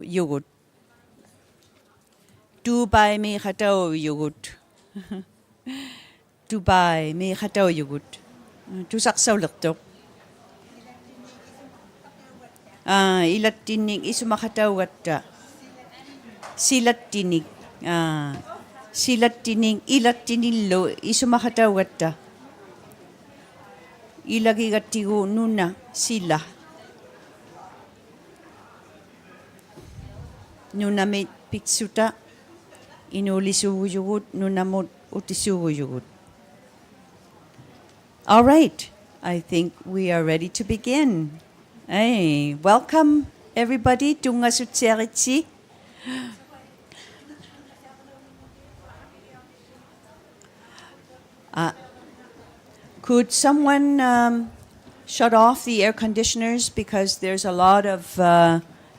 yogurt. Dubai may hatao yogurt. Dubai may hatao yogurt. Tusak saw laktok. Ilat tinig isumakataw gata. Silat tinig. Silat tinig ilat tinillo isumakataw gata. Ilagi gatigo nuna sila. Nuna may pitsuta. Inulisugo yugut nuna mo utisugo yugut. All right, I think we are ready to begin. Hey, welcome everybody to Ngasutseritsi. Could someone shut off the air conditioners because there's a lot of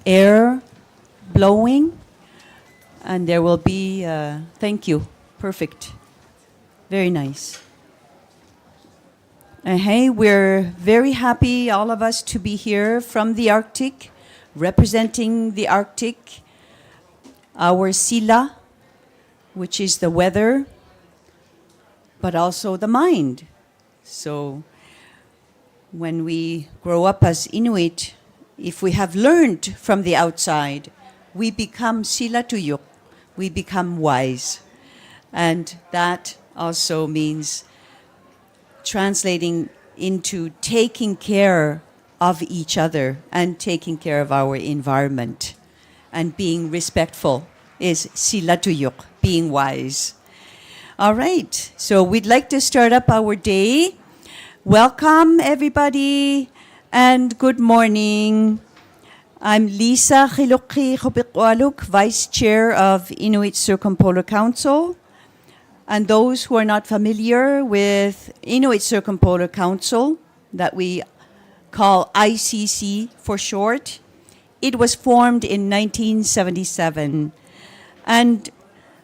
air blowing, and there will be. Thank you. Perfect. Very nice. Hey, we're very happy, all of us, to be here from the Arctic, representing the Arctic, our Sila, which is the weather, but also the mind. So when we grow up as Inuit, if we have learned from the outside, we become Sila Tuyuk, we become wise. And that also means translating into taking care of each other and taking care of our environment. And being respectful is Sila Tuyuk, being wise. All right, so we'd like to start up our day. Welcome, everybody, and good morning. I'm Lisa Khilukhi Khopikwaluk, Vice Chair of Inuit Circumpolar Council. And those who are not familiar with Inuit Circumpolar Council, that we call ICC for short, it was formed in 1977. And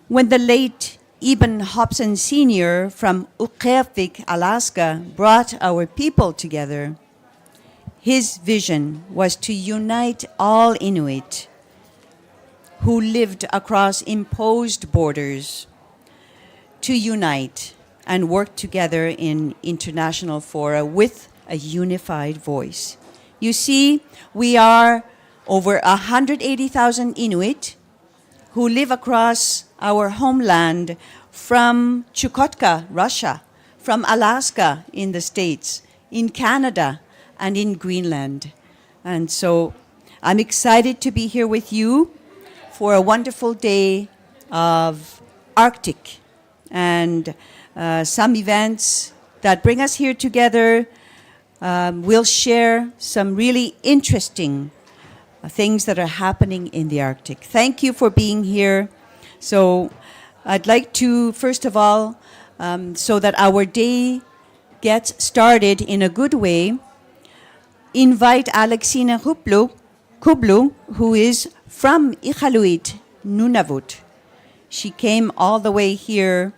when the late Eben Hobson Sr. from Ukqaqiq, Alaska, brought our people together, his vision was to unite all Inuit who lived across imposed borders, to unite and work together in international fora with a unified voice. You see, we are over 180,000 Inuit who live across our homeland from Chukotka, Russia, from Alaska in the States, in Canada, and in Greenland. And so I'm excited to be here with you for a wonderful day of Arctic and some events that bring us here together. We'll share some really interesting things that are happening in the Arctic. Thank you for being here. So I'd like to, first of all, so that our day gets started in a good way, invite Alexina Kublu, who is from Iqaluit, Nunavut. She came all the way here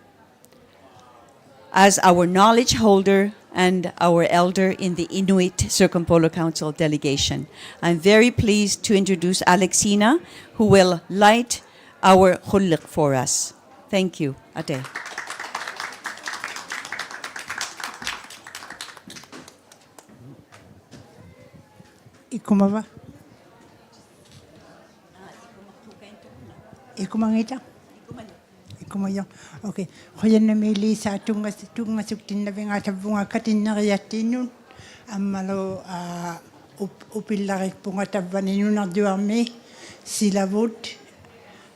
as our knowledge holder and our elder in the Inuit Circumpolar Council delegation. I'm very pleased to introduce Alexina, who will light our khulliq for us. Thank you, Ate. Ikumava? Ikumangita? Ikumayo. Okay. Hoyan na mili sa tunga suktin na binga tabunga katinariyatinun amalo upilarik punga tabaninun na duame silabut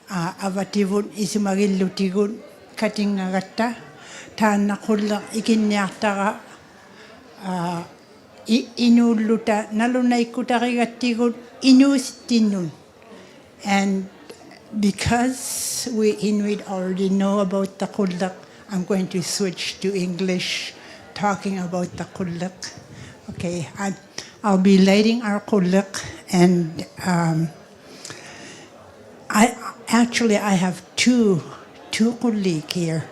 avativun isumagilutigun katingagata tan nakulla ikinyatara inuluta nalunay kutarigatigun inustinun. And because we Inuit already know about the kullak, I'm going to switch to English, talking about the kullak. Okay, I'll be lighting our kullak, and I have two kullik here.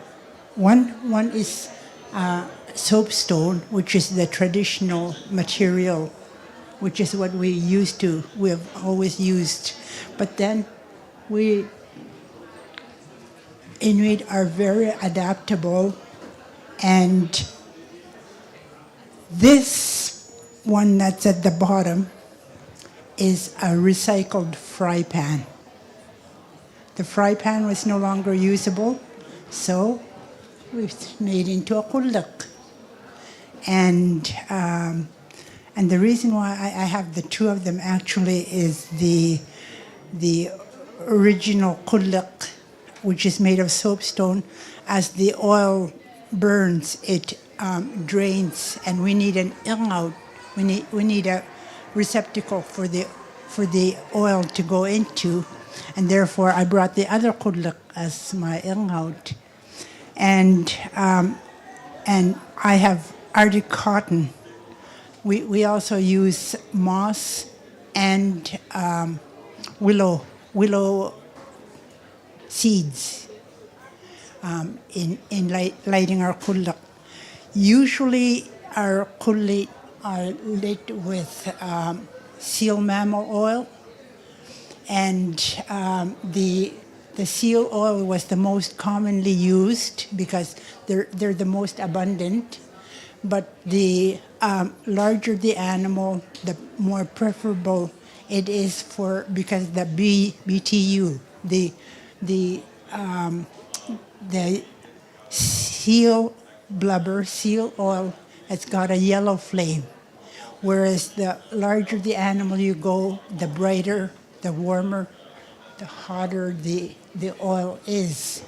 One is soapstone, which is the traditional material which is what we have always used. But then Inuit are very adaptable, and this one that's at the bottom is a recycled fry pan. The fry pan was no longer usable, so we've made into a kullak. And the reason why I have the two of them actually is the original kullak, which is made of soapstone. As the oil burns, it drains, and we need an ingout. We need a receptacle for the oil to go into, and therefore I brought the other kullak as my ingout. And I have Arctic cotton. We also use moss and willow seeds in lighting our kullak. Usually our kulli are lit with seal mammal oil, and the seal oil was the most commonly used because they're the most abundant. But the larger the animal, the more preferable it is because the BTU, the seal blubber, seal oil, has got a yellow flame. Whereas the larger the animal you go, the brighter, the warmer, the hotter the oil is.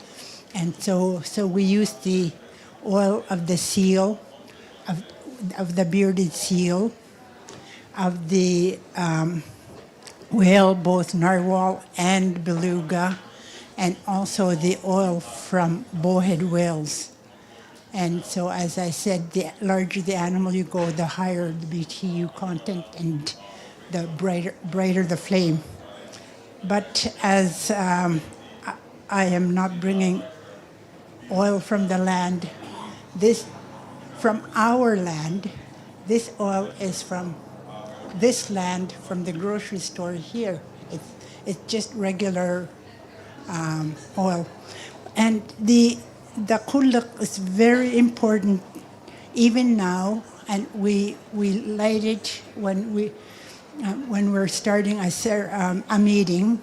And so we use the oil of the seal, of the bearded seal, of the whale, both narwhal and beluga, and also the oil from bowhead whales. And so, as I said, the larger the animal you go, the higher the BTU content and the brighter the flame. But as I am not bringing oil from the land, from our land, this oil is from this land, from the grocery store here. It's just regular oil. And the kullak is very important even now, and we light it when we're starting a meeting,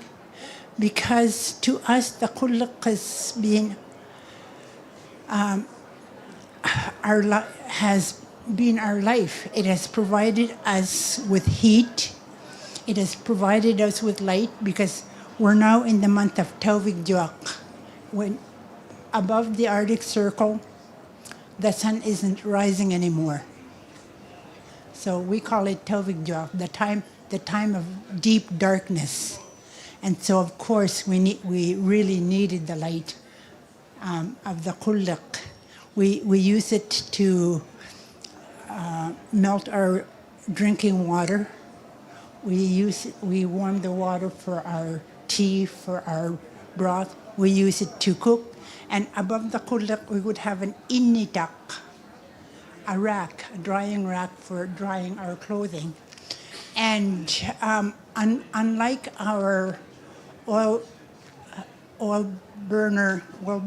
because to us the kullak has been has been our life. It has provided us with heat. It has provided us with light, because we're now in the month of Tawigjuak, when above the Arctic Circle, the sun isn't rising anymore. So we call it Tawigjuak, the time of deep darkness. And so, of course, we really needed the light of the kullak. We use it to melt our drinking water. We warm the water for our tea, for our broth. We use it to cook. And above the kullak, we would have an initak, a rack, a drying rack for drying our clothing. And unlike our oil burner,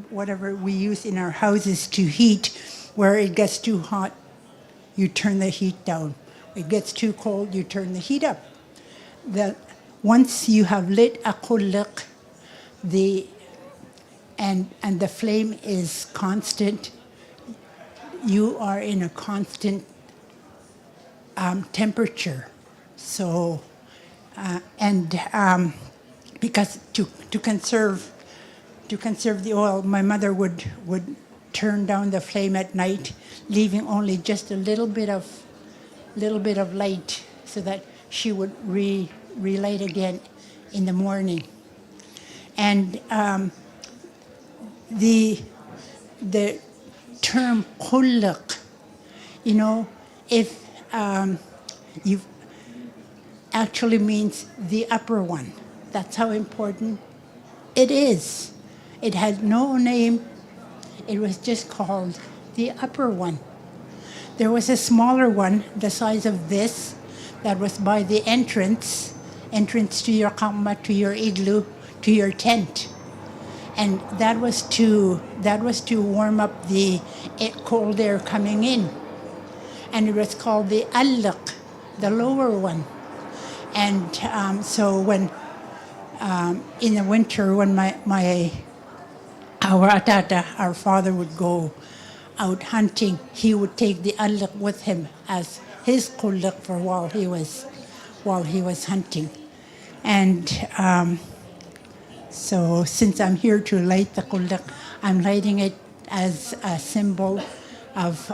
whatever we use in our houses to heat, where it gets too hot, you turn the heat down. It gets too cold, you turn the heat up. Once you have lit a kullak, and the flame is constant, you are in a constant temperature. So, because to conserve the oil, my mother would turn down the flame at night, leaving only just a little bit of light, so that she would relight again in the morning. And the term kullak, if you actually means the upper one. That's how important it is. It had no name. It was just called the upper one. There was a smaller one, the size of this, that was by the entrance to your kamma, to your igloo, to your tent. And that was to warm up the cold air coming in. And it was called the allaq, the lower one. And so when in the winter, when our atata, our father, would go out hunting, he would take the allaq with him as his kullak for while he was hunting. And so since I'm here to light the kullak, I'm lighting it as a symbol of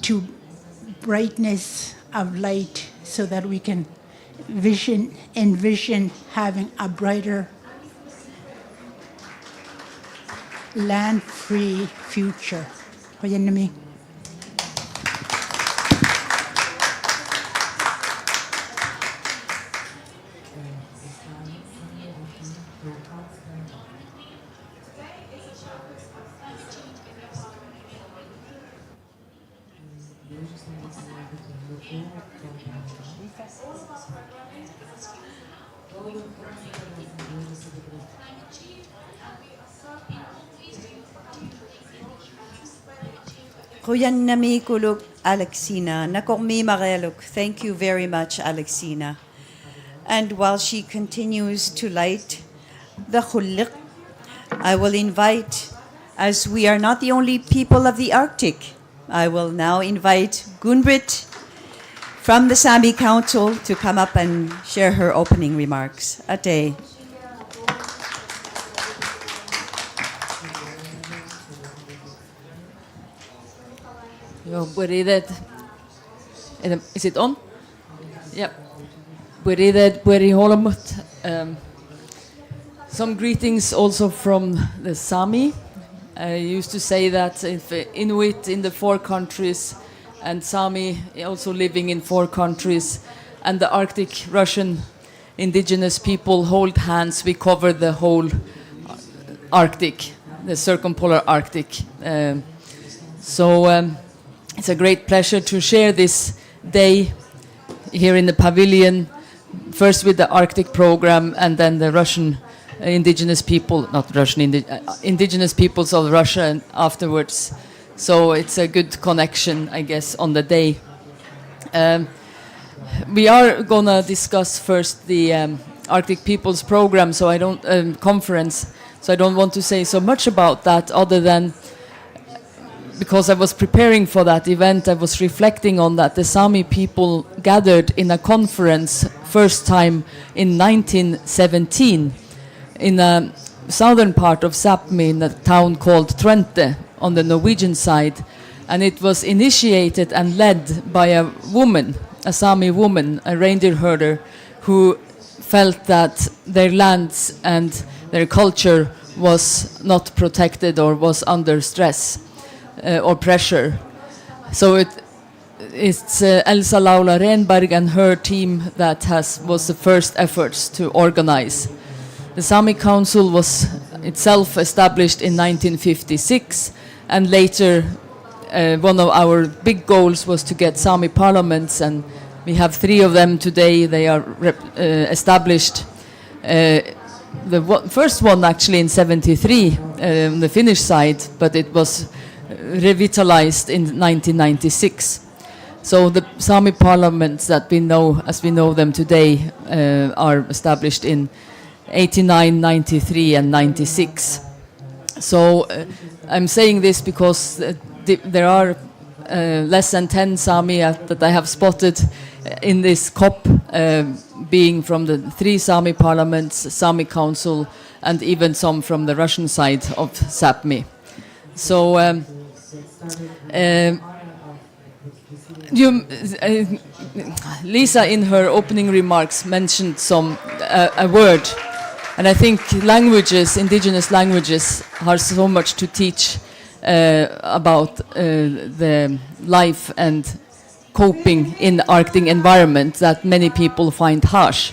to brightness of light, so that we can envision having a brighter land-free future. Hoyan nami. Kuyan nami kuluk Alexina, nakokmi mageluk. Thank you very much, Alexina. And while she continues to light the khulliq, I will invite, as we are not the only people of the Arctic, I will now invite Gunbrit from the Sami Council to come up and share her opening remarks. Ate. Is it on? Yep. Some greetings also from the Sami. I used to say that if Inuit in the 4 countries and Sami also living in 4 countries and the Arctic Russian indigenous people hold hands, we cover the whole Arctic, the circumpolar Arctic. It's a great pleasure to share this day here in the Pavilion, first with the Arctic program and then the Russian indigenous people, not Russian, indigenous peoples of Russia and afterwards. So it's a good connection, I guess, on the day. We are going to discuss first the Arctic Peoples Program, conference, so I don't want to say so much about that other than because I was preparing for that event, I was reflecting on that. The Sami people gathered in a conference first time in 1917 in a southern part of Sápmi in a town called Twente on the Norwegian side. And it was initiated and led by a woman, a Sami woman, a reindeer herder, who felt that their lands and their culture was not protected or was under stress. Or pressure. So it's Elsa Laula Renberg and her team that was the first efforts to organize. The Sami Council was itself established in 1956, and later one of our big goals was to get Sami parliaments, and we have 3 of them today. They are established. The first one actually in 73 on the Finnish side, but it was revitalized in 1996. So the Sami parliaments that we know, as we know them today, are established in 89, 93 and 96. So I'm saying this because there are less than 10 Sami that I have spotted in this COP, being from the 3 Sami parliaments, Sami Council, and even some from the Russian side of Sápmi. So Lisa in her opening remarks mentioned a word, and I think languages, indigenous languages, have so much to teach about the life and coping in the Arctic environment that many people find harsh.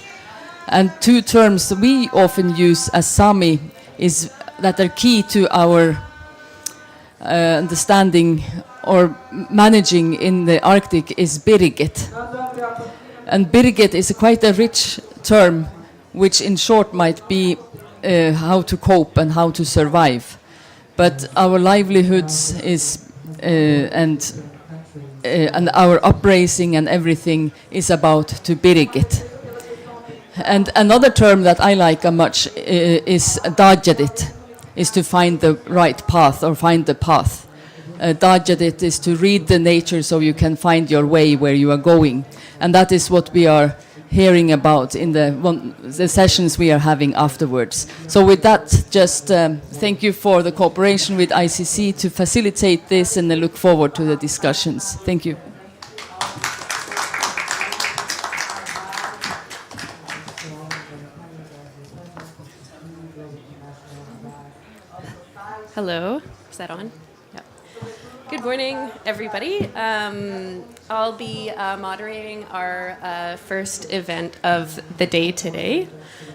And 2 terms we often use as Sami that are key to our understanding or managing in the Arctic is biriget. And Birgit is quite a rich term, which in short might be how to cope and how to survive. But our livelihoods is and our upraising and everything is about to Birgit. And another term that I like much is dajadit, is to find the right path or find the path. Dajadit is to read the nature so you can find your way where you are going. And that is what we are hearing about in the sessions we are having afterwards. So with that, just thank you for the cooperation with ICC to facilitate this, and I look forward to the discussions. Thank you. Hello, is that on? Yep. Good morning, everybody. I'll be moderating our first event of the day today.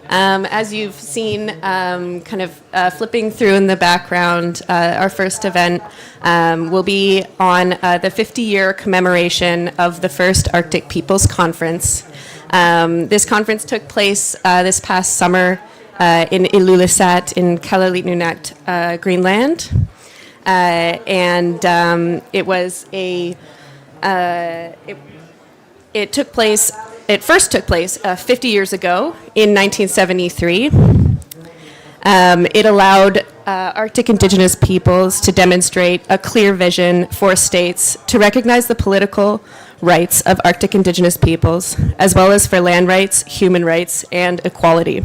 As you've seen, kind of flipping through in the background, our first event will be on the 50-year commemoration of the first Arctic Peoples Conference. This conference took place this past summer in Ilulissat in Kalaalleq, Greenland. It was it first took place 50 years ago in 1973. It allowed Arctic Indigenous peoples to demonstrate a clear vision for states to recognize the political rights of Arctic Indigenous peoples, as well as for land rights, human rights, and equality.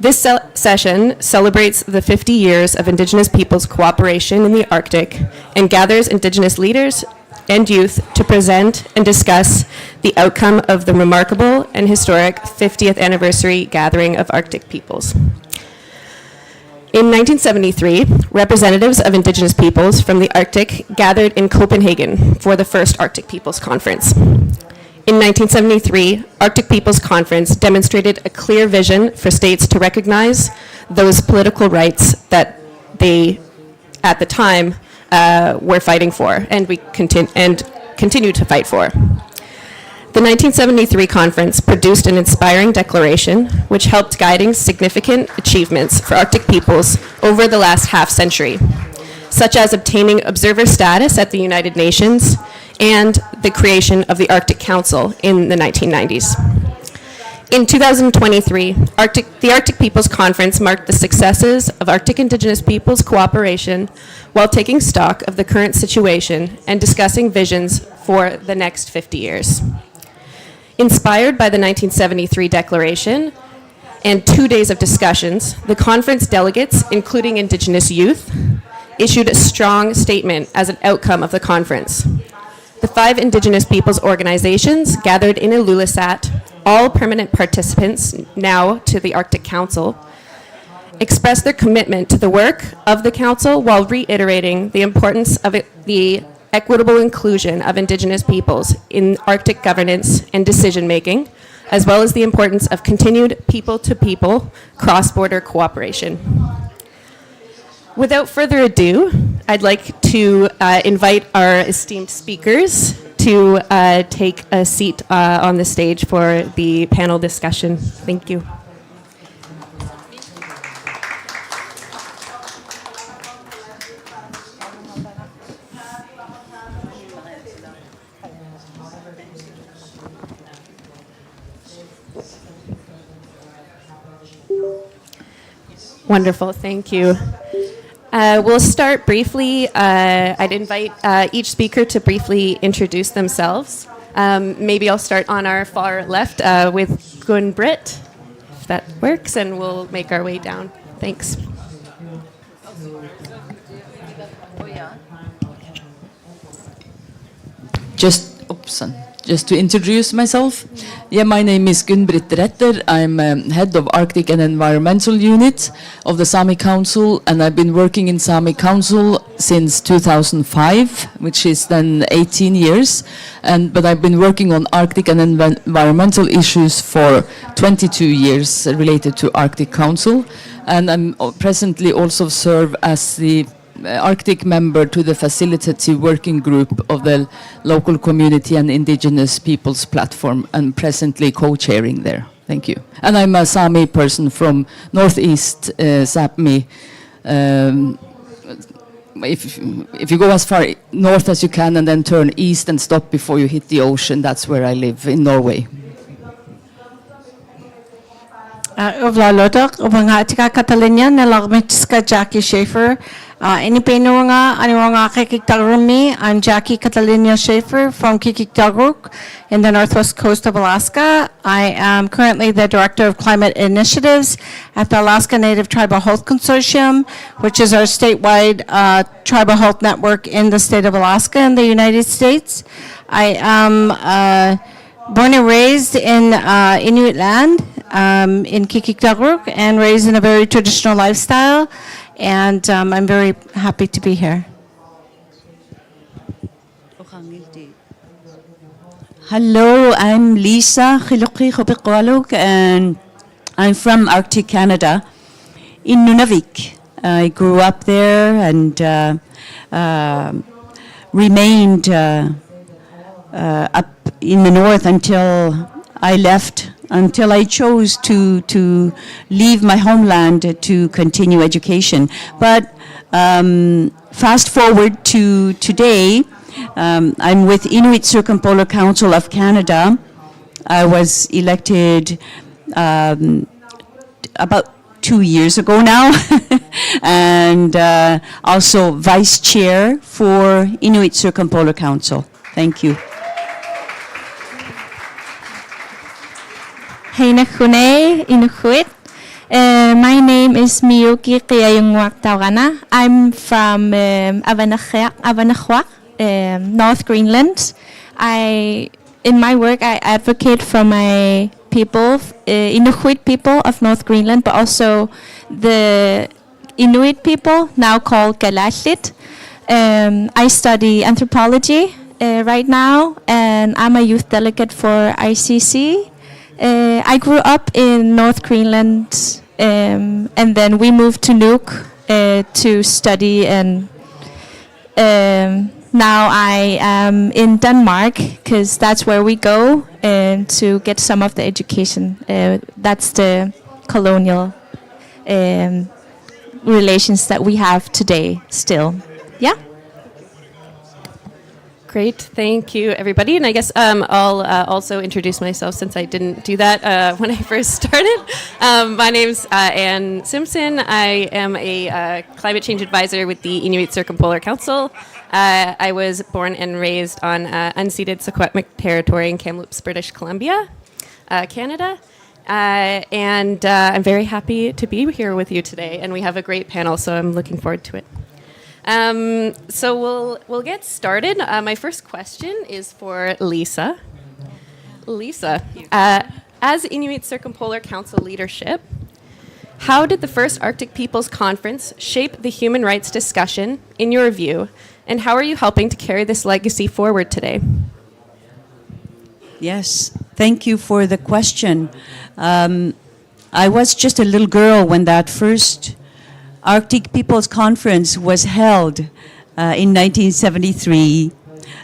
This session celebrates the 50 years of Indigenous peoples' cooperation in the Arctic and gathers Indigenous leaders and youth to present and discuss the outcome of the remarkable and historic 50th anniversary gathering of Arctic peoples. In 1973, representatives of Indigenous peoples from the Arctic gathered in Copenhagen for the first Arctic Peoples Conference. In 1973, Arctic Peoples Conference demonstrated a clear vision for states to recognize those political rights that they, at the time, were fighting for, and continue to fight for. The 1973 conference produced an inspiring declaration which helped guiding significant achievements for Arctic peoples over the last half century, such as obtaining observer status at the United Nations and the creation of the Arctic Council in the 1990s. In 2023, the Arctic Peoples Conference marked the successes of Arctic Indigenous peoples' cooperation while taking stock of the current situation and discussing visions for the next 50 years. Inspired by the 1973 declaration and 2 days of discussions, the conference delegates, including Indigenous youth, issued a strong statement as an outcome of the conference. The 5 Indigenous peoples organizations gathered in Ilulissat, all permanent participants now to the Arctic Council, expressed their commitment to the work of the Council while reiterating the importance of the equitable inclusion of Indigenous peoples in Arctic governance and decision-making, as well as the importance of continued people-to-people cross-border cooperation. Without further ado, I'd like to invite our esteemed speakers to take a seat on the stage for the panel discussion. Thank you. Wonderful, thank you. We'll start briefly. I'd invite each speaker to briefly introduce themselves. Maybe I'll start on our far left with Gun-Britt, if that works, and we'll make our way down. Thanks. Just to introduce myself, my name is Gun-Britt Retter. I'm head of Arctic and Environmental Unit of the Sami Council, and I've been working in Sami Council since 2005, which is then 18 years. But I've been working on Arctic and environmental issues for 22 years related to Arctic Council, and I'm presently also serve as the Arctic member to the facilitative working group of the local community and indigenous peoples platform, and presently co-chairing there. Thank you. And I'm a Sami person from Northeast Sapmi. If you go as far north as you can and then turn east and stop before you hit the ocean, that's where I live, in Norway. Uvlalodak, Ubangatika Catalina, Nalagmitska Jackie Schaefer. Any Penuranga, Anuranga Kikiktarumi, I'm Jackie Catalina Schaefer from Kikiktaruk in the northwest coast of Alaska. I am currently the Director of Climate Initiatives at the Alaska Native Tribal Health Consortium, which is our statewide tribal health network in the state of Alaska in the United States. I am born and raised in Inuit land in Kikiktaruk and raised in a very traditional lifestyle. And I'm very happy to be here. Hello, I'm Lisa Khiluqi Khopiqwaluk, and I'm from Arctic Canada in Nunavik. I grew up there and remained up in the north until I left, until I chose to leave my homeland to continue education. But fast forward to today, I'm with Inuit Circumpolar Council of Canada. I was elected about 2 years ago now, and also vice chair for Inuit Circumpolar Council. Thank you. Heinakune Inuit. My name is Miyuki Kiyayungwak Taurana. I'm from Avanahuak, North Greenland. In my work, I advocate for my people, Inuit people of North Greenland, but also the Inuit people, now called Kalaallit. I study anthropology right now, and I'm a youth delegate for ICC. I grew up in North Greenland, and then we moved to Nuuk to study, and now I am in Denmark because that's where we go to get some of the education. That's the colonial relations that we have today still. Yeah. Great, thank you, everybody. And I guess I'll also introduce myself since I didn't do that when I first started. My name's Anne Simpson. I am a climate change advisor with the Inuit Circumpolar Council. I was born and raised on unceded Secwepemc territory in Kamloops, British Columbia, Canada. And I'm very happy to be here with you today. And we have a great panel, so I'm looking forward to it. So we'll get started. My first question is for Lisa. Lisa, as Inuit Circumpolar Council leadership, how did the first Arctic Peoples Conference shape the human rights discussion, in your view, and how are you helping to carry this legacy forward today? Yes, thank you for the question. I was just a little girl when that first Arctic Peoples Conference was held in 1973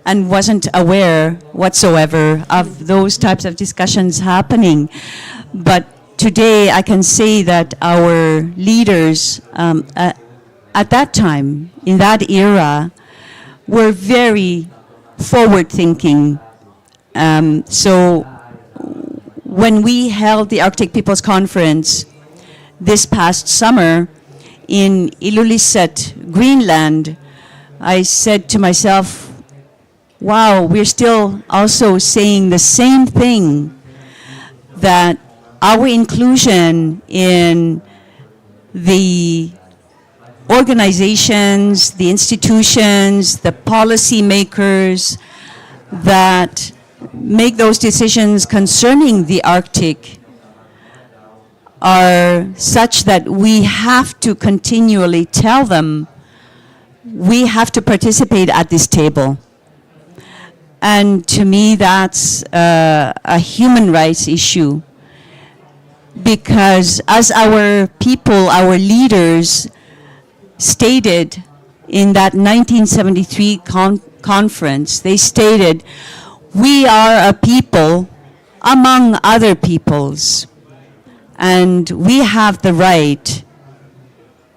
and wasn't aware whatsoever of those types of discussions happening. But today I can say that our leaders at that time, in that era, were very forward-thinking. So when we held the Arctic Peoples Conference this past summer in Ilulissat, Greenland, I said to myself, wow, we're still also saying the same thing, that our inclusion in the organizations, the institutions, the policy makers that make those decisions concerning the Arctic are such that we have to continually tell them we have to participate at this table. And to me, that's a human rights issue, because as our people, our leaders stated in that 1973 conference, they stated, "We are a people among other peoples, and we have the right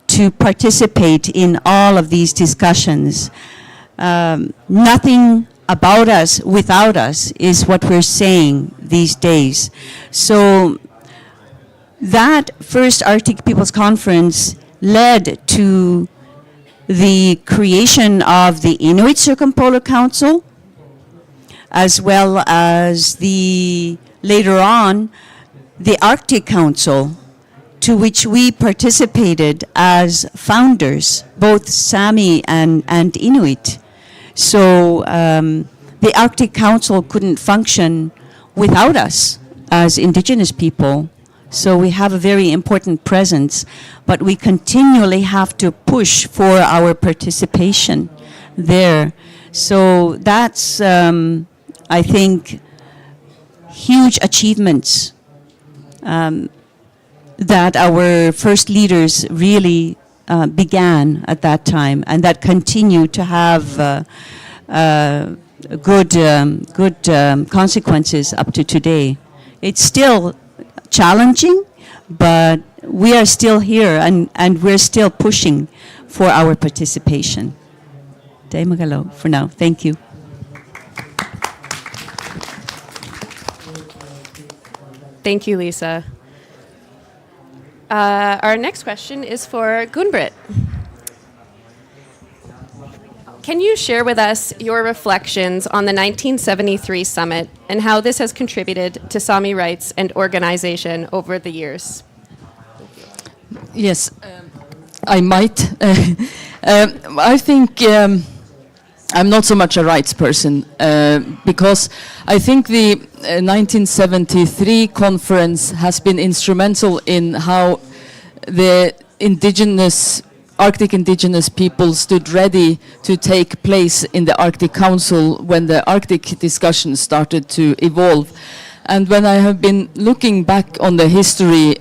to participate in all of these discussions. Nothing about us without us is what we're saying these days." So that first Arctic Peoples Conference led to the creation of the Inuit Circumpolar Council, as well as later on, the Arctic Council, to which we participated as founders, both Sami and Inuit. So the Arctic Council couldn't function without us as Indigenous people. So we have a very important presence, but we continually have to push for our participation there. So that's, I think, huge achievements that our first leaders really began at that time, and that continue to have good consequences up to today. It's still challenging, but we are still here, and we're still pushing for our participation. Day magalo for now. Thank you. Thank you, Lisa. Our next question is for Gunbrit. Can you share with us your reflections on the 1973 summit and how this has contributed to Sami rights and organization over the years? Yes, I might. I think I'm not so much a rights person because I think the 1973 conference has been instrumental in how the Arctic indigenous people stood ready to take place in the Arctic Council when the Arctic discussions started to evolve. And when I have been looking back on the history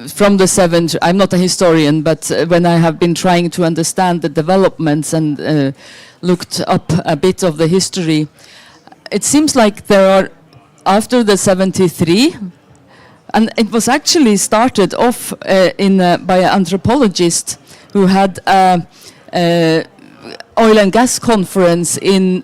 from the 70s, I'm not a historian, but when I have been trying to understand the developments and looked up a bit of the history, it seems like there are, after the 73, and it was actually started off by an anthropologist who had an oil and gas conference in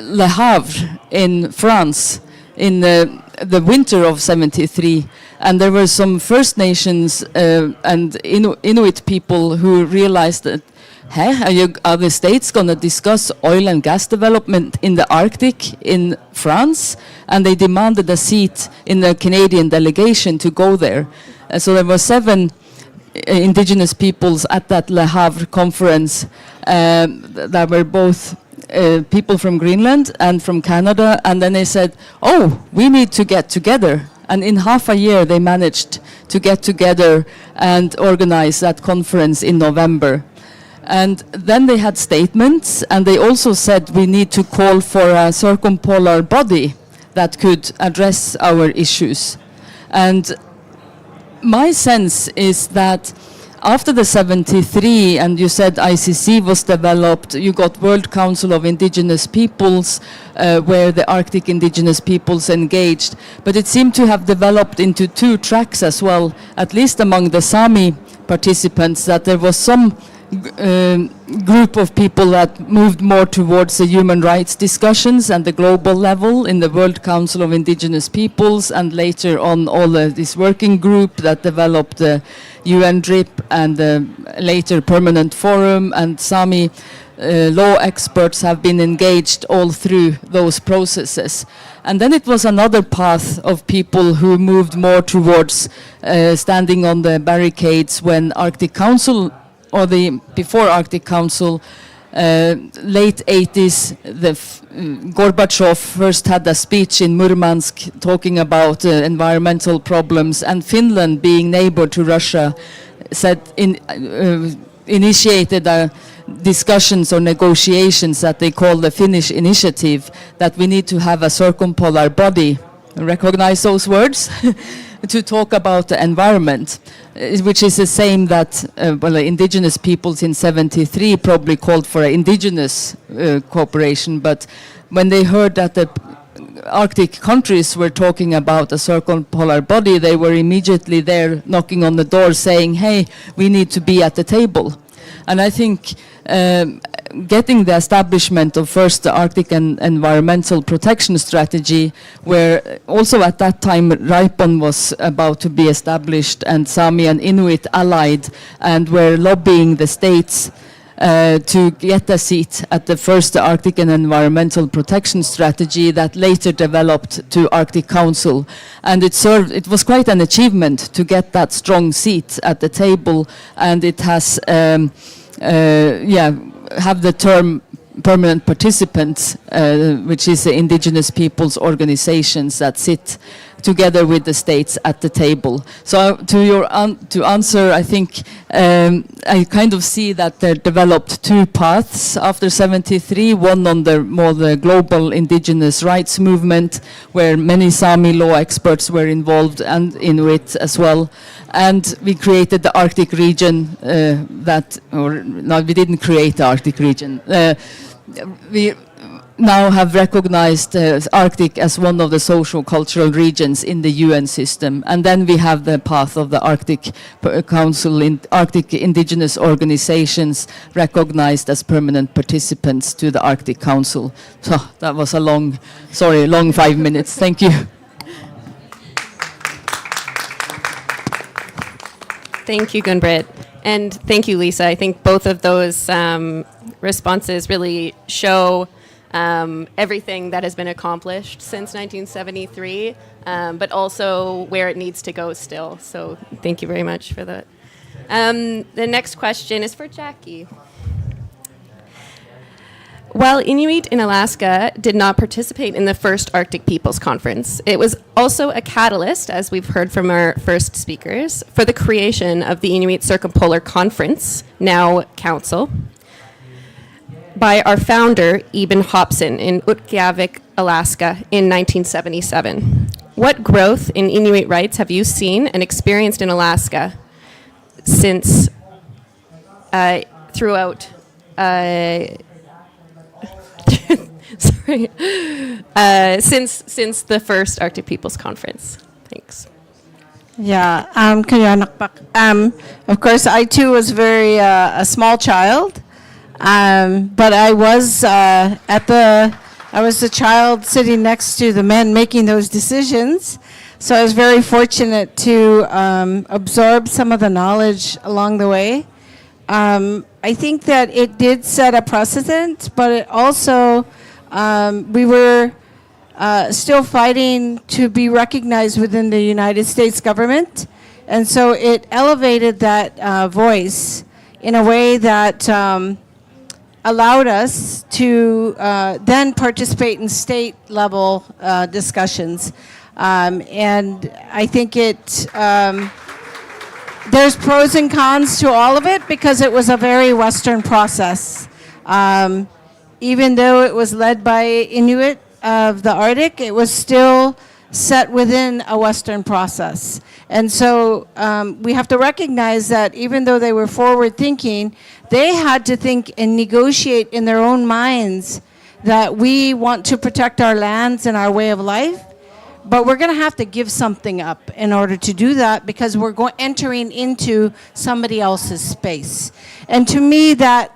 Le Havre in France in the winter of 73. And there were some First Nations and Inuit people who realized that, hey, are the states going to discuss oil and gas development in the Arctic in France? And they demanded a seat in the Canadian delegation to go there. So there were 7 indigenous peoples at that Le Havre conference that were both people from Greenland and from Canada. And then they said, oh, we need to get together. And in half a year, they managed to get together and organize that conference in November. And then they had statements, and they also said we need to call for a circumpolar body that could address our issues. And my sense is that after the 73, and you said ICC was developed, you got World Council of Indigenous Peoples, where the Arctic indigenous peoples engaged. But it seemed to have developed into 2 tracks as well, at least among the Sami participants, that there was some group of people that moved more towards the human rights discussions and the global level in the World Council of Indigenous Peoples, and later on this working group that developed the UN DRIP and the later Permanent Forum, and Sami law experts have been engaged all through those processes. And then it was another path of people who moved more towards standing on the barricades when Arctic Council, or before Arctic Council, late 80s, Gorbachev first had a speech in Murmansk talking about environmental problems, and Finland, being neighbor to Russia, initiated discussions or negotiations that they call the Finnish Initiative, that we need to have a circumpolar body. Recognize those words? to talk about the environment, which is the same that indigenous peoples in 73 probably called for an indigenous cooperation, but when they heard that the Arctic countries were talking about a circumpolar body, they were immediately there knocking on the door saying, hey, we need to be at the table. And I think getting the establishment of first the Arctic and environmental protection strategy, where also at that time RIPON was about to be established and Sami and Inuit allied and were lobbying the states to get a seat at the first Arctic and environmental protection strategy that later developed to Arctic Council. And it was quite an achievement to get that strong seat at the table, and it has have the term permanent participants, which is the indigenous peoples organizations that sit together with the states at the table. So to answer, I think I kind of see that there developed two paths after 73, one on the global indigenous rights movement, where many Sami law experts were involved and Inuit as well. And we created the Arctic region we didn't create the Arctic region. We now have recognized Arctic as one of the social cultural regions in the UN system. And then we have the path of the Arctic Council, Arctic indigenous organizations recognized as permanent participants to the Arctic Council. So that was a long 5 minutes. Thank you. Thank you, Gunbritt. And thank you, Lisa. I think both of those responses really show everything that has been accomplished since 1973, but also where it needs to go still. So thank you very much for that. The next question is for Jackie. While Inuit in Alaska did not participate in the first Arctic Peoples Conference, it was also a catalyst, as we've heard from our first speakers, for the creation of the Inuit Circumpolar Conference, now Council, by our founder, Eben Hobson, in Utqiagvik, Alaska, in 1977. What growth in Inuit rights have you seen and experienced in Alaska since throughout since the first Arctic Peoples Conference? Thanks. Yeah, of course, I too was very a small child, but I was I was the child sitting next to the men making those decisions. So I was very fortunate to absorb some of the knowledge along the way. I think that it did set a precedent, but it also, we were still fighting to be recognized within the United States government. And so it elevated that voice in a way that allowed us to then participate in state level discussions. And I think there's pros and cons to all of it because it was a very Western process. Even though it was led by Inuit of the Arctic, it was still set within a Western process. And so we have to recognize that even though they were forward thinking, they had to think and negotiate in their own minds that we want to protect our lands and our way of life. But we're going to have to give something up in order to do that because we're entering into somebody else's space. And to me, that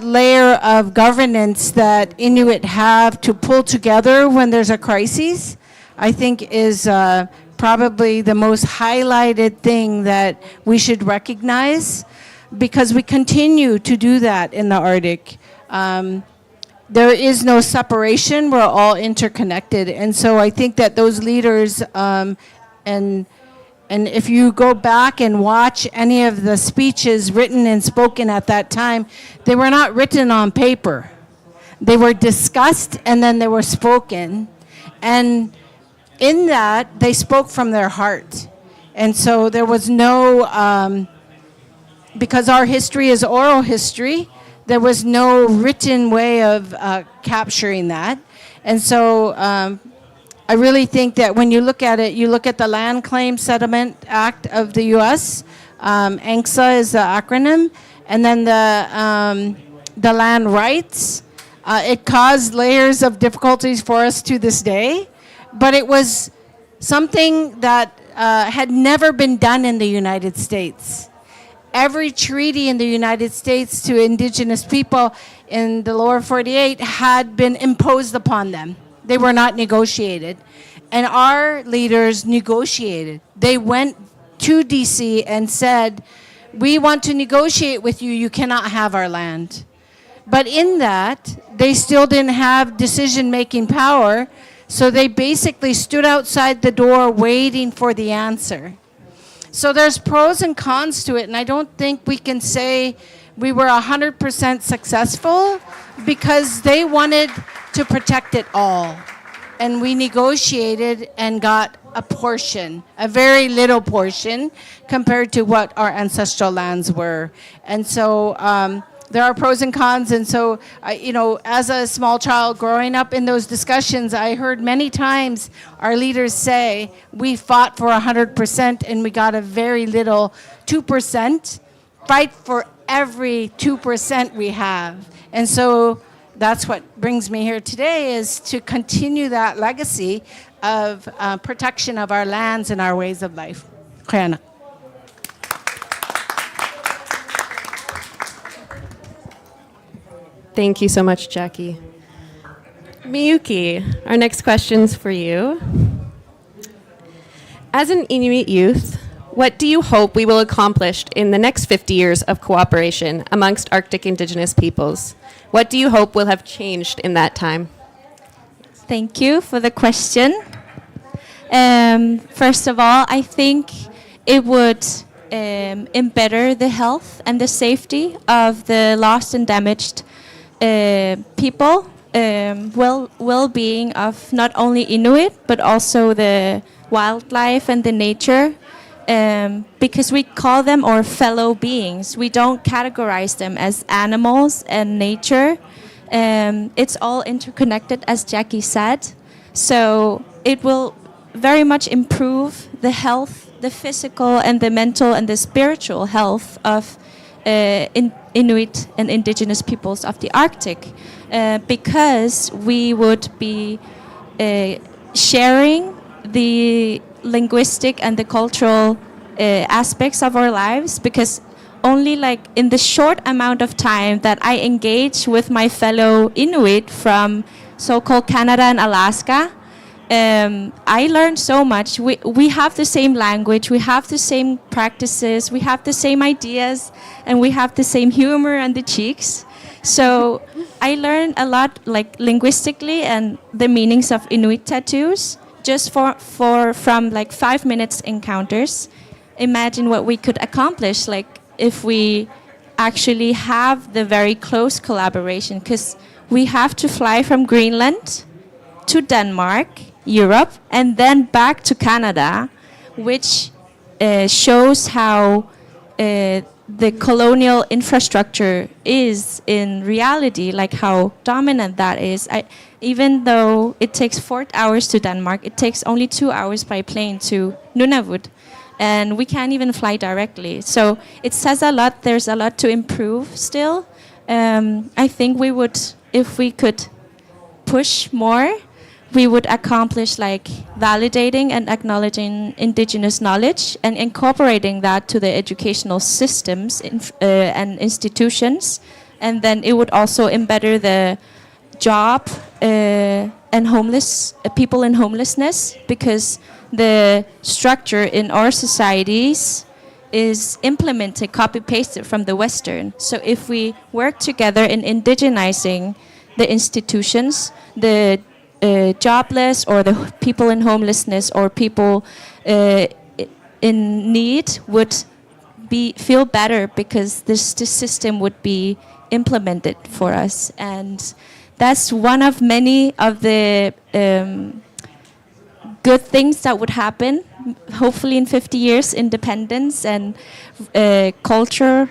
layer of governance that Inuit have to pull together when there's a crisis, I think is probably the most highlighted thing that we should recognize because we continue to do that in the Arctic. There is no separation. We're all interconnected. And so I think that those leaders, and if you go back and watch any of the speeches written and spoken at that time, they were not written on paper. They were discussed and then they were spoken. And in that, they spoke from their heart. And so there was no, because our history is oral history, there was no written way of capturing that. And so I really think that when you look at it, you look at the Land Claim Settlement Act of the U.S., ANCSA is the acronym, and then the land rights. It caused layers of difficulties for us to this day, but it was something that had never been done in the United States. Every treaty in the United States to indigenous people in the lower 48 had been imposed upon them. They were not negotiated. And our leaders negotiated. They went to DC and said, we want to negotiate with you, you cannot have our land. But in that, they still didn't have decision-making power, so they basically stood outside the door waiting for the answer. So there's pros and cons to it, and I don't think we can say we were 100% successful because they wanted to protect it all. And we negotiated and got a portion, a very little portion, compared to what our ancestral lands were. And so there are pros and cons. And so, as a small child growing up in those discussions, I heard many times our leaders say, we fought for 100% and we got a very little 2%. Fight for every 2% we have. And so that's what brings me here today, is to continue that legacy of protection of our lands and our ways of life. Kaya. Thank you so much, Jackie. Miyuki, our next question's for you. As an Inuit youth, what do you hope we will accomplish in the next 50 years of cooperation amongst Arctic Indigenous peoples? What do you hope will have changed in that time? Thank you for the question. First of all, I think it would embetter the health and the safety of the lost and damaged people, well-being of not only Inuit, but also the wildlife and the nature, because we call them our fellow beings. We don't categorize them as animals and nature. It's all interconnected, as Jackie said. So it will very much improve the health, the physical and the mental and the spiritual health of Inuit and indigenous peoples of the Arctic, because we would be sharing the linguistic and the cultural aspects of our lives, because only like in the short amount of time that I engage with my fellow Inuit from so-called Canada and Alaska, I learned so much. We have the same language, we have the same practices, we have the same ideas, and we have the same humor and the cheeks. So I learned a lot, like linguistically, and the meanings of Inuit tattoos just from like 5 minutes encounters. Imagine what we could accomplish, like if we actually have the very close collaboration, because we have to fly from Greenland to Denmark, Europe, and then back to Canada, which shows how the colonial infrastructure is in reality, like how dominant that is. Even though it takes 4 hours to Denmark, it takes only 2 hours by plane to Nunavut. And we can't even fly directly. So it says a lot. There's a lot to improve still. I think we would, if we could push more, we would accomplish like validating and acknowledging indigenous knowledge and incorporating that to the educational systems and institutions. And then it would also embetter the job and homeless people in homelessness, because the structure in our societies is implemented, copy-pasted from the Western. So if we work together in indigenizing the institutions, the jobless or the people in homelessness or people in need would feel better, because this system would be implemented for us. And that's one of many of the good things that would happen, hopefully in 50 years, independence and culture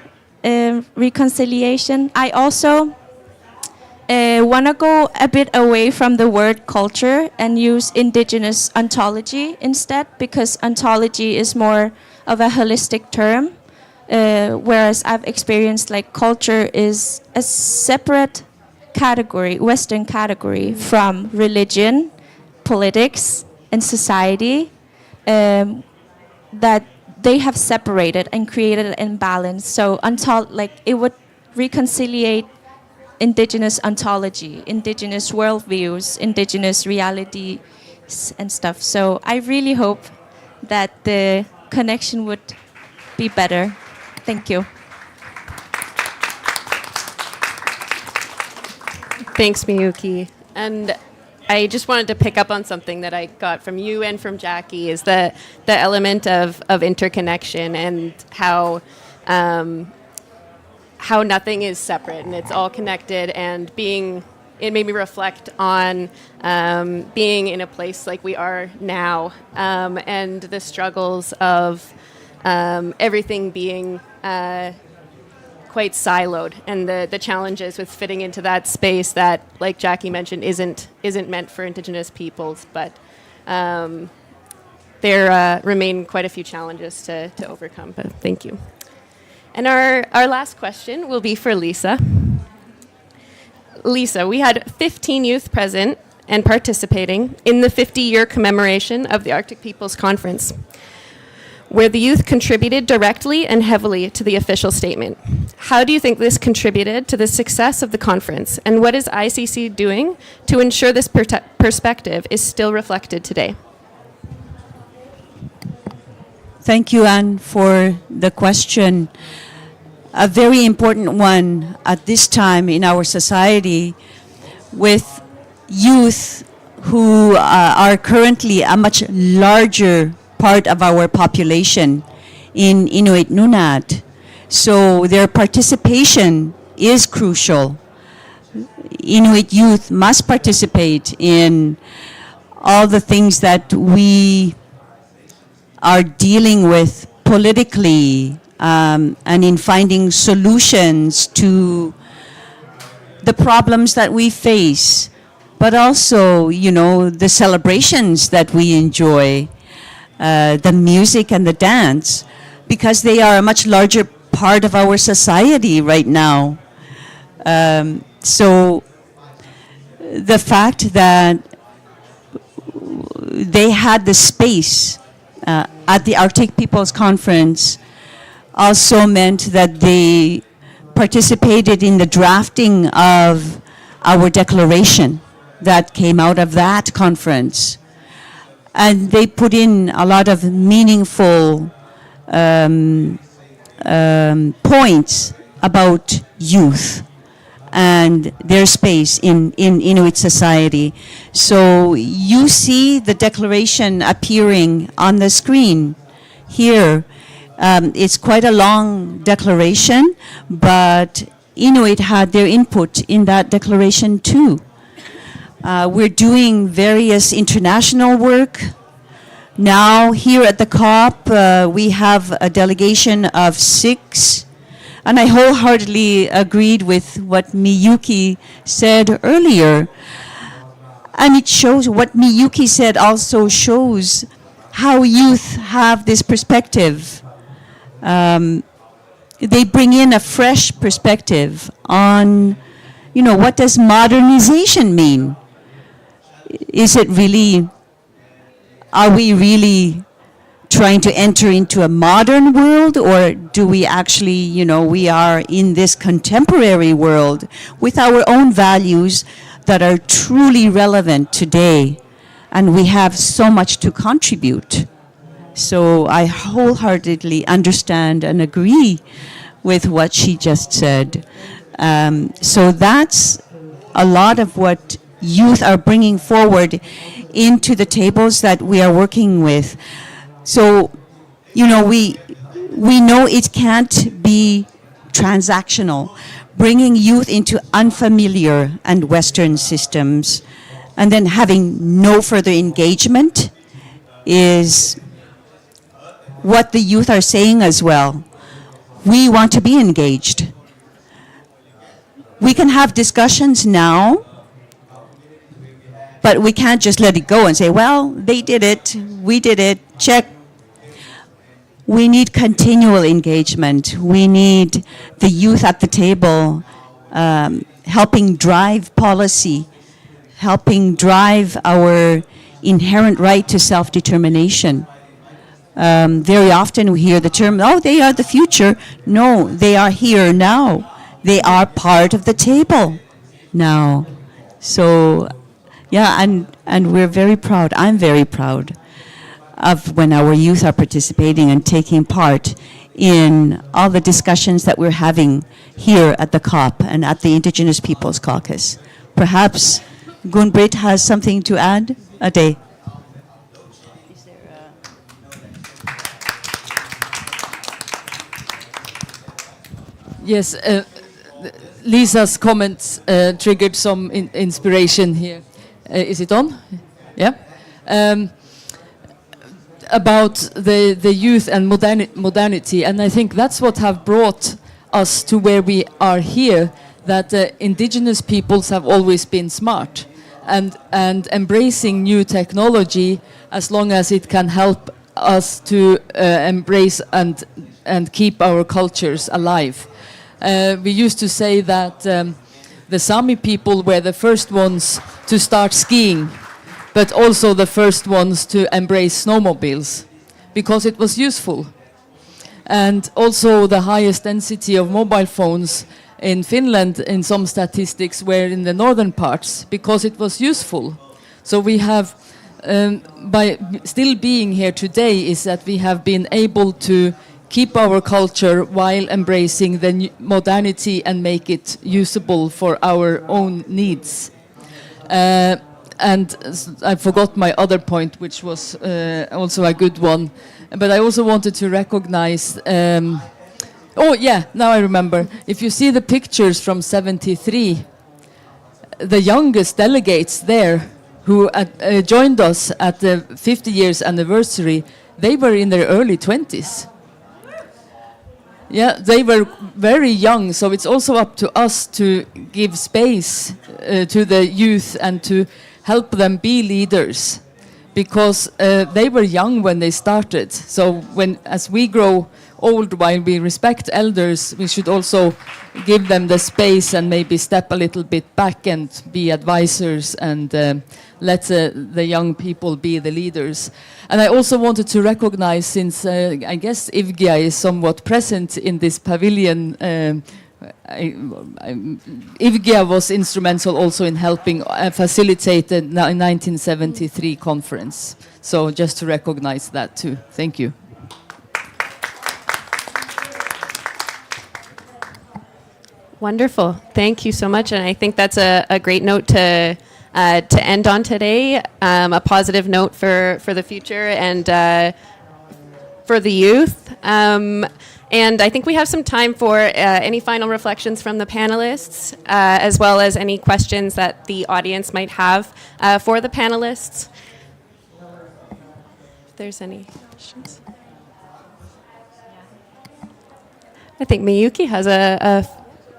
reconciliation. I also want to go a bit away from the word culture and use indigenous ontology instead, because ontology is more of a holistic term, whereas I've experienced like culture is a separate category, Western category from religion, politics, and society, that they have separated and created an imbalance. So like it would reconciliate indigenous ontology, indigenous worldviews, indigenous realities and stuff. So I really hope that the connection would be better. Thank you. Thanks, Miyuki. And I just wanted to pick up on something that I got from you and from Jackie, is the element of interconnection and how nothing is separate and it's all connected, and it made me reflect on being in a place like we are now, and the struggles of everything being quite siloed, and the challenges with fitting into that space that, like Jackie mentioned, isn't meant for Indigenous peoples, but there remain quite a few challenges to overcome. But thank you. And our last question will be for Lisa. Lisa, we had 15 youth present and participating in the 50-year commemoration of the Arctic Peoples Conference, where the youth contributed directly and heavily to the official statement. How do you think this contributed to the success of the conference, and what is ICC doing to ensure this perspective is still reflected today? Thank you, Anne, for the question. A very important one at this time in our society, with youth who are currently a much larger part of our population in Inuit Nunat. So their participation is crucial. Inuit youth must participate in all the things that we are dealing with politically, and in finding solutions to the problems that we face, but also, the celebrations that we enjoy, the music and the dance, because they are a much larger part of our society right now. So the fact that they had the space at the Arctic Peoples Conference also meant that they participated in the drafting of our declaration that came out of that conference. And they put in a lot of meaningful points about youth and their space in Inuit society. So you see the declaration appearing on the screen here. It's quite a long declaration, but Inuit had their input in that declaration too. We're doing various international work. Now here at the COP, we have a delegation of 6. And I wholeheartedly agreed with what Miyuki said earlier. And it shows, what Miyuki said also shows how youth have this perspective. They bring in a fresh perspective on, what does modernization mean? Is it really, are we really trying to enter into a modern world, or do we actually, we are in this contemporary world with our own values that are truly relevant today, and we have so much to contribute. So I wholeheartedly understand and agree with what she just said. So that's a lot of what youth are bringing forward into the tables that we are working with. So, we know it can't be transactional. Bringing youth into unfamiliar and Western systems and then having no further engagement is what the youth are saying as well. We want to be engaged. We can have discussions now, but we can't just let it go and say, well, they did it, we did it, check. We need continual engagement. We need the youth at the table, helping drive policy, helping drive our inherent right to self-determination. Very often we hear the term, oh, they are the future. No, they are here now. They are part of the table now. So, yeah, and we're very proud. I'm very proud of when our youth are participating and taking part in all the discussions that we're having here at the COP and at the Indigenous Peoples Caucus. Perhaps Gunbrit has something to add? Ade. Yes, Lisa's comments triggered some inspiration here. Is it on? Yeah. About the youth and modernity, and I think that's what have brought us to where we are here, that indigenous peoples have always been smart and embracing new technology as long as it can help us to embrace and keep our cultures alive. We used to say that the Sami people were the first ones to start skiing, but also the first ones to embrace snowmobiles, because it was useful. And also the highest density of mobile phones in Finland, in some statistics, were in the northern parts, because it was useful. So we have, by still being here today, is that we have been able to keep our culture while embracing the modernity and make it usable for our own needs. And I forgot my other point, which was also a good one. But I also wanted to recognize, oh yeah, now I remember. If you see the pictures from '73, the youngest delegates there who joined us at the 50 years anniversary, they were in their early 20s. Yeah, they were very young, so it's also up to us to give space to the youth and to help them be leaders, because they were young when they started. So as we grow old, while we respect elders, we should also give them the space and maybe step a little bit back and be advisors and let the young people be the leaders. And I also wanted to recognize, since I guess Ivgia is somewhat present in this pavilion, Ivgia was instrumental also in helping facilitate the 1973 conference. So just to recognize that too. Thank you. Wonderful. Thank you so much. And I think that's a great note to end on today, a positive note for the future and for the youth. And I think we have some time for any final reflections from the panelists, as well as any questions that the audience might have for the panelists. If there's any questions. I think Miyuki has a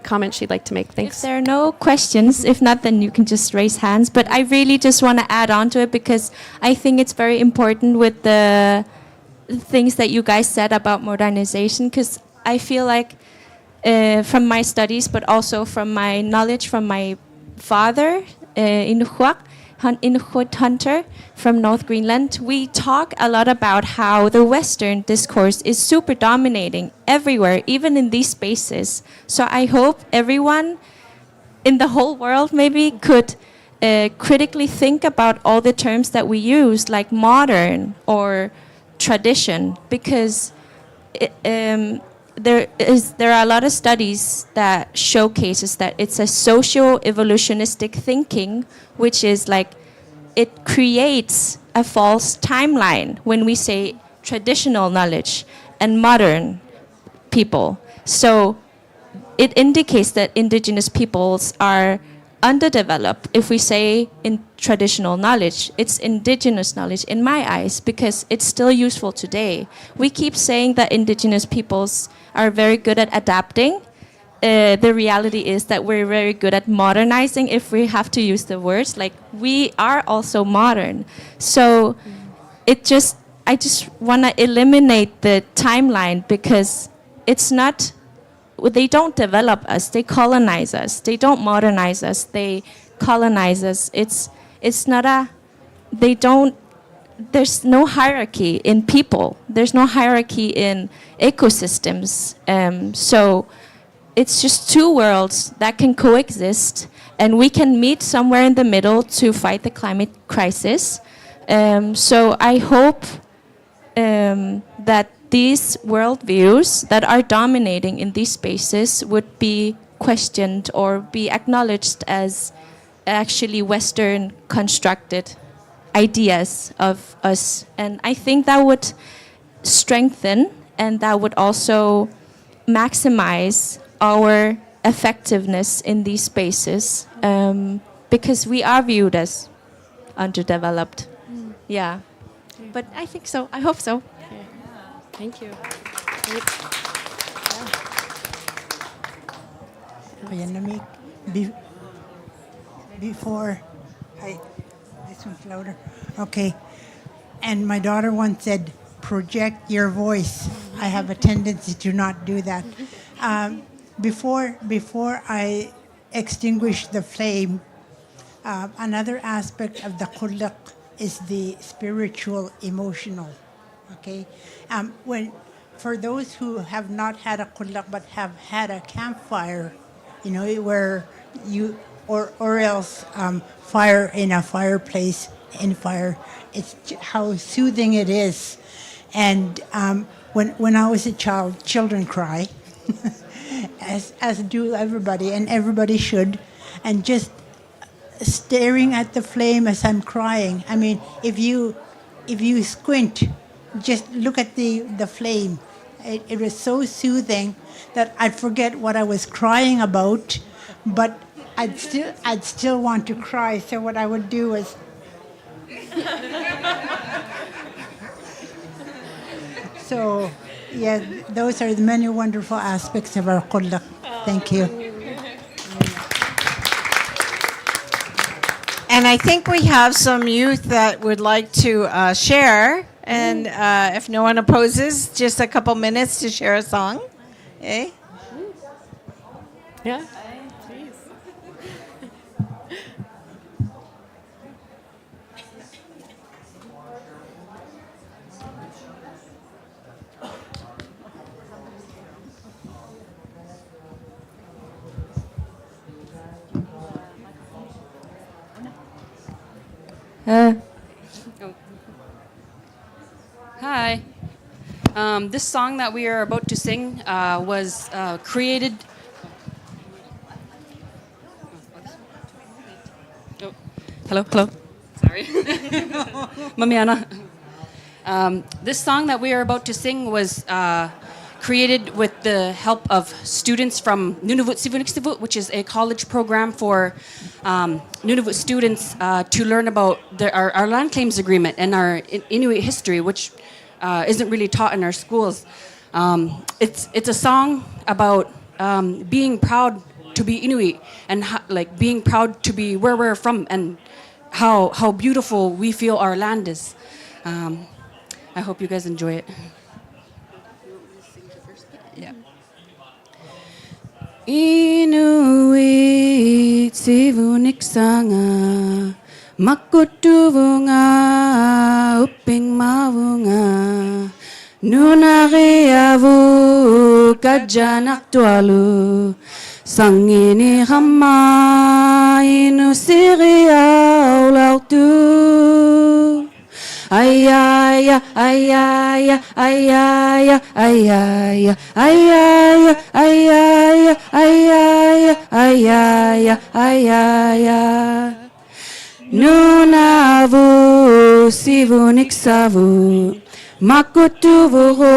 comment she'd like to make. Thanks. If there are no questions, if not, then you can just raise hands. But I really just want to add on to it, because I think it's very important with the things that you guys said about modernization, because I feel like from my studies, but also from my knowledge from my father, Inuit hunter from North Greenland, we talk a lot about how the Western discourse is super dominating everywhere, even in these spaces. So I hope everyone in the whole world maybe could critically think about all the terms that we use, like modern or tradition, because there are a lot of studies that showcases that it's a socio-evolutionistic thinking, which is like it creates a false timeline when we say traditional knowledge and modern people. So it indicates that indigenous peoples are underdeveloped. If we say in traditional knowledge, it's indigenous knowledge in my eyes, because it's still useful today. We keep saying that indigenous peoples are very good at adapting, the reality is that we're very good at modernizing, if we have to use the words. Like, we are also modern. So I just want to eliminate the timeline, because it's not, they don't develop us, they colonize us. They don't modernize us, they colonize us. It's not a, they don't, there's no hierarchy in people. There's no hierarchy in ecosystems. So it's just two worlds that can coexist, and we can meet somewhere in the middle to fight the climate crisis. So I hope that these worldviews that are dominating in these spaces would be questioned or be acknowledged as actually Western constructed ideas of us. And I think that would strengthen, and that would also maximize our effectiveness in these spaces, because we are viewed as underdeveloped. Yeah. But I think so. I hope so. Thank you. Ayan, before this one's louder. Okay. And my daughter once said, project your voice. I have a tendency to not do that. Before I extinguish the flame, another aspect of the kullak is the spiritual, emotional. Okay, for those who have not had a kullak but have had a campfire, where you or else fire in a fireplace in fire, it's how soothing it is. And when I was a child, children cry, as do everybody, and everybody should, and just staring at the flame as I'm crying. I mean, if you squint, just look at the flame. It was so soothing that I'd forget what I was crying about, but I'd still want to cry. So what I would do is so yeah, those are the many wonderful aspects of our kullak. Thank you. And I think we have some youth that would like to share. And if no one opposes, just a couple minutes to share a song. Eh? Yeah, please. Hi. This song that we are about to sing was created. Oh, hello. Sorry. Mamiana. This song that we are about to sing was created with the help of students from Nunavut Sivuniksivut, which is a college program for Nunavut students to learn about our land claims agreement and our Inuit history, which isn't really taught in our schools. It's a song about being proud to be Inuit and being proud to be where we're from and how beautiful we feel our land is. I hope you guys enjoy it. Yeah. Inuit sivuniksanga makutuvunga uping mavunga nunariavu kajanak tualu sangini hama inu siria ulautu ayaya ayaya ayaya ayaya ayaya ayaya ayaya ayaya ayaya Nunavu sivuniksavu makutuvuru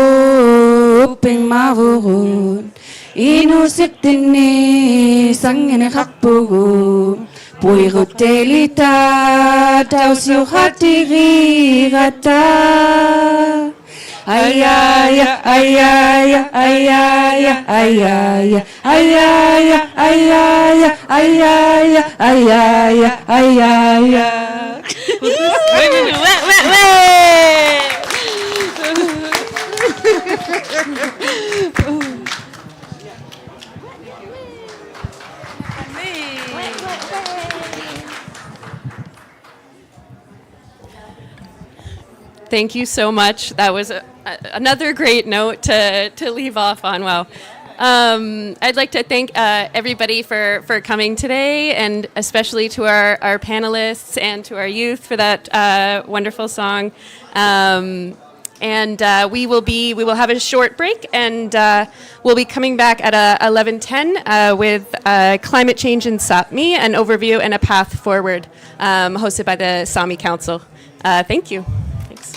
uping mavuru inusiktini sangene hakpugu puirutelita tausiu hatiri gata ayaya Thank you so much. That was another great note to leave off on. Wow. I'd like to thank everybody for coming today, and especially to our panelists and to our youth for that wonderful song. And we will have a short break, and we'll be coming back at 11:10 with climate change in Sapmi, an overview and a path forward, hosted by the Sami Council. Thank you. Thanks.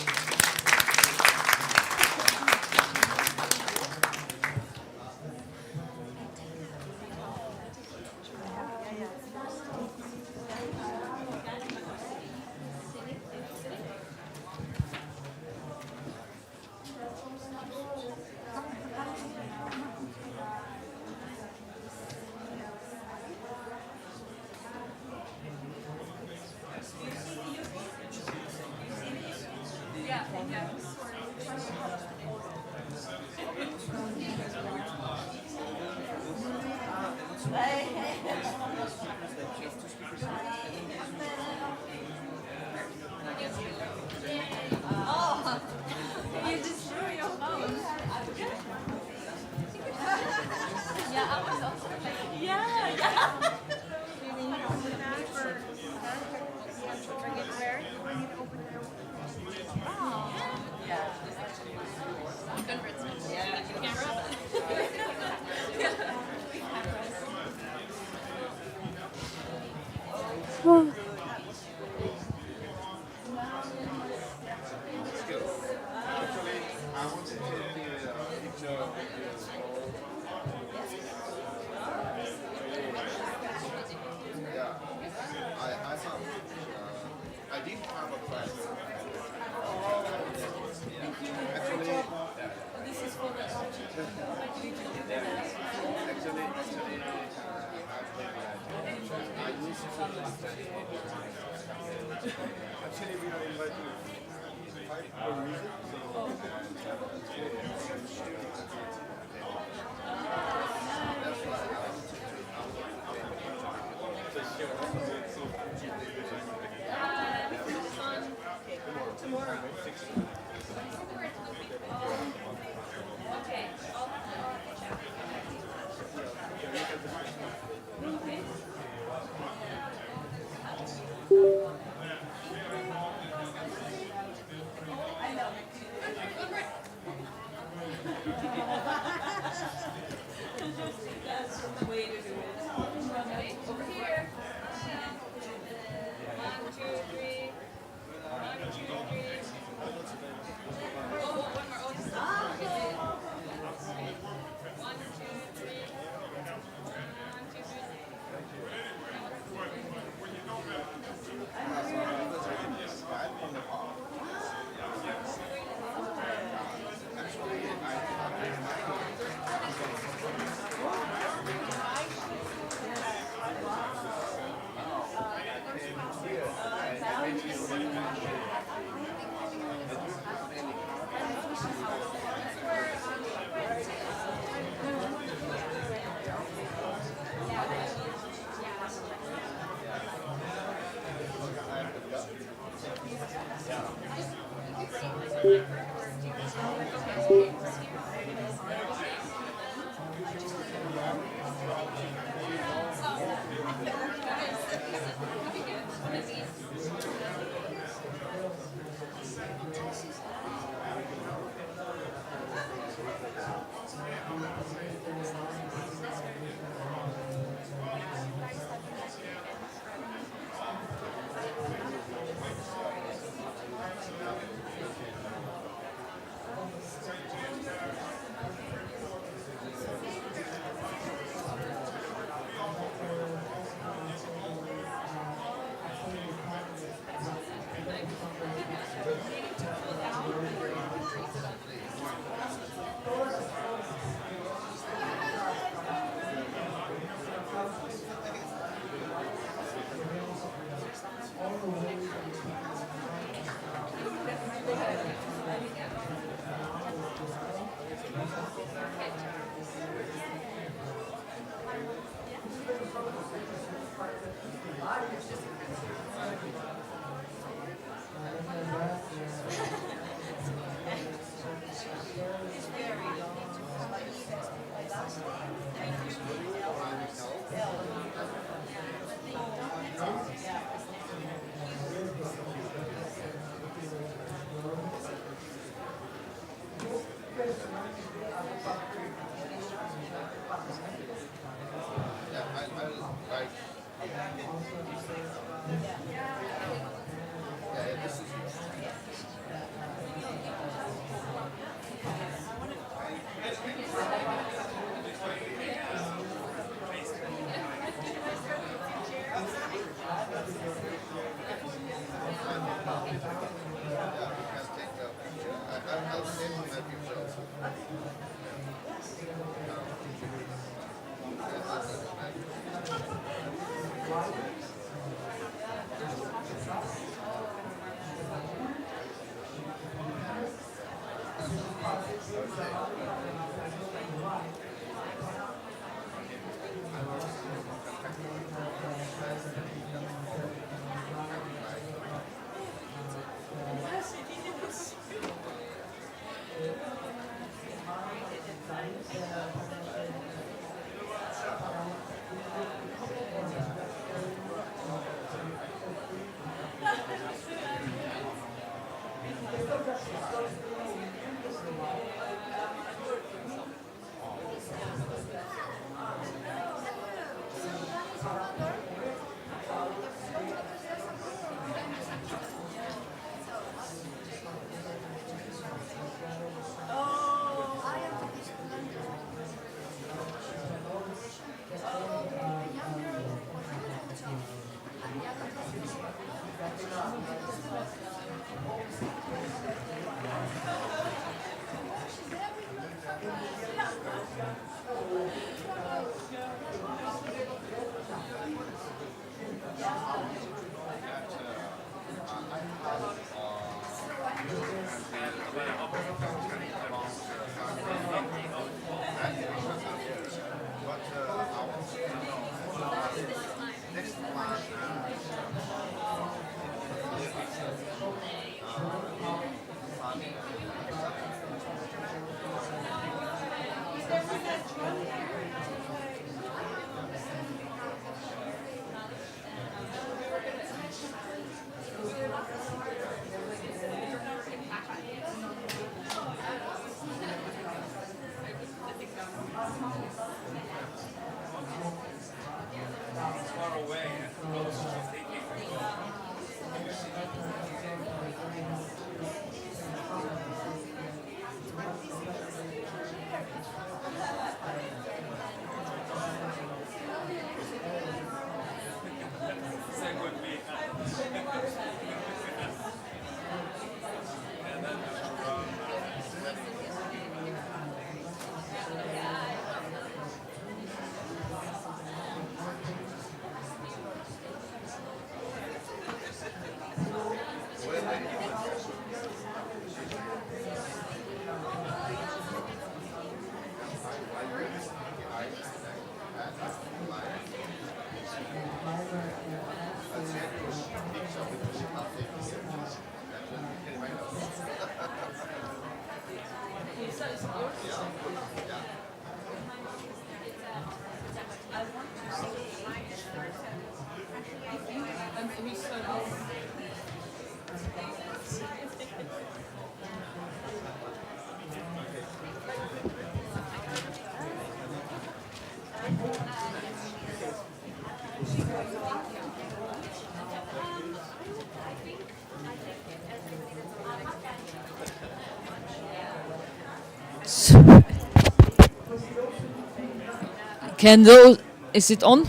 Can those? Is it on?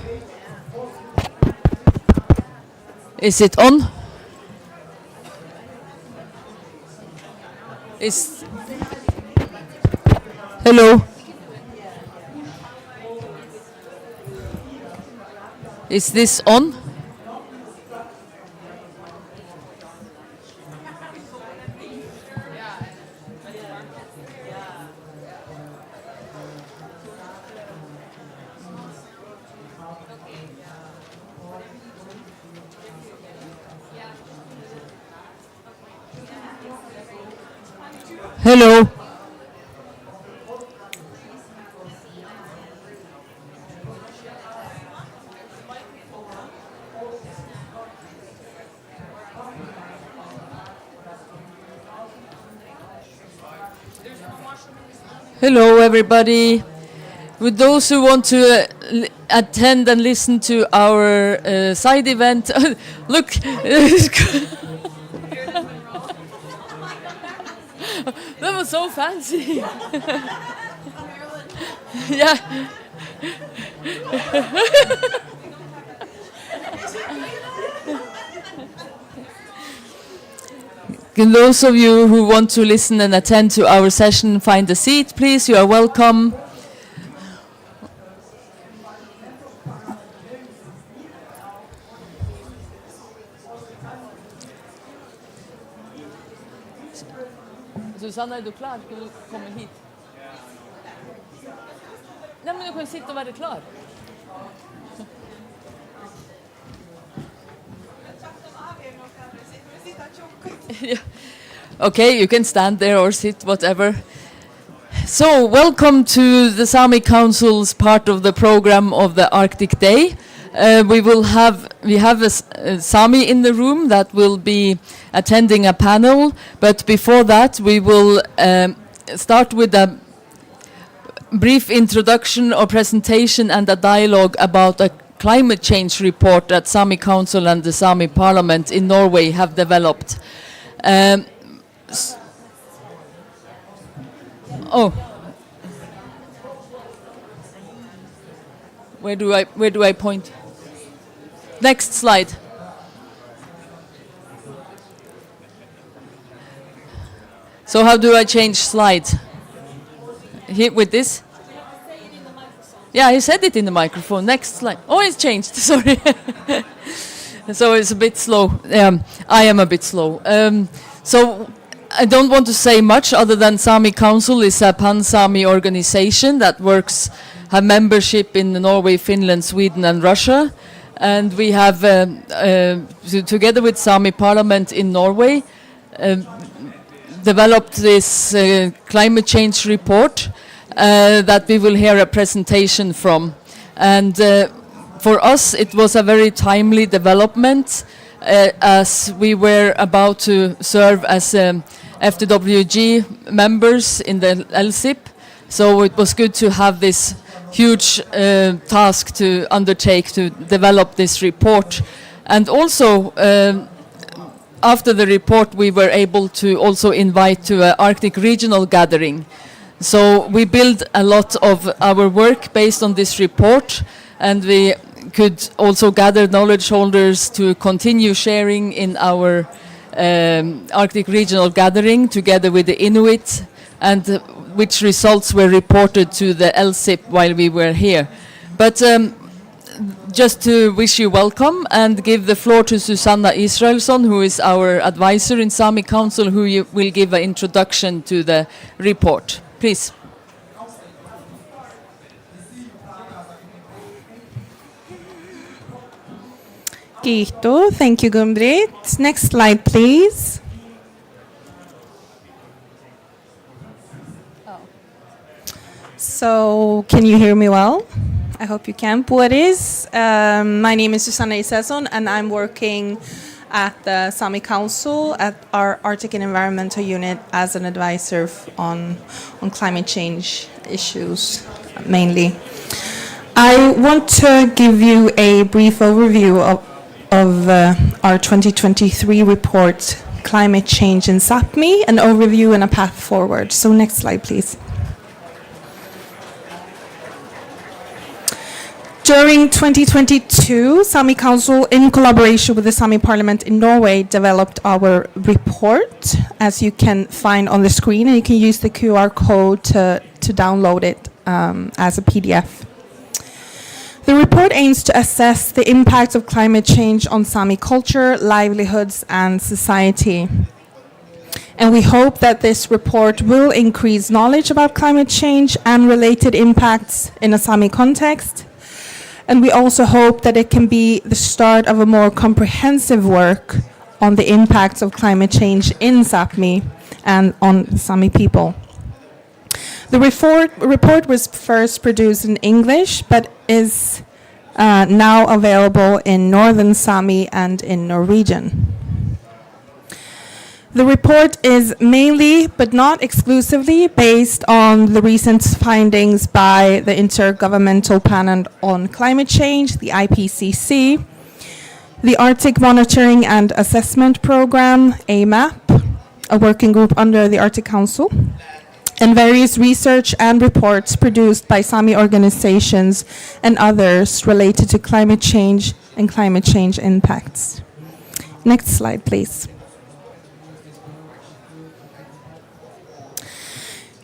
Is it on? Is hello? Is this on? Hello? Hello, everybody. With those who want to attend and listen to our side event, look. That was so fancy. Yeah. And those of you who want to listen and attend to our session, find a seat, please. You are welcome. Susanna, är du klar? Ska du komma hit? Nej, men du kan sitta och vara klar. Okay, you can stand there or sit, whatever. So, welcome to the Sami Council's part of the program of the Arctic Day. We have a Sami in the room that will be attending a panel, but before that we will start with a brief introduction or presentation and a dialogue about a climate change report that Sami Council and the Sami Parliament in Norway have developed. Where do I point? Next slide. So how do I change slides? Here with this? Yeah, I said it in the microphone. Next slide. Oh, it's changed. Sorry. So it's a bit slow. I am a bit slow. So I don't want to say much other than Sami Council is a pan-Sami organization that have membership in Norway, Finland, Sweden and Russia. And we have, together with Sami Parliament in Norway, developed this climate change report that we will hear a presentation from. And for us it was a very timely development as we were about to serve as FTWG members in the LSIP. So it was good to have this huge task to undertake to develop this report. And also after the report we were able to also invite to an Arctic regional gathering. So we build a lot of our work based on this report, and we could also gather knowledge holders to continue sharing in our Arctic regional gathering together with the Inuit, and which results were reported to the LSIP while we were here. But just to wish you welcome and give the floor to Susanna Israelsson, who is our advisor in Sami Council, who will give an introduction to the report. Please. Gito, thank you, Gumbrit. Next slide, please. So, can you hear me well? I hope you can. My name is Susanna Isason, and I'm working at the Sami Council at our Arctic and Environmental Unit as an advisor on climate change issues, mainly. I want to give you a brief overview of our 2023 report, Climate Change in Sápmi, an overview and a path forward. So next slide, please. During 2022, Sami Council, in collaboration with the Sami Parliament in Norway, developed our report, as you can find on the screen, and you can use the QR code to download it as a PDF. The report aims to assess the impact of climate change on Sami culture, livelihoods, and society. And we hope that this report will increase knowledge about climate change and related impacts in a Sami context. And we also hope that it can be the start of a more comprehensive work on the impacts of climate change in Sápmi and on the Sami people. The report was first produced in English, but is now available in Northern Sami and in Norwegian. The report is mainly, but not exclusively, based on the recent findings by the Intergovernmental Panel on Climate Change, the IPCC, the Arctic Monitoring and Assessment Program, AMAP, a working group under the Arctic Council, and various research and reports produced by Sami organizations and others related to climate change and climate change impacts. Next slide, please.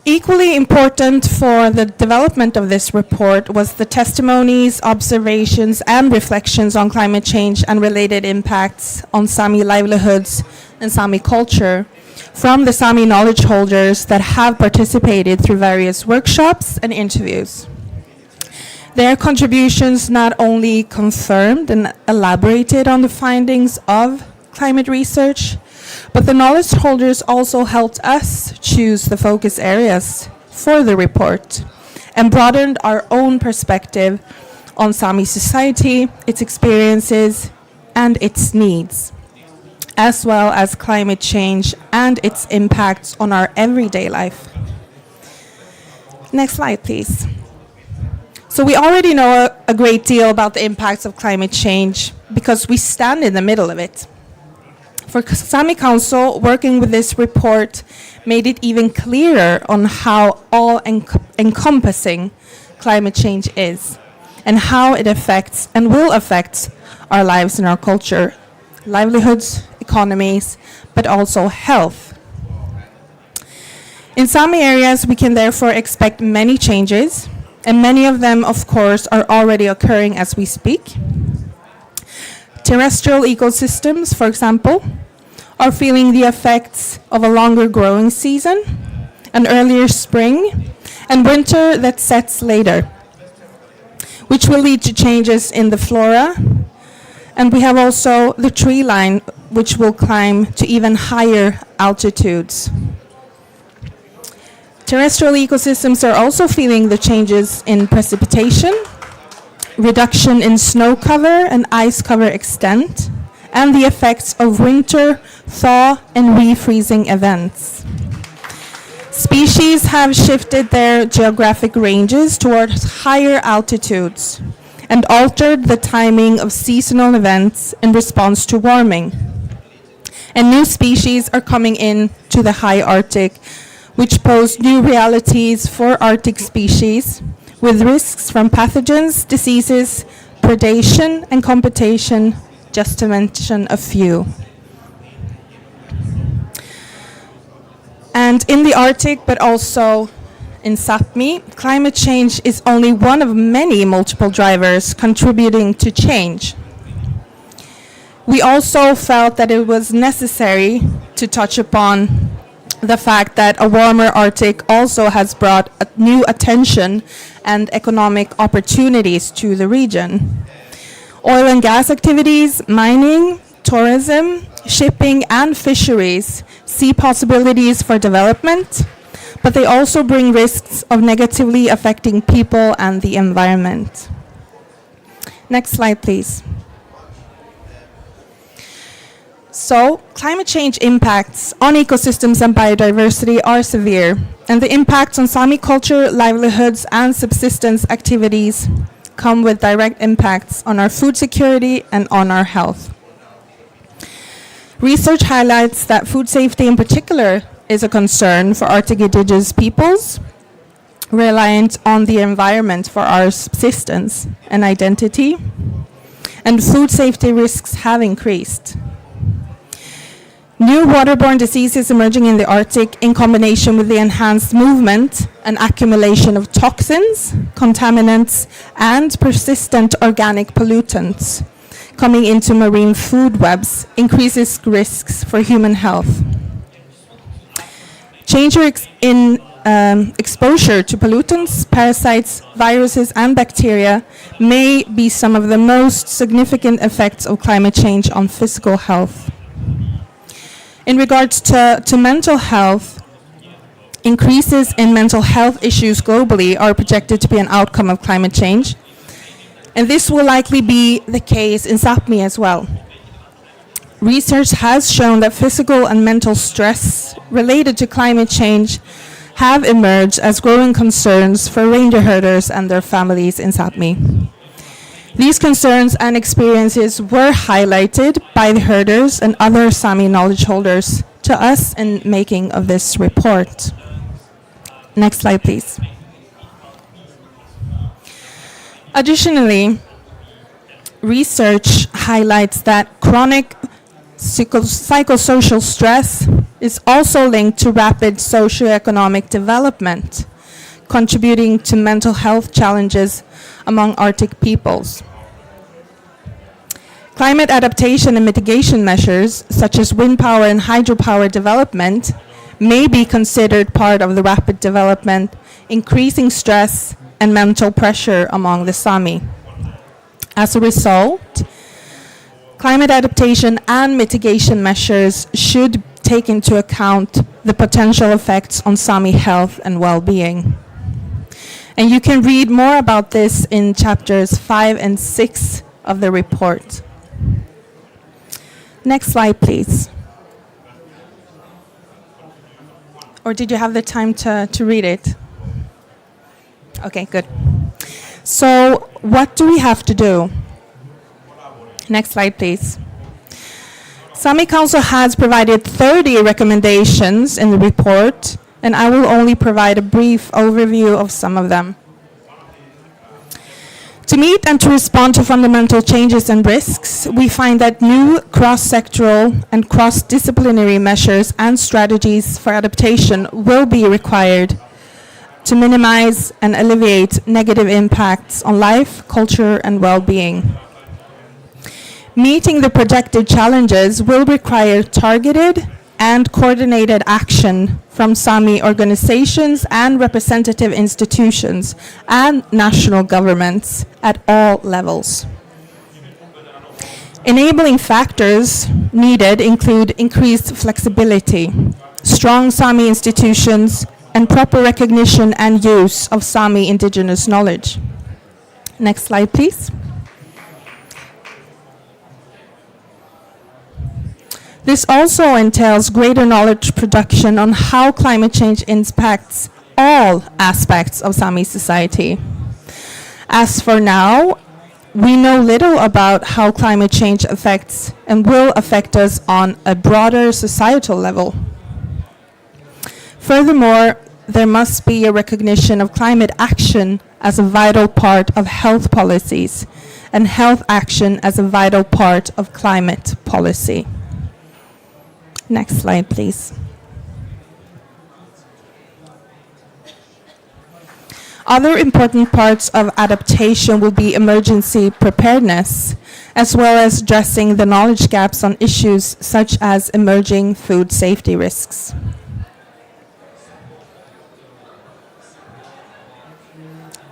Equally important for the development of this report was the testimonies, observations, and reflections on climate change and related impacts on Sami livelihoods and Sami culture from the Sami knowledge holders that have participated through various workshops and interviews. Their contributions not only confirmed and elaborated on the findings of climate research, but the knowledge holders also helped us choose the focus areas for the report and broadened our own perspective on Sami society, its experiences, and its needs, as well as climate change and its impacts on our everyday life. Next slide, please. So we already know a great deal about the impacts of climate change because we stand in the middle of it. For Sami Council, working with this report made it even clearer on how all-encompassing climate change is and how it affects and will affect our lives and our culture, livelihoods, economies, but also health. In Sami areas, we can therefore expect many changes, and many of them, of course, are already occurring as we speak. Terrestrial ecosystems, for example, are feeling the effects of a longer growing season, an earlier spring, and winter that sets later, which will lead to changes in the flora. And we have also the tree line, which will climb to even higher altitudes. Terrestrial ecosystems are also feeling the changes in precipitation, reduction in snow cover and ice cover extent, and the effects of winter, thaw, and refreezing events. Species have shifted their geographic ranges towards higher altitudes and altered the timing of seasonal events in response to warming. And new species are coming in to the high Arctic, which pose new realities for Arctic species, with risks from pathogens, diseases, predation, and competition, just to mention a few. And in the Arctic, but also in Sapmi, climate change is only one of many multiple drivers contributing to change. We also felt that it was necessary to touch upon the fact that a warmer Arctic also has brought new attention and economic opportunities to the region. Oil and gas activities, mining, tourism, shipping, and fisheries see possibilities for development, but they also bring risks of negatively affecting people and the environment. Next slide, please. So, climate change impacts on ecosystems and biodiversity are severe, and the impacts on Sami culture, livelihoods, and subsistence activities come with direct impacts on our food security and on our health. Research highlights that food safety in particular is a concern for Arctic indigenous peoples, reliant on the environment for our subsistence and identity, and food safety risks have increased. New waterborne diseases emerging in the Arctic in combination with the enhanced movement and accumulation of toxins, contaminants, and persistent organic pollutants coming into marine food webs increases risks for human health. Change in exposure to pollutants, parasites, viruses, and bacteria may be some of the most significant effects of climate change on physical health. In regards to mental health, increases in mental health issues globally are projected to be an outcome of climate change. And this will likely be the case in Sapmi as well. Research has shown that physical and mental stress related to climate change have emerged as growing concerns for reindeer herders and their families in Sápmi. These concerns and experiences were highlighted by the herders and other Sami knowledge holders to us in making of this report. Next slide, please. Additionally, research highlights that chronic psychosocial stress is also linked to rapid socioeconomic development, contributing to mental health challenges among Arctic peoples. Climate adaptation and mitigation measures, such as wind power and hydropower development, may be considered part of the rapid development, increasing stress and mental pressure among the Sami. As a result, climate adaptation and mitigation measures should take into account the potential effects on Sami health and well-being. And you can read more about this in chapters 5 and 6 of the report. Next slide, please. Or did you have the time to read it? Okay, good. So what do we have to do? Next slide, please. Sami Council has provided 30 recommendations in the report, and I will only provide a brief overview of some of them. To meet and to respond to fundamental changes and risks, we find that new cross-sectoral and cross-disciplinary measures and strategies for adaptation will be required to minimize and alleviate negative impacts on life, culture, and well-being. Meeting the projected challenges will require targeted and coordinated action from Sami organizations and representative institutions and national governments at all levels. Enabling factors needed include increased flexibility, strong Sami institutions, and proper recognition and use of Sami indigenous knowledge. Next slide, please. This also entails greater knowledge production on how climate change impacts all aspects of Sami society. As for now, we know little about how climate change affects and will affect us on a broader societal level. Furthermore, there must be a recognition of climate action as a vital part of health policies and health action as a vital part of climate policy. Next slide, please. Other important parts of adaptation will be emergency preparedness, as well as addressing the knowledge gaps on issues such as emerging food safety risks.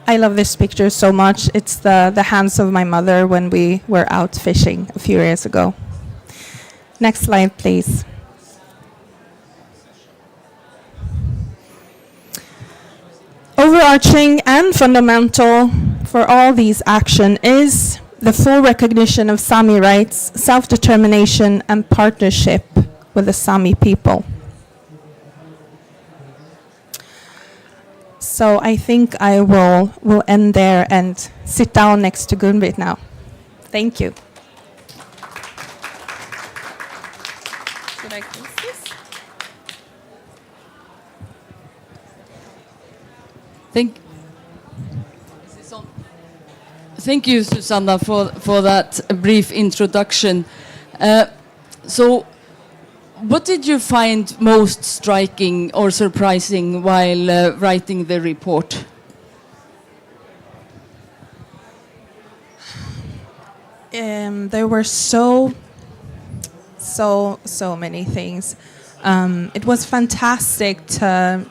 I love this picture so much. It's the hands of my mother when we were out fishing a few years ago. Next slide, please. Overarching and fundamental for all these action is the full recognition of Sami rights, self-determination, and partnership with the Sami people. So I think I will end there and sit down next to Gunbrit now. Thank you. Should I close this? Thank you, Susanna, for that brief introduction. So, what did you find most striking or surprising while writing the report? There were so many things. It was fantastic to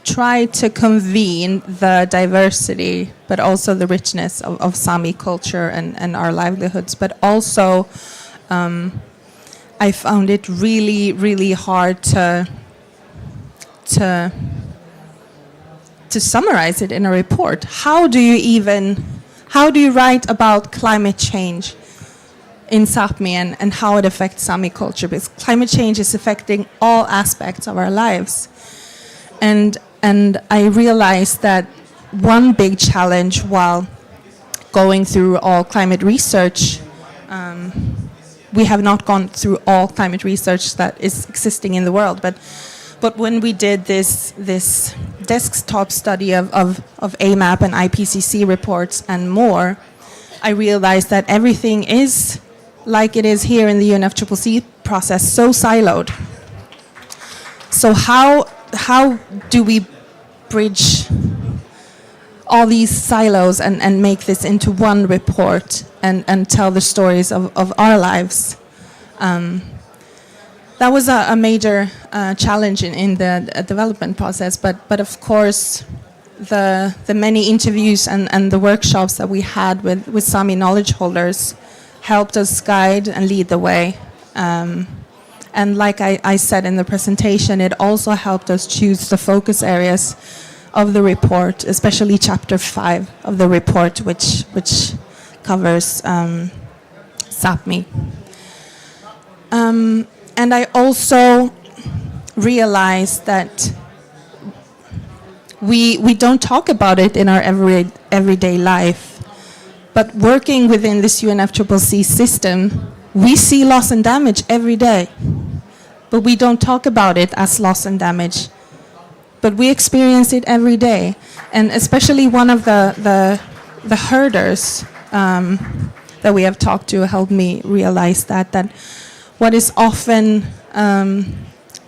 try to convene the diversity, but also the richness of Sami culture and our livelihoods. But also, I found it really, really hard to summarize it in a report. How do you write about climate change in Sápmi and how it affects Sami culture, because climate change is affecting all aspects of our lives. And I realized that one big challenge while going through all climate research, we have not gone through all climate research that is existing in the world, but when we did this desktop study of AMAP and IPCC reports and more, I realized that everything is like it is here in the UNFCCC process, so siloed. So how do we bridge all these silos and make this into one report and tell the stories of our lives? That was a major challenge in the development process, but of course the many interviews and the workshops that we had with Sami knowledge holders helped us guide and lead the way. And like I said in the presentation, it also helped us choose the focus areas of the report, especially chapter 5 of the report, which covers Sápmi. And I also realized that we don't talk about it in our everyday life, but working within this UNFCCC system, we see loss and damage every day, but we don't talk about it as loss and damage. But we experience it every day, and especially one of the herders that we have talked to helped me realize that what is often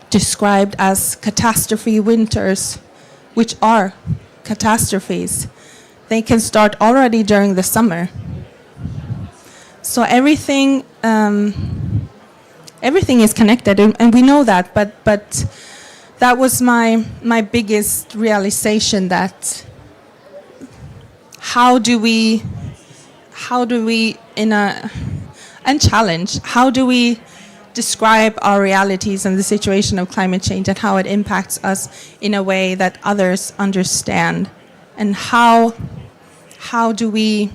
described as catastrophe winters, which are catastrophes, they can start already during the summer. So everything is connected, and we know that, but that was my biggest realization, that how do we and challenge, how do we describe our realities and the situation of climate change and how it impacts us in a way that others understand, and how do we,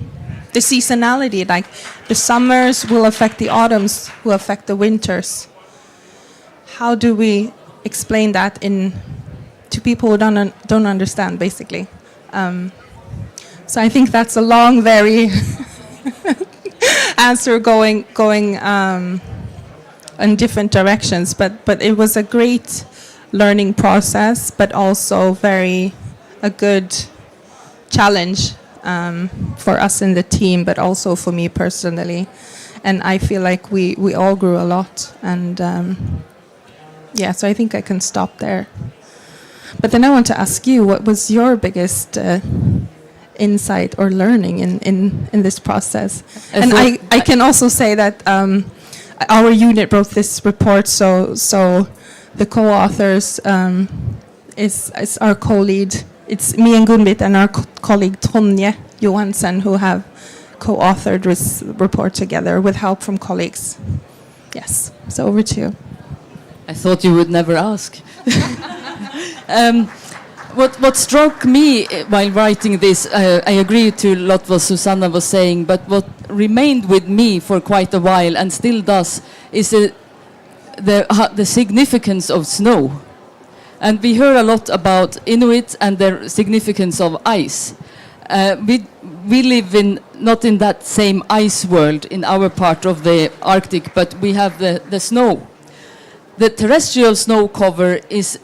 the seasonality, like the summers will affect the autumns, will affect the winters. How do we explain that to people who don't understand, basically? So I think that's a long, very answer going in different directions, but it was a great learning process, but also a good challenge for us in the team, but also for me personally. And I feel like we all grew a lot, and so I think I can stop there. But then I want to ask you, what was your biggest insight or learning in this process? And I can also say that our unit wrote this report, so the co-authors is our co-lead. It's me and Gunbit and our colleague Tonje Johansen who have co-authored this report together with help from colleagues. Yes, so over to you. I thought you would never ask. What struck me while writing this, I agree to a lot what Susanna was saying, but what remained with me for quite a while and still does is the significance of snow. And we heard a lot about Inuit and their significance of ice. We live not in that same ice world in our part of the Arctic, but we have the snow. The terrestrial snow cover is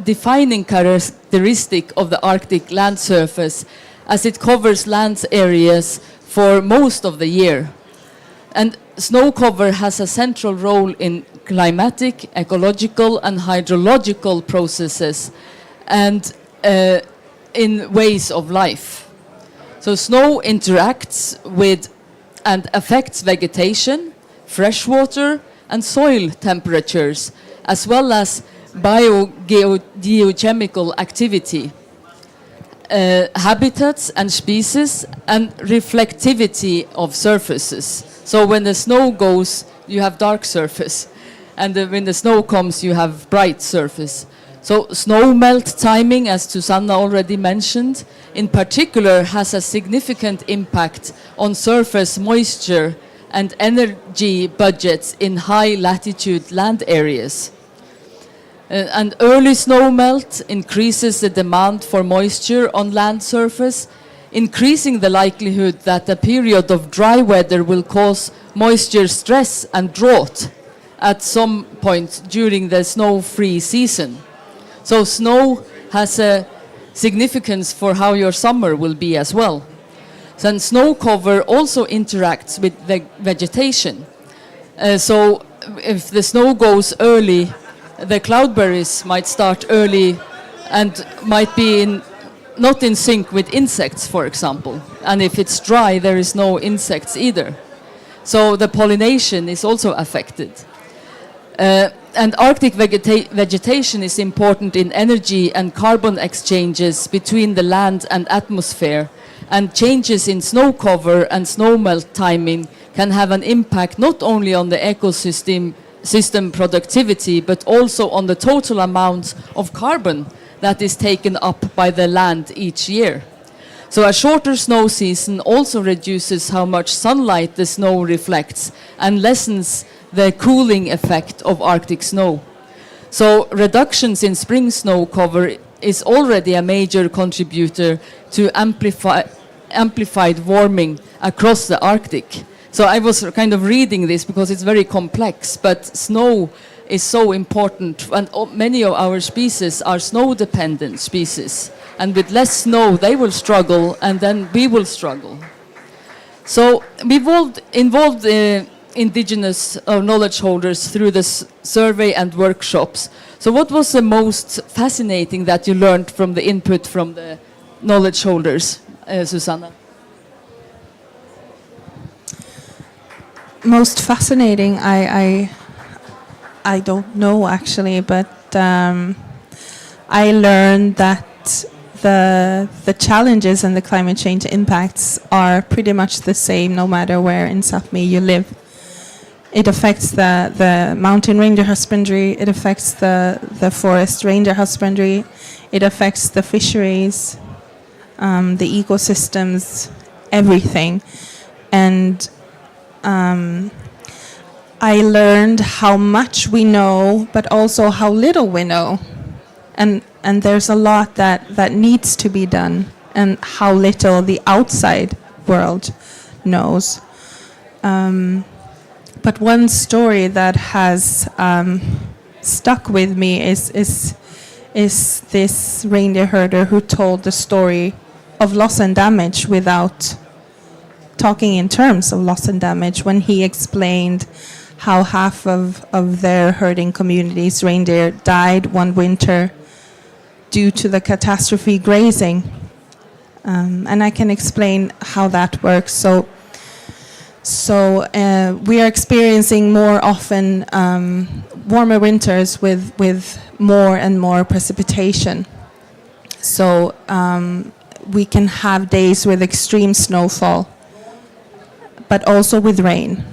defining characteristic of the Arctic land surface, as it covers land areas for most of the year. And snow cover has a central role in climatic, ecological and hydrological processes and in ways of life. So snow interacts with and affects vegetation, freshwater and soil temperatures, as well as biogeochemical activity, habitats and species, and reflectivity of surfaces. So when the snow goes, you have dark surface, and when the snow comes, you have bright surface. So snow melt timing, as Susanna already mentioned, in particular has a significant impact on surface moisture and energy budgets in high latitude land areas. And early snow melt increases the demand for moisture on land surface, increasing the likelihood that a period of dry weather will cause moisture stress and drought at some point during the snow-free season. So snow has a significance for how your summer will be as well. Then snow cover also interacts with vegetation. So if the snow goes early, the cloudberries might start early and might be not in sync with insects, for example. And if it's dry, there is no insects either. So the pollination is also affected. And Arctic vegetation is important in energy and carbon exchanges between the land and atmosphere. And changes in snow cover and snow melt timing can have an impact not only on the ecosystem productivity, but also on the total amount of carbon that is taken up by the land each year. So a shorter snow season also reduces how much sunlight the snow reflects and lessens the cooling effect of Arctic snow. So reductions in spring snow cover is already a major contributor to amplified warming across the Arctic. So I was kind of reading this because it's very complex, but snow is so important, and many of our species are snow-dependent species. And with less snow, they will struggle, and then we will struggle. So we've involved Indigenous knowledge holders through this survey and workshops. So what was the most fascinating that you learned from the input from the knowledge holders, Susanna? Most fascinating, I don't know actually, but I learned that the challenges and the climate change impacts are pretty much the same no matter where in Sápmi you live. It affects the mountain reindeer husbandry, it affects the forest reindeer husbandry, it affects the fisheries, the ecosystems, everything. And I learned how much we know, but also how little we know. And there's a lot that needs to be done, and how little the outside world knows. But one story that has stuck with me is this reindeer herder who told the story of loss and damage without talking in terms of loss and damage, when he explained how half of their herding community's reindeer died one winter due to the catastrophe grazing. And I can explain how that works. So we are experiencing more often warmer winters with more and more precipitation. So we can have days with extreme snowfall, but also with rain.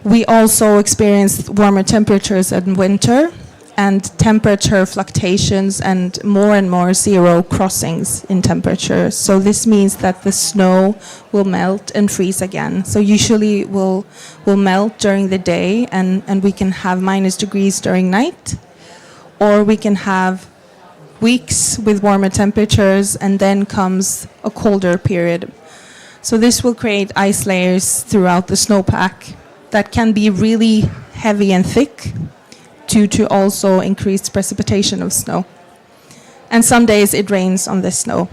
We also experience warmer temperatures in winter and temperature fluctuations and more zero crossings in temperature. So this means that the snow will melt and freeze again. So usually will melt during the day, and we can have -degrees during night, or we can have weeks with warmer temperatures and then comes a colder period. So this will create ice layers throughout the snowpack that can be really heavy and thick due to also increased precipitation of snow. And some days it rains on this snow.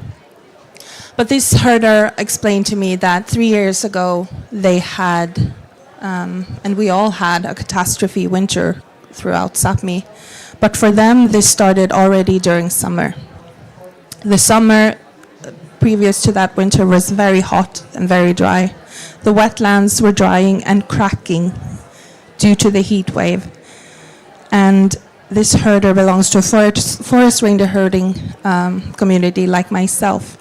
But this herder explained to me that 3 years ago they had, and we all had, a catastrophe winter throughout Sápmi. But for them, this started already during summer. The summer previous to that winter was very hot and very dry. The wetlands were drying and cracking due to the heat wave. And this herder belongs to a forest reindeer herding community like myself.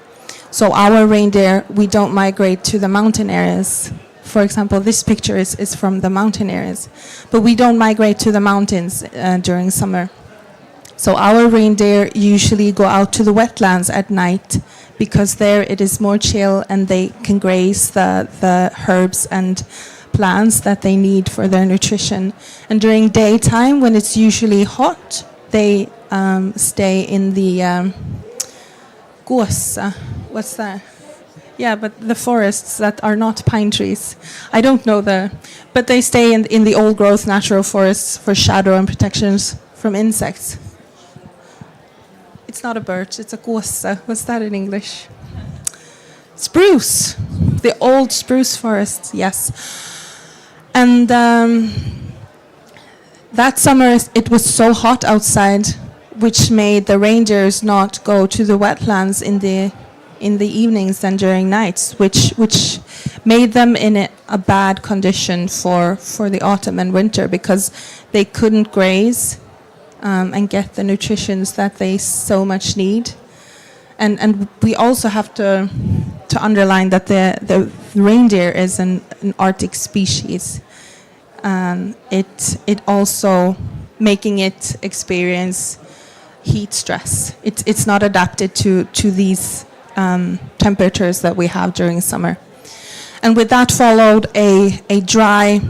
So our reindeer, we don't migrate to the mountain areas. For example, this picture is from the mountain areas. But we don't migrate to the mountains during summer. So our reindeer usually go out to the wetlands at night, because there it is more chill and they can graze the herbs and plants that they need for their nutrition. And during daytime, when it's usually hot, they stay in the kuossa. What's that? Yeah, but the forests that are not pine trees. I don't know but they stay in the old growth natural forests for shadow and protections from insects. It's not a birch, it's a kuossa. What's that in English? Spruce. The old spruce forests, yes. And that summer it was so hot outside, which made the reindeers not go to the wetlands in the evenings and during nights, which made them in a bad condition for the autumn and winter, because they couldn't graze and get the nutrition that they so much need. And we also have to underline that the reindeer is an Arctic species. It also making it experience heat stress. It's not adapted to these temperatures that we have during summer. And with that followed a dry,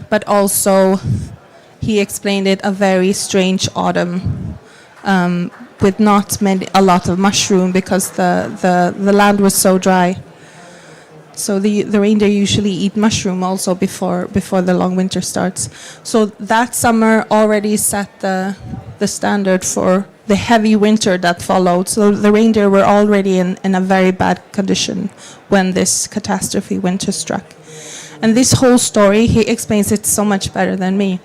but also, he explained it, a very strange autumn, with not a lot of mushroom, because the land was so dry. So the reindeer usually eat mushroom also before the long winter starts. So that summer already set the standard for the heavy winter that followed. So the reindeer were already in a very bad condition when this catastrophe winter struck. And this whole story, he explains it so much better than me,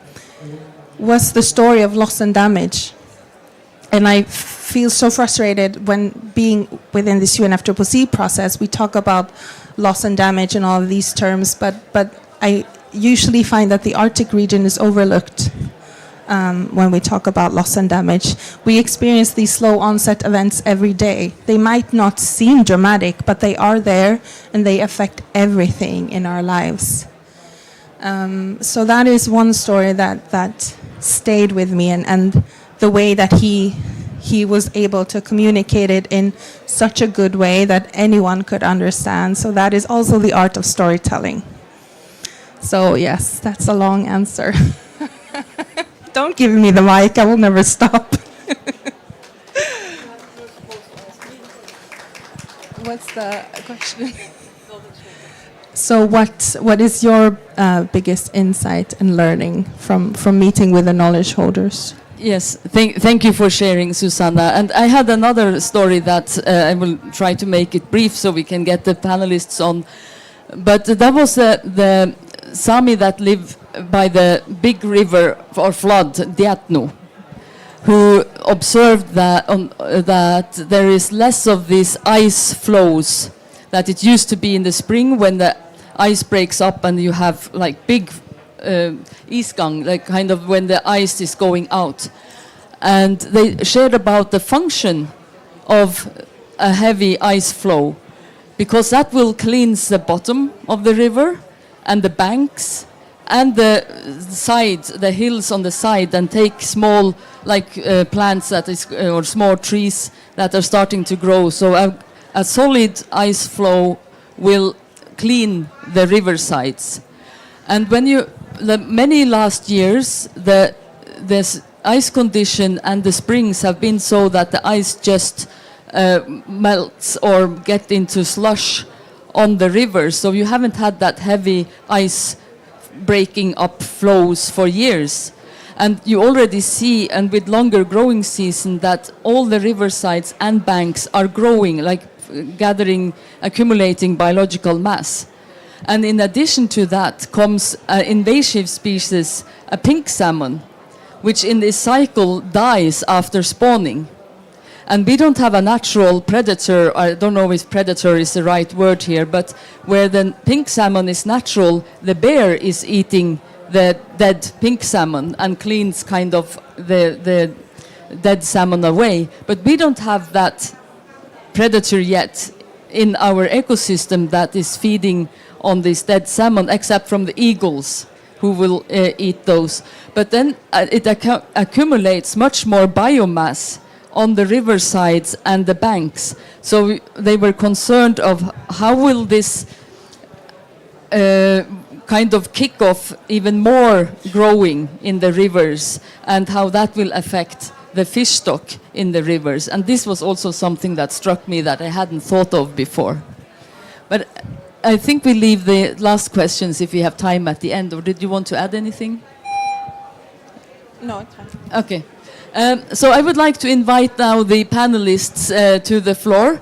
was the story of loss and damage. And I feel so frustrated when being within this UNFCCC process, we talk about loss and damage and all of these terms, but I usually find that the Arctic region is overlooked when we talk about loss and damage. We experience these slow onset events every day. They might not seem dramatic, but they are there and they affect everything in our lives. So that is one story that stayed with me, and the way that he was able to communicate it in such a good way that anyone could understand. So that is also the art of storytelling. So yes, that's a long answer. Don't give me the mic, I will never stop. What's the question? So what is your biggest insight and learning from meeting with the knowledge holders? Yes, thank you for sharing, Susanna. And I had another story that I will try to make it brief so we can get the panelists on. But that was the Sami that live by the big river or flood, Diatnu, who observed that there is less of these ice flows that it used to be in the spring when the ice breaks up and you have like big isgang, like kind of when the ice is going out. And they shared about the function of a heavy ice flow, because that will cleanse the bottom of the river and the banks and the sides, the hills on the side, and take small plants that is, or small trees that are starting to grow. So a solid ice flow will clean the river sides. And when many last years, this ice condition and the springs have been so that the ice just melts or get into slush on the river. So you haven't had that heavy ice breaking up flows for years. And you already see, and with longer growing season, that all the riversides and banks are growing, like accumulating biological mass. And in addition to that comes an invasive species, a pink salmon, which in this cycle dies after spawning. And we don't have a natural predator, I don't know if predator is the right word here, but where the pink salmon is natural, the bear is eating the dead pink salmon and cleans kind of the dead salmon away. But we don't have that predator yet in our ecosystem that is feeding on this dead salmon, except from the eagles who will eat those. But then it accumulates much more biomass on the riversides and the banks. So they were concerned of how will this kind of kick off even more growing in the rivers and how that will affect the fish stock in the rivers. And this was also something that struck me that I hadn't thought of before. But I think we leave the last questions if we have time at the end, or did you want to add anything? No, it's fine. Okay. So I would like to invite now the panelists to the floor.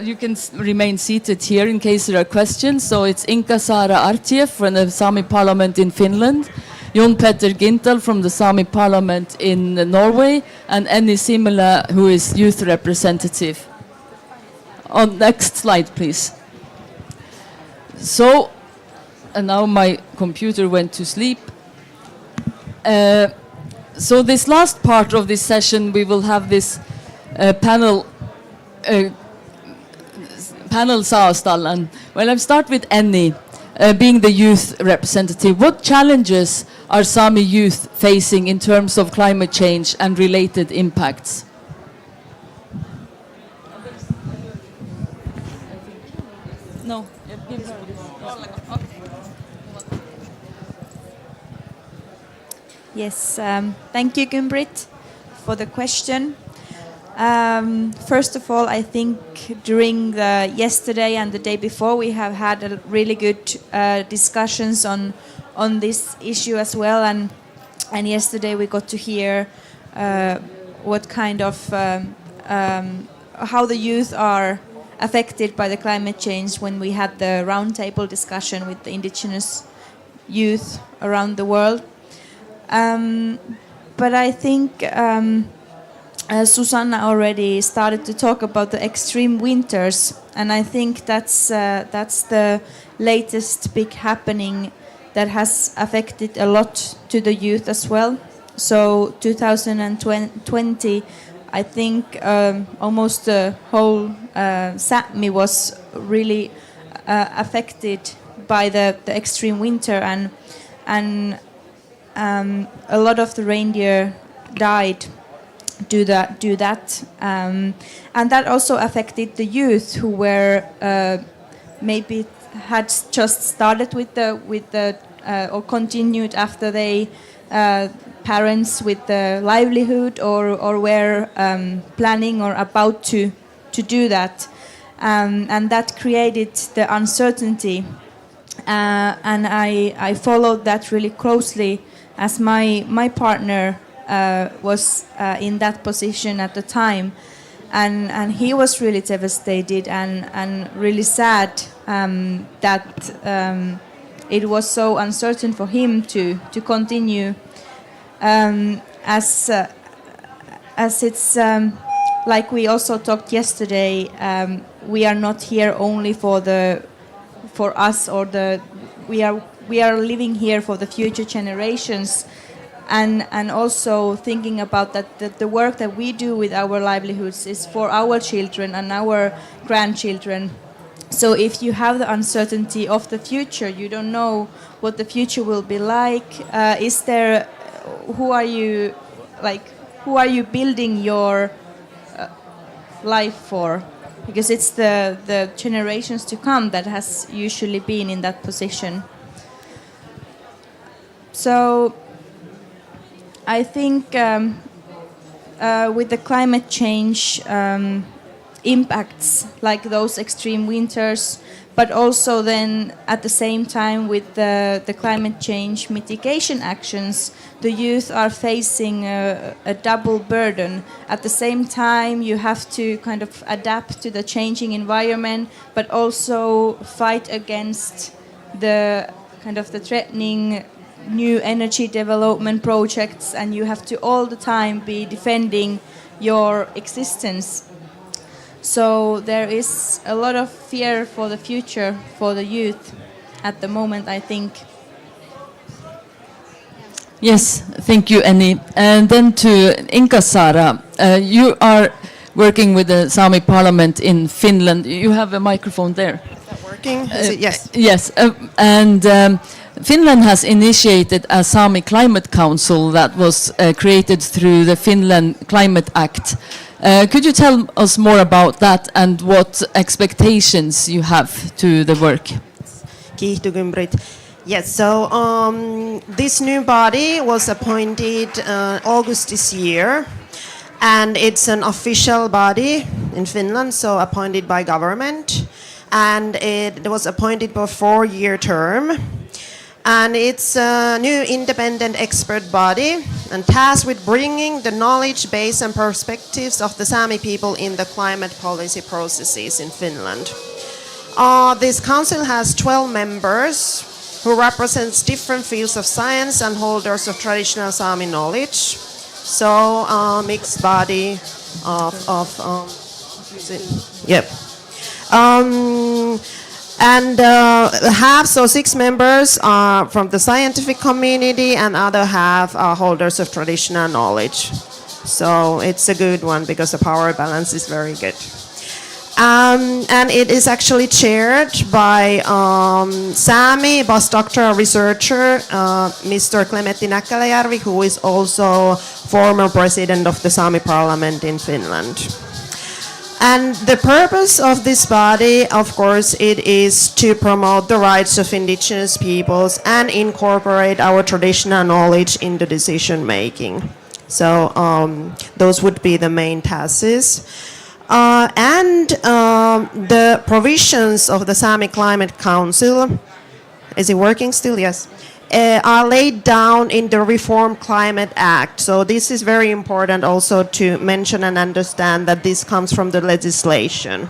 You can remain seated here in case there are questions. So it's Inka Sara Artiev from the Sami Parliament in Finland, Jon Petter Gintal from the Sami Parliament in Norway, and Annie Simela, who is youth representative. On next slide, please. So, and now my computer went to sleep. So this last part of this session, we will have this panel sammanställan. Well, I'll start with Annie, being the youth representative. What challenges are Sami youth facing in terms of climate change and related impacts? No. Yes, thank you, Gumbrit, for the question. First of all, I think during the yesterday and the day before, we have had a really good discussions on this issue as well. And yesterday we got to hear what kind of how the youth are affected by the climate change when we had the roundtable discussion with the indigenous youth around the world. But I think Susanna already started to talk about the extreme winters, and I think that's the latest big happening that has affected a lot to the youth as well. So 2020, I think almost the whole Sápmi was really affected by the extreme winter, and a lot of the reindeer died due that, and that also affected the youth who were maybe had just started with the or continued after they parents with the livelihood or were planning or about to do that, and that created the uncertainty, and I followed that really closely as my partner was in that position at the time, and he was really devastated and really sad that it was so uncertain for him to continue, as it's like we also talked yesterday. We are not here only for us or we are living here for the future generations, and also thinking about that the work that we do with our livelihoods is for our children and our grandchildren. So if you have the uncertainty of the future, you don't know what the future will be like. Who are you building your life for? Because it's the generations to come that has usually been in that position. So I think with the climate change impacts, like those extreme winters, but also then at the same time with the climate change mitigation actions, the youth are facing a double burden. At the same time, you have to kind of adapt to the changing environment, but also fight against the kind of the threatening new energy development projects, and you have to all the time be defending your existence. So there is a lot of fear for the future for the youth at the moment, I think. Yes, thank you, Annie. And then to Inka Sara, you are working with the Sami Parliament in Finland. You have a microphone there. Is that working? Is it? Yes. Yes, and Finland has initiated a Sami Climate Council that was created through the Finland Climate Act. Could you tell us more about that and what expectations you have to the work? Kiitos, Gumbrit. Yes, so this new body was appointed August this year, and it's an official body in Finland, so appointed by government, and it was appointed for a 4-year term. And it's a new independent expert body and tasked with bringing the knowledge base and perspectives of the Sami people in the climate policy processes in Finland. This council has 12 members who represents different fields of science and holders of traditional Sami knowledge. So mixed body of yep. And half, so 6 members are from the scientific community, and other half are holders of traditional knowledge. So it's a good one because the power balance is very good. And it is actually chaired by Sami postdoctoral researcher, Mr. Klemetti Näkkäläjärvi, who is also former president of the Sami parliament in Finland. And the purpose of this body, of course, it is to promote the rights of indigenous peoples and incorporate our traditional knowledge into decision making. So those would be the main tasks. And the provisions of the Sami Climate Council, is it working still? Yes. Are laid down in the Reformed Climate Act. So this is very important also to mention and understand that this comes from the legislation.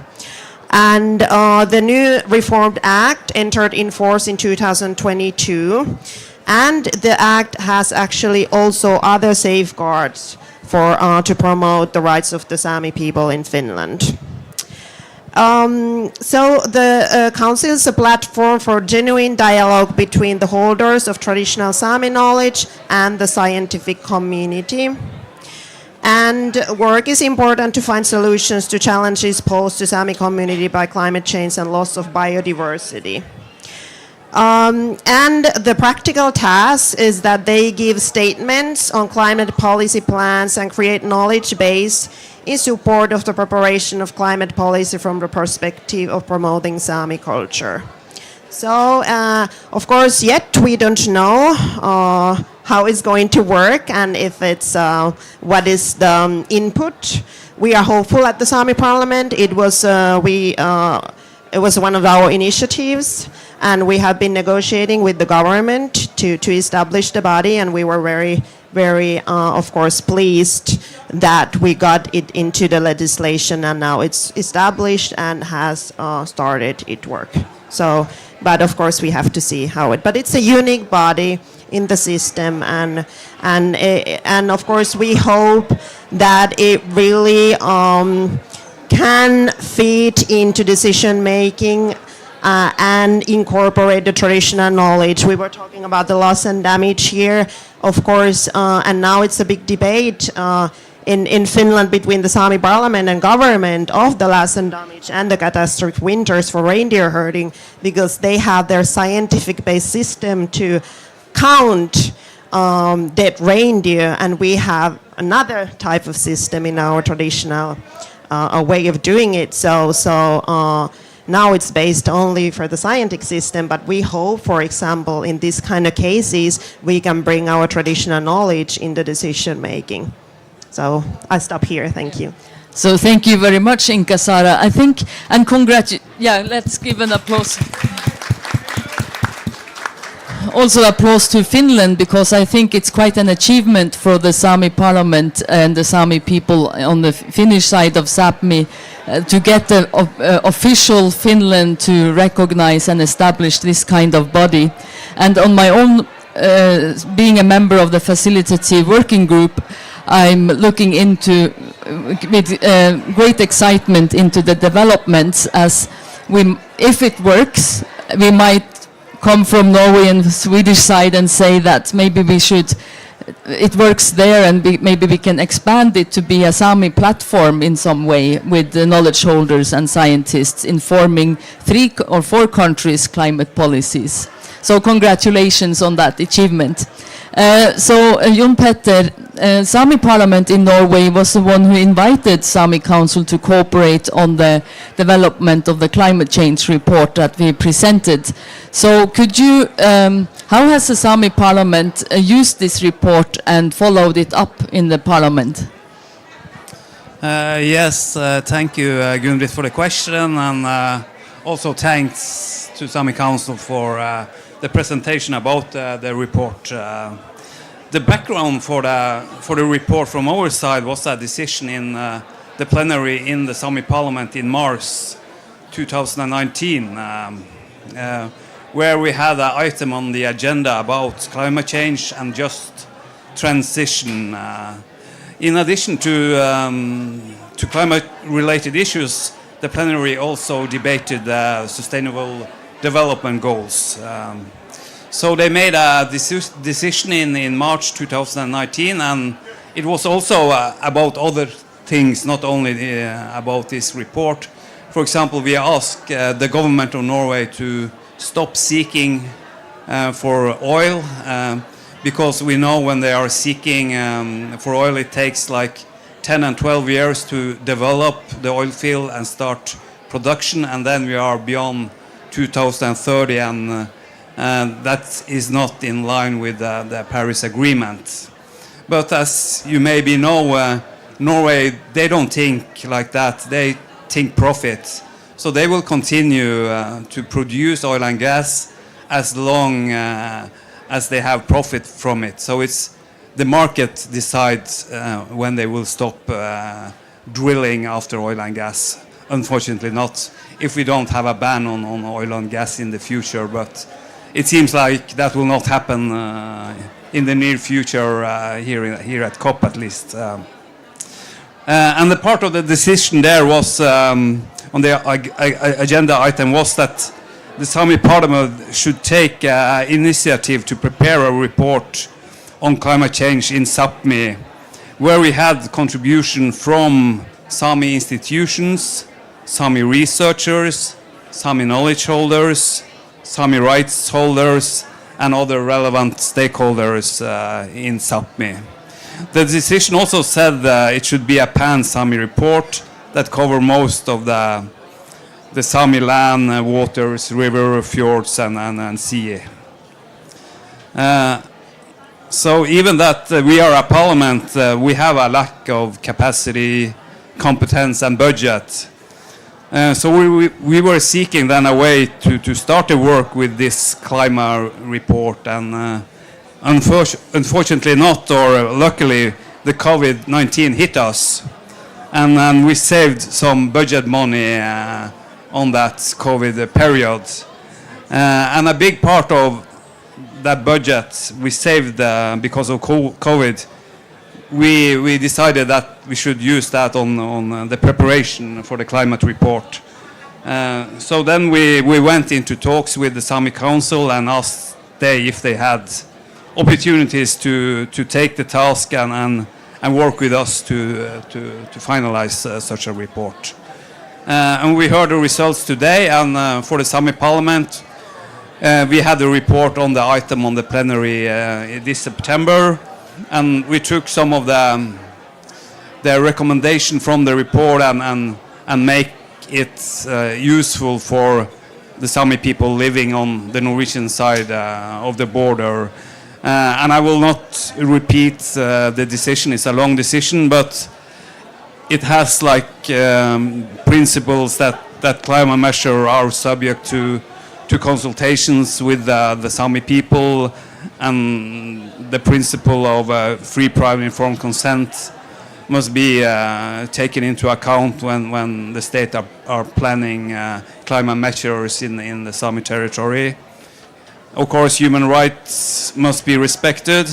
And the new Reformed Act entered in force in 2022. And the Act has actually also other safeguards for to promote the rights of the Sami people in Finland. So the council is a platform for genuine dialogue between the holders of traditional Sami knowledge and the scientific community. And work is important to find solutions to challenges posed to Sami community by climate change and loss of biodiversity. And the practical task is that they give statements on climate policy plans and create knowledge base in support of the preparation of climate policy from the perspective of promoting Sami culture. So, of course, yet we don't know how it's going to work and if it's what is the input. We are hopeful at the Sami Parliament. It was one of our initiatives, and we have been negotiating with the government to establish the body, and we were very, of course, pleased that we got it into the legislation, and now it's established and has started its work. So, but of course, we have to see how it. But it's a unique body in the system, and of course, we hope that it really can fit into decision making. And incorporate the traditional knowledge. We were talking about the loss and damage here, of course, and now it's a big debate in Finland between the Sami parliament and government of the loss and damage and the catastrophic winters for reindeer herding, because they have their scientific-based system to count dead reindeer, and we have another type of system in our traditional way of doing it. So now it's based only for the scientific system, but we hope, for example, in these kind of cases, we can bring our traditional knowledge in the decision making. So I stop here. Thank you. So thank you very much, Inka-Sara. I think, and let's give an applause. Also applause to Finland, because I think it's quite an achievement for the Sami parliament and the Sami people on the Finnish side of Sápmi to get the official Finland to recognize and establish this kind of body. And on my own, being a member of the facilitative working group, I'm looking into with great excitement into the developments, as if it works, we might come from Norway and Swedish side and say that maybe it works there, and maybe we can expand it to be a Sami platform in some way with the knowledge holders and scientists informing 3 or 4 countries' climate policies. So congratulations on that achievement. Jon Petter, Sami Parliament in Norway was the one who invited Sami Council to cooperate on the development of the climate change report that we presented. So could you, how has the Sami Parliament used this report and followed it up in the Parliament? Yes, thank you, Gunvit, for the question, and also thanks to Sami Council for the presentation about the report. The background for the report from our side was a decision in the plenary in the Sami Parliament in March 2019, where we had an item on the agenda about climate change and just transition. In addition to climate-related issues, the plenary also debated sustainable development goals. So they made a decision in March 2019, and it was also about other things, not only about this report. For example, we asked the government of Norway to stop seeking for oil, because we know when they are seeking for oil, it takes like 10 and 12 years to develop the oil field and start production, and then we are beyond 2030, and that is not in line with the Paris Agreement. But as you maybe know, Norway, they don't think like that. They think profit. So they will continue to produce oil and gas as long as they have profit from it. So it's the market decides when they will stop drilling after oil and gas. Unfortunately not if we don't have a ban on oil and gas in the future, but it seems like that will not happen in the near future here at COP at least. And the part of the decision there was on the agenda item was that the Sami Parliament should take initiative to prepare a report on climate change in Sápmi, where we had contribution from Sami institutions, Sami researchers, Sami knowledge holders, Sami rights holders, and other relevant stakeholders in Sápmi. The decision also said it should be a pan-Sami report that cover most of the Sami land, waters, river, fjords, and sea. So even that we are a parliament, we have a lack of capacity, competence, and budget. So we were seeking then a way to start the work with this climate report, and unfortunately not, or luckily, the COVID-19 hit us, and we saved some budget money on that COVID period. And a big part of that budget we saved because of COVID, we decided that we should use that on the preparation for the climate report. So then we went into talks with the Sami Council and asked if they had opportunities to take the task and work with us to finalize such a report. And we heard the results today, and for the Sami Parliament, we had a report on the item on the plenary this September, and we took some of the recommendation from the report and make it useful for the Sami people living on the Norwegian side of the border. And I will not repeat the decision. It's a long decision, but it has like principles that climate measures are subject to consultations with the Sami people, and the principle of free, private, informed consent must be taken into account when the state are planning climate measures in the Sami territory. Of course, human rights must be respected,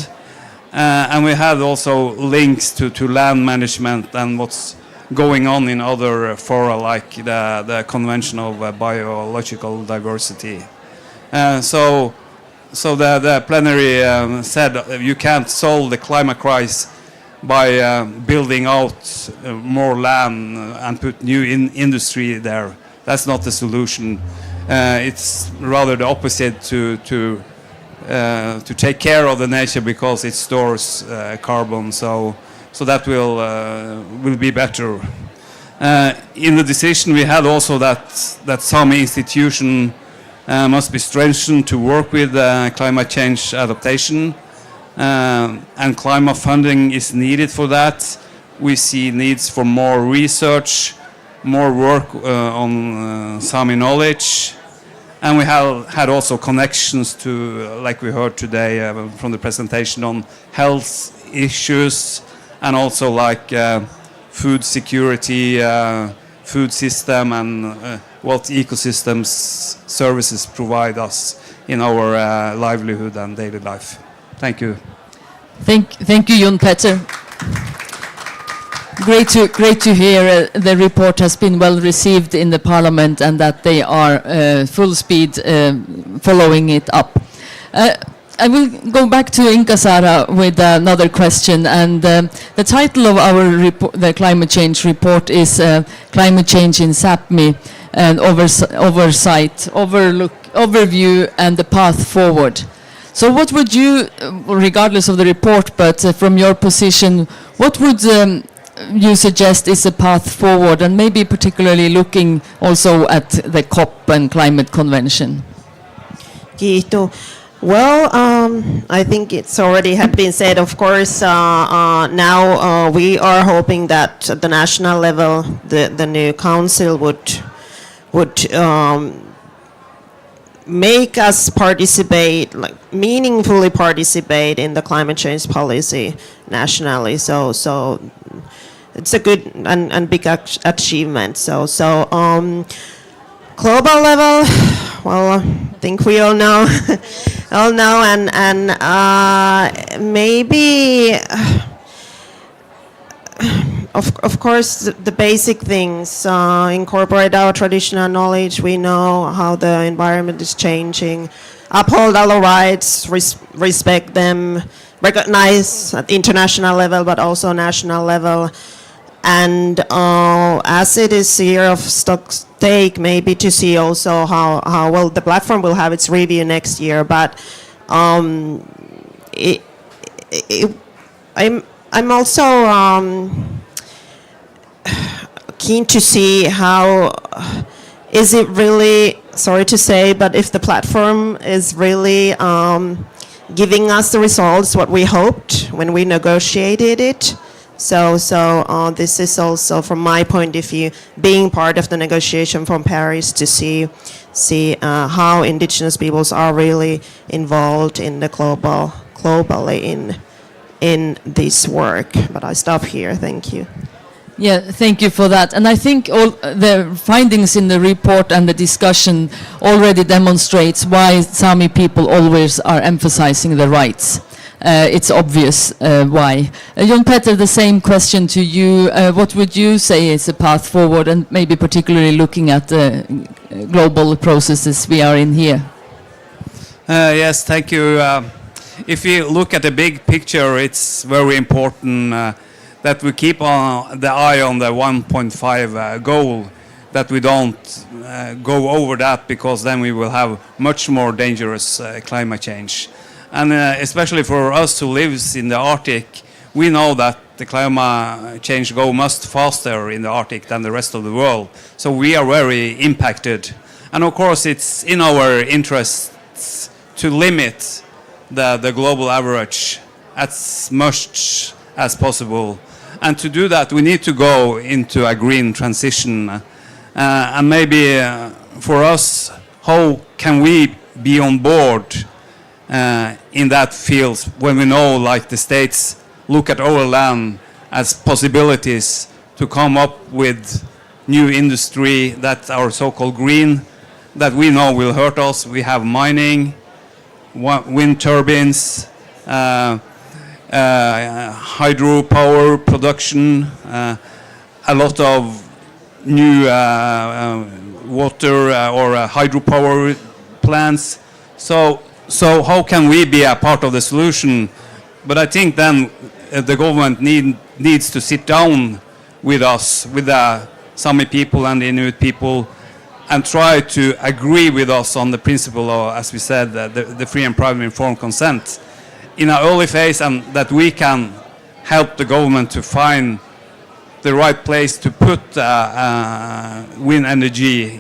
and we had also links to land management and what's going on in other fora, like the Convention of Biological Diversity. So the plenary said you can't solve the climate crisis by building out more land and put new industry there. That's not the solution. It's rather the opposite, to to take care of the nature because it stores carbon. So that will be better. In the decision, we had also that some institution must be strengthened to work with climate change adaptation, and climate funding is needed for that. We see needs for more research, more work on Sami knowledge, and we have had also connections to, like we heard today from the presentation, on health issues, and also like food security, food system, and what ecosystems services provide us in our livelihood and daily life. Thank you. Thank you, Jon Petter. Great to hear the report has been well received in the Parliament and that they are full speed following it up. I will go back to Inka Sara with another question, and the title of our report, the climate change report, is Climate Change in Sápmi, and oversight, overview, and the path forward. So what would you, regardless of the report, but from your position, what would you suggest is a path forward, and maybe particularly looking also at the COP and climate convention? Kiitos. Well, I think it's already had been said. Of course, now we are hoping that at the national level, the new council would make us participate, like meaningfully participate in the climate change policy nationally. So it's a good and big achievement. So global level, well, I think we all know, and maybe, of course, the basic things, incorporate our traditional knowledge. We know how the environment is changing, uphold our rights, respect them, recognize at international level, but also national level. And as it is year of stock take, maybe to see also how well the platform will have its review next year. But I'm also keen to see how is it really, sorry to say, but if the platform is really giving us the results what we hoped when we negotiated it. So this is also, from my point of view, being part of the negotiation from Paris to see how indigenous peoples are really involved in the globally in this work. But I stop here. Thank you. Yeah, thank you for that. And I think all the findings in the report and the discussion already demonstrates why Sami people always are emphasizing the rights. It's obvious why. Jon Petter, the same question to you. What would you say is a path forward, and maybe particularly looking at the global processes we are in here? Yes, thank you. If you look at the big picture, it's very important that we keep the eye on the 1.5 goal, that we don't go over that, because then we will have much more dangerous climate change. And especially for us who lives in the Arctic, we know that the climate change go much faster in the Arctic than the rest of the world. So we are very impacted. And of course, it's in our interests to limit the global average as much as possible. And to do that, we need to go into a green transition. And maybe for us, how can we be on board in that field when we know, like the states look at our land as possibilities to come up with new industry that are so-called green, that we know will hurt us. We have mining, wind turbines, hydropower production, a lot of new water or hydropower plants. So how can we be a part of the solution? But I think then the government needs to sit down with us, with the Sami people and the Inuit people, and try to agree with us on the principle of, as we said, the free and private informed consent in an early phase, and that we can help the government to find the right place to put wind energy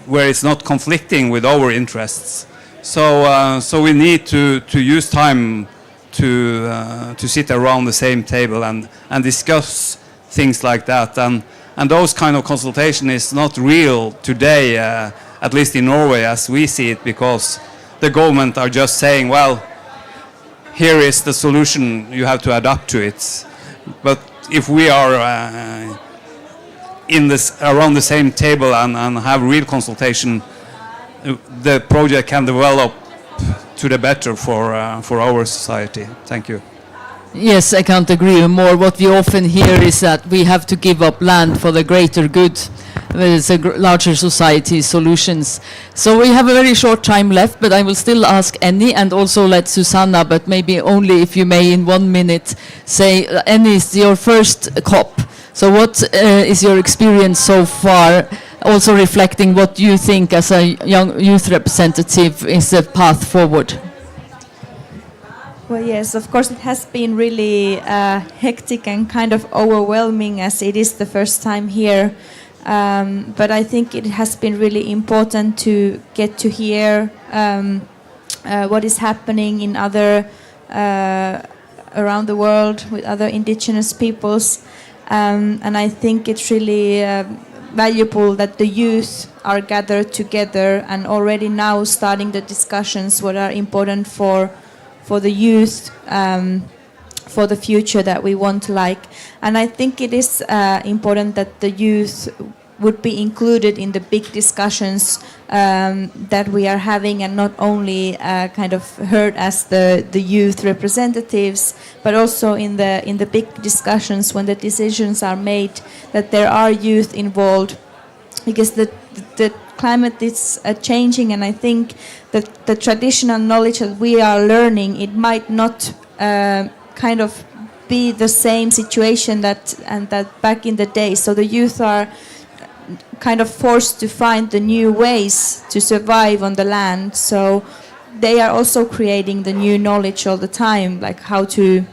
where it's not conflicting with our interests. So we need to use time to sit around the same table and discuss things like that. And those kind of consultation is not real today, at least in Norway as we see it, because the government are just saying, well, here is the solution, you have to adapt to it. But if we are around the same table and have real consultation, the project can develop to the better for our society. Thank you. Yes, I can't agree more. What we often hear is that we have to give up land for the greater good. It's a larger society solutions. So we have a very short time left, but I will still ask Annie and also let Susanna, but maybe only if you may in 1 minute say, Annie, it's your first COP. So what is your experience so far? Also reflecting what you think as a young youth representative is the path forward. Well, yes, of course, it has been really hectic and kind of overwhelming as it is the first time here. But I think it has been really important to get to hear what is happening in other around the world with other indigenous peoples. And I think it's really valuable that the youth are gathered together and already now starting the discussions what are important for the youth, for the future that we want like. And I think it is important that the youth would be included in the big discussions that we are having, and not only kind of heard as the youth representatives, but also in the big discussions when the decisions are made, that there are youth involved, because the climate is changing, and I think that the traditional knowledge that we are learning, it might not kind of be the same situation that back in the day. So the youth are kind of forced to find the new ways to survive on the land. So they are also creating the new knowledge all the time, like how to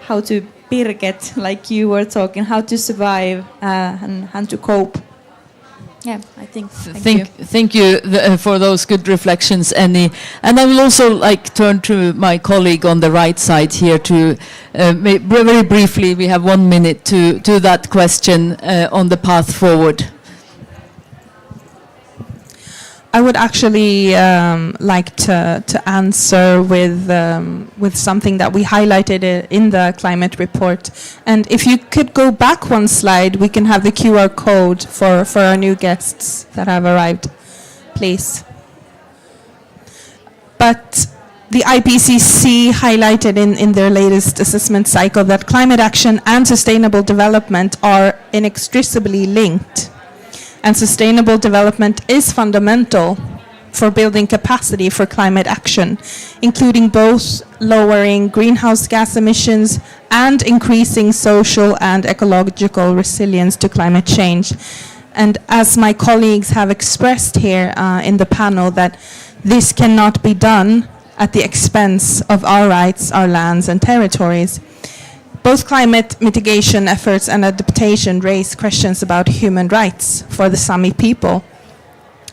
pirget, like you were talking, how to survive and how to cope. Yeah, I think. Thank you for those good reflections, Annie. And I will also like turn to my colleague on the right side here to very briefly, we have 1 minute to that question on the path forward. I would actually like to answer with something that we highlighted in the climate report. And if you could go back one slide, we can have the QR code for our new guests that have arrived, please. But the IPCC highlighted in their latest assessment cycle that climate action and sustainable development are inextricably linked. And sustainable development is fundamental for building capacity for climate action, including both lowering greenhouse gas emissions and increasing social and ecological resilience to climate change. And as my colleagues have expressed here in the panel, that this cannot be done at the expense of our rights, our lands and territories. Both climate mitigation efforts and adaptation raise questions about human rights for the Sami people.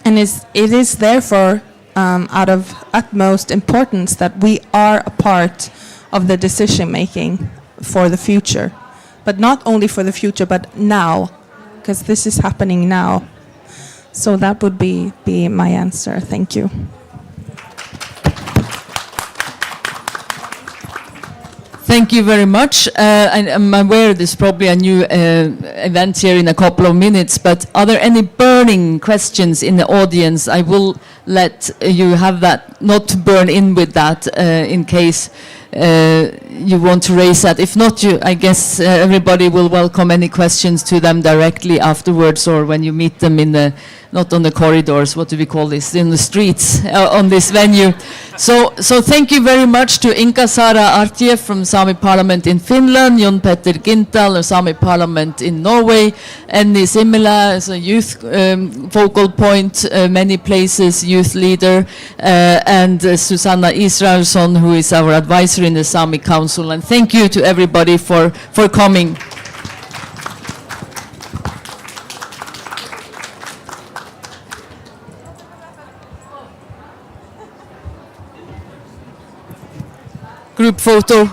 And it is therefore out of utmost importance that we are a part of the decision making for the future. But not only for the future, but now, because this is happening now. So that would be my answer. Thank you. Thank you very much. I'm aware there's probably a new event here in a couple of minutes, but are there any burning questions in the audience? I will let you have that, not to burn in with that in case you want to raise that. If not, I guess everybody will welcome any questions to them directly afterwards, or when you meet them in the, not on the corridors, what do we call this, in the streets on this venue. So thank you very much to Inka Sara Artie from Sami Parliament in Finland, Jon Petter Gintal of Sami Parliament in Norway, Enni Simila is a youth focal point, many places, youth leader, and Susanna Israelsson, who is our advisor in the Sami Council. And thank you to everybody for coming. Group photo.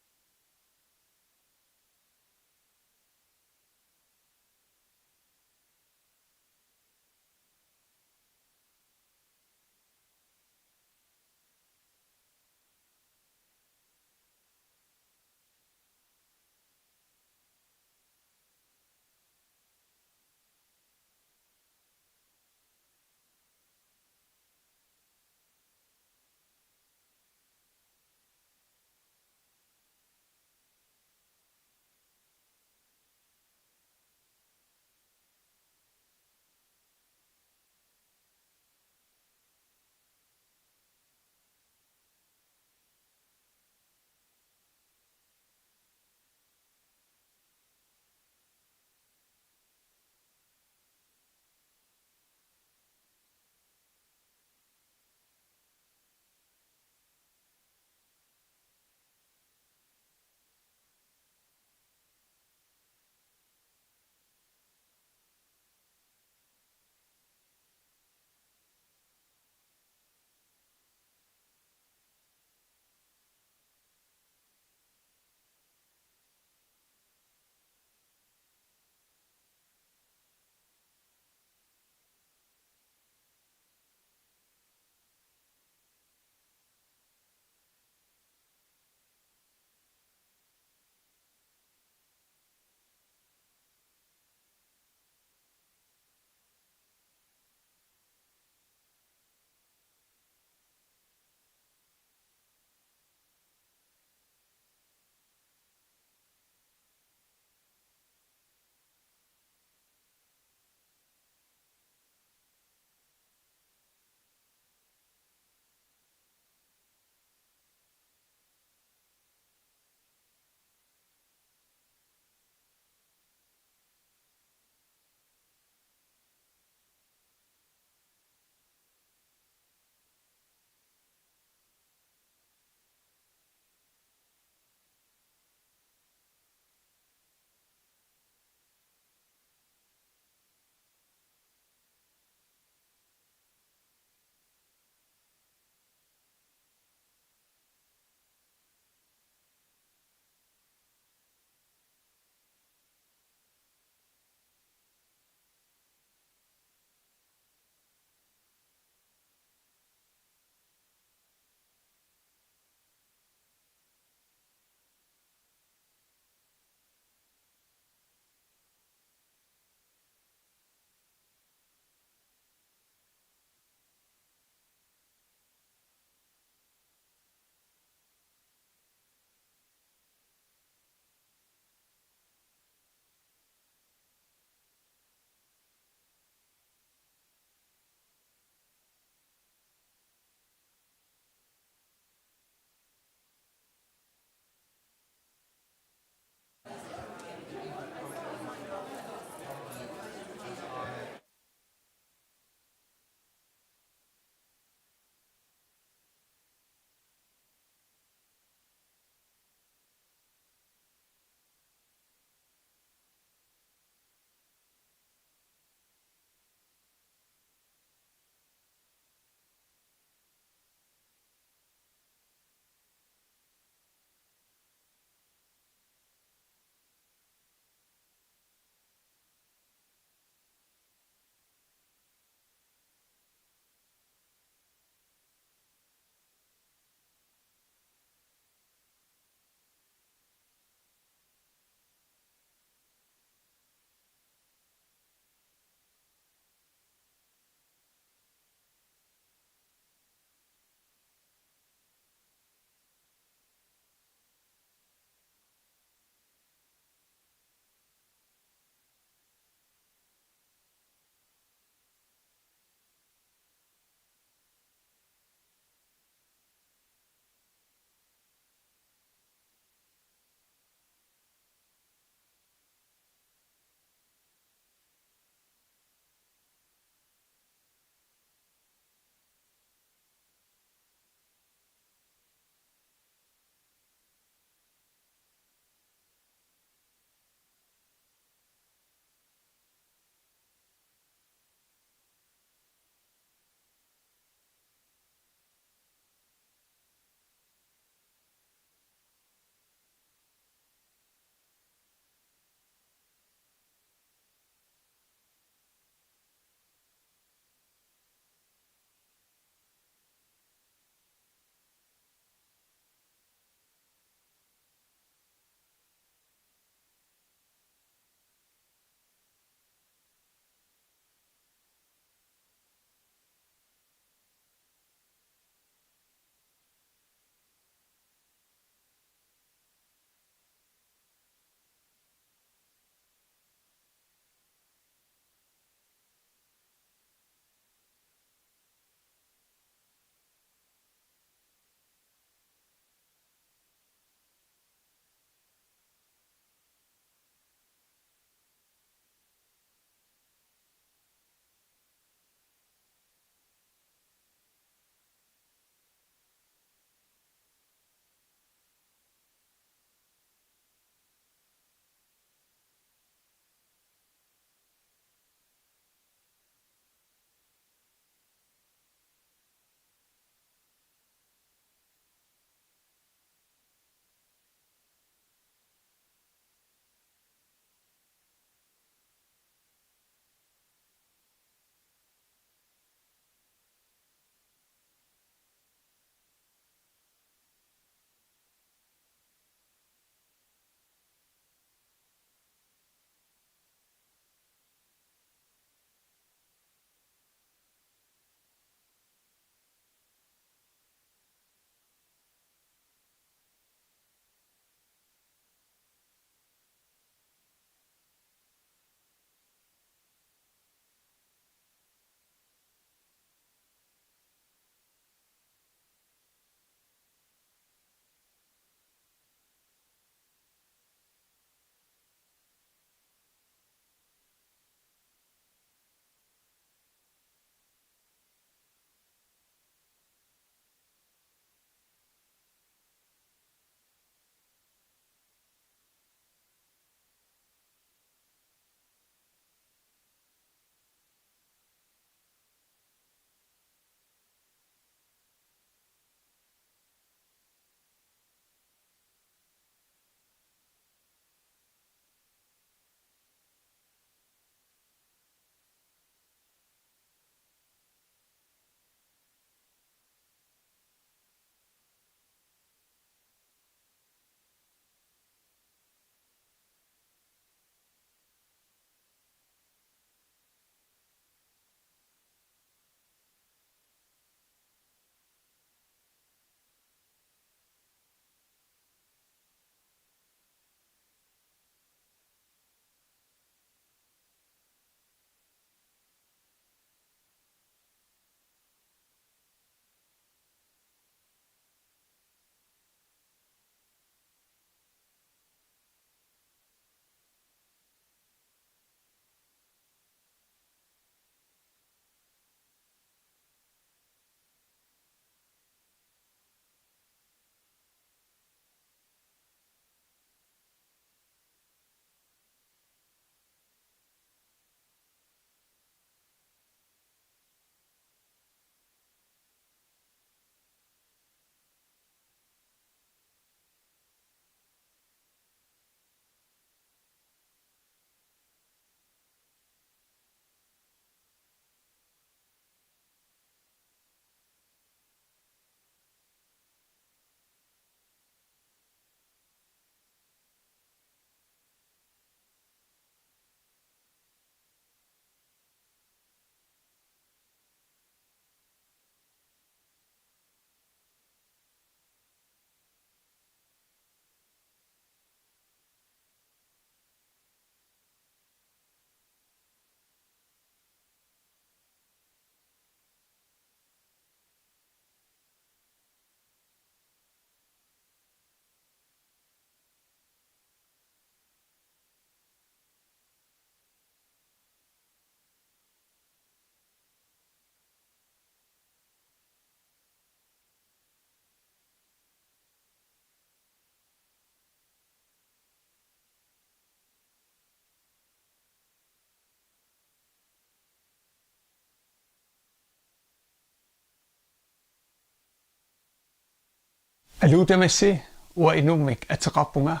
Aludamasi wa inumik ataqapunga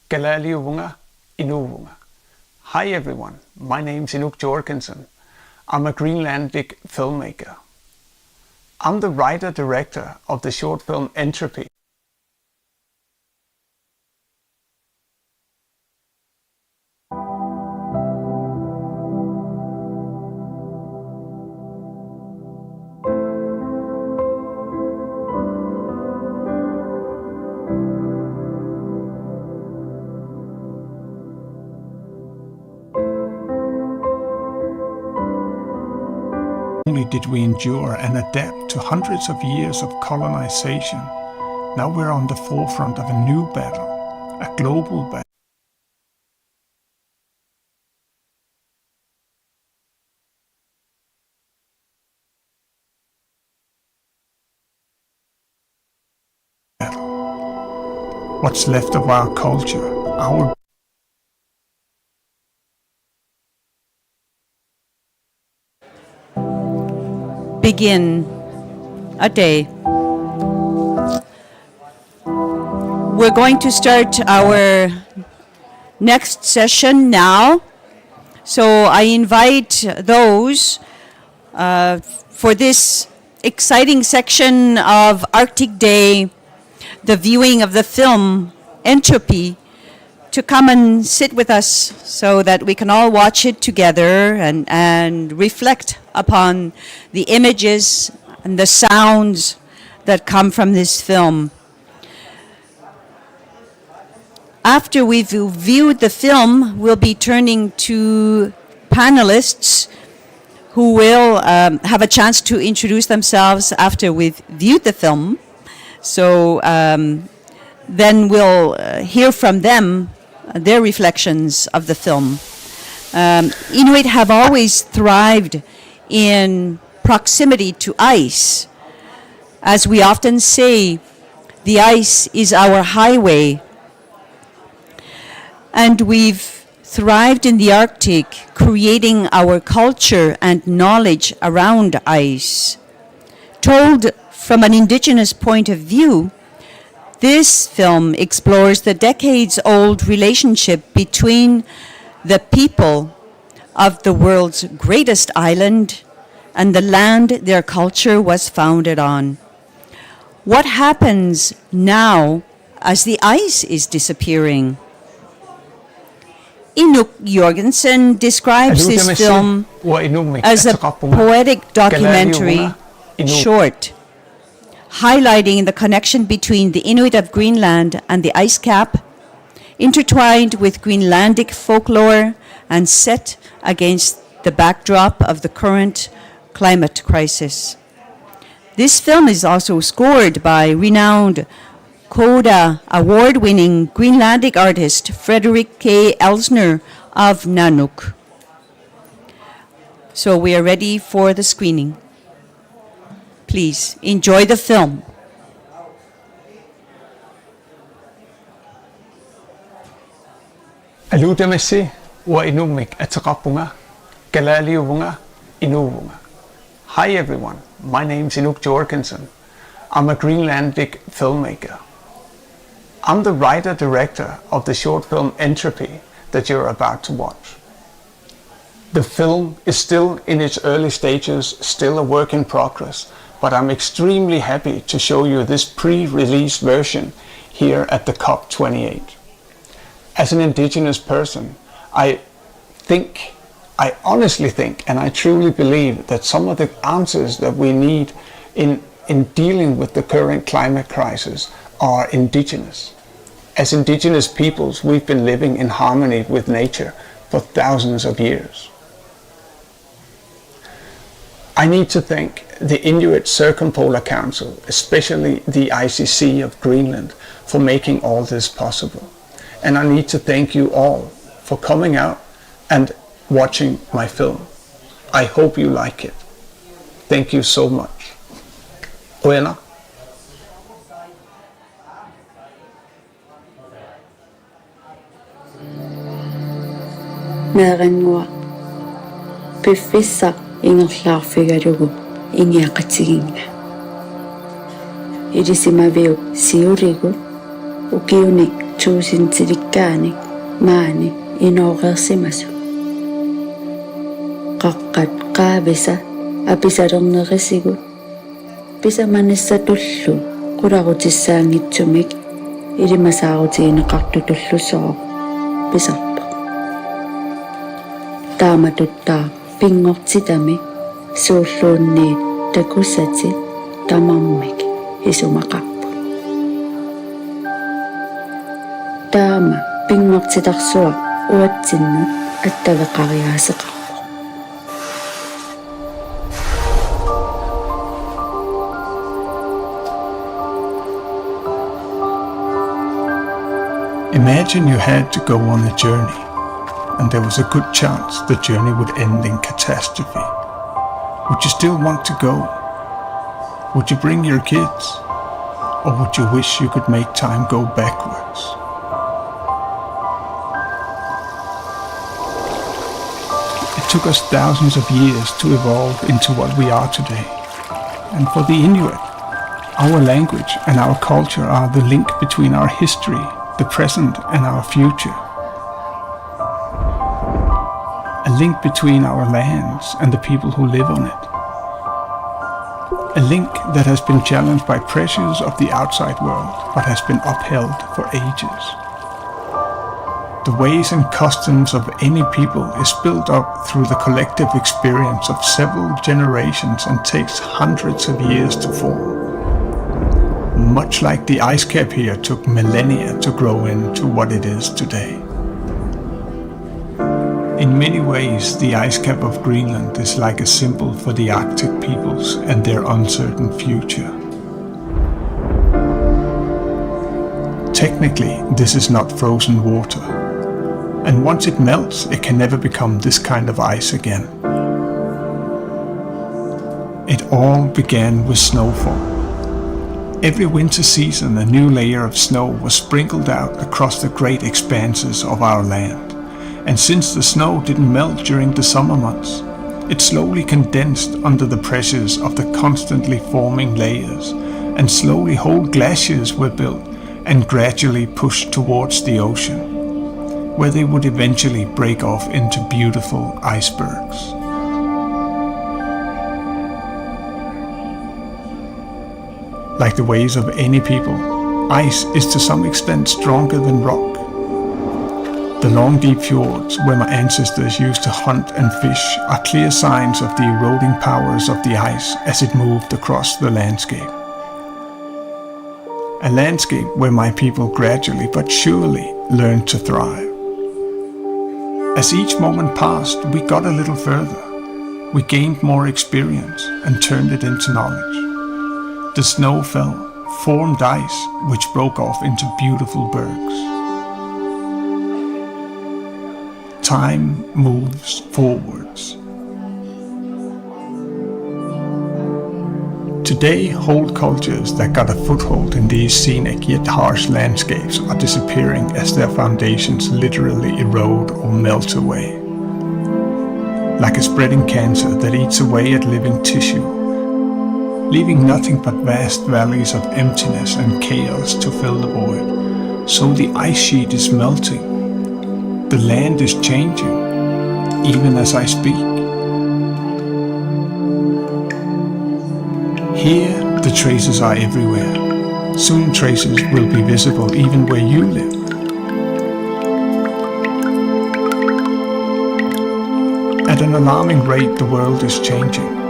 galaliuvunga inuvunga. Hi everyone, my name's Inuk Jorgensen. I'm a Greenlandic filmmaker. I'm the writer-director of the short film Entropy. Not only did we endure and adapt to hundreds of years of colonization, now we're on the forefront of a new battle, a global battle. What's left of our culture, our begin a day. We're going to start our next session now. So I invite those for this exciting section of Arctic Day, the viewing of the film Entropy, to come and sit with us so that we can all watch it together and reflect upon the images and the sounds that come from this film. After we've viewed the film, we'll be turning to panelists who will have a chance to introduce themselves after we've viewed the film. So then we'll hear from them their reflections of the film. Inuit have always thrived in proximity to ice. As we often say, the ice is our highway. And we've thrived in the Arctic, creating our culture and knowledge around ice. Told from an Indigenous point of view, this film explores the decades-old relationship between the people of the world's greatest island and the land their culture was founded on. What happens now as the ice is disappearing? Inuk Jorgensen describes this film as a poetic documentary short, highlighting the connection between the Inuit of Greenland and the ice cap, intertwined with Greenlandic folklore and set against the backdrop of the current climate crisis. This film is also scored by renowned CODA award-winning Greenlandic artist Frederick K. Elsner of Nanook. So we are ready for the screening. Please enjoy the film. Aludamasi wa inumik ataqapunga galaliuvunga inuvunga. Hi everyone, my name's Inuk Jorgensen. I'm a Greenlandic filmmaker. I'm the writer-director of the short film Entropy that you're about to watch. The film is still in its early stages, still a work in progress, but I'm extremely happy to show you this pre-release version here at the COP28. As an Indigenous person, I honestly think, and I truly believe that some of the answers that we need in dealing with the current climate crisis are Indigenous. As Indigenous peoples, we've been living in harmony with nature for thousands of years. I need to thank the Inuit Circumpolar Council, especially the ICC of Greenland, for making all this possible. And I need to thank you all for coming out and watching my film. I hope you like it. Thank you so much. Oena. Nārangua pifisa ingallaarfigalugu ingiaqatiginga irisimaveu siurigu ukiunik tuusintilikaanik maani inooqersimasu qaqqat qaavisa apisalornerisigu pisamanissatullu qulaqutissaangitsumik ilimasaarutiineqartutullusooq pisarpo taamatuttaa pingortitami suulluunniit takussati tamammik isumaqarpu taama pingortitarsuaq uatsinnu attaveqariaaseqarpu Imagine you had to go on a journey, and there was a good chance the journey would end in catastrophe. Would you still want to go? Would you bring your kids? Or would you wish you could make time go backwards? It took us thousands of years to evolve into what we are today. And for the Inuit, our language and our culture are the link between our history, the present and our future. A link between our lands and the people who live on it. A link that has been challenged by pressures of the outside world, but has been upheld for ages. The ways and customs of any people is built up through the collective experience of several generations and takes hundreds of years to form. Much like the ice cap here took millennia to grow into what it is today. In many ways, the ice cap of Greenland is like a symbol for the Arctic peoples and their uncertain future. Technically, this is not frozen water, and once it melts, it can never become this kind of ice again. It all began with snowfall. Every winter season, a new layer of snow was sprinkled out across the great expanses of our land. And since the snow didn't melt during the summer months, it slowly condensed under the pressures of the constantly forming layers, and slowly whole glaciers were built and gradually pushed towards the ocean, where they would eventually break off into beautiful icebergs. Like the ways of any people, ice is to some extent stronger than rock. The long deep fjords where my ancestors used to hunt and fish are clear signs of the eroding powers of the ice as it moved across the landscape. A landscape where my people gradually but surely learned to thrive. As each moment passed, we got a little further. We gained more experience and turned it into knowledge. The snow fell, formed ice, which broke off into beautiful bergs. Time moves forwards. Today, whole cultures that got a foothold in these scenic yet harsh landscapes are disappearing as their foundations literally erode or melt away. Like a spreading cancer that eats away at living tissue, leaving nothing but vast valleys of emptiness and chaos to fill the void. So the ice sheet is melting. The land is changing, even as I speak. Here, the traces are everywhere. Soon traces will be visible even where you live. At an alarming rate, the world is changing.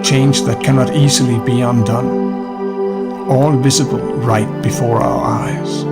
Change that cannot easily be undone. All visible right before our eyes.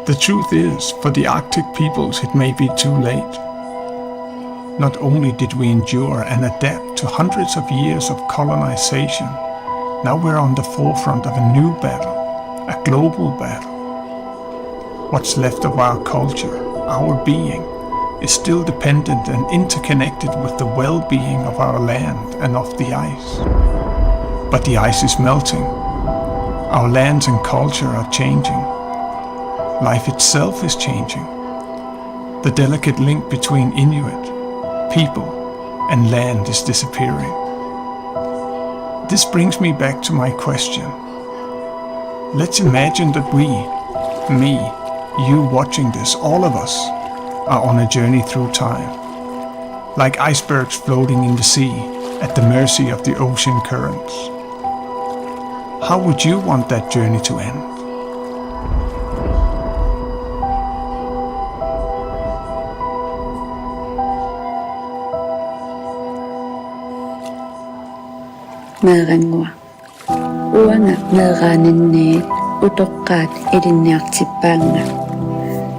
The truth is, for the Arctic peoples it may be too late. Not only did we endure and adapt to hundreds of years of colonization, now we're on the forefront of a new battle, a global battle. What's left of our culture, our being, is still dependent and interconnected with the well-being of our land and of the ice. But the ice is melting. Our lands and culture are changing. Life itself is changing. The delicate link between Inuit, people, and land is disappearing. This brings me back to my question. Let's imagine that we, me, you watching this, all of us, are on a journey through time. Like icebergs floating in the sea, at the mercy of the ocean currents. How would you want that journey to end? Mērangua. Uanga mērāninneet utoqqaat ilinniartippaanga.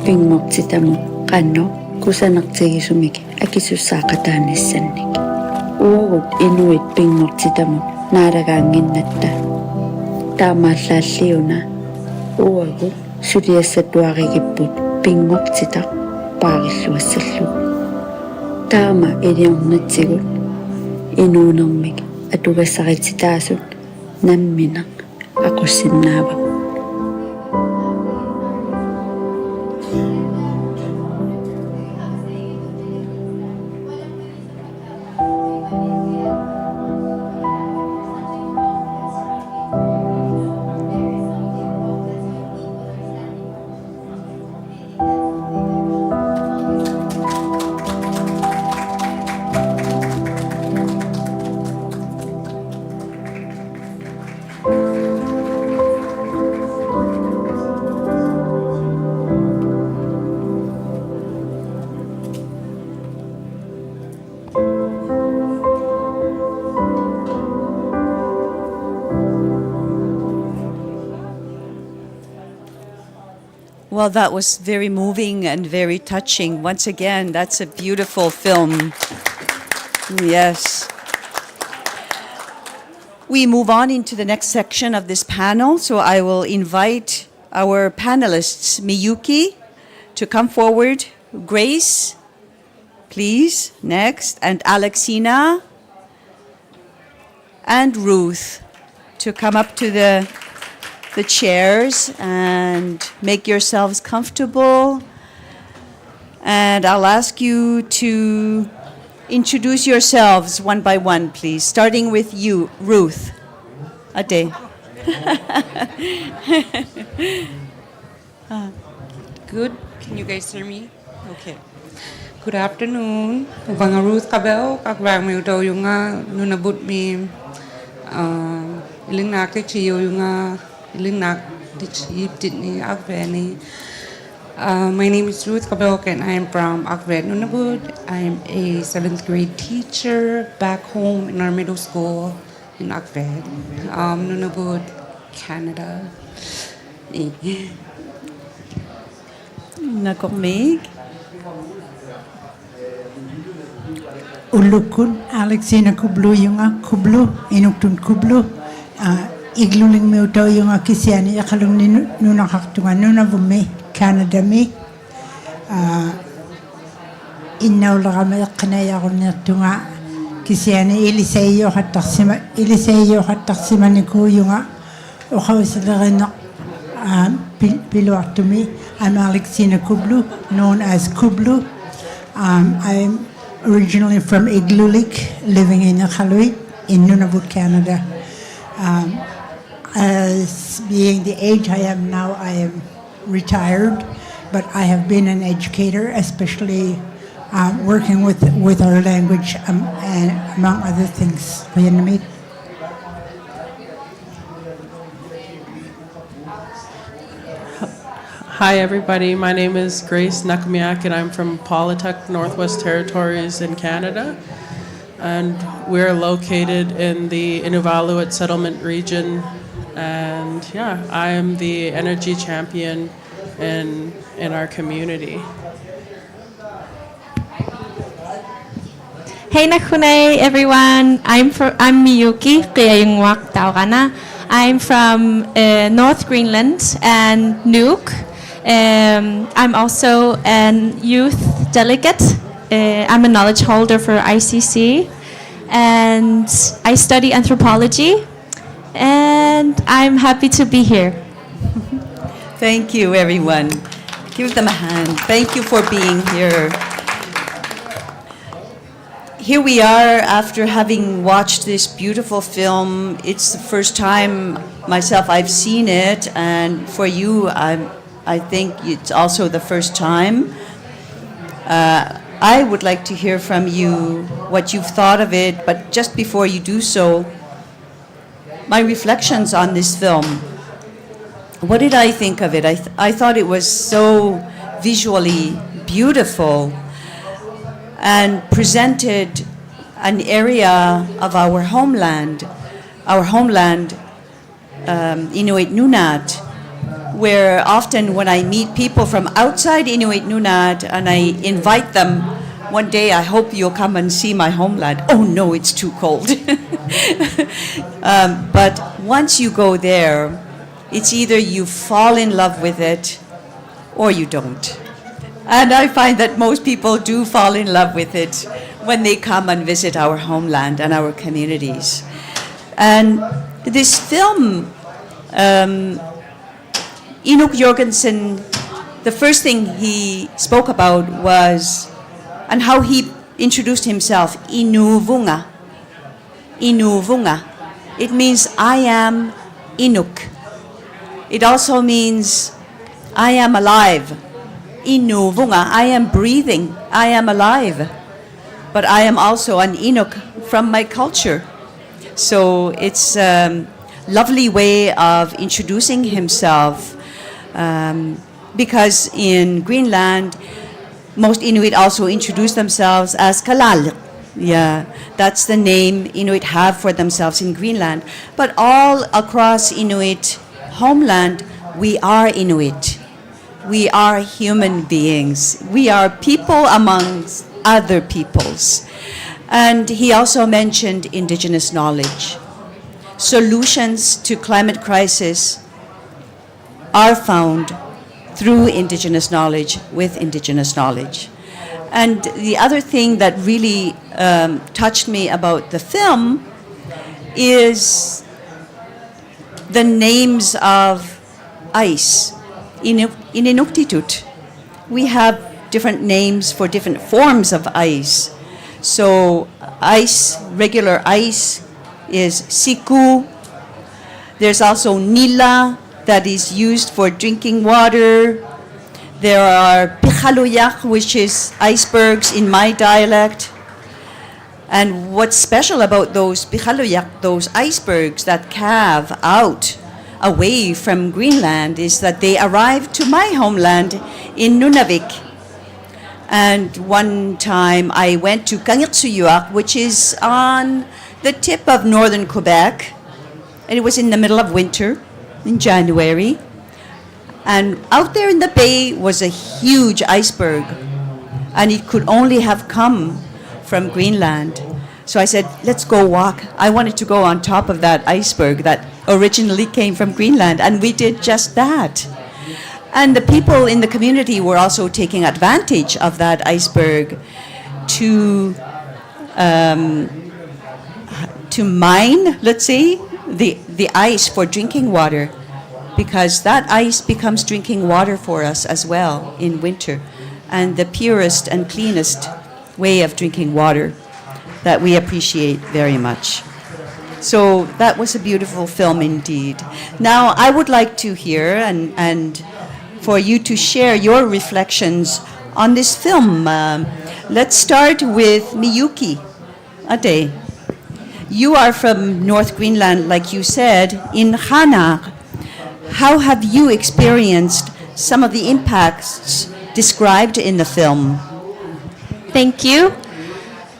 Pingmortitamu qanno kusanartigisumik akisussaaqataannissannik. Uagut inuit pingmortitamut naaragaanginnatta. Taamaallalliuna uagut suliassatuarigipput pingmortitaq paarilluassallu. Taama iliornatsigut inuunermik atugassaritsitaasut namminaq aqussinnaavak. Well, that was very moving and very touching. Once again, that's a beautiful film. Yes. We move on into the next section of this panel, so I will invite our panelists, Miyuki, to come forward. Grace, please, next, and Alexina, and Ruth to come up to the chairs and make yourselves comfortable. And I'll ask you to introduce yourselves one by one, please, starting with you, Ruth. Ate. Good. Can you guys hear me? Okay. Good afternoon. Vanga Ruth Kabel, kakwang mi utaw yung nunabut mi iling nak chiyo yung iling nak chip ni Akveni. My name is Ruth Kabel and I am from Akven Nunavut. I am a 7th grade teacher back home in our middle school in Akven, Nunavut, Canada. Nakomig. Ulukun Alexina Kublu yung Kublu inuktun Kublu igluling mi utaw yung kisiani yakalung nunakaktungan nunavumi Canada mi innaw lagama qnaya qunnertunga kisiani iliseyo hattaksima niku yung ukhawsilagana piluartumi. I'm Alexina Kublu, known as Kublu. I'm originally from Igloolik, living in Iqaluit in Nunavut, Canada. As being the age I am now, I am retired, but I have been an educator, especially working with our language and among other things. Hi everybody, my name is Grace Nakamiak and I'm from Paulituck, Northwest Territories in Canada. And we're located in the Inuvialuit settlement region. And yeah, I am the energy champion in our community. Hey nakunay everyone. I'm Miyuki Qiyayungwak Taukana. I'm from North Greenland and Nuuk. I'm also a youth delegate. I'm a knowledge holder for ICC, and I study anthropology. And I'm happy to be here. Thank you, everyone. Give them a hand. Thank you for being here. Here we are after having watched this beautiful film. It's the first time myself I've seen it, and for you, I think it's also the first time. I would like to hear from you what you've thought of it, but just before you do so, my reflections on this film. What did I think of it? I thought it was so visually beautiful and presented an area of our homeland, Inuit Nunat, where often when I meet people from outside Inuit Nunat and I invite them, one day I hope you'll come and see my homeland. Oh no, it's too cold. But once you go there, it's either you fall in love with it or you don't. And I find that most people do fall in love with it when they come and visit our homeland and our communities. And this film, Inuk Jorgensen, the first thing he spoke about was, and how he introduced himself, Inuvunga. Inuvunga. It means I am Inuk. It also means I am alive. Inuvunga, I am breathing, I am alive. But I am also an Inuk from my culture. So it's a lovely way of introducing himself, because in Greenland, most Inuit also introduce themselves as Kalal. Yeah, that's the name Inuit have for themselves in Greenland. But all across Inuit homeland, we are Inuit. We are human beings. We are people amongst other peoples. And he also mentioned Indigenous knowledge. Solutions to climate crisis are found through Indigenous knowledge, with Indigenous knowledge. And the other thing that really touched me about the film is the names of ice. In Inuktitut, we have different names for different forms of ice. So ice, regular ice, is siku. There's also nila, that is used for drinking water. There are pichaluyak, which is icebergs in my dialect. And what's special about those pichaluyak, those icebergs that calve out away from Greenland, is that they arrived to my homeland in Nunavik. And one time I went to Kangiksuyuak, which is on the tip of northern Quebec, and it was in the middle of winter, in January. And out there in the bay was a huge iceberg, and it could only have come from Greenland. So I said, let's go walk. I wanted to go on top of that iceberg that originally came from Greenland, and we did just that. And the people in the community were also taking advantage of that iceberg to mine, let's say, the ice for drinking water, because that ice becomes drinking water for us as well in winter, and the purest and cleanest way of drinking water that we appreciate very much. So that was a beautiful film indeed. Now I would like to hear and for you to share your reflections on this film. Let's start with Miyuki Ade. You are from North Greenland, like you said, in Hanar. How have you experienced some of the impacts described in the film? Thank you.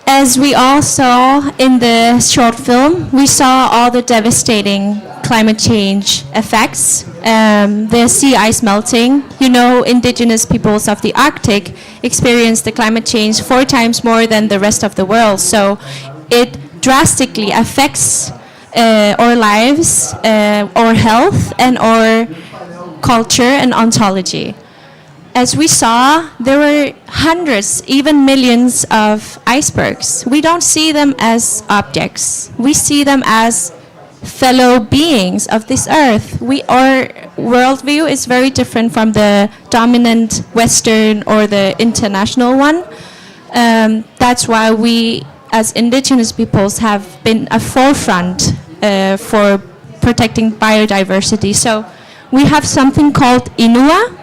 As we all saw in the short film, we saw all the devastating climate change effects, the sea ice melting. You know, indigenous peoples of the Arctic experience the climate change 4 times more than the rest of the world. So it drastically affects our lives, our health, and our culture and ontology. As we saw, there were hundreds, even millions of icebergs. We don't see them as objects. We see them as fellow beings of this earth. Our worldview is very different from the dominant Western or the international one. That's why we, as indigenous peoples, have been a forefront for protecting biodiversity. So we have something called Inua.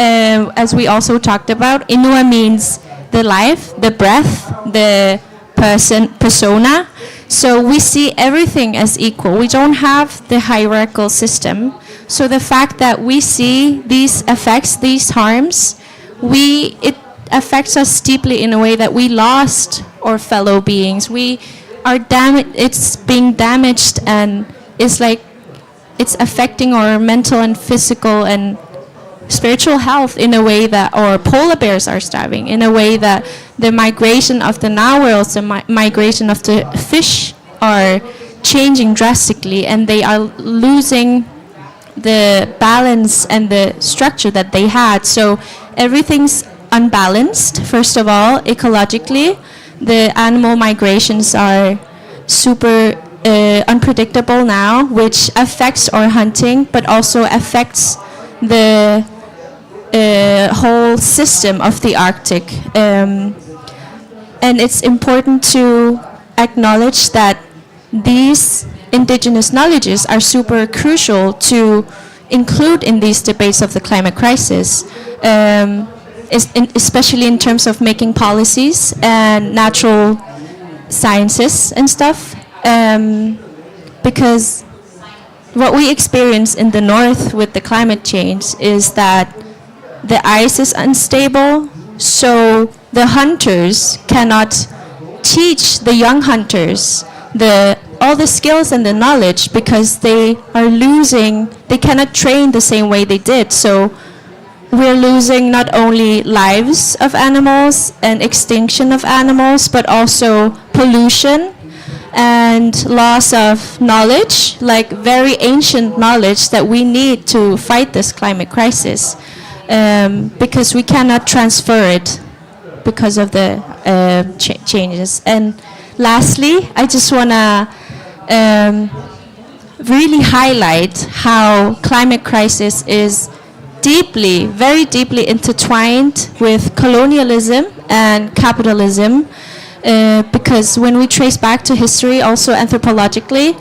As we also talked about, Inua means the life, the breath, the persona. So we see everything as equal. We don't have the hierarchical system. So the fact that we see these effects, these harms, it affects us deeply in a way that we lost our fellow beings. We are it's being damaged, and it's like it's affecting our mental and physical and spiritual health in a way that our polar bears are starving, in a way that the migration of the narwhals, the migration of the fish are changing drastically, and they are losing the balance and the structure that they had. So everything's unbalanced. First of all, ecologically, the animal migrations are super unpredictable now, which affects our hunting, but also affects the whole system of the Arctic. And it's important to acknowledge that these indigenous knowledges are super crucial to include in these debates of the climate crisis, especially in terms of making policies and natural sciences and stuff. Because what we experience in the north with the climate change is that the ice is unstable, so the hunters cannot teach the young hunters all the skills and the knowledge, because they cannot train the same way they did. So we're losing not only lives of animals and extinction of animals, but also pollution and loss of knowledge, like very ancient knowledge that we need to fight this climate crisis, because we cannot transfer it because of the changes. And lastly, I just want to really highlight how climate crisis is very deeply intertwined with colonialism and capitalism, because when we trace back to history, also anthropologically,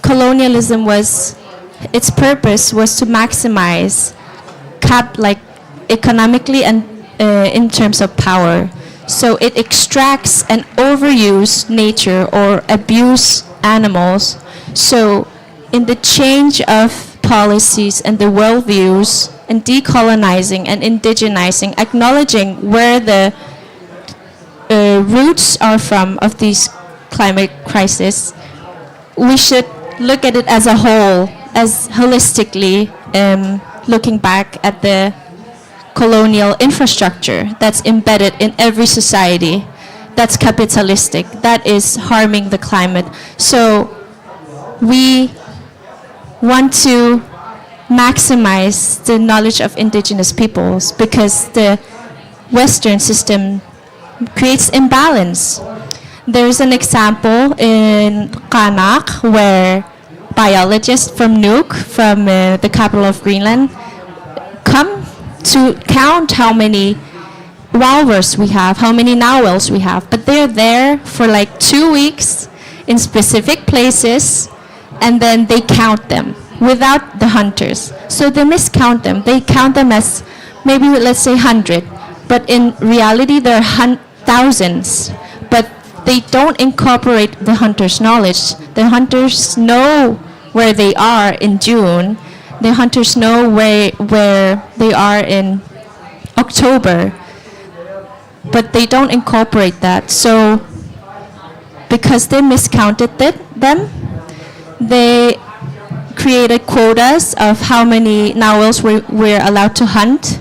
colonialism its purpose was to maximize economically and in terms of power. So it extracts and overuse nature or abuse animals. So in the change of policies and the worldviews and decolonizing and indigenizing, acknowledging where the roots are from of these climate crisis, we should look at it as a whole, as holistically, looking back at the colonial infrastructure that's embedded in every society, that's capitalistic, that is harming the climate. So we want to maximize the knowledge of indigenous peoples, because the Western system creates imbalance. There's an example in Qaanaaq where biologists from Nuuk, from the capital of Greenland, come to count how many walrus we have, how many narwhals we have. But they're there for like 2 weeks in specific places, and then they count them without the hunters. So they miscount them. They count them as maybe, let's say, 100. But in reality, there are thousands. But they don't incorporate the hunters' knowledge. The hunters know where they are in June. The hunters know where they are in October. But they don't incorporate that. So because they miscounted them, they created quotas of how many narwhals we're allowed to hunt,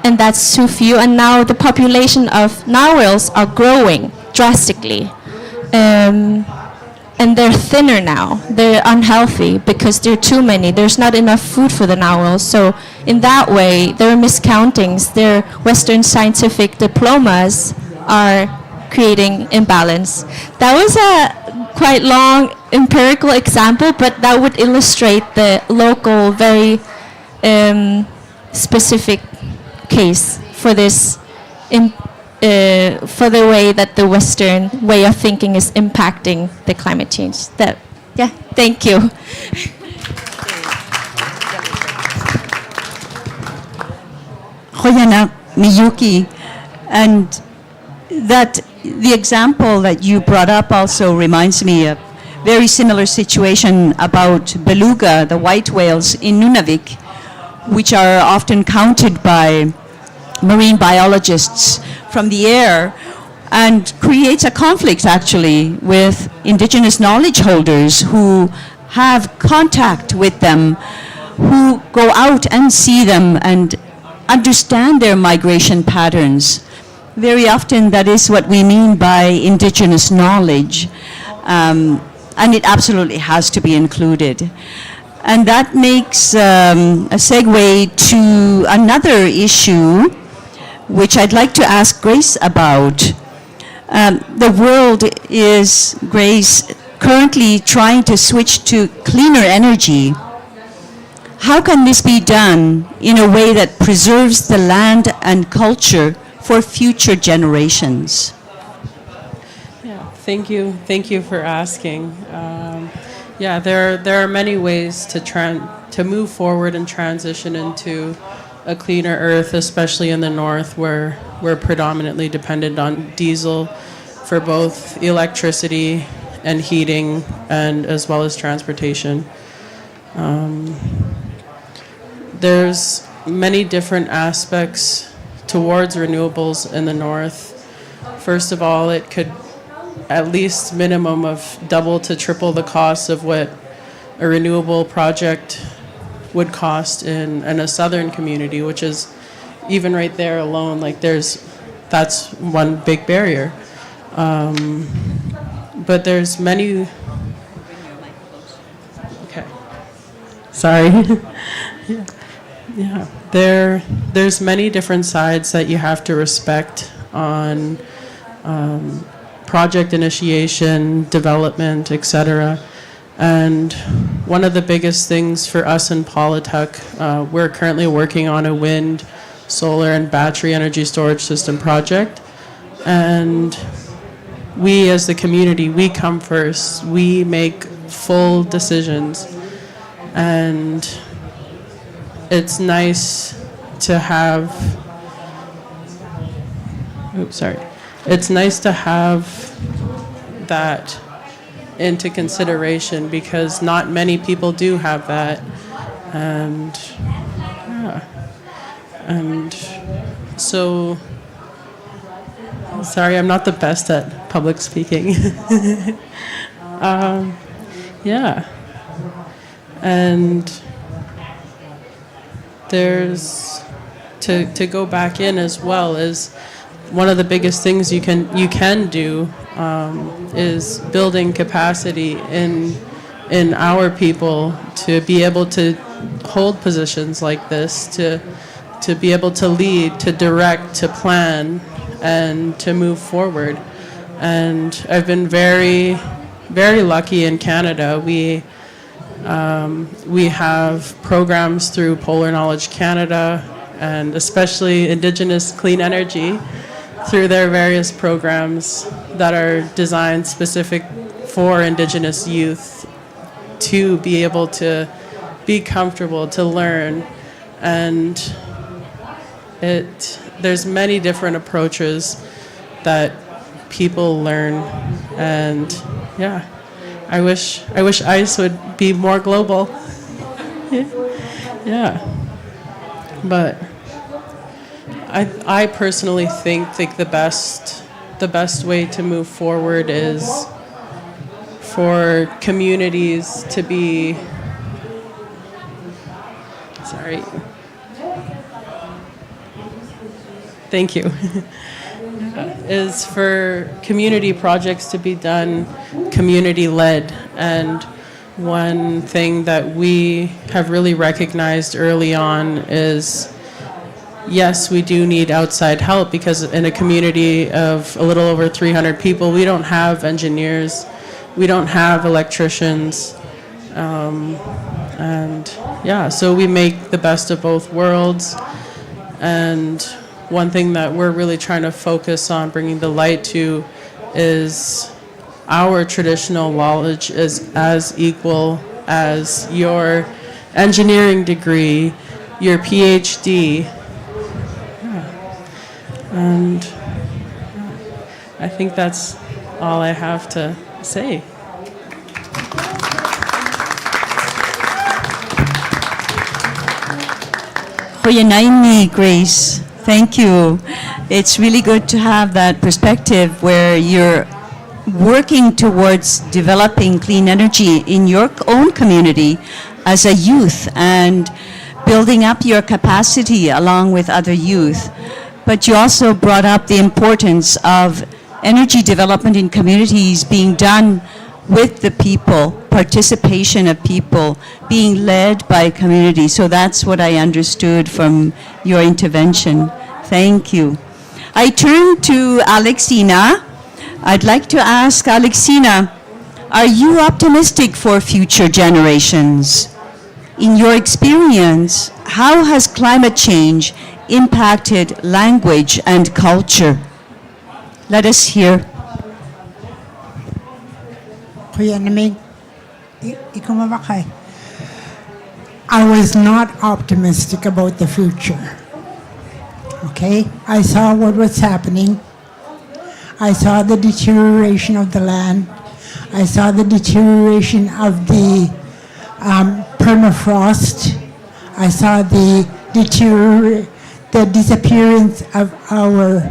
and that's too few. And now the population of narwhals are growing drastically, and they're thinner now. They're unhealthy because there are too many. There's not enough food for the narwhals. So in that way, their miscountings, their Western scientific diplomas are creating imbalance. That was a quite long empirical example, but that would illustrate the local, very specific case for this, for the way that the Western way of thinking is impacting the climate change. Thank you. Hoyana Miyuki, and that the example that you brought up also reminds me of a very similar situation about beluga, the white whales in Nunavik, which are often counted by marine biologists from the air, and creates a conflict actually with Indigenous knowledge holders who have contact with them, who go out and see them and understand their migration patterns. Very often that is what we mean by Indigenous knowledge, and it absolutely has to be included. And that makes a segue to another issue which I'd like to ask Grace about. The world is, Grace, currently trying to switch to cleaner energy. How can this be done in a way that preserves the land and culture for future generations? Yeah, thank you. Thank you for asking. There are many ways to move forward and transition into a cleaner earth, especially in the north where we're predominantly dependent on diesel for both electricity and heating, and as well as transportation. There's many different aspects towards renewables in the north. First of all, it could at least minimum of double to triple the cost of what a renewable project would cost in a southern community, which is even right there alone, like that's one big barrier. But there's many, okay, sorry. There's many different sides that you have to respect on project initiation, development, etc. And one of the biggest things for us in Polytech, we're currently working on a wind, solar, and battery energy storage system project. And we as the community, we come first. We make full decisions. And it's nice to have, it's nice to have that into consideration, because not many people do have that. And so, sorry, I'm not the best at public speaking. And there's, to go back in as well, is one of the biggest things you can do is building capacity in our people to be able to hold positions like this, to be able to lead, to direct, to plan, and to move forward. And I've been very, very lucky in Canada. We have programs through Polar Knowledge Canada, and especially Indigenous Clean Energy, through their various programs that are designed specific for Indigenous youth to be able to be comfortable, to learn. And there's many different approaches that people learn. And yeah, I wish ICE would be more global. Yeah. But I personally think the best the best way to move forward is for communities to be, sorry, thank you, is for community projects to be done community-led. And one thing that we have really recognized early on is, yes, we do need outside help, because in a community of a little over 300 people, we don't have engineers, we don't have electricians, and yeah, so we make the best of both worlds. And one thing that we're really trying to focus on bringing the light to is our traditional knowledge is as equal as your engineering degree, your PhD. And I think that's all I have to say. Goeienaime, Grace. Thank you. It's really good to have that perspective where you're working towards developing clean energy in your own community as a youth and building up your capacity along with other youth. But you also brought up the importance of energy development in communities being done with the people, participation of people, being led by community. So that's what I understood from your intervention. Thank you. I turn to Alexina. I'd like to ask Alexina, are you optimistic for future generations? In your experience, how has climate change impacted language and culture? Let us hear. I was not optimistic about the future. Okay? I saw what was happening. I saw the deterioration of the land. I saw the deterioration of the permafrost. I saw the disappearance of our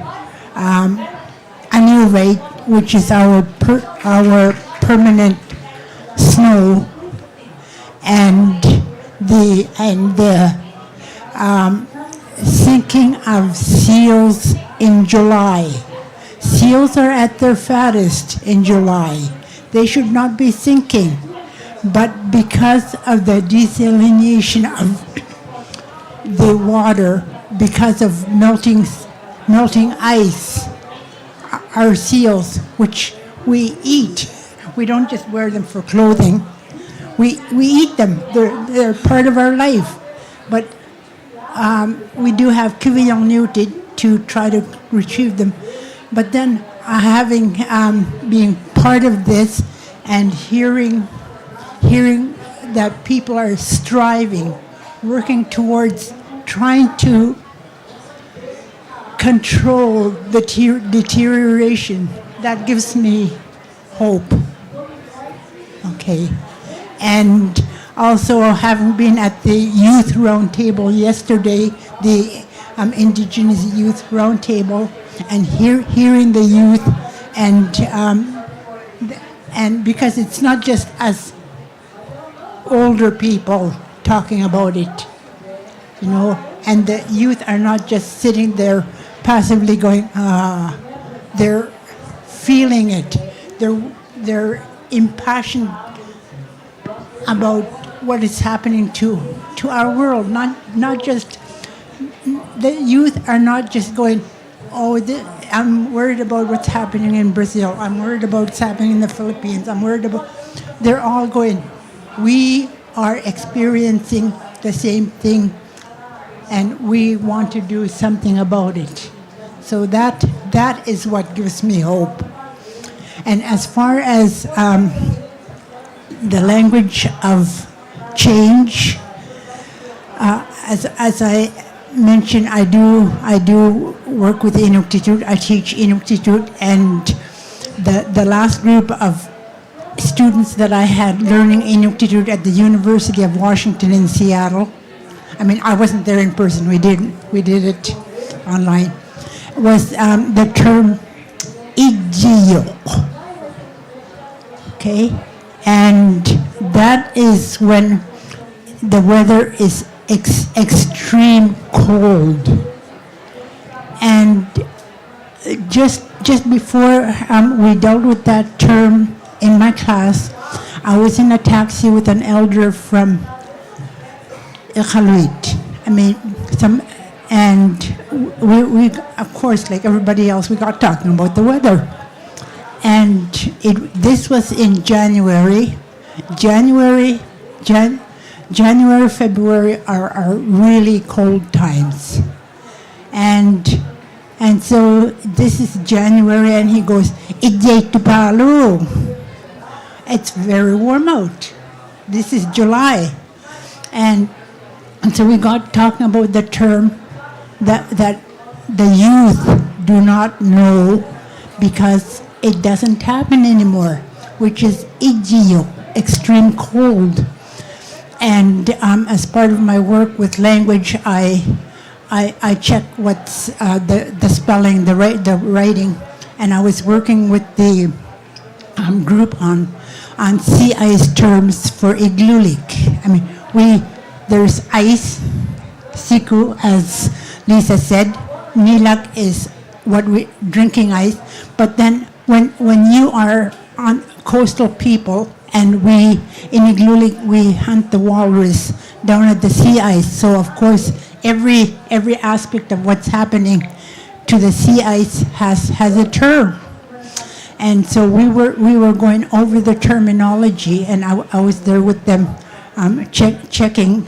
annulate, which is our permanent snow, and the sinking of seals in July. Seals are at their fattest in July. They should not be sinking, but because of the desalination of the water, because of melting ice, our seals, which we eat, we don't just wear them for clothing, we eat them. They're part of our life. But we do have Pavilion to try to retrieve them. But then being part of this and hearing that people are striving, working towards trying to control the deterioration, that gives me hope. Okay. And also, having been at the youth roundtable yesterday, the Indigenous youth roundtable, and hearing the youth, and because it's not just us older people talking about it, you know, and the youth are not just sitting there passively going, they're feeling it, they're impassioned about what is happening to our world. Not just the youth are not just going, I'm worried about what's happening in Brazil, I'm worried about what's happening in the Philippines, they're all going, we are experiencing the same thing and we want to do something about it. So that is what gives me hope. And as far as the language of change, as I mentioned, I do work with Inuktitut. I teach Inuktitut, and the last group of students that I had learning Inuktitut at the University of Washington in Seattle, I mean, I wasn't there in person, we did it online, was the term Igiyok. Okay? And that is when the weather is extreme cold. And just before we dealt with that term in my class, I was in a taxi with an elder from Iqaluit. And we, of course, like everybody else, we got talking about the weather. And this was in January. January, February are really cold times. And so this is January, and he goes, "Ijay Tupalu." It's very warm out. This is July. And so we got talking about the term that the youth do not know because it doesn't happen anymore, which is Ijiyo, extreme cold. And as part of my work with language, I check what's the spelling, the writing, and I was working with the group on sea ice terms for Iglulik. There's ice, siku, as Lisa said. Nilak is what we drinking ice. But then when you are on coastal people, and we in Iglulik we hunt the walrus down at the sea ice. So of course every aspect of what's happening to the sea ice has a term. And so we were going over the terminology, and I was there with them, checking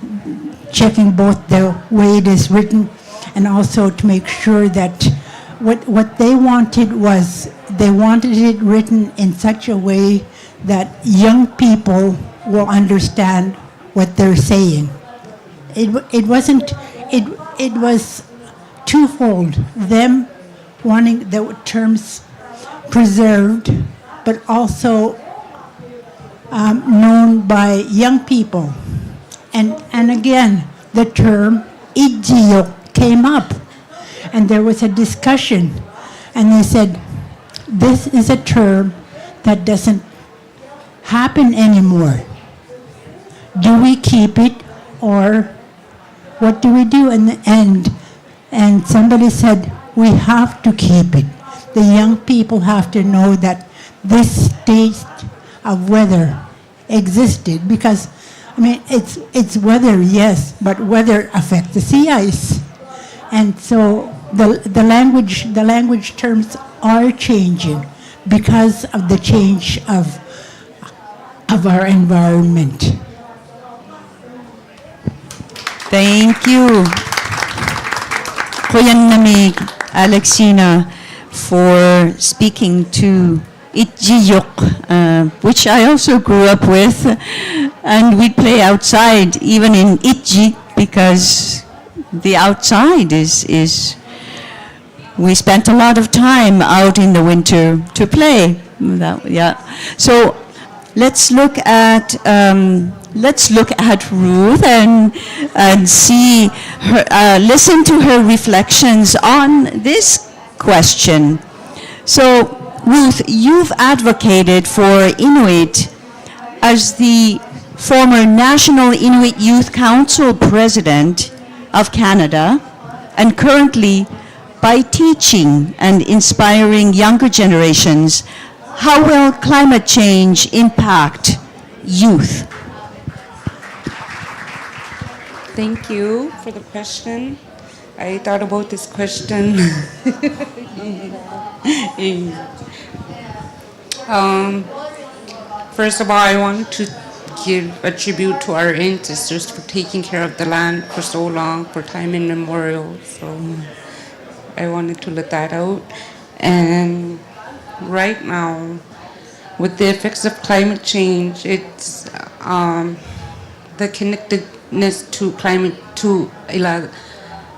both the way it is written, and also to make sure that what they wanted was they wanted it written in such a way that young people will understand what they're saying. It was twofold: them wanting the terms preserved, but also known by young people. And again, the term Ijiyo came up, and there was a discussion, and they said, this is a term that doesn't happen anymore. Do we keep it, or what do we do? And somebody said, we have to keep it. The young people have to know that this state of weather existed, because it's weather, yes, but weather affects the sea ice. And so the language terms are changing because of the change of our environment. Thank you, Kuya Namig, Alexina, for speaking to Itjiyok, which I also grew up with, and we play outside, even in Itji, because the outside is we spent a lot of time out in the winter to play. So let's look at Ruth and see her, listen to her reflections on this question. So, Ruth, you've advocated for Inuit as the former National Inuit Youth Council President of Canada, and currently by teaching and inspiring younger generations. How will climate change impact youth? Thank you for the question. I thought about this question. First of all, I want to give a tribute to our ancestors for taking care of the land for so long, for time immemorial. So I wanted to let that out. And right now, with the effects of climate change, it's the connectedness to climate,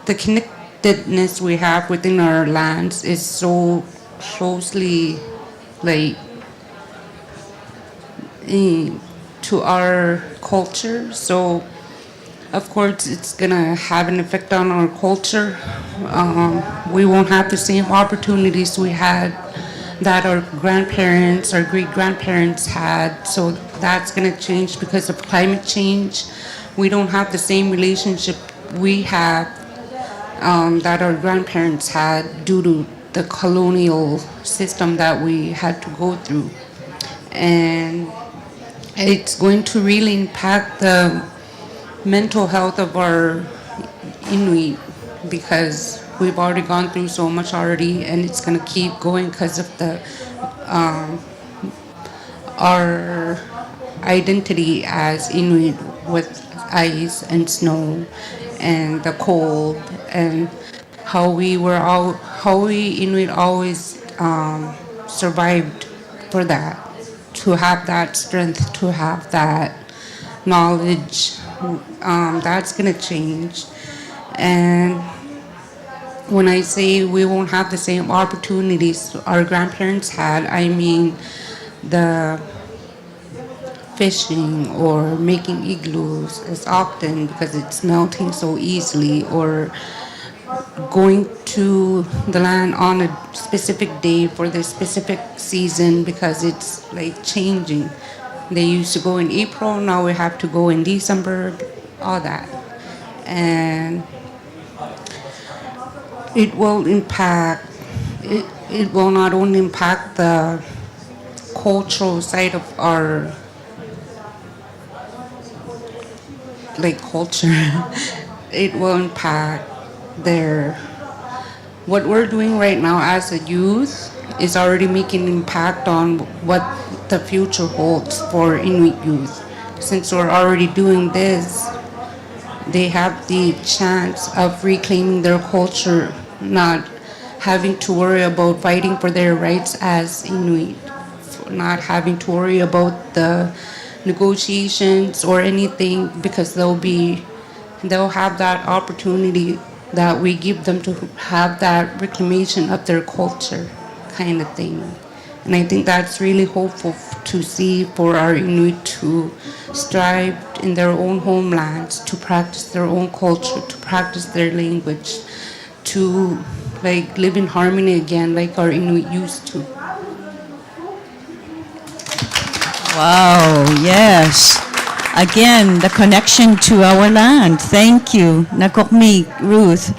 the connectedness we have within our lands is so closely to our culture. So of course it's gonna have an effect on our culture. We won't have the same opportunities we had that our grandparents, our great grandparents had. So that's going to change because of climate change. We don't have the same relationship we have that our grandparents had due to the colonial system that we had to go through. And it's going to really impact the mental health of our Inuit because we've already gone through so much already, and it's going to keep going because of the our identity as Inuit with ice and snow and the cold, and how we Inuit always survived for that, to have that strength, to have that knowledge. That's going to change. And when I say we won't have the same opportunities our grandparents had, I mean the fishing or making igloos as often because it's melting so easily, or going to the land on a specific day for the specific season because it's like changing. They used to go in April, now we have to go in December, all that. And it will impact, it will not only impact the cultural side of our culture, it will impact what we're doing right now as a youth is already making an impact on what the future holds for Inuit youth. Since we're already doing this, they have the chance of reclaiming their culture, not having to worry about fighting for their rights as Inuit, not having to worry about the negotiations or anything, because they'll have that opportunity that we give them to have that reclamation of their culture kind of thing. And I think that's really hopeful to see for our Inuit to strive in their own homelands, to practice their own culture, to practice their language, to live in harmony again like our Inuit used to. Wow, yes. Again, the connection to our land. Thank you, Nakokmi, Ruth.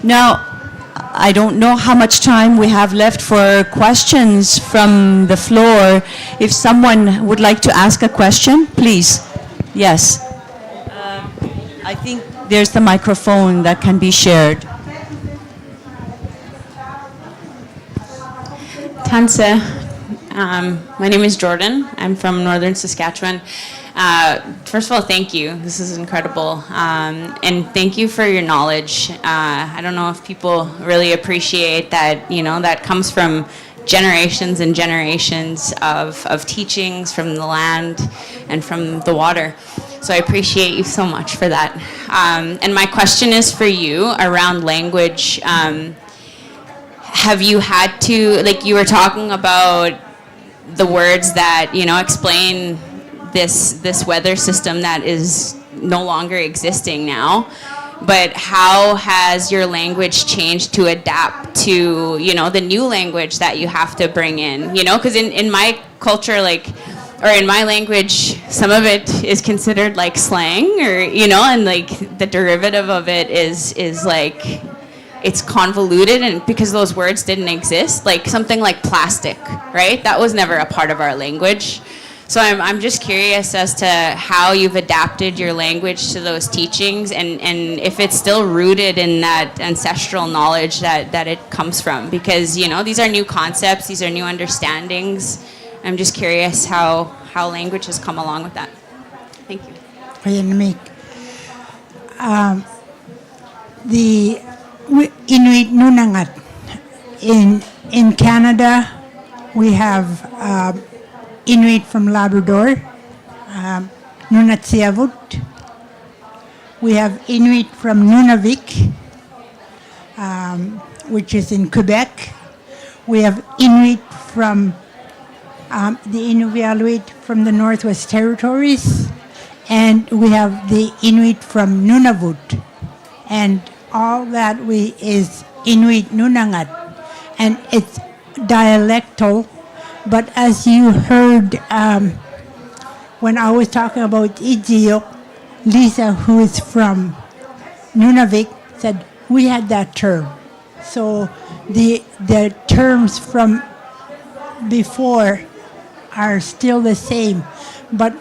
Now, I don't know how much time we have left for questions from the floor. If someone would like to ask a question, please. Yes. I think there's the microphone that can be shared. Tanse. My name is Jordan. I'm from northern Saskatchewan. First of all, thank you. This is incredible. And thank you for your knowledge. I don't know if people really appreciate that, that comes from generations and generations of teachings from the land and from the water. So I appreciate you so much for that. And my question is for you around language. Have you had to, you were talking about the words that, explain this weather system that is no longer existing now, but how has your language changed to adapt to, the new language that you have to bring in? Because in my culture, or in my language, some of it is considered like slang, or, and the derivative of it is it's convoluted, and because those words didn't exist, something like plastic, right? That was never a part of our language. So I'm just curious as to how you've adapted your language to those teachings, and if it's still rooted in that ancestral knowledge that it comes from. Because, these are new concepts, these are new understandings. I'm just curious how language has come along with that. Thank you. The Inuit Nunangat. In Canada, we have Inuit from Labrador, Nunatsiavut. We have Inuit from Nunavik, which is in Quebec. We have Inuit from the Inuvialuit from the Northwest Territories, and we have the Inuit from Nunavut. And all that is Inuit Nunangat. And it's dialectal, but as you heard when I was talking about Idiok, Lisa, who is from Nunavik, said we had that term. So the terms from before are still the same, but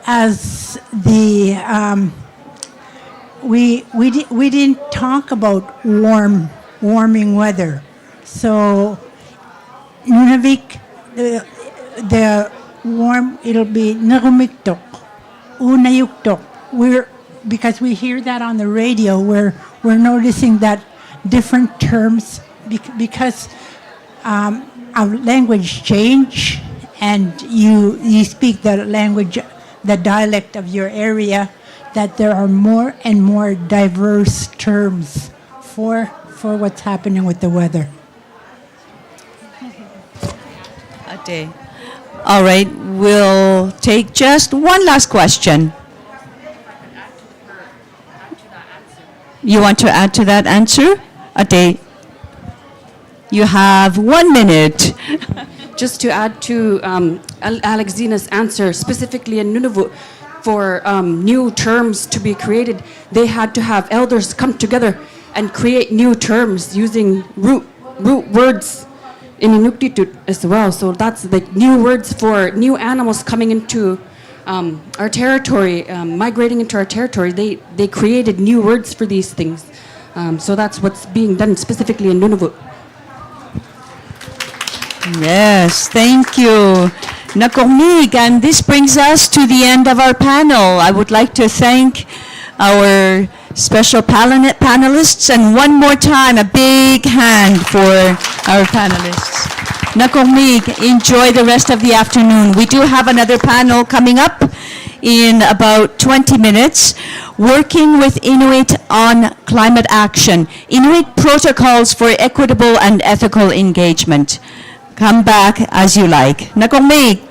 as the we didn't talk about warming weather. So Nunavik, the warm, it'll be narumitok, unayuktok. Because we hear that on the radio, we're noticing that different terms because our language change, and you speak the language, the dialect of your area, that there are more and more diverse terms for what's happening with the weather. Ate. All right, we'll take just one last question. You want to add to that answer? Ate, you have 1 minute. Just to add to Alexina's answer, specifically in Nunavut, for new terms to be created, they had to have elders come together and create new terms using root words in Inuktitut as well. So that's like new words for new animals coming into our territory, migrating into our territory. They created new words for these things. So that's what's being done specifically in Nunavut. Yes, thank you. Nakormig, and this brings us to the end of our panel. I would like to thank our special panelists, and one more time, a big hand for our panelists. Nakormig, enjoy the rest of the afternoon. We do have another panel coming up in about 20 minutes, working with Inuit on climate action, Inuit protocols for equitable and ethical engagement. Come back as you like. Nakormig.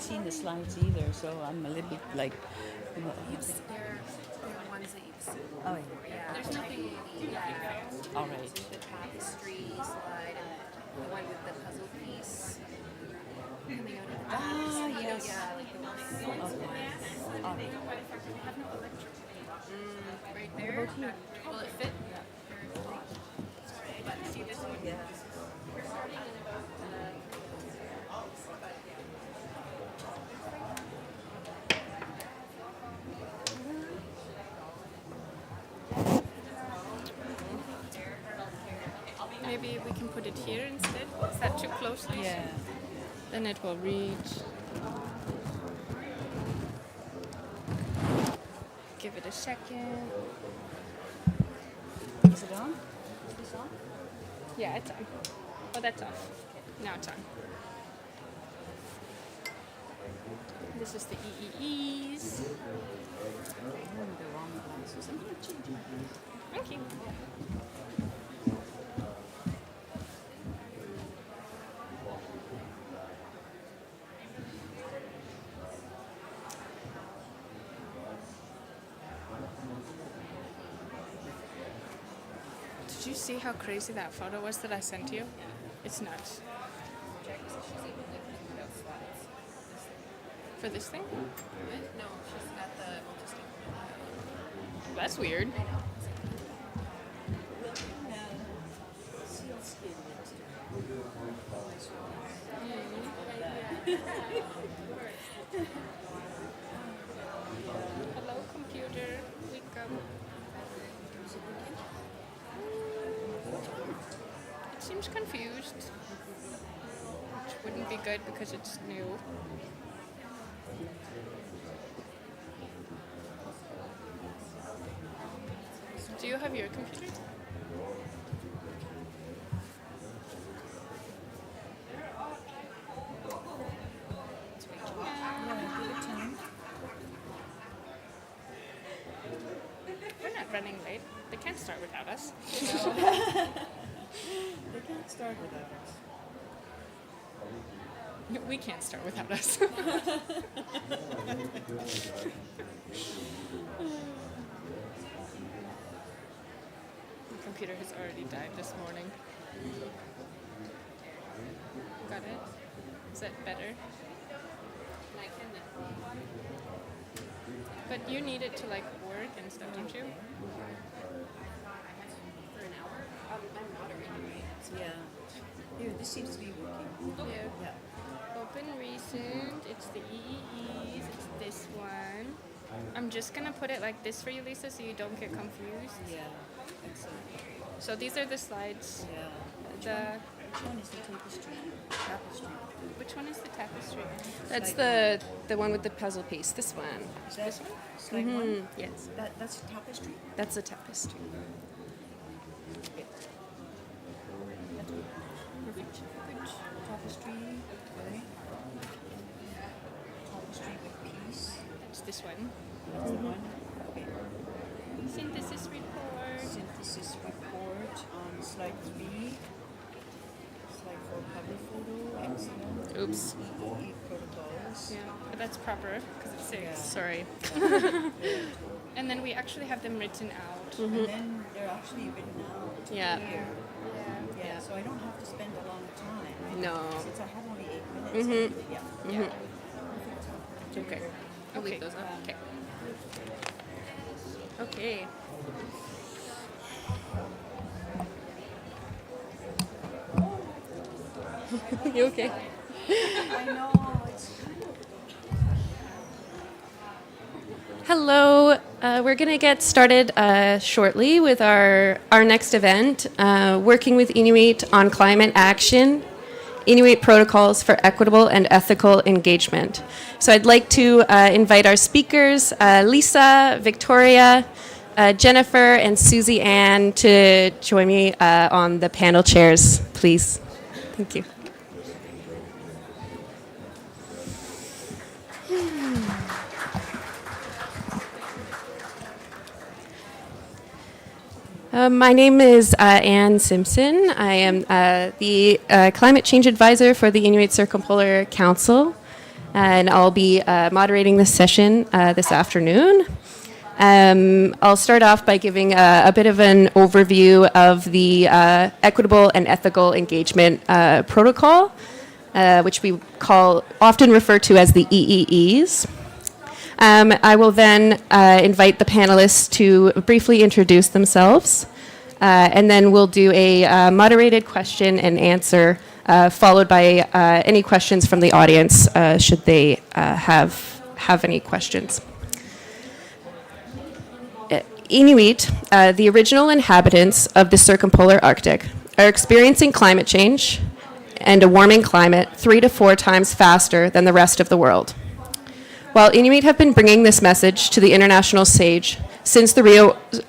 haven't seen the slides either, so I'm a little bit like. They're ones that you've seen. Oh, Yeah. There's nothing. Yeah. All right. The tapestry slide and the one with the puzzle piece coming out of the tapestry. Yes. Yeah, like the one. Right there. Will it fit? See this one? Yeah. Maybe we can put it here instead. Is that too close? Yeah. Then it will reach. Give it a second. Is it on? Is this on? Yeah, it's on. Oh, that's off. Now it's on. This is the EEEs. Thank you. Did you see how crazy that photo was that I sent you? It's nuts. For this thing? No, she's got the autistic. That's weird. Hello, computer. Wake up. It seems confused, which wouldn't be good because it's new. Do you have your computer? We're not running late. They can't start without us. They can't start without us. We can't start without us. The computer has already died this morning. Got it? Is that better? But you need it to like work and stuff, don't you? For an hour? I'm moderating, right? Yeah. Here, this seems to be working. Yeah. Open recent, it's the EEEs, it's this one. I'm just gonna put it like this for you, Lisa, so you don't get confused. Yeah, excellent. So these are the slides. Yeah. Which one is the tapestry? Tapestry. Which one is the tapestry? That's the one with the puzzle piece. This one. Is that This one? slide one? Yes. That's a tapestry? That's the tapestry. Okay. That's good. Perfect. Good. Tapestry. Okay. Tapestry with piece. That's this one. That's the one. Okay. Synthesis report. Synthesis report on slide 3. Slide 4 cover photo. Excellent. Oops. EEE protocols. Yeah, but that's proper because it's 6. Yeah. Sorry. And then we actually have them written out. And then they're actually written out Yeah. here. Yeah. Yeah, so I don't have to spend a long time. Right? No. Since I have only 8 minutes. Yeah. Yeah. Okay. I'll leave those up. Okay. Okay. You okay? I know. Hello. We're going to get started shortly with our next event, working with Inuit on climate action, Inuit protocols for equitable and ethical engagement. So I'd like to invite our speakers, Lisa, Victoria, Jennifer, and Susie Ann to join me on the panel chairs, please. Thank you. My name is Anne Simpson. I am the Climate Change Advisor for the Inuit Circumpolar Council. and I'll be moderating this session this afternoon. I'll start off by giving a bit of an overview of the Equitable and Ethical Engagement Protocol, which we often refer to as the EEEs. I will then invite the panelists to briefly introduce themselves, and then we'll do a moderated question and answer, followed by any questions from the audience, should they have any questions. Inuit, the original inhabitants of the circumpolar Arctic, are experiencing climate change and a warming climate 3 to 4 times faster than the rest of the world. While Inuit have been bringing this message to the international stage since the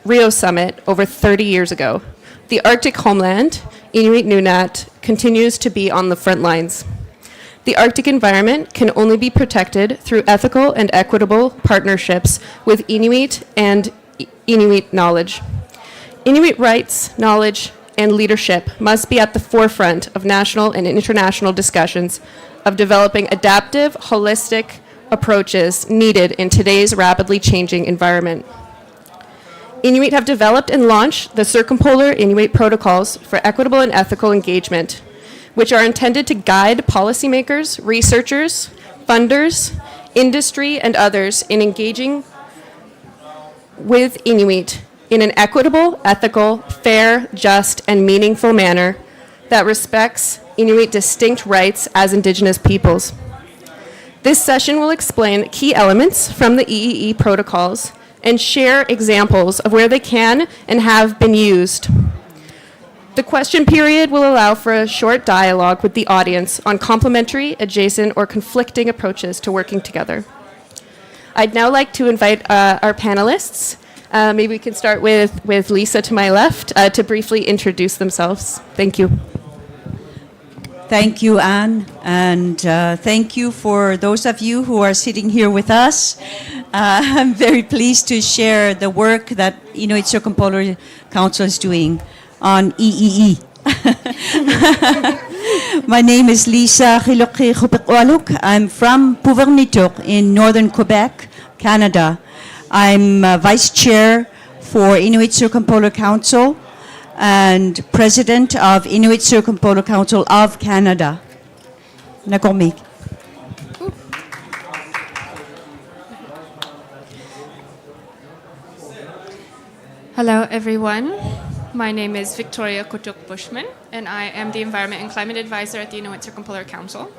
Rio summit over 30 years ago, the Arctic homeland, Inuit Nunat, continues to be on the front lines. The Arctic environment can only be protected through ethical and equitable partnerships with Inuit and Inuit knowledge. Inuit rights, knowledge, and leadership must be at the forefront of national and international discussions of developing adaptive, holistic approaches needed in today's rapidly changing environment. Inuit have developed and launched the Circumpolar Inuit Protocols for Equitable and Ethical Engagement, which are intended to guide policymakers, researchers, funders, industry, and others in engaging with Inuit in an equitable, ethical, fair, just, and meaningful manner that respects Inuit distinct rights as Indigenous peoples. This session will explain key elements from the EEE protocols and share examples of where they can and have been used. The question period will allow for a short dialogue with the audience on complementary, adjacent, or conflicting approaches to working together. I'd now like to invite our panelists. Maybe we can start with Lisa to my left to briefly introduce themselves. Thank you. Thank you, Anne, and thank you for those of you who are sitting here with us. I'm very pleased to share the work that Inuit Circumpolar Council is doing on EEE. My name is Lisa Khiloki Khupikwaluk. I'm from Pavilion in northern Quebec, Canada. I'm Vice Chair for Inuit Circumpolar Council and President of Inuit Circumpolar Council of Canada. Nakomik. Hello, everyone. My name is Victoria Kutuk-Bushman, and I am the Environment and Climate Advisor at the Inuit Circumpolar Council.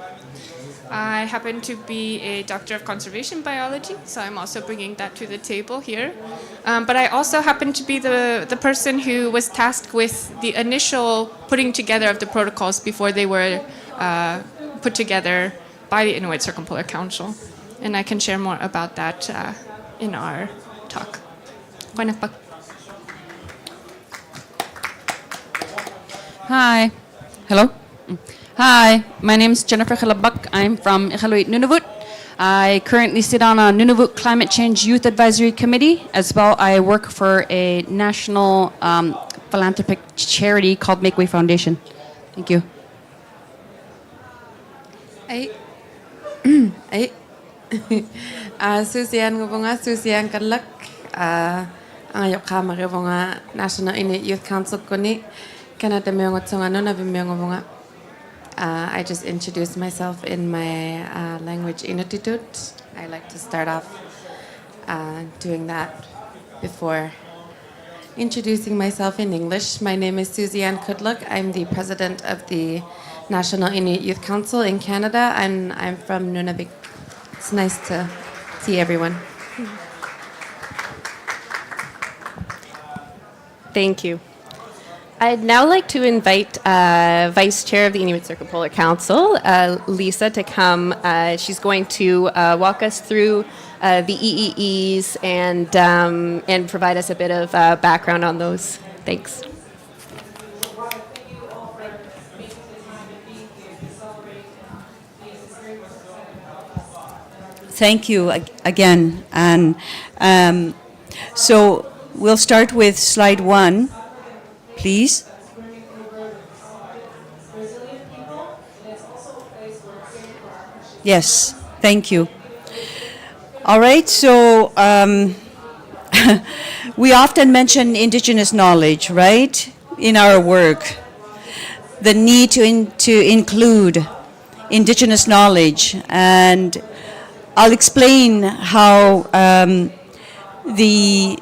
I happen to be a Doctor of Conservation Biology, so I'm also bringing that to the table here. But I also happen to be the person who was tasked with the initial putting together of the protocols before they were put together by the Inuit Circumpolar Council. And I can share more about that in our talk. Hi. Hello. Hi, my name is Jennifer Khilabak. I'm from Iqaluit Nunavut. I currently sit on a Nunavut Climate Change Youth Advisory Committee. As well, I work for a national philanthropic charity called Make Way Foundation. Thank you. Susian ngubunga Susian Kalak. Ayok kama ngubunga National Inuit Youth Council kuni. Kanata meongot songa nuna bimengubunga. I just introduced myself in my language Inuktitut. I like to start off doing that before introducing myself in English. My name is Susie Ann Kudluk. I'm the president of the National Inuit Youth Council in Canada, and I'm from Nunavik. It's nice to see everyone. Thank you. I'd now like to invite Vice Chair of the Inuit Circumpolar Council, Lisa, to come. She's going to walk us through the EEEs and provide us a bit of background on those. Thanks. Thank you again, Anne. So we'll start with slide 1. Please. Yes, Thank you. All right, so we often mention Indigenous knowledge, right, in our work. The need to include Indigenous knowledge, and I'll explain how the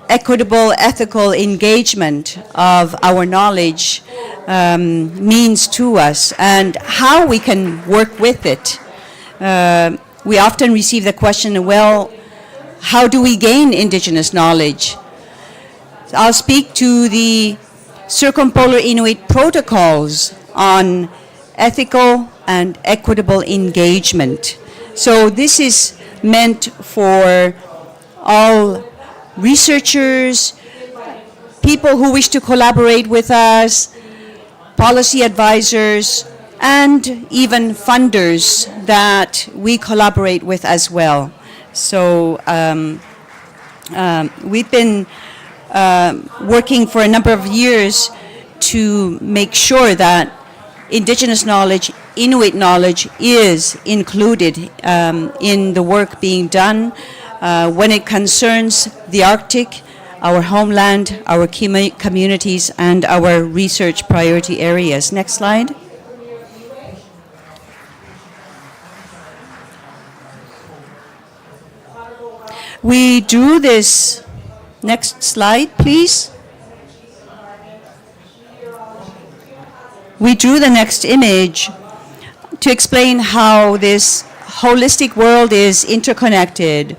equitable, ethical engagement of our knowledge means to us and how we can work with it. We often receive the question, well, how do we gain Indigenous knowledge? I'll speak to the Circumpolar Inuit protocols on ethical and equitable engagement. So this is meant for all researchers, people who wish to collaborate with us, policy advisors, and even funders that we collaborate with as well. So we've been working for a number of years to make sure that Indigenous knowledge, Inuit knowledge is included in the work being done when it concerns the Arctic, our homeland, our communities, and our research priority areas. Next slide. We drew this. Next slide, please. We drew the next image to explain how this holistic world is interconnected.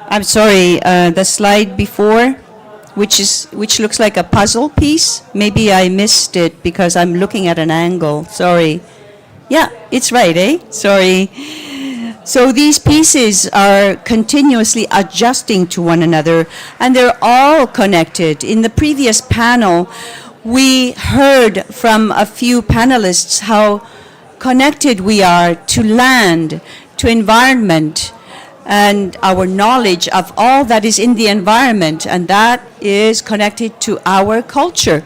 I'm sorry, the slide before, which looks like a puzzle piece. Maybe I missed it because I'm looking at an angle. Sorry. Yeah, it's right, eh? Sorry. So these pieces are continuously adjusting to one another, and they're all connected. In the previous panel, we heard from a few panelists how connected we are to land, to environment, and our knowledge of all that is in the environment, and that is connected to our culture,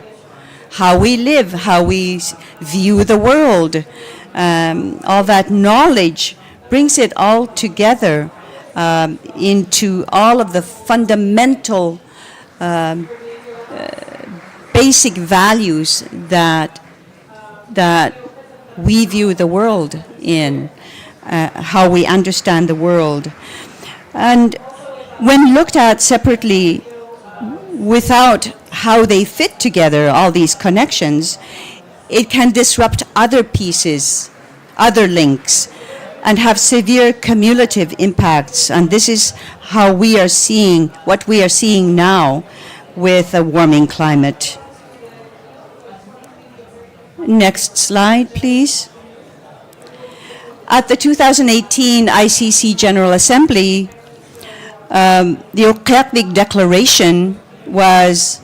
how we live, how we view the world. All that knowledge brings it all together into all of the fundamental basic values that we view the world in, how we understand the world. And when looked at separately, without how they fit together, all these connections, it can disrupt other pieces, other links, and have severe cumulative impacts. And this is how we are seeing, what we are seeing now with a warming climate. Next slide, please. At the 2018 ICC General Assembly, the Oqeqlik Declaration was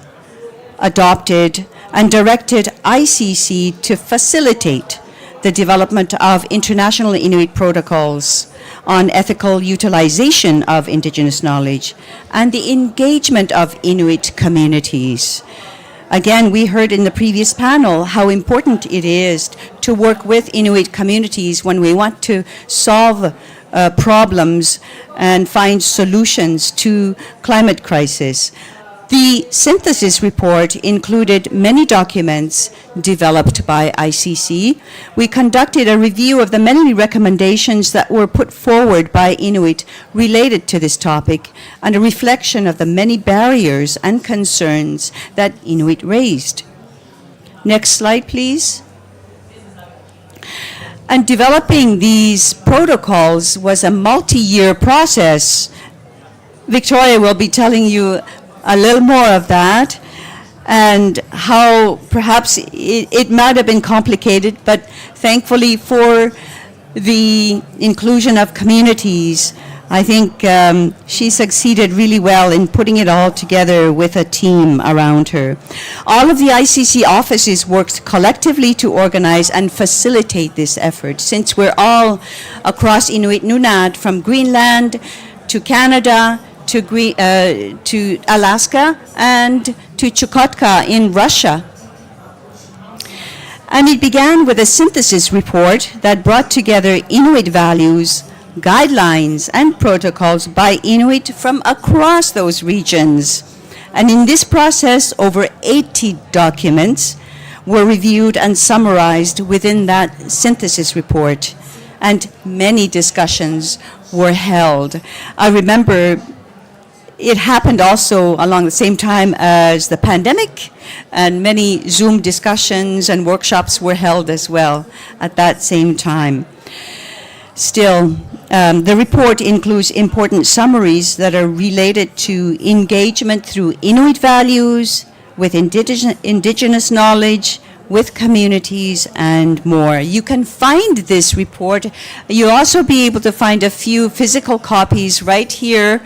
adopted and directed ICC to facilitate the development of international Inuit protocols on ethical utilization of Indigenous knowledge and the engagement of Inuit communities. Again, we heard in the previous panel how important it is to work with Inuit communities when we want to solve problems and find solutions to climate crisis. The synthesis report included many documents developed by ICC. We conducted a review of the many recommendations that were put forward by Inuit related to this topic and a reflection of the many barriers and concerns that Inuit raised. Next slide, please. And developing these protocols was a multi-year process. Victoria will be telling you a little more of that and how perhaps it might have been complicated, but thankfully for the inclusion of communities, I think she succeeded really well in putting it all together with a team around her. All of the ICC offices worked collectively to organize and facilitate this effort, since we're all across Inuit Nunat, from Greenland to Canada, to Alaska and to Chukotka in Russia. And it began with a synthesis report that brought together Inuit values, guidelines, and protocols by Inuit from across those regions. And in this process, over 80 documents were reviewed and summarized within that synthesis report, and many discussions were held. I remember it happened also along the same time as the pandemic, and many Zoom discussions and workshops were held as well at that same time. Still, the report includes important summaries that are related to engagement through Inuit values, with indigenous knowledge, with communities, and more. You can find this report. You'll also be able to find a few physical copies right here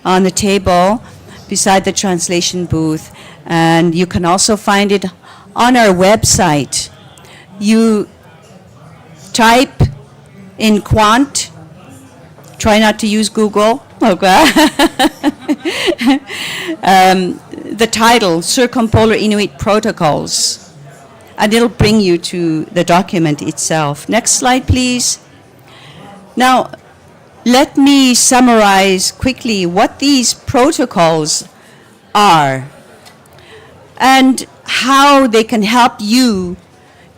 on the table beside the translation booth. And you can also find it on our website. You type in Quant, try not to use Google, okay. The title, Circumpolar Inuit Protocols, and it'll bring you to the document itself. Next slide, please. Now, let me summarize quickly what these protocols are and how they can help you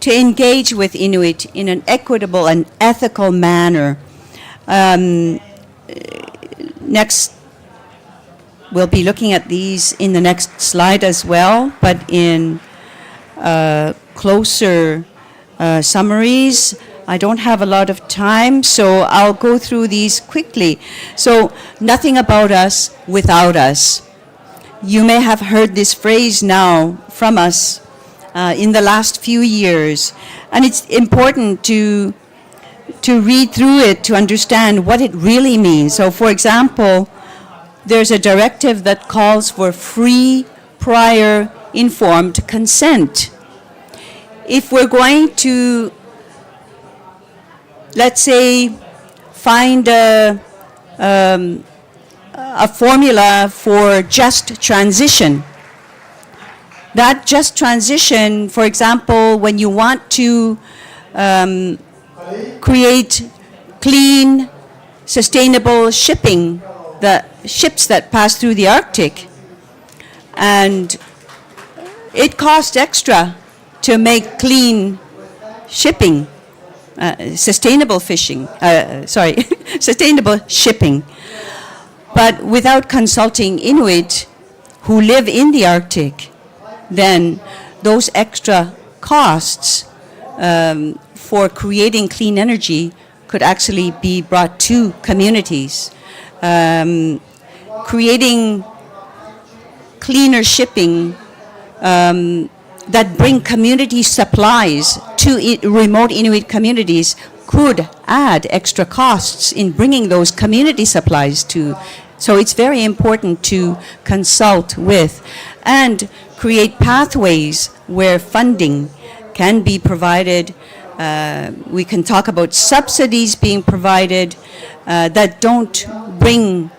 to engage with Inuit in an equitable and ethical manner. Next, we'll be looking at these in the next slide as well, but in closer summaries. I don't have a lot of time, so I'll go through these quickly. So, nothing about us without us. You may have heard this phrase now from us in the last few years, and it's important to read through it to understand what it really means. So, for example, there's a directive that calls for free, prior, informed consent. If we're going to, let's say, find a formula for just transition, that just transition, for example, when you want to create clean, sustainable shipping, the ships that pass through the Arctic, and it costs extra to make clean shipping, sustainable fishing, sustainable shipping. But without consulting Inuit who live in the Arctic, then those extra costs for creating clean energy could actually be brought to communities. Creating cleaner shipping that bring community supplies to remote Inuit communities could add extra costs in bringing those community supplies to. So it's very important to consult with and create pathways where funding can be provided. We can talk about subsidies being provided that don't bring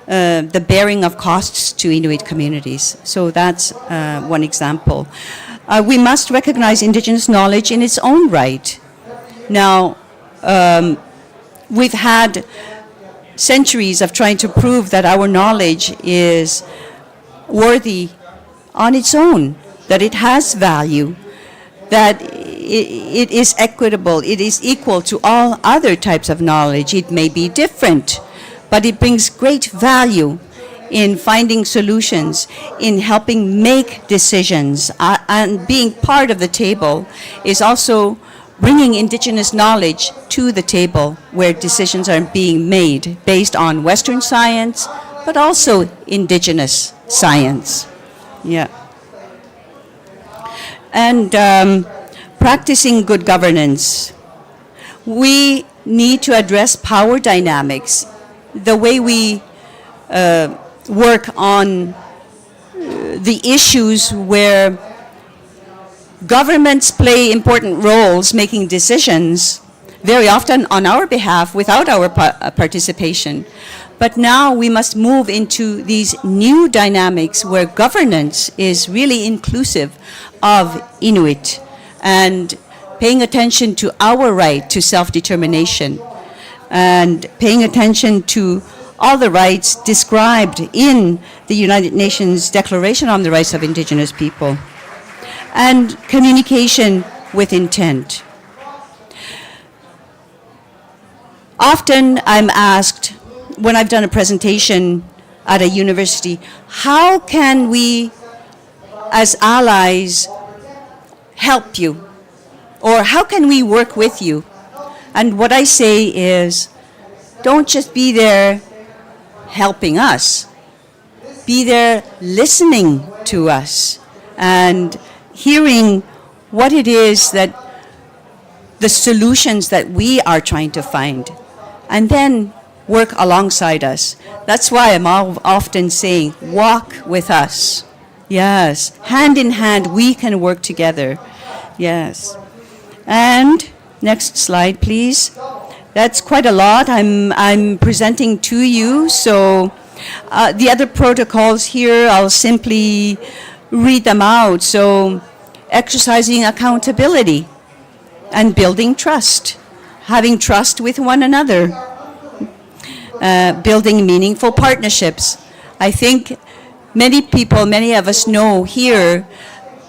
the bearing of costs to Inuit communities. So that's one example. We must recognize Indigenous knowledge in its own right. Now, we've had centuries of trying to prove that our knowledge is worthy on its own, that it has value, that it is equitable, it is equal to all other types of knowledge. It may be different, but it brings great value in finding solutions, in helping make decisions, and being part of the table is also bringing Indigenous knowledge to the table where decisions are being made based on Western science, but also Indigenous science. Yeah. And practicing good governance. We need to address power dynamics. The way we work on the issues where governments play important roles making decisions, very often on our behalf without our participation. But now we must move into these new dynamics where governance is really inclusive of Inuit and paying attention to our right to self-determination, and paying attention to all the rights described in the United Nations Declaration on the Rights of Indigenous People, and communication with intent. Often I'm asked, when I've done a presentation at a university, how can we, as allies, help you? Or how can we work with you? And what I say is, don't just be there helping us. Be there listening to us and hearing what it is that the solutions that we are trying to find, and then work alongside us. That's why I'm often saying, walk with us. Yes, hand in hand, we can work together. Yes. And next slide, please. That's quite a lot I'm presenting to you. So the other protocols here, I'll simply read them out. So exercising accountability and building trust, having trust with one another, building meaningful partnerships. I think many people, many of us know here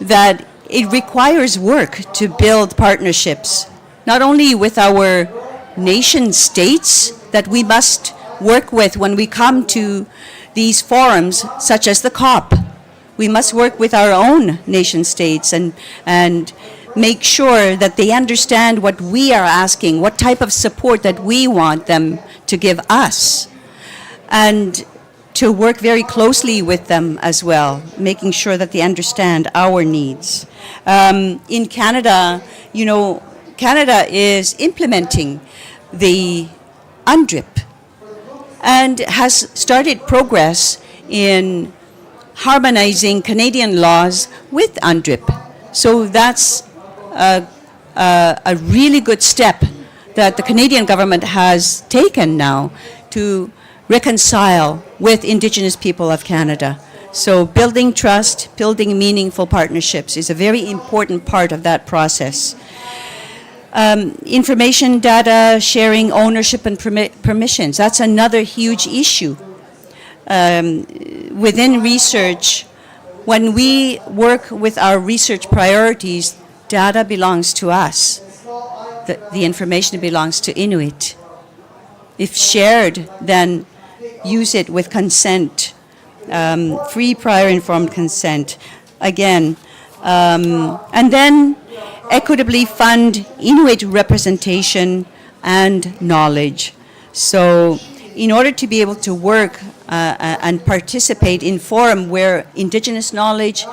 that it requires work to build partnerships, not only with our nation states that we must work with when we come to these forums such as the COP. We must work with our own nation states and make sure that they understand what we are asking, what type of support that we want them to give us, and to work very closely with them as well, making sure that they understand our needs. In Canada, you know, Canada is implementing the UNDRIP and has started progress in harmonizing Canadian laws with UNDRIP. So that's a really good step that the Canadian government has taken now to reconcile with Indigenous people of Canada. So building trust, building meaningful partnerships is a very important part of that process. Information, data, sharing, ownership, and permissions, that's another huge issue. Within research, when we work with our research priorities, data belongs to us. The information belongs to Inuit. If shared, then use it with consent, free, prior, informed consent. Again, and then equitably fund Inuit representation and knowledge. So in order to be able to work and participate in forum where Indigenous knowledge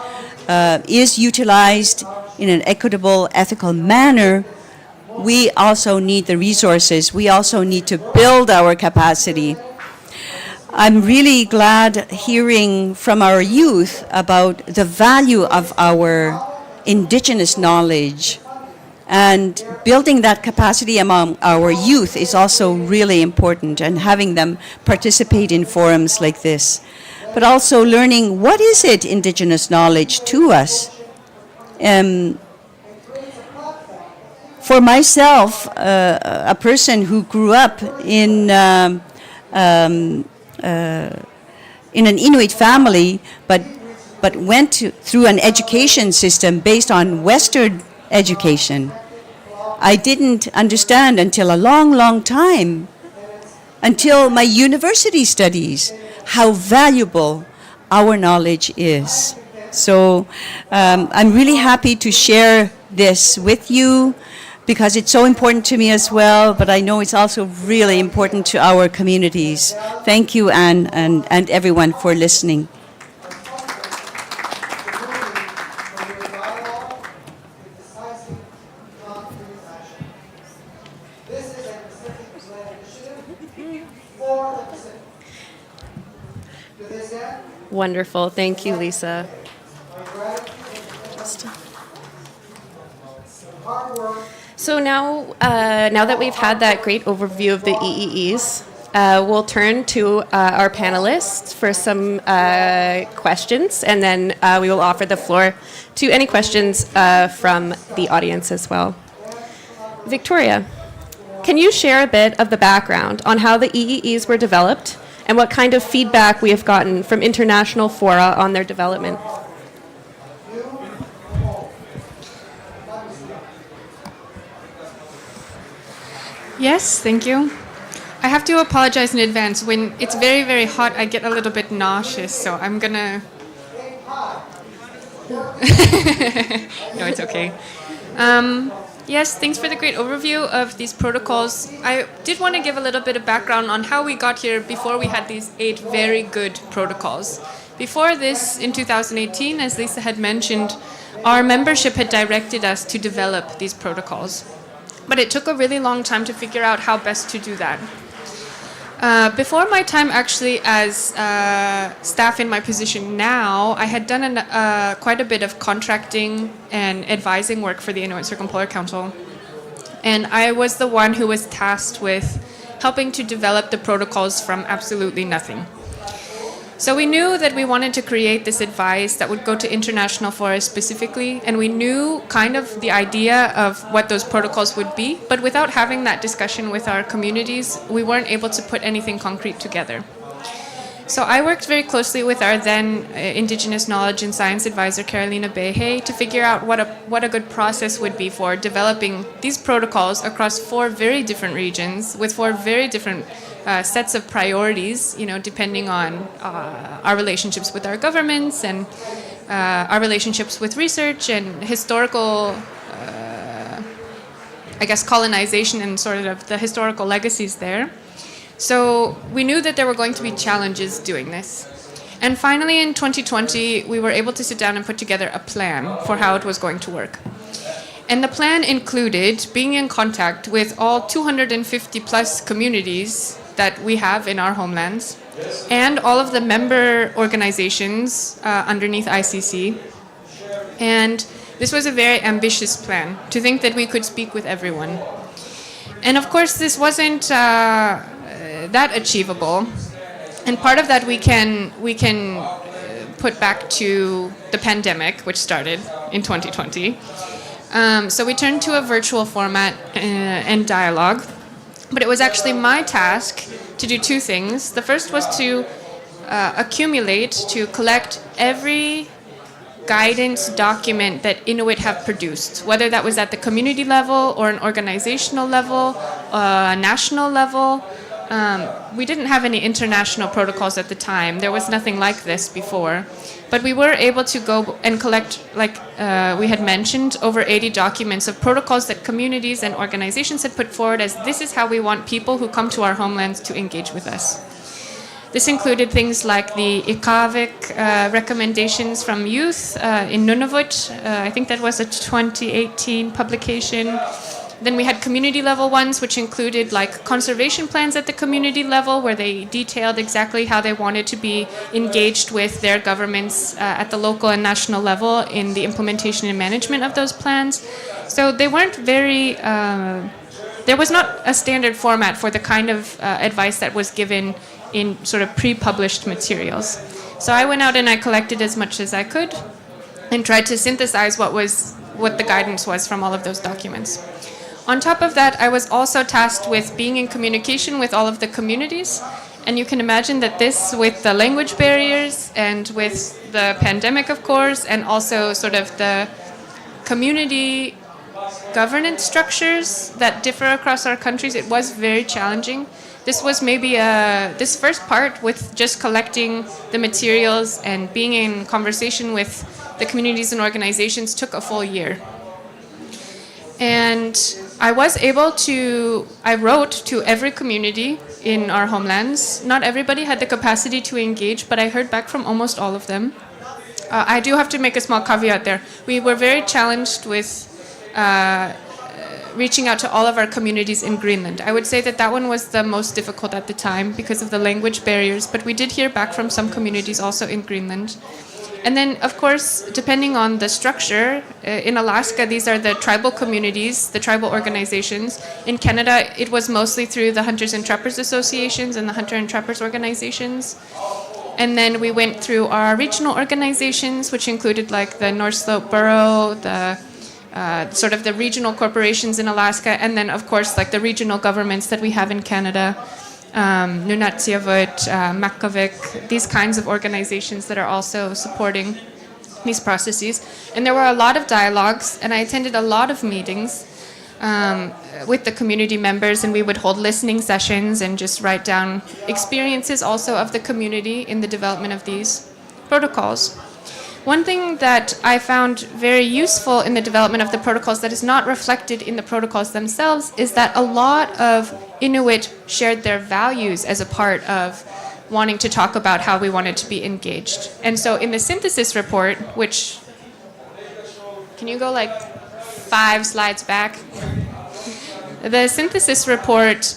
is utilized in an equitable, ethical manner, we also need the resources. We also need to build our capacity. I'm really glad hearing from our youth about the value of our Indigenous knowledge, and building that capacity among our youth is also really important, and having them participate in forums like this. But also learning, what is it, Indigenous knowledge to us? For myself, a person who grew up in an Inuit family, but went through an education system based on Western education, I didn't understand until a long, long time, until my university studies, how valuable our knowledge is. So I'm really happy to share this with you, because it's so important to me as well, but I know it's also really important to our communities. Thank you, Anne, and everyone for listening. Wonderful. Thank you, Lisa. So now that we've had that great overview of the EEEs, we'll turn to our panelists for some questions, and then we will offer the floor to any questions from the audience as well. Victoria, can you share a bit of the background on how the EEEs were developed and what kind of feedback we have gotten from international fora on their development? Yes, thank you. I have to apologize in advance. When it's very, very hot, I get a little bit nauseous, so I'm gonna... No, it's okay. Yes, thanks for the great overview of these protocols. I did want to give a little bit of background on how we got here before we had these 8 very good protocols. Before this, in 2018, as Lisa had mentioned, our membership had directed us to develop these protocols. But it took a really long time to figure out how best to do that. Before my time actually as staff in my position now, I had done quite a bit of contracting and advising work for the Inuit Circumpolar Council. And I was the one who was tasked with helping to develop the protocols from absolutely nothing. So we knew that we wanted to create this advice that would go to international forests specifically, and we knew kind of the idea of what those protocols would be, but without having that discussion with our communities, we weren't able to put anything concrete together. So I worked very closely with our then Indigenous Knowledge and Science Advisor, Carolina Behe, to figure out what a good process would be for developing these protocols across 4 very different regions with 4 very different sets of priorities, you know, depending on our relationships with our governments and our relationships with research and historical, I guess, colonization and sort of the historical legacies there. So we knew that there were going to be challenges doing this. And finally, in 2020, we were able to sit down and put together a plan for how it was going to work. And the plan included being in contact with all 250 plus communities that we have in our homelands and all of the member organizations underneath ICC. And this was a very ambitious plan, to think that we could speak with everyone. And of course, this wasn't that achievable. And part of that we can put back to the pandemic, which started in 2020. So we turned to a virtual format and dialogue. But it was actually my task to do 2 things. The first was to collect every guidance document that Inuit have produced, whether that was at the community level or an organizational level, a national level. We didn't have any international protocols at the time. There was nothing like this before. But we were able to go and collect, like we had mentioned, over 80 documents of protocols that communities and organizations had put forward as this is how we want people who come to our homelands to engage with us. This included things like the Ikavik recommendations from youth in Nunavut. I think that was a 2018 publication. Then we had community level ones, which included like conservation plans at the community level, where they detailed exactly how they wanted to be engaged with their governments at the local and national level in the implementation and management of those plans. So they weren't very, there was not a standard format for the kind of advice that was given in sort of pre-published materials. So I went out and I collected as much as I could and tried to synthesize what the guidance was from all of those documents. On top of that, I was also tasked with being in communication with all of the communities. And you can imagine that this, with the language barriers and with the pandemic, of course, and also sort of the community governance structures that differ across our countries, it was very challenging. This was maybe this first part with just collecting the materials and being in conversation with the communities and organizations took a full year. And I wrote to every community in our homelands. Not everybody had the capacity to engage, but I heard back from almost all of them. I do have to make a small caveat there. We were very challenged with reaching out to all of our communities in Greenland. I would say that one was the most difficult at the time because of the language barriers, but we did hear back from some communities also in Greenland. And then, of course, depending on the structure, in Alaska, these are the tribal communities, the tribal organizations. In Canada, it was mostly through the Hunters and Trappers Associations and the Hunter and Trappers organizations. And then we went through our regional organizations, which included like the North Slope Borough, the sort of the regional corporations in Alaska, and then of course like the regional governments that we have in Canada, Nunatsiavut, Makavik, these kinds of organizations that are also supporting these processes. And there were a lot of dialogues, and I attended a lot of meetings with the community members, and we would hold listening sessions and just write down experiences also of the community in the development of these protocols. One thing that I found very useful in the development of the protocols that is not reflected in the protocols themselves is that a lot of Inuit shared their values as a part of wanting to talk about how we wanted to be engaged. And so in the synthesis report, which, can you go like 5 slides back? The synthesis report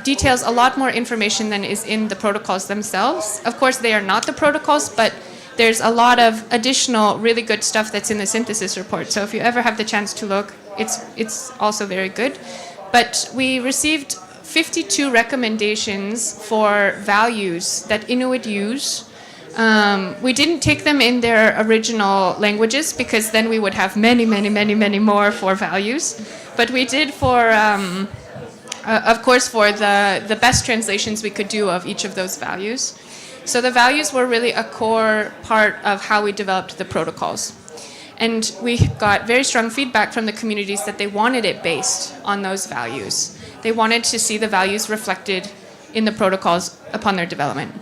details a lot more information than is in the protocols themselves. Of course, they are not the protocols, but there's a lot of additional really good stuff that's in the synthesis report. So if you ever have the chance to look, it's also very good. But we received 52 recommendations for values that Inuit use. We didn't take them in their original languages because then we would have many, many, many, many more for values. But we did for, of course, for the best translations we could do of each of those values. So the values were really a core part of how we developed the protocols. And we got very strong feedback from the communities that they wanted it based on those values. They wanted to see the values reflected in the protocols upon their development.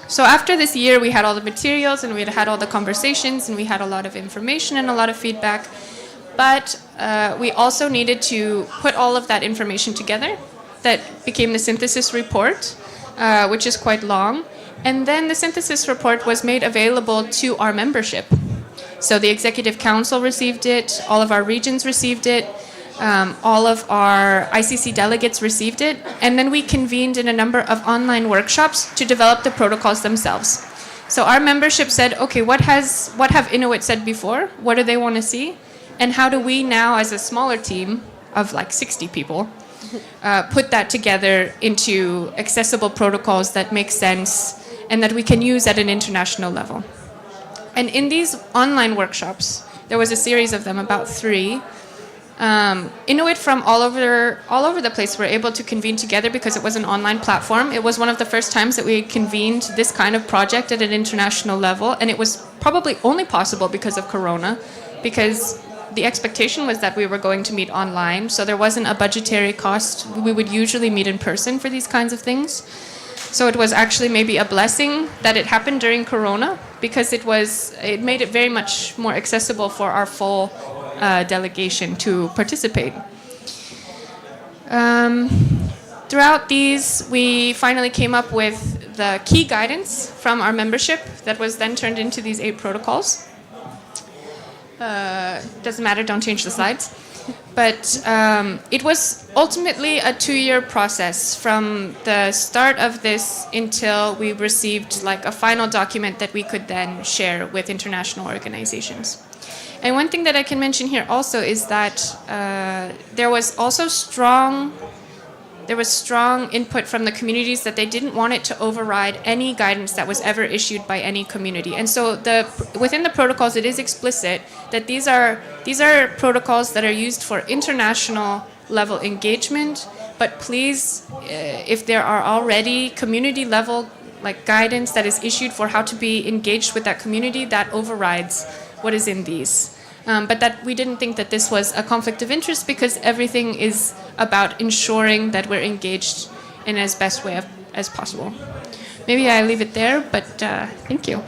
So after this year, we had all the materials and we had all the conversations and we had a lot of information and a lot of feedback. But we also needed to put all of that information together. That became the synthesis report, which is quite long. And then the synthesis report was made available to our membership. So the Executive Council received it, all of our regions received it, all of our ICC delegates received it, and then we convened in a number of online workshops to develop the protocols themselves. So our membership said, okay, what have Inuit said before? What do they want to see? And how do we now, as a smaller team of like 60 people, put that together into accessible protocols that make sense and that we can use at an international level? And in these online workshops, there was a series of them, about 3. Inuit from all over the place were able to convene together because it was an online platform. It was one of the first times that we convened this kind of project at an international level, and it was probably only possible because of Corona, because the expectation was that we were going to meet online, so there wasn't a budgetary cost. We would usually meet in person for these kinds of things. So it was actually maybe a blessing that it happened during Corona, because it made it very much more accessible for our full delegation to participate. Throughout these, we finally came up with the key guidance from our membership that was then turned into these 8 protocols. Doesn't matter, don't change the slides. But it was ultimately a 2-year process from the start of this until we received like a final document that we could then share with international organizations. And one thing that I can mention here also is that there was strong input from the communities that they didn't want it to override any guidance that was ever issued by any community. And so within the protocols, it is explicit that these are protocols that are used for international level engagement. But please, if there are already community level like guidance that is issued for how to be engaged with that community, that overrides what is in these. But that we didn't think that this was a conflict of interest, because everything is about ensuring that we're engaged in as best way as possible. Maybe I leave it there, but thank you.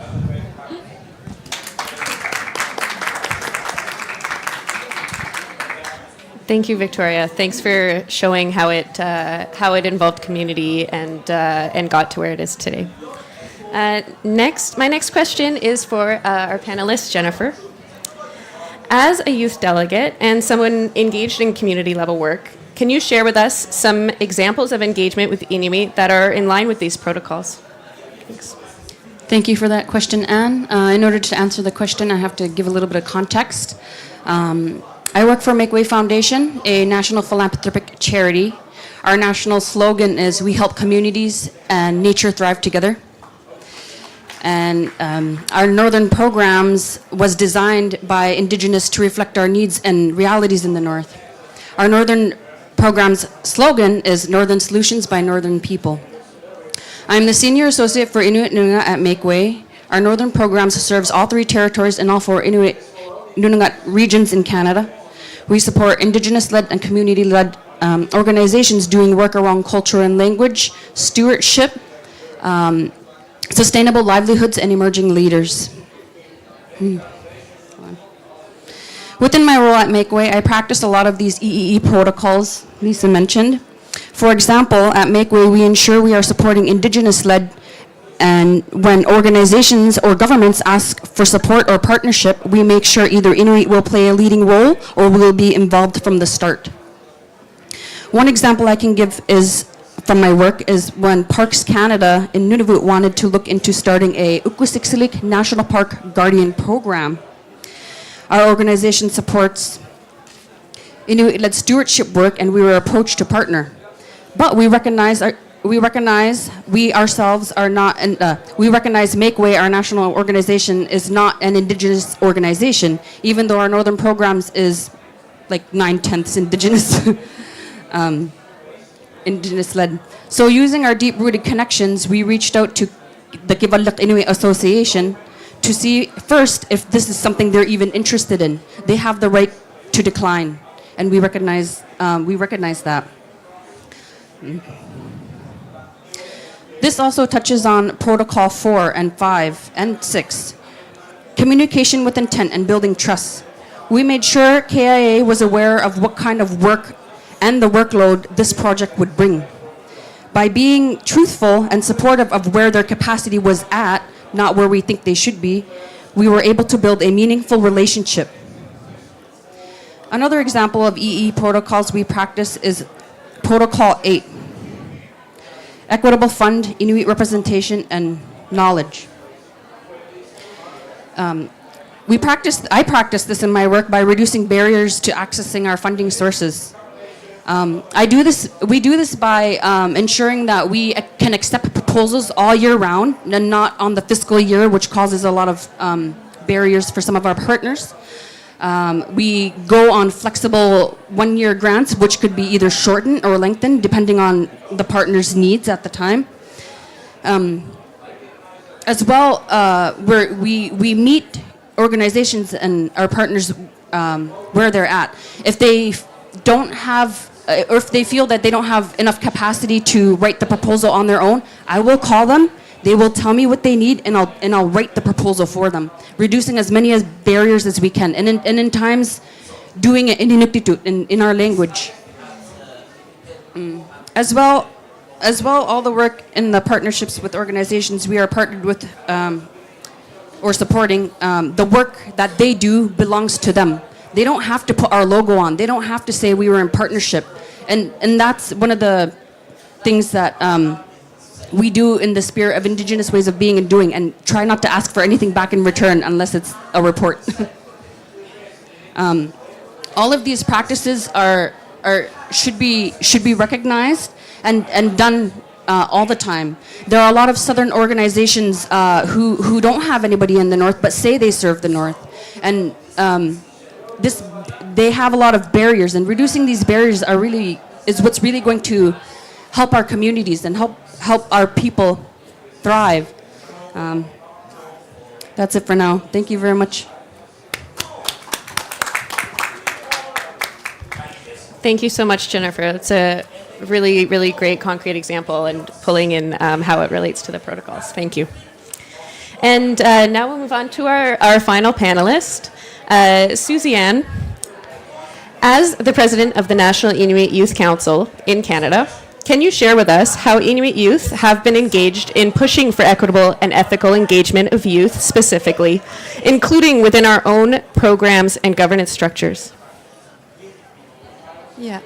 Thank you, Victoria. Thanks for showing how it involved community and got to where it is today. My next question is for our panelist, Jennifer. As a youth delegate and someone engaged in community level work, can you share with us some examples of engagement with Inuit that are in line with these protocols? Thanks. Thank you for that question, Anne. In order to answer the question, I have to give a little bit of context. I work for Make Way Foundation, a national philanthropic charity. Our national slogan is "We help communities and nature thrive together." And our northern programs was designed by Indigenous to reflect our needs and realities in the north. Our northern program's slogan is Northern Solutions by Northern People. I'm the Senior Associate for Inuit Nunungat at Makeway. Our northern programs serves all 3 territories and all 4 Inuit Nunungat regions in Canada. We support Indigenous-led and community-led organizations doing work around culture and language, stewardship, sustainable livelihoods, and emerging leaders. Within my role at Makeway, I practice a lot of these EEE protocols Lisa mentioned. For example, at Makeway, we ensure we are supporting Indigenous-led, and when organizations or governments ask for support or partnership, we make sure either Inuit will play a leading role or we will be involved from the start. One example I can give is from my work is when Parks Canada in Nunavut wanted to look into starting a Ukwisiksilik National Park Guardian Program. Our organization supports Inuit-led stewardship work, and we were approached to partner. But we recognize we ourselves are not, we recognize Makeway, our national organization, is not an Indigenous organization, even though our northern programs is like 9/10 Indigenous. Indigenous-led. So using our deep-rooted connections, we reached out to the Kivalliq Inuit Association to see first if this is something they're even interested in. They have the right to decline, and we recognize that. This also touches on Protocol 4 and 5 and 6, communication with intent and building trust. We made sure KIA was aware of what kind of work and the workload this project would bring. By being truthful and supportive of where their capacity was at, not where we think they should be, we were able to build a meaningful relationship. Another example of EE protocols we practice is Protocol 8, Equitable Fund, Inuit Representation, and Knowledge. I practice this in my work by reducing barriers to accessing our funding sources. We do this by ensuring that we can accept proposals all year round and not on the fiscal year, which causes a lot of barriers for some of our partners. We go on flexible one-year grants, which could be either shortened or lengthened depending on the partner's needs at the time. As well, we meet organizations and our partners where they're at. If they don't have, or if they feel that they don't have enough capacity to write the proposal on their own, I will call them. They will tell me what they need, and I'll write the proposal for them, reducing as many barriers as we can, and in times, doing it in Inuktitut, in our language. As well, all the work in the partnerships with organizations we are partnered with or supporting, the work that they do belongs to them. They don't have to put our logo on. They don't have to say we were in partnership, and that's one of the things that we do in the spirit of Indigenous ways of being and doing, and try not to ask for anything back in return unless it's a report. All of these practices should be recognized and done all the time. There are a lot of Southern organizations who don't have anybody in the North but say they serve the North, and they have a lot of barriers, and reducing these barriers is what's really going to help our communities and help our people thrive. That's it for now. Thank you very much. Thank you so much, Jennifer. That's a really, really great concrete example and pulling in how it relates to the protocols. Thank you. And now we'll move on to our final panelist, Susie Ann. As the president of the National Inuit Youth Council in Canada, can you share with us how Inuit youth have been engaged in pushing for equitable and ethical engagement of youth specifically, including within our own programs and governance structures? Yeah,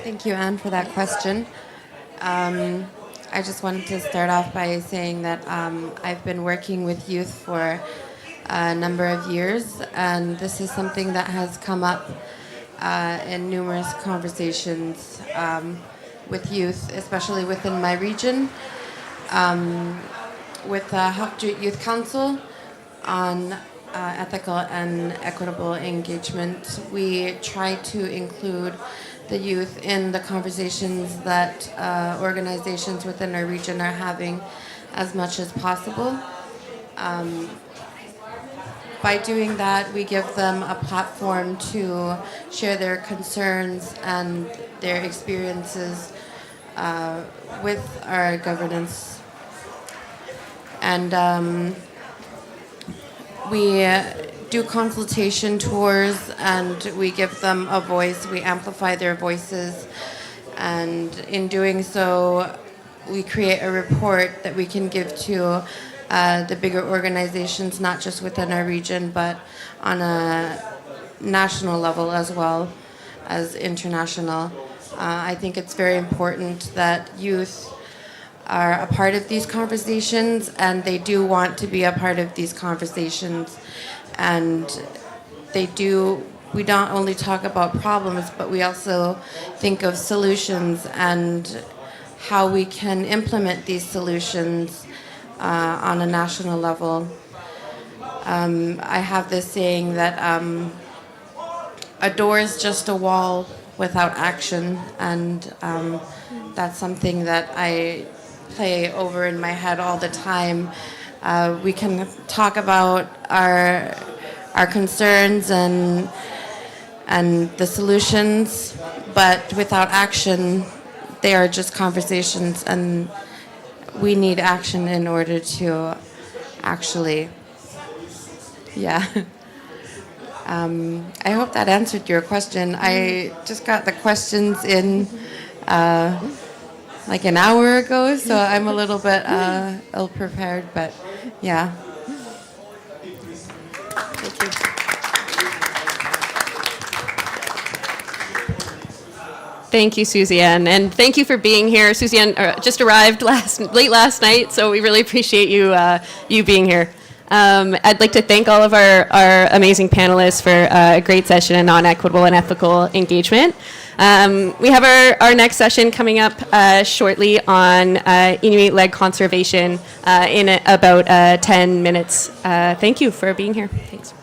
thank you, Anne, for that question. I just wanted to start off by saying that I've been working with youth for a number of years, and this is something that has come up in numerous conversations with youth, especially within my region. with Hapjut Youth Council on ethical and equitable engagement. We try to include the youth in the conversations that organizations within our region are having as much as possible. By doing that, we give them a platform to share their concerns and their experiences with our governance. And we do consultation tours and we give them a voice, we amplify their voices, and in doing so, we create a report that we can give to the bigger organizations, not just within our region, but on a national level as well as international. I think it's very important that youth are a part of these conversations, and they do want to be a part of these conversations. And we don't only talk about problems, but we also think of solutions and how we can implement these solutions on a national level. I have this saying that a door is just a wall without action, and that's something that I play over in my head all the time. We can talk about our concerns and the solutions, but without action, they are just conversations, and we need action in order to actually, yeah. I hope that answered your question. I just got the questions in like an hour ago, so I'm a little bit ill-prepared, but yeah. Thank you. Thank you, Suzanne, and thank you for being here. Suzanne just arrived late last night, so we really appreciate you being here. I'd like to thank all of our amazing panelists for a great session on equitable and ethical engagement. We have our next session coming up shortly on Inuit-led conservation in about 10 minutes. Thank you for being here. Thanks.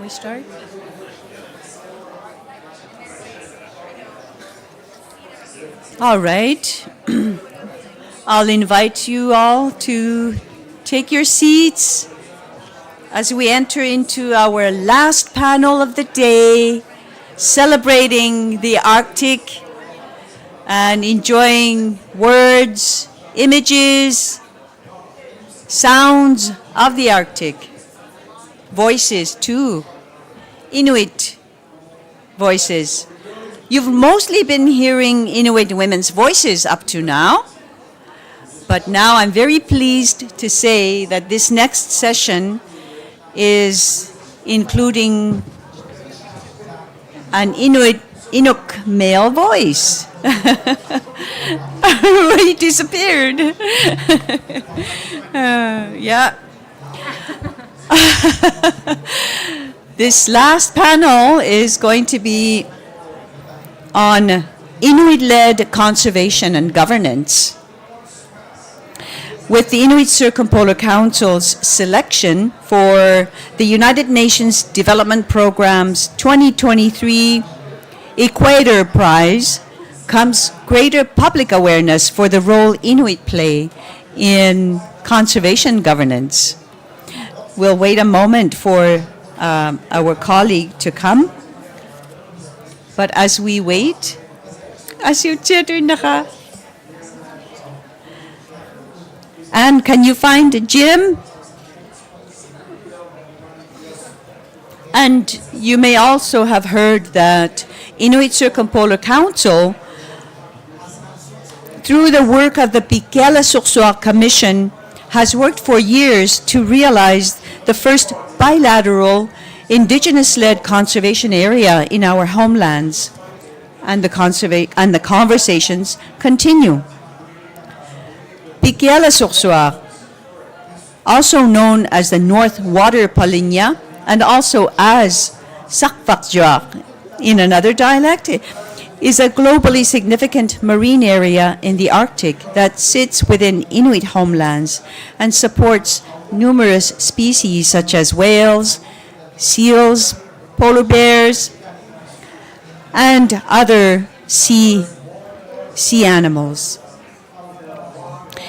we start? All right. I'll invite you all to take your seats as we enter into our last panel of the day, celebrating the Arctic and enjoying words, images, sounds of the Arctic, voices too, Inuit voices. You've mostly been hearing Inuit women's voices up to now, but now I'm very pleased to say that this next session is including an Inuk male voice. He disappeared. Yeah. This last panel is going to be on Inuit-led conservation and governance. With the Inuit Circumpolar Council's selection for the United Nations Development Program's 2023 Equator Prize comes greater public awareness for the role Inuit play in conservation governance. We'll wait a moment for our colleague to come. But as we wait, as you chatter naka, and can you find Jim? And you may also have heard that Inuit Circumpolar Council, through the work of the Pikela-Suksuaq Commission, has worked for years to realize the first bilateral Indigenous-led conservation area in our homelands, and the conversations continue. Pikela-Suksuaq, also known as the North Water Palinya, and also as Sakvakjuaq in another dialect, is a globally significant marine area in the Arctic that sits within Inuit homelands and supports numerous species such as whales, seals, polar bears, and other sea animals.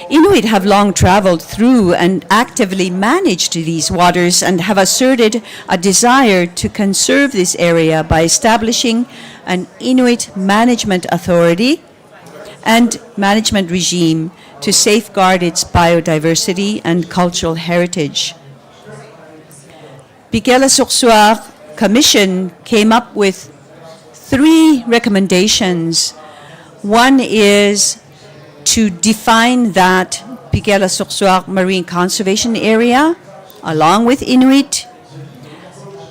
Inuit have long traveled through and actively managed these waters and have asserted a desire to conserve this area by establishing an Inuit management authority and management regime to safeguard its biodiversity and cultural heritage. Pikela-Suksuaq Commission came up with 3 recommendations. One is to define that Pikela-Suksuaq Marine Conservation Area along with Inuit,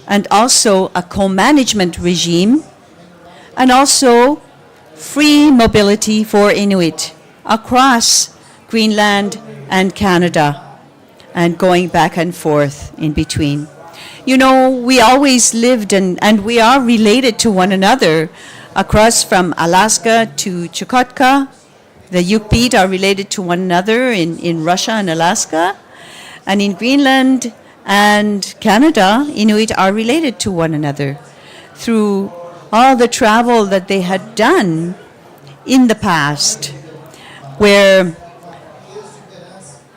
and also a co-management regime, and also free mobility for Inuit across Greenland and Canada, and going back and forth in between. You know, we always lived and we are related to one another across from Alaska to Chukotka. The Yukpik are related to one another in Russia and Alaska. And in Greenland and Canada, Inuit are related to one another through all the travel that they had done in the past, where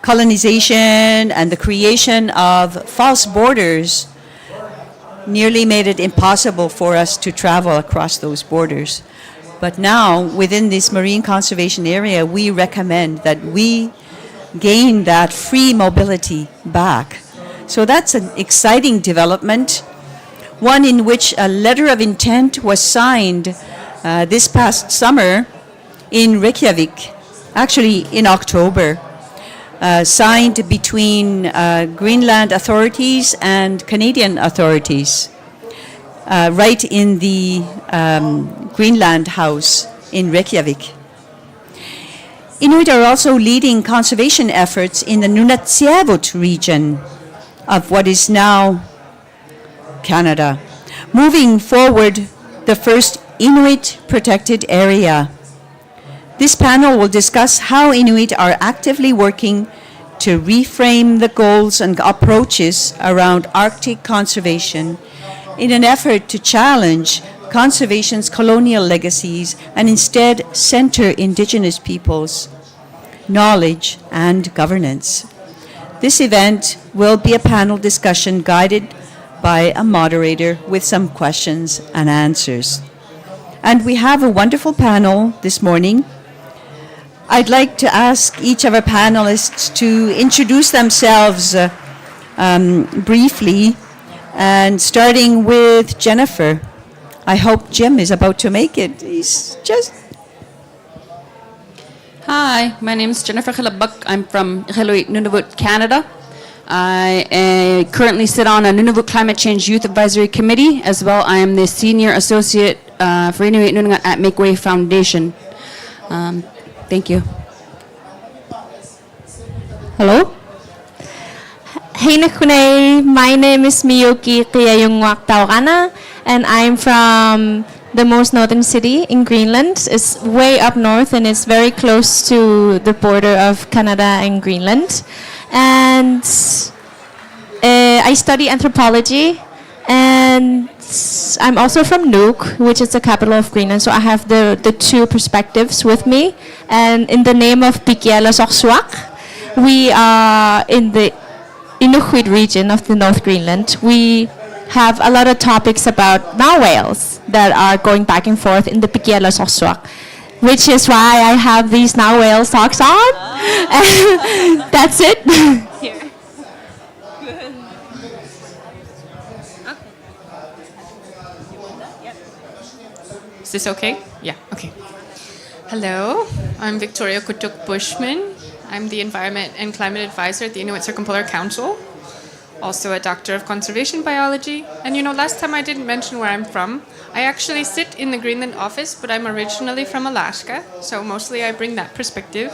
colonization and the creation of false borders nearly made it impossible for us to travel across those borders. But now, within this marine conservation area, we recommend that we gain that free mobility back. So that's an exciting development, one in which a letter of intent was signed this past summer in Reykjavik, actually in October, signed between Greenland authorities and Canadian authorities, right in the Greenland House in Reykjavik. Inuit are also leading conservation efforts in the Nunatsiavut region of what is now Canada, moving forward the first Inuit protected area. This panel will discuss how Inuit are actively working to reframe the goals and approaches around Arctic conservation in an effort to challenge conservation's colonial legacies and instead center Indigenous peoples' knowledge and governance. This event will be a panel discussion guided by a moderator with some questions and answers. And we have a wonderful panel this morning. I'd like to ask each of our panelists to introduce themselves briefly, and starting with Jennifer. I hope Jim is about to make it. He's just... Hi, my name is Jennifer Khilabak. I'm from Iqaluit, Nunavut, Canada. I currently sit on a Nunavut Climate Change Youth Advisory Committee. As well, I am the Senior Associate for Inuit Nunavut at Make Way Foundation. Thank you. Hello. Hey Nakune, my name is Miyuki Qiyayungwak Taukana, and I'm from the most northern city in Greenland. It's way up north and it's very close to the border of Canada and Greenland. And I study anthropology, and I'm also from Nuuk, which is the capital of Greenland, so I have the two perspectives with me. And in the name of Pikiala Soksuak, we are in the Inuit region of the North Greenland. We have a lot of topics about now whales that are going back and forth in the Pikiala Soksuak, which is why I have these now whale socks on. That's it. Here. Is this okay? Yeah, okay. Hello, I'm Victoria Kutuk Bushman. I'm the Environment and Climate Advisor at the Inuit Circumpolar Council, also a Doctor of Conservation Biology. And you know, last time I didn't mention where I'm from. I actually sit in the Greenland office, but I'm originally from Alaska, so mostly I bring that perspective.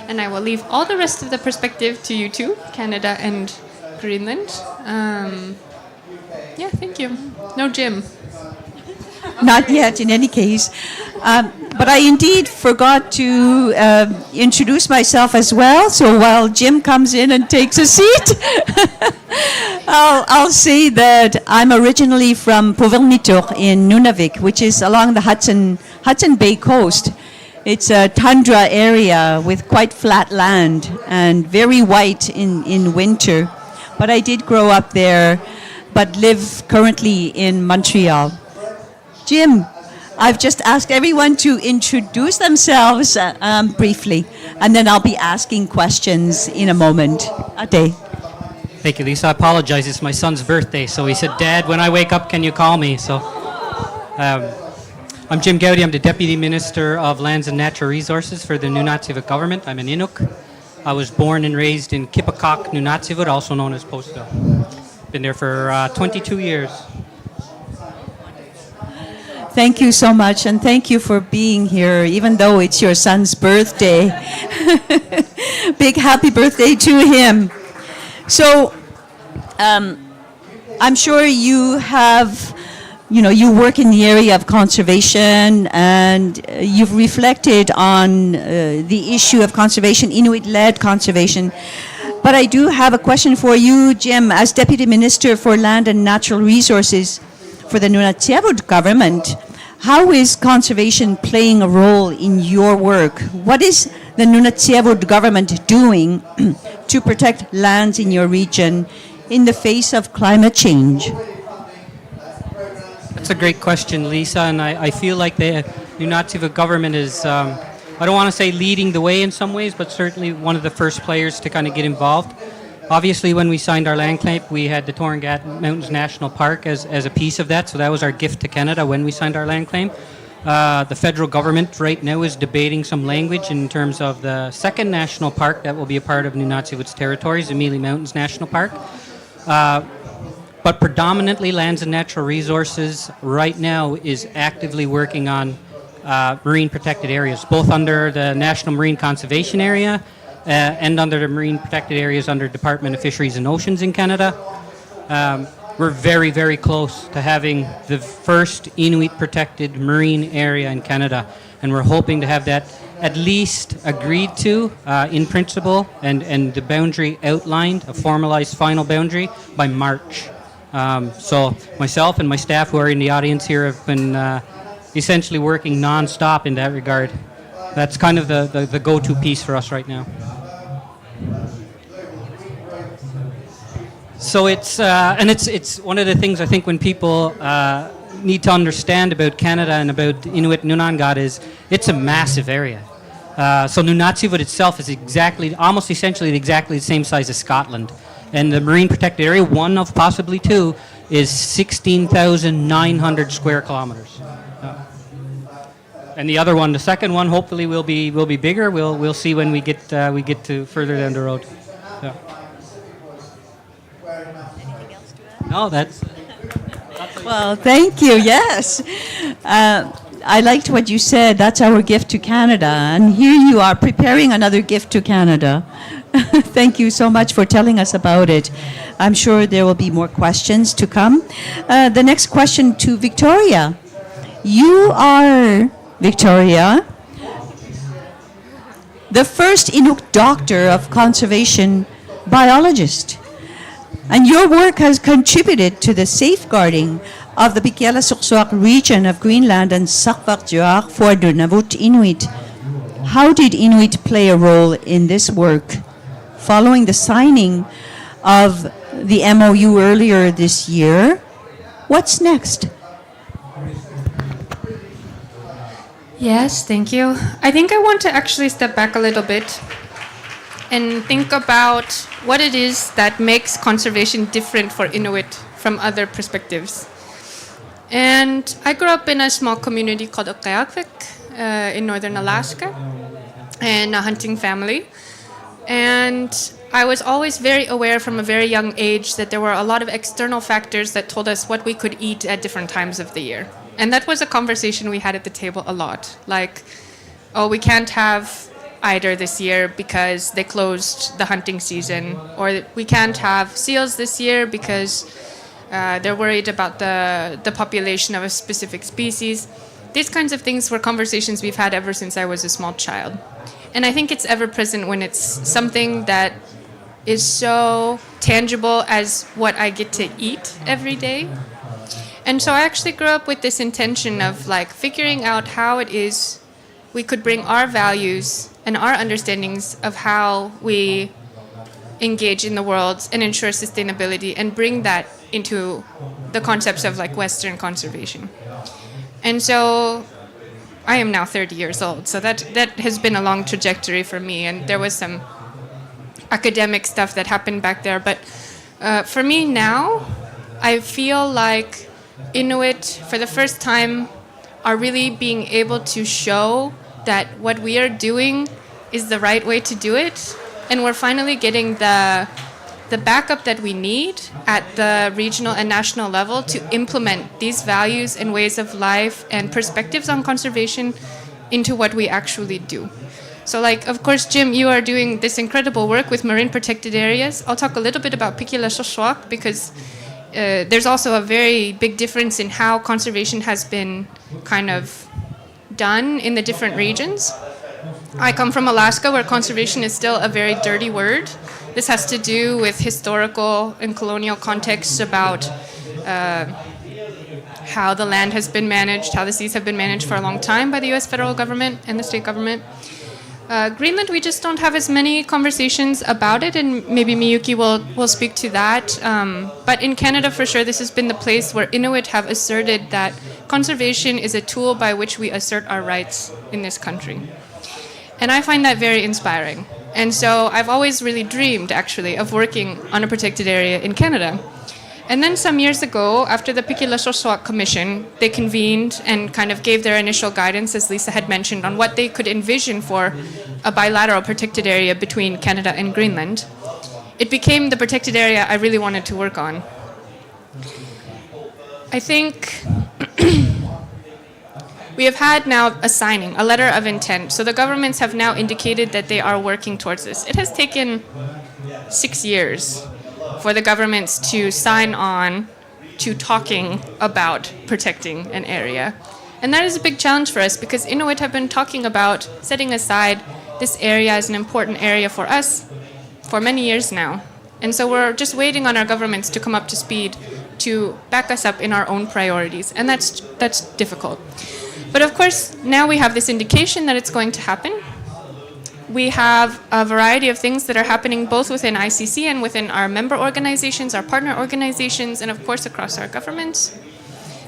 And I will leave all the rest of the perspective to you two, Canada and Greenland. Yeah, thank you. No Jim. Not yet, in any case. But I indeed forgot to introduce myself as well. So while Jim comes in and takes a seat, I'll say that I'm originally from Pavilion in Nunavik, which is along the Hudson Bay coast. It's a tundra area with quite flat land and very white in winter. But I did grow up there, but live currently in Montreal. Jim, I've just asked everyone to introduce themselves briefly, and then I'll be asking questions in a moment. Ade. Thank you, Lisa. I apologize. It's my son's birthday, so he said, Dad, when I wake up, can you call me? So I'm Jim Gowdy. I'm the Deputy Minister of Lands and Natural Resources for the Nunatsiavut government. I'm an Inuk. I was born and raised in Kippacock, Nunatsiavut, also known as Postville. Been there for 22 years. Thank you so much, and thank you for being here, even though it's your son's birthday. Big happy birthday to him. So, I'm sure you have, you work in the area of conservation, and you've reflected on the issue of conservation, Inuit-led conservation. But I do have a question for you, Jim, as Deputy Minister for Land and Natural Resources for the Nunatsiavut government. How is conservation playing a role in your work? What is the Nunatsiavut government doing to protect lands in your region in the face of climate change? That's a great question, Lisa, and I feel like the Nunatsiavut government is, I don't want to say leading the way in some ways, but certainly one of the first players to kind of get involved. Obviously, when we signed our land claim, we had the Torngat Mountains National Park as a piece of that, so that was our gift to Canada when we signed our land claim. The federal government right now is debating some language in terms of the second national park that will be a part of Nunatsiavut's territories, the Mealy Mountains National Park. But predominantly, Lands and Natural Resources right now is actively working on marine protected areas, both under the National Marine Conservation Area and under the marine protected areas under Department of Fisheries and Oceans in Canada. We're very, very close to having the first Inuit protected marine area in Canada, and we're hoping to have that at least agreed to in principle and the boundary outlined, a formalized final boundary, by March So myself and my staff who are in the audience here have been essentially working non-stop in that regard. That's kind of the go-to piece for us right now. So it's one of the things I think when people need to understand about Canada and about Inuit Nunangat is it's a massive area. So Nunatsiavut itself is almost essentially exactly the same size as Scotland. And the Marine Protected Area, one of possibly two, is 16,900 square kilometers. And the other one, the second one, hopefully will be bigger. We'll see when we get to further down the road. Yeah. No, that's. Well, thank you. Yes. I liked what you said. That's our gift to Canada. And here you are preparing another gift to Canada. Thank you so much for telling us about it. I'm sure there will be more questions to come. The next question to Victoria. You are, Victoria, the first Inuk doctor of conservation biologist. And your work has contributed to the safeguarding of the Pikiala-Suqsuaq region of Greenland and Sakvakjuaq for the Nunavut Inuit. How did Inuit play a role in this work? Following the signing of the MOU earlier this year, what's next? Yes, thank you. I think I want to actually step back a little bit and think about what it is that makes conservation different for Inuit from other perspectives. And I grew up in a small community called Oqeaqvik in northern Alaska, and a hunting family. And I was always very aware from a very young age that there were a lot of external factors that told us what we could eat at different times of the year. And that was a conversation we had at the table a lot. Like, oh, we can't have eider this year because they closed the hunting season, or we can't have seals this year because they're worried about the population of a specific species. These kinds of things were conversations we've had ever since I was a small child. And I think it's ever present when it's something that is so tangible as what I get to eat every day. And so I actually grew up with this intention of like figuring out how it is we could bring our values and our understandings of how we engage in the world and ensure sustainability and bring that into the concepts of like Western conservation. And so I am now 30 years old, so that has been a long trajectory for me, and there was some academic stuff that happened back there. But for me now, I feel like Inuit, for the first time, are really being able to show that what we are doing is the right way to do it, and we're finally getting the backup that we need at the regional and national level to implement these values and ways of life and perspectives on conservation into what we actually do. So like, of course, Jim, you are doing this incredible work with marine protected areas. I'll talk a little bit about Pikiala-Suqsuaq because there's also a very big difference in how conservation has been kind of done in the different regions. I come from Alaska, where conservation is still a very dirty word. This has to do with historical and colonial contexts about how the land has been managed, how the seas have been managed for a long time by the US federal government and the state government. Greenland, we just don't have as many conversations about it, and maybe Miyuki will speak to that. But in Canada, for sure, this has been the place where Inuit have asserted that conservation is a tool by which we assert our rights in this country. And I find that very inspiring. And so I've always really dreamed, actually, of working on a protected area in Canada. And then some years ago, after the Pikiala-Suqsuaq Commission, they convened and kind of gave their initial guidance, as Lisa had mentioned, on what they could envision for a bilateral protected area between Canada and Greenland. It became the protected area I really wanted to work on. I think we have had now a signing, a letter of intent. So the governments have now indicated that they are working towards this. It has taken 6 years for the governments to sign on to talking about protecting an area. And that is a big challenge for us because Inuit have been talking about setting aside this area as an important area for us for many years now. And so we're just waiting on our governments to come up to speed to back us up in our own priorities, and that's difficult. But of course, now we have this indication that it's going to happen. We have a variety of things that are happening both within ICC and within our member organizations, our partner organizations, and of course across our governments.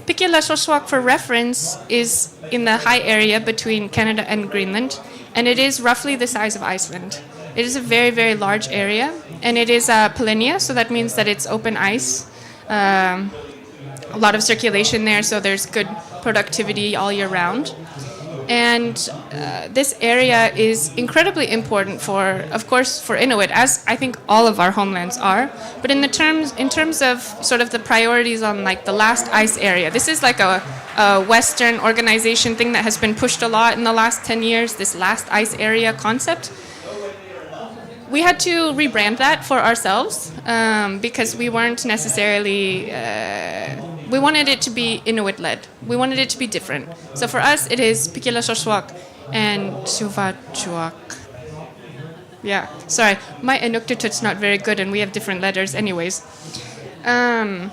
Pikialasorsuaq, for reference, is in the high area between Canada and Greenland, and it is roughly the size of Iceland. It is a very, very large area, and it is polynya, so that means that it's open ice. A lot of circulation there, so there's good productivity all year round. And this area is incredibly important for, of course, for Inuit, as I think all of our homelands are. But in terms of sort of the priorities on like the last ice area, this is like a Western organization thing that has been pushed a lot in the last 10 years, this last ice area concept. We had to rebrand that for ourselves because we weren't necessarily... we wanted it to be Inuit-led. We wanted it to be different. So for us, it is Pikialasorsuaq and Suvachuaq. Yeah, sorry. My Inuktitut's not very good, and we have different letters anyways. There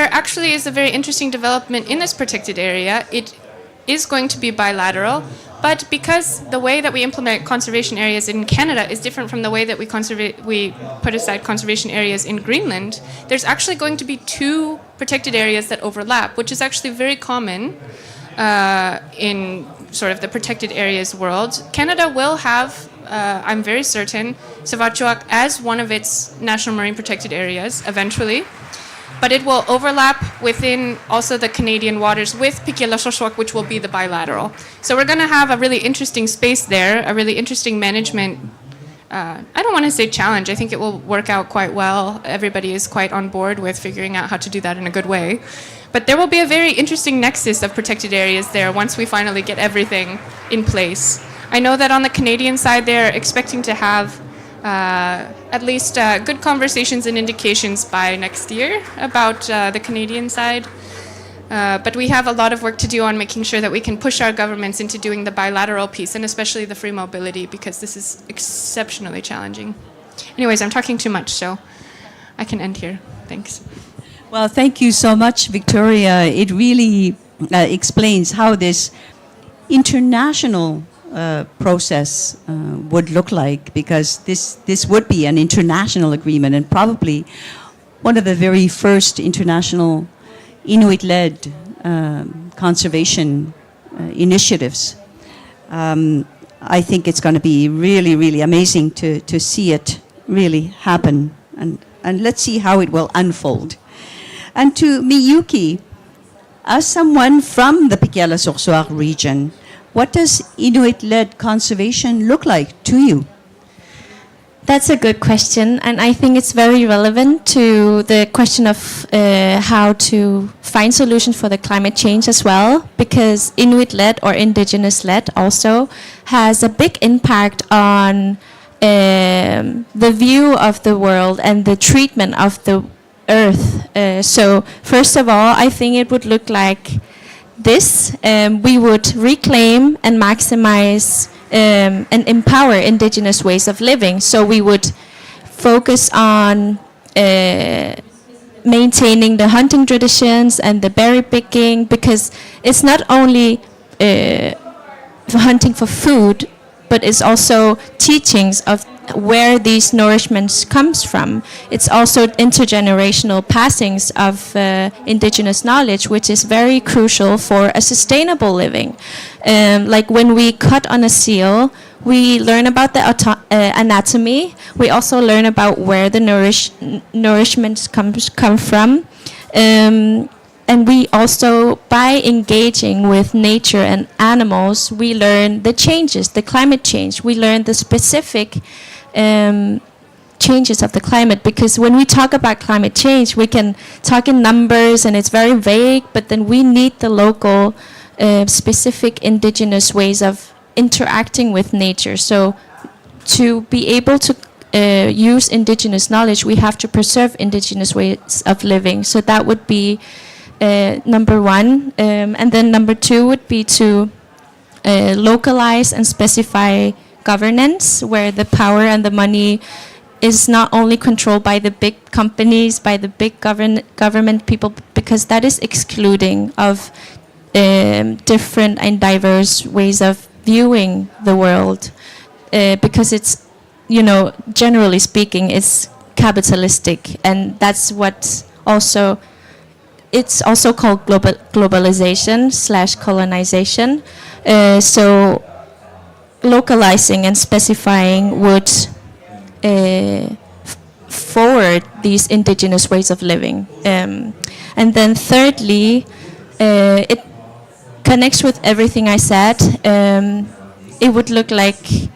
actually is a very interesting development in this protected area. It is going to be bilateral, but because the way that we implement conservation areas in Canada is different from the way that we put aside conservation areas in Greenland, there's actually going to be two protected areas that overlap, which is actually very common in sort of the protected areas world. Canada will have, I'm very certain, Savatchuak as one of its national marine protected areas eventually. But it will overlap within also the Canadian waters with Pikialasorsuaq, which will be the bilateral. So we're going to have a really interesting space there, a really interesting management. I don't want to say challenge. I think it will work out quite well. Everybody is quite on board with figuring out how to do that in a good way. But there will be a very interesting nexus of protected areas there once we finally get everything in place. I know that on the Canadian side, they're expecting to have at least good conversations and indications by next year about the Canadian side. But we have a lot of work to do on making sure that we can push our governments into doing the bilateral piece, and especially the free mobility, because this is exceptionally challenging. Anyways, I'm talking too much, so I can end here. Thanks. Well, thank you so much, Victoria. It really explains how this international process would look like, because this would be an international agreement and probably one of the very first international Inuit-led conservation initiatives. I think it's going to be really, really amazing to see it really happen, and let's see how it will unfold. And to Miyuki, as someone from the Pikialasorsuaq region, what does Inuit-led conservation look like to you? That's a good question, and I think it's very relevant to the question of how to find solutions for the climate change as well, because Inuit-led or Indigenous-led also has a big impact on the view of the world and the treatment of the earth. So first of all, I think it would look like this. We would reclaim and maximize and empower Indigenous ways of living. So we would focus on maintaining the hunting traditions and the berry picking, because it's not only hunting for food, but it's also teachings of where these nourishments comes from. It's also intergenerational passings of Indigenous knowledge, which is very crucial for a sustainable living. Like when we cut on a seal, we learn about the anatomy. We also learn about where the nourishments come from. And we also, by engaging with nature and animals, we learn the changes, the climate change. We learn the specific changes of the climate, because when we talk about climate change, we can talk in numbers and it's very vague, but then we need the local, specific Indigenous ways of interacting with nature. So to be able to use Indigenous knowledge, we have to preserve Indigenous ways of living. So that would be number one. And then number two would be to localize and specify governance, where the power and the money is not only controlled by the big companies, by the big government people, because that is excluding of different and diverse ways of viewing the world, because it's, you know, generally speaking, it's capitalistic, and that's what also, it's also called globalization / colonization. So localizing and specifying would forward these indigenous ways of living. And then thirdly, it connects with everything I said. It would look like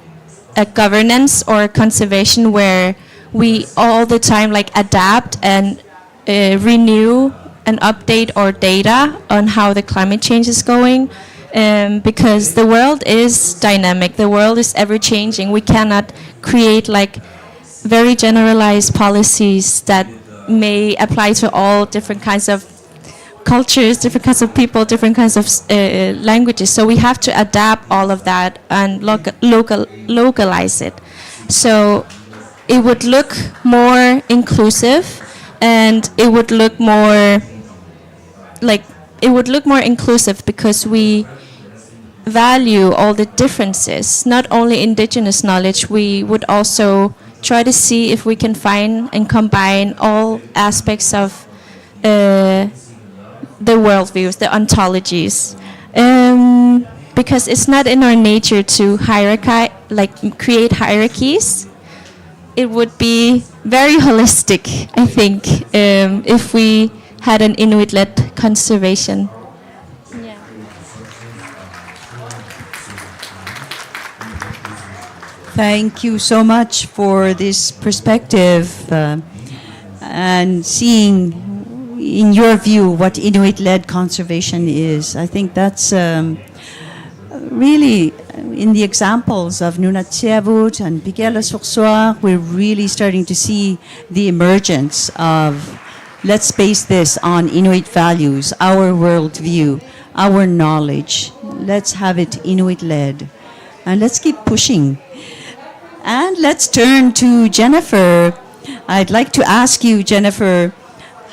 a governance or conservation where we all the time like adapt and renew and update our data on how the climate change is going. Because the world is dynamic, the world is ever changing. We cannot create like very generalized policies that may apply to all different kinds of cultures, different kinds of people, different kinds of languages. So we have to adapt all of that and localize it. So it would look more inclusive, and it would look more like, it would look more inclusive because we value all the differences, not only indigenous knowledge. We would also try to see if we can find and combine all aspects of the worldviews, the ontologies, because it's not in our nature to create hierarchies. It would be very holistic, I think, if we had an Inuit-led conservation. Thank you so much for this perspective and seeing in your view what Inuit-led conservation is. I think that's really, in the examples of Nunatsiavut and Pigela Sursoir, we're really starting to see the emergence of, let's base this on Inuit values, our worldview, our knowledge. Let's have it Inuit-led. And let's keep pushing. And let's turn to Jennifer. I'd like to ask you, Jennifer,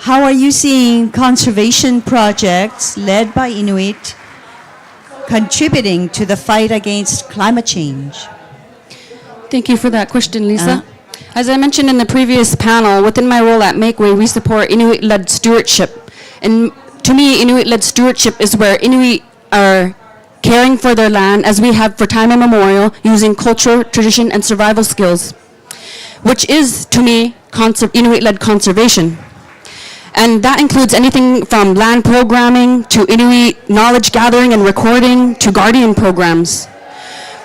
how are you seeing conservation projects led by Inuit contributing to the fight against climate change? Thank you for that question, Lisa. As I mentioned in the previous panel, within my role at Makeway, we support Inuit-led stewardship. And to me, Inuit-led stewardship is where Inuit are caring for their land, as we have for time immemorial, using culture, tradition, and survival skills, which is, to me, Inuit-led conservation. And that includes anything from land programming to Inuit knowledge gathering and recording to guardian programs.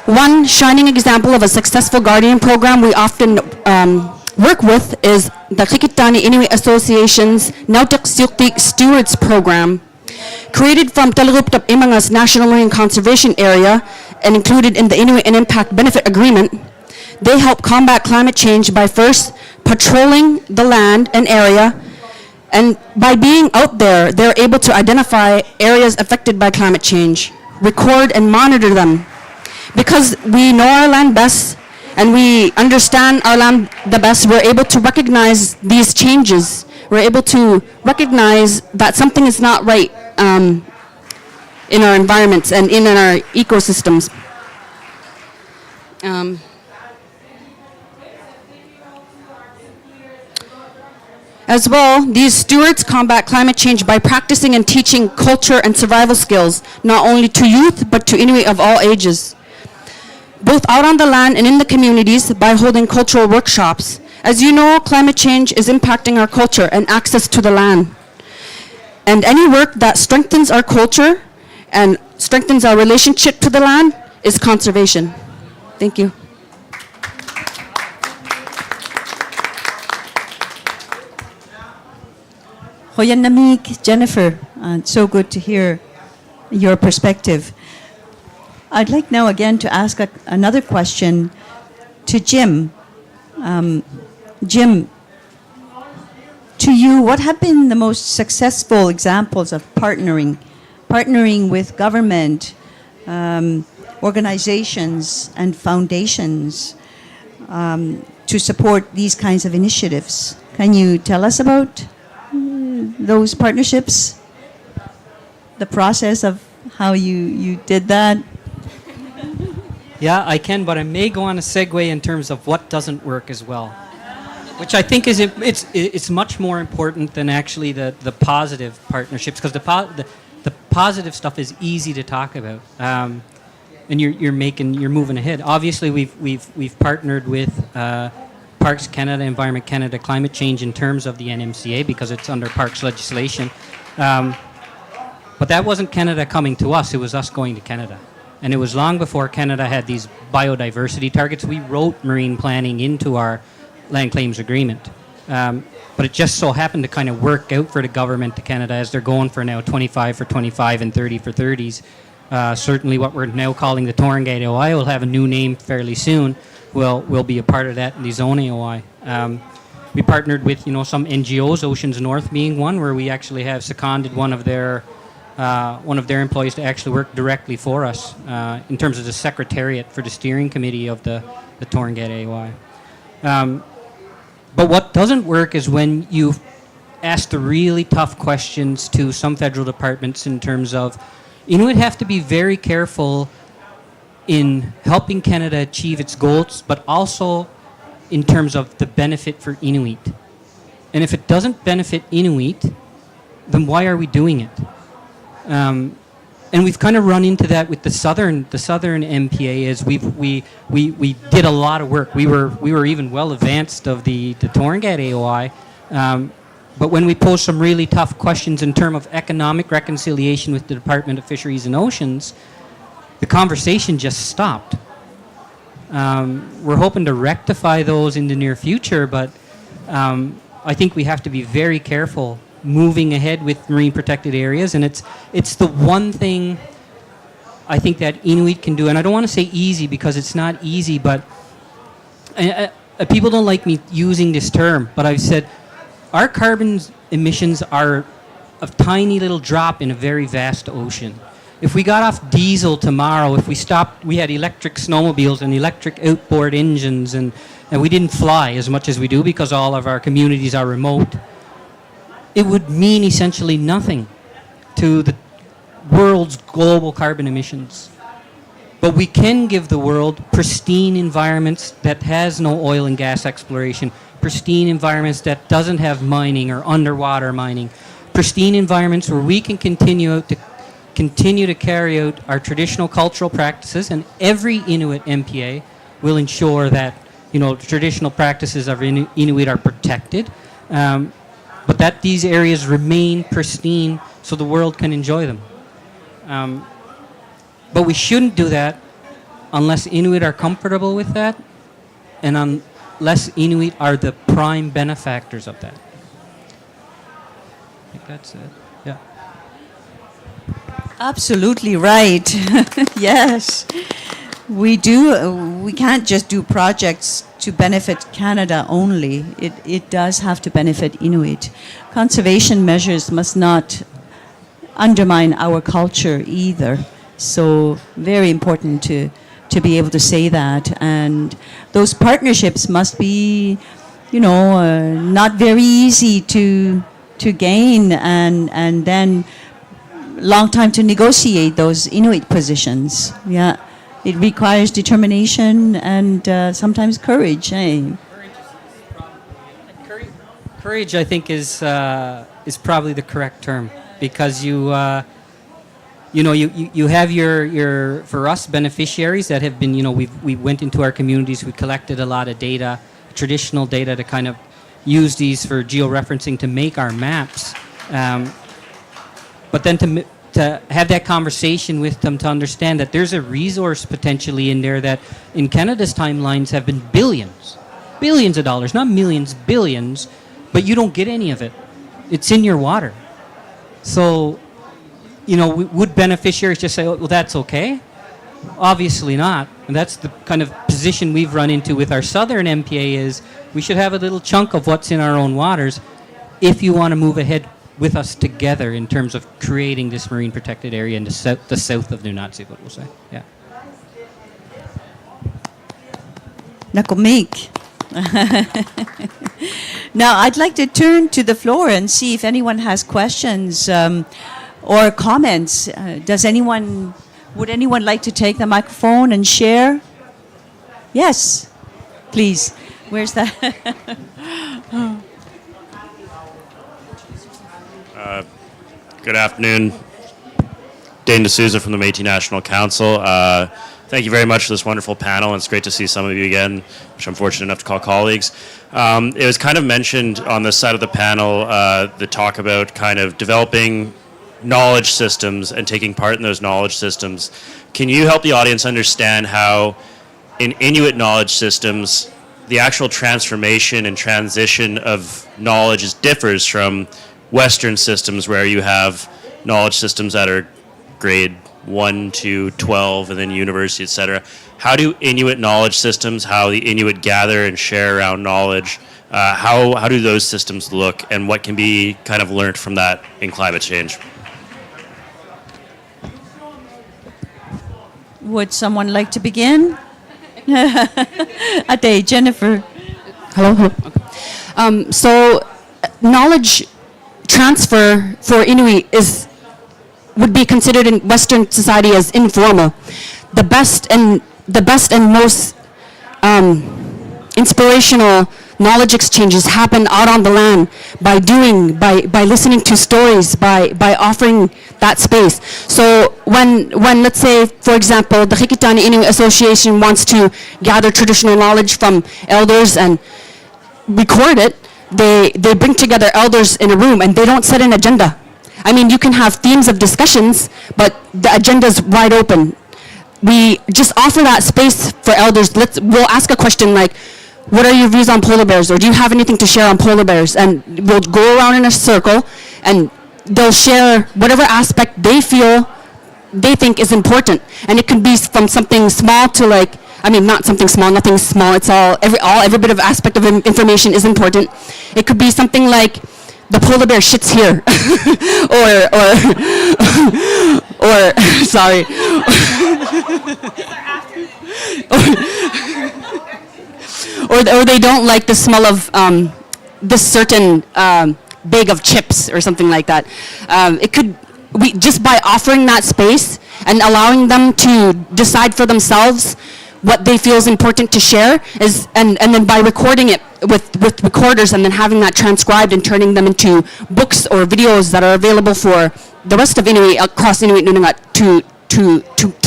One shining example of a successful guardian program we often work with is the Kikitani Inuit Association's Nautik Siuktik Stewards Program. Created from Talaguptap Imanga's National Marine Conservation Area and included in the Inuit and Impact Benefit Agreement, they help combat climate change by first patrolling the land and area, and by being out there, they're able to identify areas affected by climate change, record and monitor them. Because we know our land best and we understand our land the best, we're able to recognize these changes. We're able to recognize that something is not right in our environments and in our ecosystems. As well, these stewards combat climate change by practicing and teaching culture and survival skills, not only to youth, but to Inuit of all ages. Both out on the land and in the communities by holding cultural workshops. As you know, climate change is impacting our culture and access to the land. And any work that strengthens our culture and strengthens our relationship to the land is conservation. Thank you. Hoyan Namik, Jennifer, it's so good to hear your perspective. I'd like now again to ask another question to Jim. Jim, to you, what have been the most successful examples of partnering with government, organizations and foundations to support these kinds of initiatives. Can you tell us about those partnerships? The process of how you did that? Yeah, I can, but I may go on a segue in terms of what doesn't work as well, which I think is it's much more important than actually the positive partnerships, because the positive stuff is easy to talk about, and you're moving ahead. Obviously, we've partnered with Parks Canada, Environment Canada, Climate Change in terms of the NMCA because it's under parks legislation, but that wasn't Canada coming to us; it was us going to Canada. And it was long before Canada had these biodiversity targets. We wrote marine planning into our land claims agreement. But it just so happened to kind of work out for the government of Canada as they're going for now 25 for 25 and 30 for 30s. Certainly what we're now calling the Torringate AOI will have a new name fairly soon. We'll be a part of that in the Zone AOI. We partnered with some NGOs, Oceans North being one, where we actually have seconded one of their employees to actually work directly for us in terms of the secretariat for the steering committee of the Torringate AOI. But what doesn't work is when you ask the really tough questions to some federal departments in terms of, Inuit have to be very careful in helping Canada achieve its goals, but also in terms of the benefit for Inuit. And if it doesn't benefit Inuit, then why are we doing it? And we've kind of run into that with the southern MPA. Is we did a lot of work. We were even well advanced of the Torringate AOI, but when we posed some really tough questions in terms of economic reconciliation with the Department of Fisheries and Oceans, the conversation just stopped. We're hoping to rectify those in the near future, but I think we have to be very careful moving ahead with marine protected areas, and it's the one thing I think that Inuit can do. And I don't want to say easy because it's not easy, but people don't like me using this term, but I've said our carbon emissions are a tiny little drop in a very vast ocean. If we got off diesel tomorrow, if we stopped, we had electric snowmobiles and electric outboard engines, and we didn't fly as much as we do because all of our communities are remote, it would mean essentially nothing to the world's global carbon emissions. But we can give the world pristine environments that has no oil and gas exploration, pristine environments that doesn't have mining or underwater mining, pristine environments where we can continue to carry out our traditional cultural practices, and every Inuit MPA will ensure that the traditional practices of Inuit are protected. But that these areas remain pristine so the world can enjoy them. But we shouldn't do that unless Inuit are comfortable with that, and unless Inuit are the prime benefactors of that. I think that's it. Yeah. Absolutely right. Yes. We can't just do projects to benefit Canada only. It does have to benefit Inuit. Conservation measures must not undermine our culture either. So very important to be able to say that. And those partnerships must be, not very easy to gain, and then long time to negotiate those Inuit positions. Yeah. It requires determination and sometimes courage. Eh? Courage, I think, is probably the correct term, because you have your for us beneficiaries that have been we went into our communities, we collected a lot of data, traditional data, to kind of use these for georeferencing to make our maps, but then to have that conversation with them to understand that there's a resource potentially in there that in Canada's timelines have been billions of dollars, not millions, billions, but you don't get any of it. It's in your water. So, would beneficiaries just say, oh, well, that's okay? Obviously not. And that's the kind of position we've run into with our southern MPA, is we should have a little chunk of what's in our own waters if you want to move ahead with us together in terms of creating this marine protected area in the south of Nunatsiavut, we'll say. Yeah. Nakumik, Now, I'd like to turn to the floor and see if anyone has questions or comments. Would anyone like to take the microphone and share? Yes, please. Where's that? Good afternoon. Dane D'Souza from the Métis National Council. Thank you very much for this wonderful panel, and it's great to see some of you again, which I'm fortunate enough to call colleagues. It was kind of mentioned on this side of the panel, the talk about kind of developing knowledge systems and taking part in those knowledge systems. Can you help the audience understand how in Inuit knowledge systems, the actual transformation and transition of knowledge differs from Western systems where you have knowledge systems that are grade 1 to 12 and then university, etc. How do Inuit knowledge systems, how the Inuit gather and share around knowledge, how do those systems look, and what can be kind of learned from that in climate change? Would someone like to begin? Ade, Jennifer. Hello. So knowledge transfer for Inuit would be considered in Western society as informal. The best and most inspirational knowledge exchanges happen out on the land by listening to stories, by offering that space. So when let's say, for example, the Hikitani Inuit Association wants to gather traditional knowledge from elders and record it, they bring together elders in a room and they don't set an agenda. I mean, you can have themes of discussions, but the agenda's wide open. We just offer that space for elders. We'll ask a question like, what are your views on polar bears? Or do you have anything to share on polar bears? And we'll go around in a circle and they'll share whatever aspect they think is important. And it can be from something small to not something small, nothing small. It's every bit of aspect of information is important. It could be something like, the polar bear shits here, or sorry, or they don't like the smell of this certain bag of chips or something like that. Just by offering that space and allowing them to decide for themselves what they feel is important to share, and then by recording it with recorders and then having that transcribed and turning them into books or videos that are available for the rest of Inuit across Inuit Nunangat to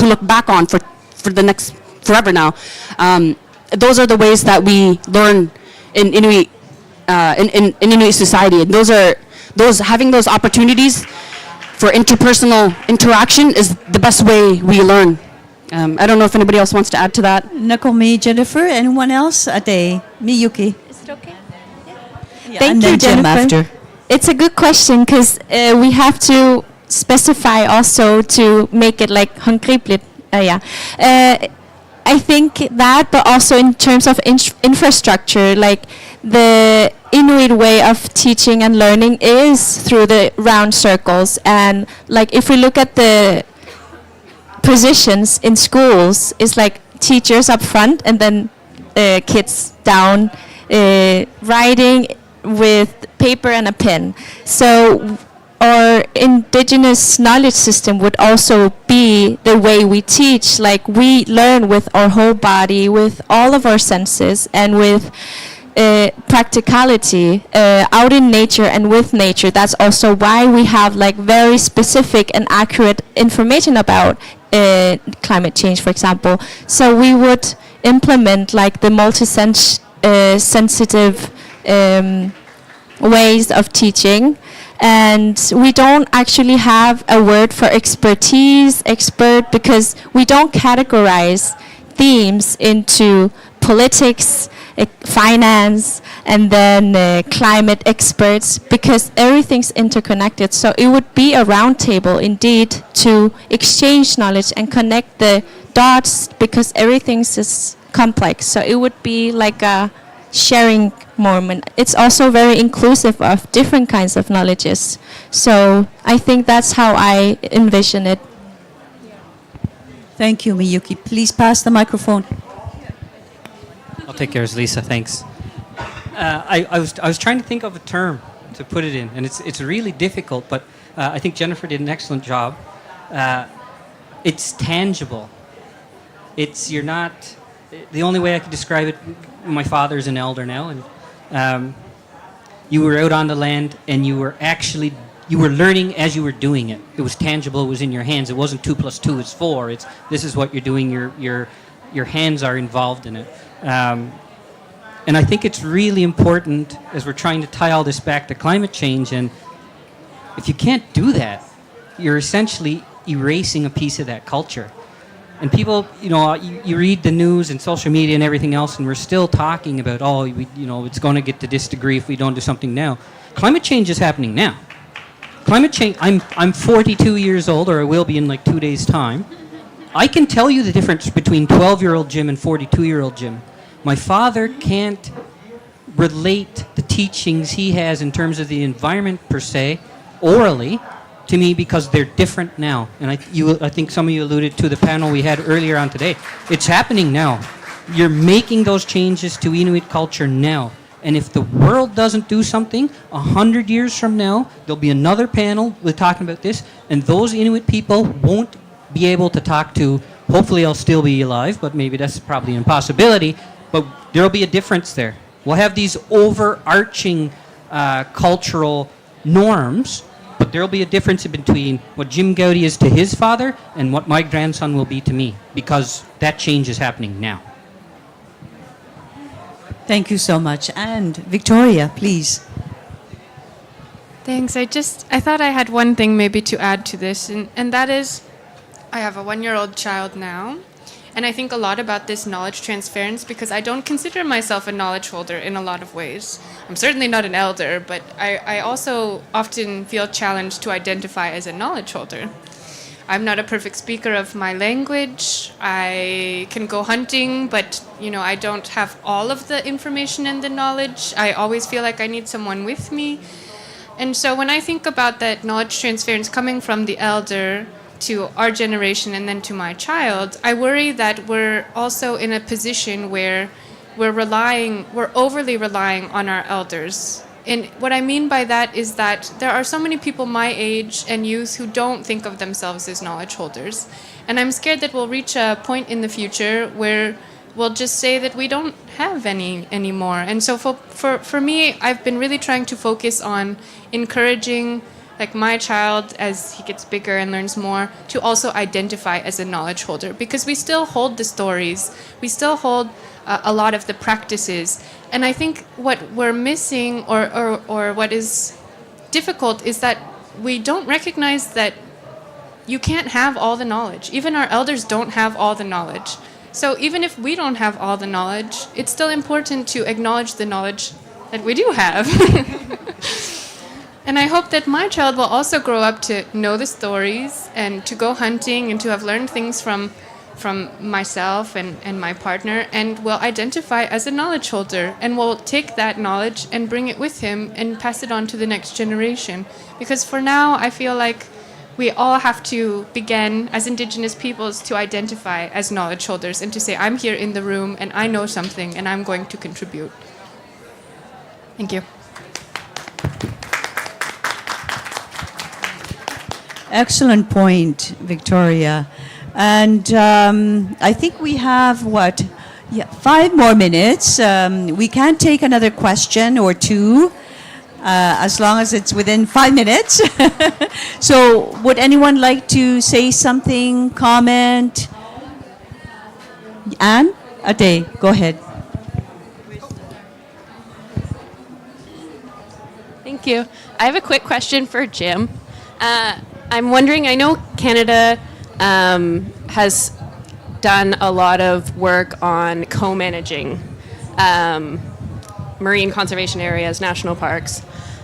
look back on for the next forever now. Those are the ways that we learn in Inuit in Inuit society. And having those opportunities for interpersonal interaction is the best way we learn. I don't know if anybody else wants to add to that. Nakomi, Jennifer, anyone else? Ade, Miyuki. Is it okay? Yeah, Thank and you, then Jim Jennifer. after. It's a good question because we have to specify also to make it like hungriplit. I think that, but also in terms of infrastructure, like the Inuit way of teaching and learning is through the round circles. And like if we look at the positions in schools, it's like teachers up front and then kids down writing with paper and a pen. So our Indigenous knowledge system would also be the way we teach. Like we learn with our whole body, with all of our senses, and with practicality out in nature and with nature. That's also why we have like very specific and accurate information about climate change, for example. So we would implement like the multi-sensitive ways of teaching. And we don't actually have a word for expert, because we don't categorize themes into politics, finance, and then climate experts, because everything's interconnected. So it would be a round table indeed to exchange knowledge and connect the dots, because everything's is complex. So it would be like a sharing moment. It's also very inclusive of different kinds of knowledges. So I think that's how I envision it. Thank you, Miyuki. Please pass the microphone. I'll take yours, Lisa. Thanks. I was trying to think of a term to put it in, and it's really difficult, but I think Jennifer did an excellent job. It's tangible. You're not, the only way I could describe it, my father's an elder now, and you were out on the land and you were learning as you were doing it. It was tangible, it was in your hands. It wasn't 2 + 2 is 4. This is what you're doing, your hands are involved in it. And I think it's really important as we're trying to tie all this back to climate change, and if you can't do that, you're essentially erasing a piece of that culture. And people, you read the news and social media and everything else, and we're still talking about, it's going to get to this degree if we don't do something now. Climate change is happening now. Climate change, I'm 42 years old, or I will be in like 2 days' time. I can tell you the difference between 12-year-old Jim and 42-year-old Jim. My father can't relate the teachings he has in terms of the environment per se, orally, to me because they're different now. And I think some of you alluded to the panel we had earlier on today. It's happening now. You're making those changes to Inuit culture now. And if the world doesn't do something, 100 years from now, there'll be another panel talking about this, and those Inuit people won't be able to talk to, hopefully I'll still be alive, but maybe that's probably an impossibility, but there'll be a difference there. We'll have these overarching cultural norms, but there'll be a difference between what Jim Gowdy is to his father and what my grandson will be to me, because that change is happening now. Thank you so much. And Victoria, please. Thanks. I thought I had one thing maybe to add to this, and that is, I have a 1-year-old child now, and I think a lot about this knowledge transference because I don't consider myself a knowledge holder in a lot of ways. I'm certainly not an elder, but I also often feel challenged to identify as a knowledge holder. I'm not a perfect speaker of my language. I can go hunting, but I don't have all of the information and the knowledge. I always feel like I need someone with me. And so when I think about that knowledge transference coming from the elder to our generation and then to my child, I worry that we're also in a position where we're overly relying on our elders. And what I mean by that is that there are so many people my age and youth who don't think of themselves as knowledge holders. And I'm scared that we'll reach a point in the future where we'll just say that we don't have any anymore. And so for me, I've been really trying to focus on encouraging my child, as he gets bigger and learns more, to also identify as a knowledge holder, because we still hold the stories, we still hold a lot of the practices. And I think what we're missing or what is difficult is that we don't recognize that you can't have all the knowledge. Even our elders don't have all the knowledge. So even if we don't have all the knowledge, it's still important to acknowledge the knowledge that we do have. And I hope that my child will also grow up to know the stories and to go hunting and to have learned things from myself and my partner, and will identify as a knowledge holder and will take that knowledge and bring it with him and pass it on to the next generation. Because for now, I feel like we all have to begin as Indigenous peoples to identify as knowledge holders and to say, I'm here in the room and I know something and I'm going to contribute. Thank you. Excellent point, Victoria. And I think we have, 5 more minutes. We can take another question or two, as long as it's within 5 minutes. So would anyone like to say something, comment? Anne? Ade, go ahead. Thank you. I have a quick question for Jim. I'm wondering, I know Canada has done a lot of work on co-managing marine conservation areas, national parks.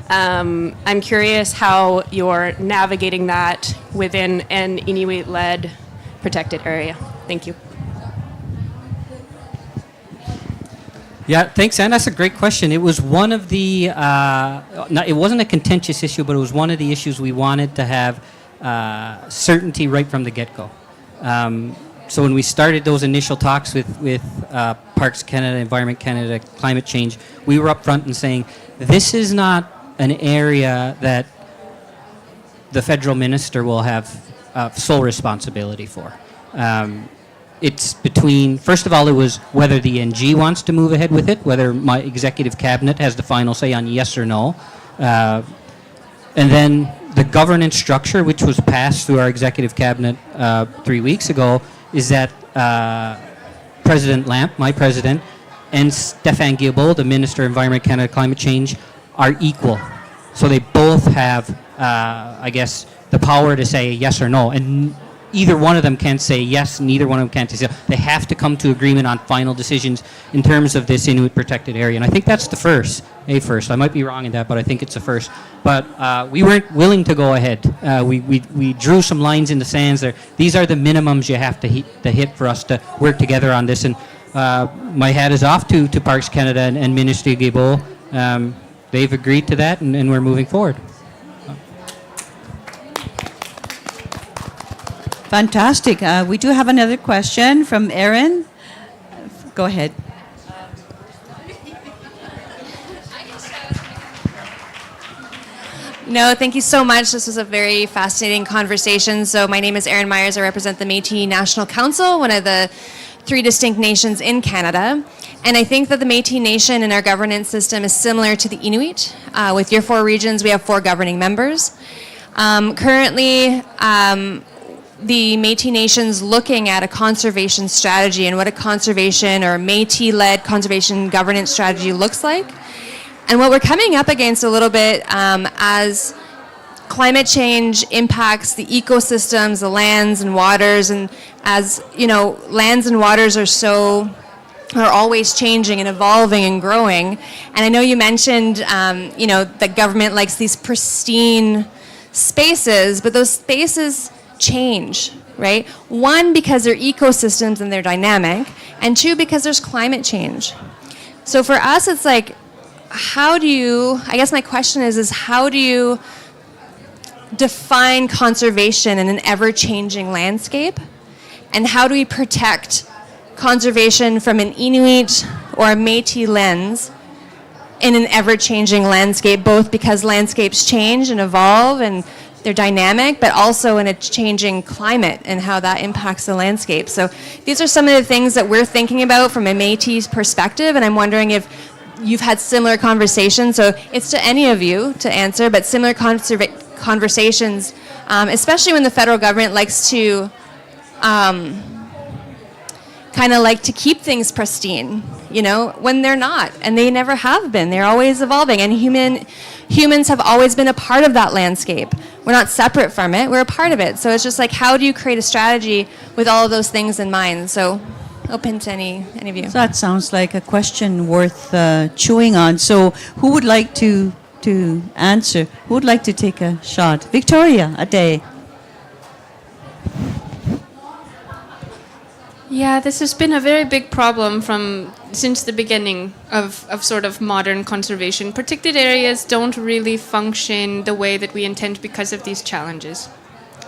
I'm curious how you're navigating that within an Inuit-led protected area. Thank you. Yeah, thanks, Anne. That's a great question. It was one of the, it wasn't a contentious issue, but it was one of the issues we wanted to have certainty right from the get-go. so when we started those initial talks with Parks Canada, Environment Canada, climate change, we were upfront in saying this is not an area that the federal minister will have sole responsibility for. It's between, first of all, it was whether the NG wants to move ahead with it, whether my executive cabinet has the final say on yes or no. And then the governance structure, which was passed through our executive cabinet 3 weeks ago, is that President Lamp, my president, and Stéphane Guilbeault, the Minister of Environment Canada Climate Change, are equal. So they both have, I guess, the power to say yes or no. And either one of them can't say yes, neither one of them can't say no. They have to come to agreement on final decisions in terms of this Inuit protected area. And I think that's the first. I might be wrong in that, but I think it's the first. But we weren't willing to go ahead. We drew some lines in the sands there. These are the minimums you have to hit for us to work together on this. And my hat is off to Parks Canada and Minister Guilbeault. They've agreed to that, and we're moving forward. Fantastic. We do have another question from Erin. Go ahead. No, thank you so much. This was a very fascinating conversation. So my name is Erin Myers. I represent the Métis National Council, one of the 3 distinct nations in Canada. And I think that the Métis Nation in our governance system is similar to the Inuit. With your 4 regions, we have 4 governing members. Currently, the Métis Nation's looking at a conservation strategy and what a conservation or Métis-led conservation governance strategy looks like. And what we're coming up against a little bit as climate change impacts the ecosystems, the lands and waters, and as you know, lands and waters are always changing and evolving and growing. And I know you mentioned, that government likes these pristine spaces, but those spaces change, right? 1, because they're ecosystems and they're dynamic, and 2, because there's climate change. So for us, it's like, I guess my question is how do you define conservation in an ever-changing landscape? And how do we protect conservation from an Inuit or a Métis lens in an ever-changing landscape, both because landscapes change and evolve and they're dynamic, but also in a changing climate and how that impacts the landscape. So these are some of the things that we're thinking about from a Métis perspective, and I'm wondering if you've had similar conversations. So it's to any of you to answer, but similar conversations, especially when the federal government likes to kind of like to keep things pristine, when they're not, and they never have been. They're always evolving, and humans have always been a part of that landscape. We're not separate from it, we're a part of it. So it's just like, how do you create a strategy with all of those things in mind? So open to any of you. So that sounds like a question worth chewing on. So who would like to answer? Who would like to take a shot? Victoria, Ade. Yeah, this has been a very big problem since the beginning of sort of modern conservation. Protected areas don't really function the way that we intend because of these challenges.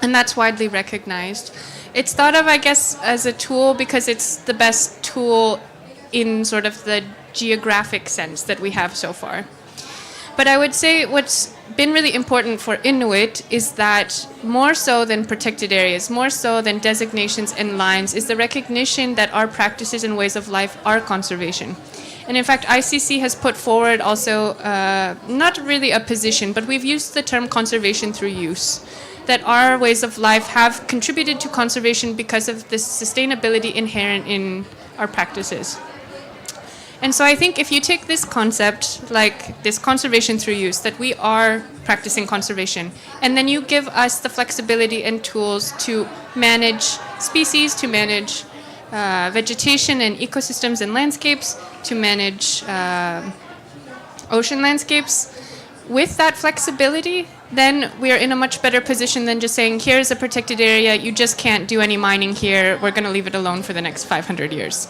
And that's widely recognized. It's thought of, I guess, as a tool because it's the best tool in sort of the geographic sense that we have so far. But I would say what's been really important for Inuit is that more so than protected areas, more so than designations and lines, is the recognition that our practices and ways of life are conservation. And in fact, ICC has put forward also, not really a position, but we've used the term conservation through use. That our ways of life have contributed to conservation because of the sustainability inherent in our practices. And so I think if you take this concept, like this conservation through use, that we are practicing conservation, and then you give us the flexibility and tools to manage species, to manage vegetation and ecosystems and landscapes, to manage ocean landscapes, with that flexibility, then we are in a much better position than just saying, here's a protected area, you just can't do any mining here, we're going to leave it alone for the next 500 years.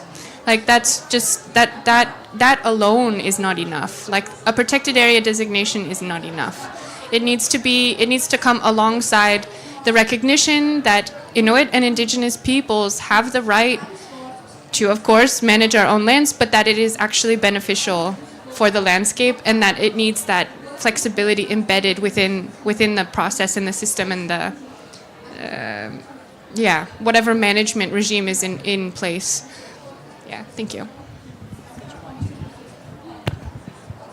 Like that's just, that alone is not enough. Like a protected area designation is not enough. It needs to come alongside the recognition that Inuit and Indigenous peoples have the right to, of course, manage our own lands, but that it is actually beneficial for the landscape and that it needs that flexibility embedded within the process and the system and the whatever management regime is in place. Yeah, thank you.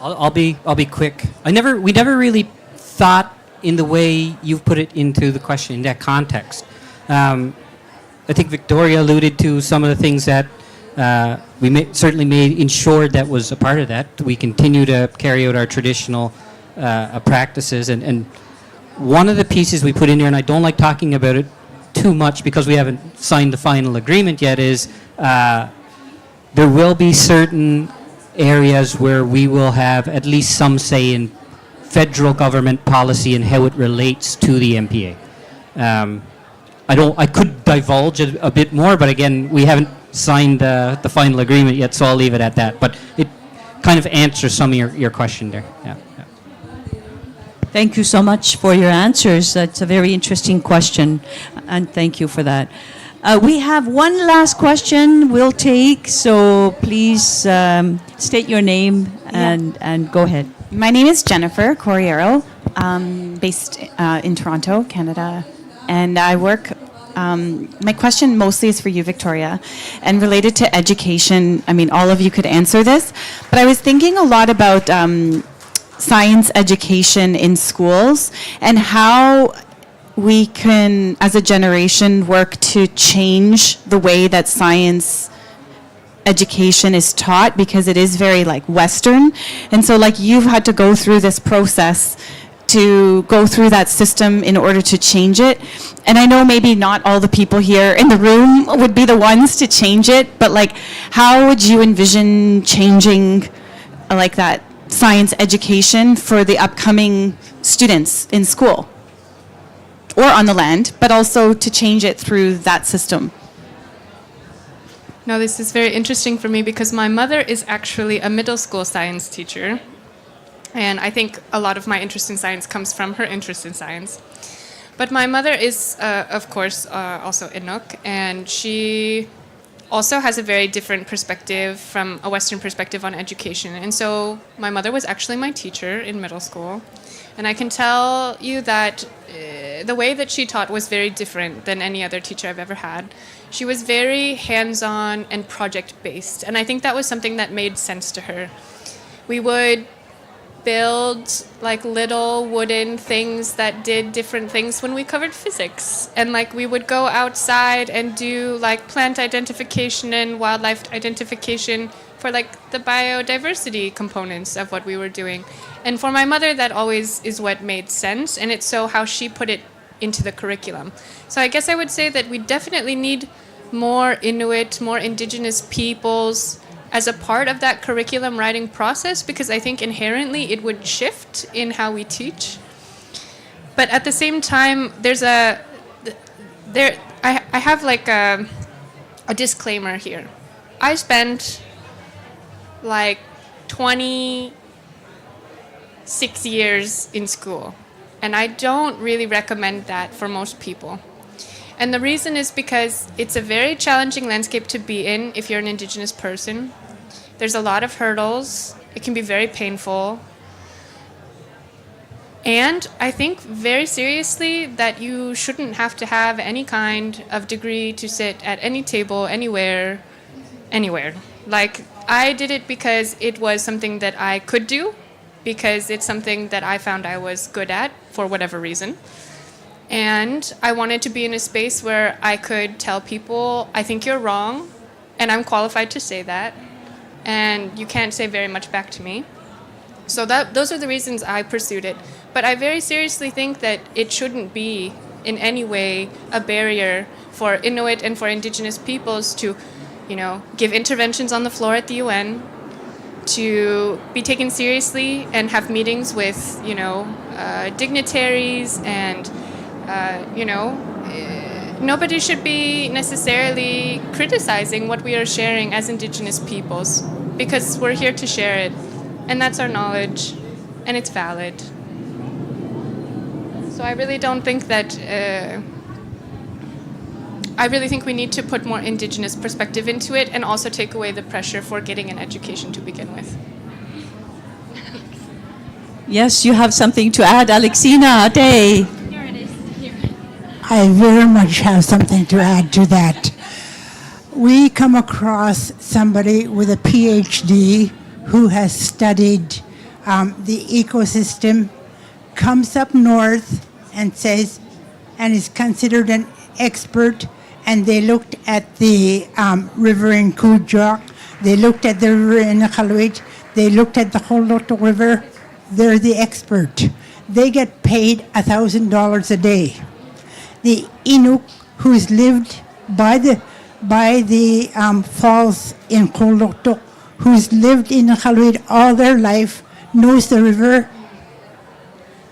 I'll be quick. We never really thought in the way you've put it into the question in that context. I think Victoria alluded to some of the things that we certainly made ensure that was a part of that. We continue to carry out our traditional practices, and one of the pieces we put in there, and I don't like talking about it too much because we haven't signed the final agreement yet, is there will be certain areas where we will have at least some say in federal government policy and how it relates to the MPA. I could divulge a bit more, but again, we haven't signed the final agreement yet, so I'll leave it at that. But it kind of answers some of your question there. Yeah. Thank you so much for your answers. That's a very interesting question, and thank you for that. We have one last question we'll take, so please state your name and go ahead. My name is Jennifer Corriero, based in Toronto, Canada, and I work. My question mostly is for you, Victoria, and related to education. I mean, all of you could answer this, but I was thinking a lot about science education in schools and how we can, as a generation, work to change the way that science education is taught, because it is very like Western. And so like you've had to go through this process to go through that system in order to change it. And I know maybe not all the people here in the room would be the ones to change it, but like how would you envision changing like that science education for the upcoming students in school or on the land, but also to change it through that system? Now, this is very interesting for me because my mother is actually a middle school science teacher. And I think a lot of my interest in science comes from her interest in science. But my mother is, of course, also Inuk, and she also has a very different perspective from a Western perspective on education. And so my mother was actually my teacher in middle school. And I can tell you that the way that she taught was very different than any other teacher I've ever had. She was very hands-on and project-based. And I think that was something that made sense to her. We would build like little wooden things that did different things when we covered physics, and like we would go outside and do like plant identification and wildlife identification for like the biodiversity components of what we were doing. And for my mother, that always is what made sense, and it's so how she put it into the curriculum. So I guess I would say that we definitely need more Inuit, more Indigenous peoples as a part of that curriculum writing process, because I think inherently it would shift in how we teach. But at the same time, I have like a disclaimer here. I spent like 26 years in school, and I don't really recommend that for most people. And the reason is because it's a very challenging landscape to be in if you're an Indigenous person. There's a lot of hurdles. It can be very painful. And I think very seriously that you shouldn't have to have any kind of degree to sit at any table, anywhere. Like, I did it because it was something that I could do, because it's something that I found I was good at for whatever reason. And I wanted to be in a space where I could tell people, I think you're wrong, and I'm qualified to say that, and you can't say very much back to me. So those are the reasons I pursued it. But I very seriously think that it shouldn't be in any way a barrier for Inuit and for Indigenous peoples to, give interventions on the floor at the UN, to be taken seriously and have meetings with, dignitaries and nobody should be necessarily criticizing what we are sharing as Indigenous peoples, because we're here to share it, and that's our knowledge, and it's valid. So I really don't think that. I really think we need to put more Indigenous perspective into it and also take away the pressure for getting an education to begin with. Yes, you have something to add, Alexina Ade. I very much have something to add to that. We come across somebody with a PhD who has studied the ecosystem, comes up north and says, and is considered an expert, and they looked at the river in Kujok, they looked at the river in Iqaluit, they looked at the Holoto River. They're the expert. They get paid $1,000 a day. The Inuk, who's lived by the falls in Holoto, who's lived in Iqaluit all their life, knows the river.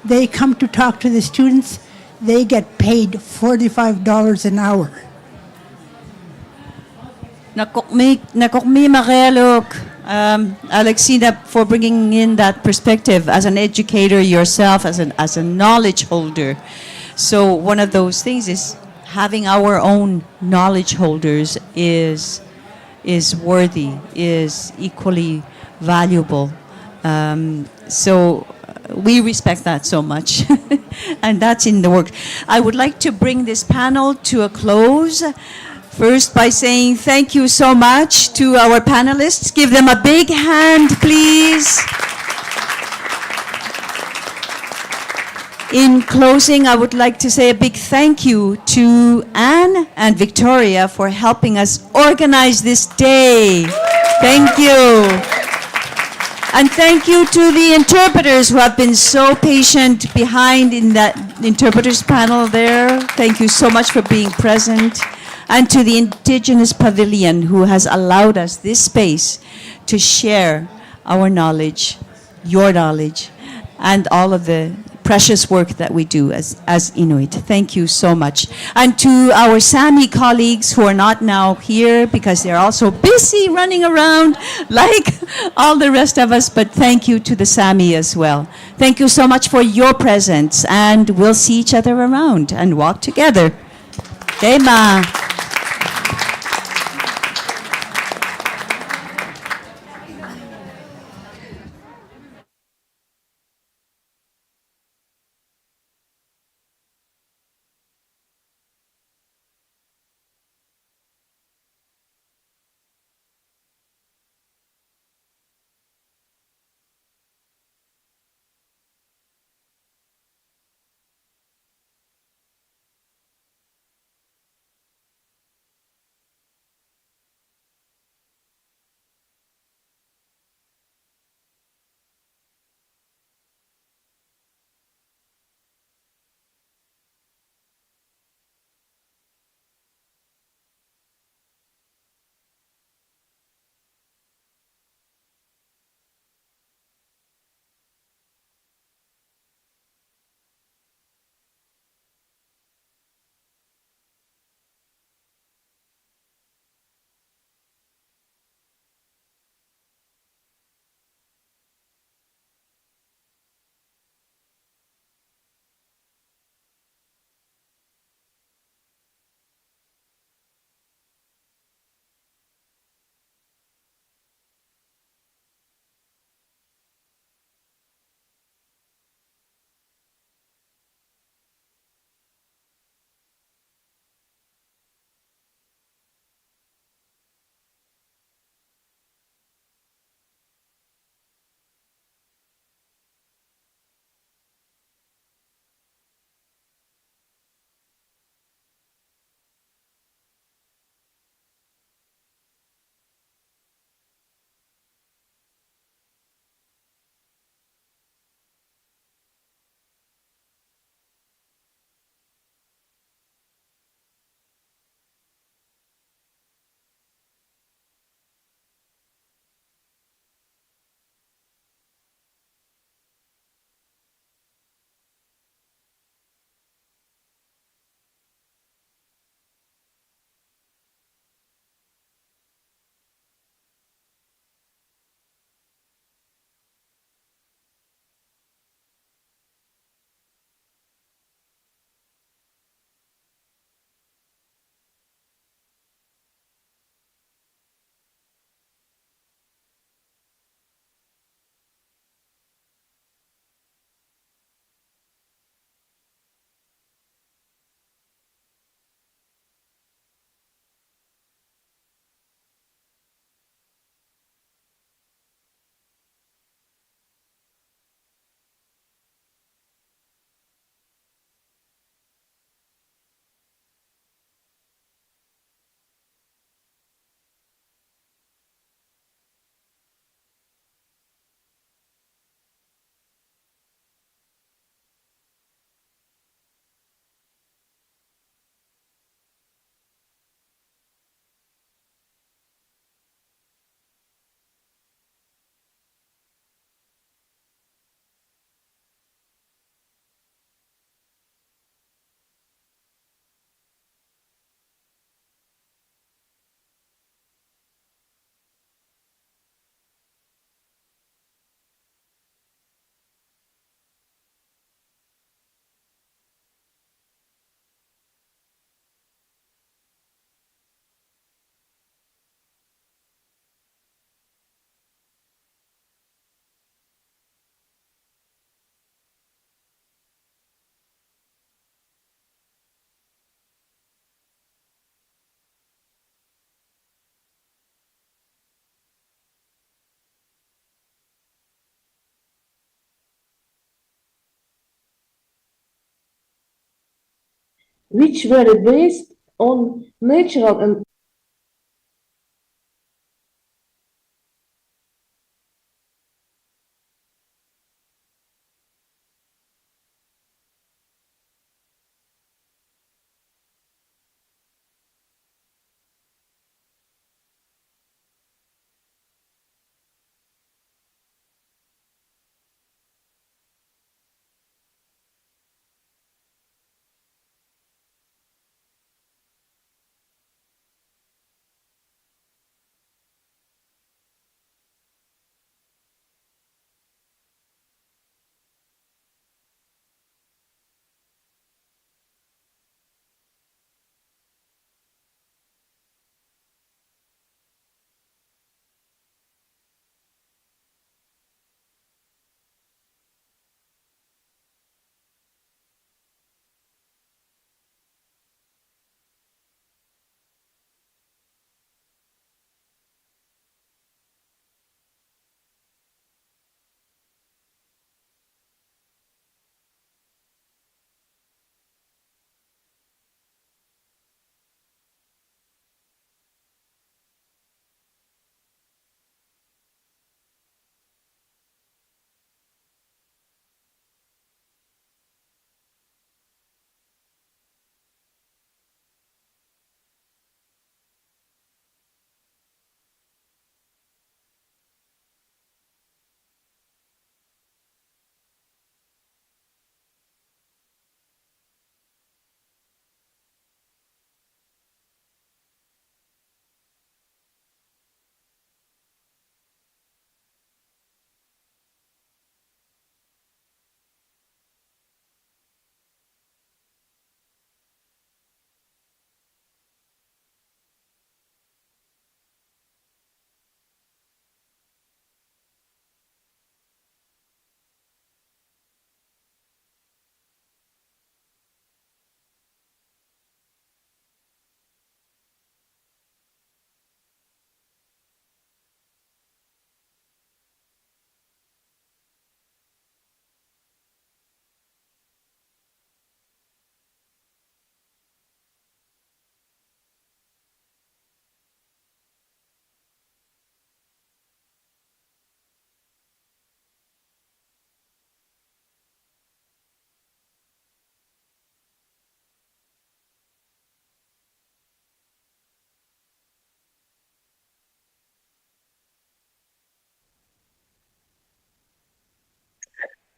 They come to talk to the students. They get paid $45 an hour. Nakokmi Marealok, Alexina, for bringing in that perspective as an educator yourself, as a knowledge holder. So one of those things is having our own knowledge holders is worthy, is equally valuable. So we respect that so much, and that's in the work. I would like to bring this panel to a close. First, by saying thank you so much to our panelists. Give them a big hand, please. In closing, I would like to say a big thank you to Anne and Victoria for helping us organize this day. Thank you. And thank you to the interpreters who have been so patient behind in that interpreters panel there. Thank you so much for being present. And to the Indigenous Pavilion, who has allowed us this space to share our knowledge, your knowledge, and all of the precious work that we do as Inuit. Thank you so much. And to our Sami colleagues who are not now here because they're also busy running around like all the rest of us, but thank you to the Sami as well. Thank you so much for your presence, and we'll see each other around and walk together. Dema. which were based on natural and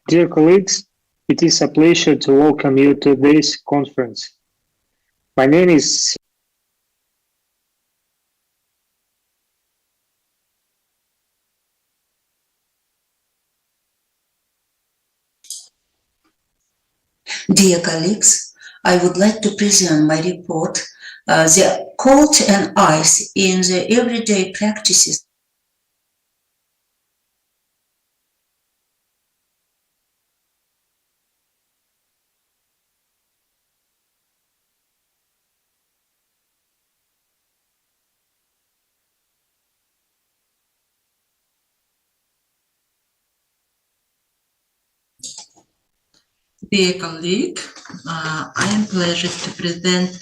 Dear colleagues, it is a pleasure to welcome you to this conference. My name is Dear colleagues, I would like to present my report, The Cold and Ice in the Everyday Practices. Dear colleague, I am pleased to present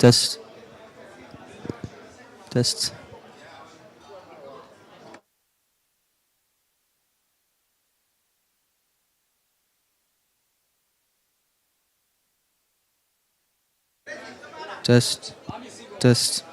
Test. Test. Test. Test.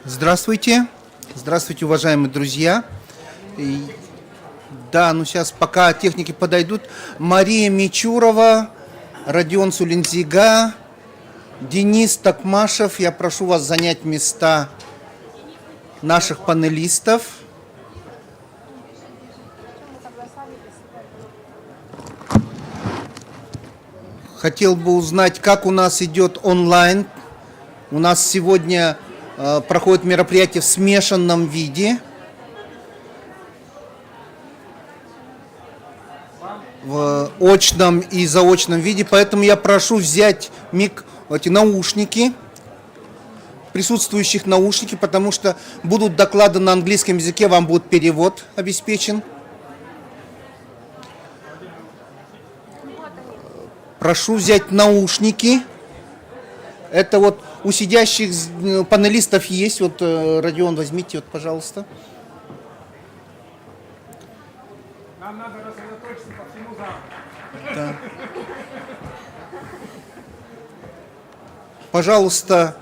Здравствуйте. Здравствуйте, уважаемые друзья. Да, ну сейчас пока техники подойдут. Мария Мичурова, Родион Сулинзига, Денис Токмашев. Я прошу вас занять места наших панелистов. Хотел бы узнать, как у нас идет онлайн. У нас сегодня проходит мероприятие в смешанном виде. В очном и заочном виде. Поэтому я прошу взять эти наушники, присутствующих наушники, потому что будут доклады на английском языке, вам будет перевод обеспечен. Прошу взять наушники. Это вот у сидящих панелистов есть. Вот, Родион, возьмите, вот, пожалуйста. Нам надо рассредоточиться по всему залу. Да. Пожалуйста,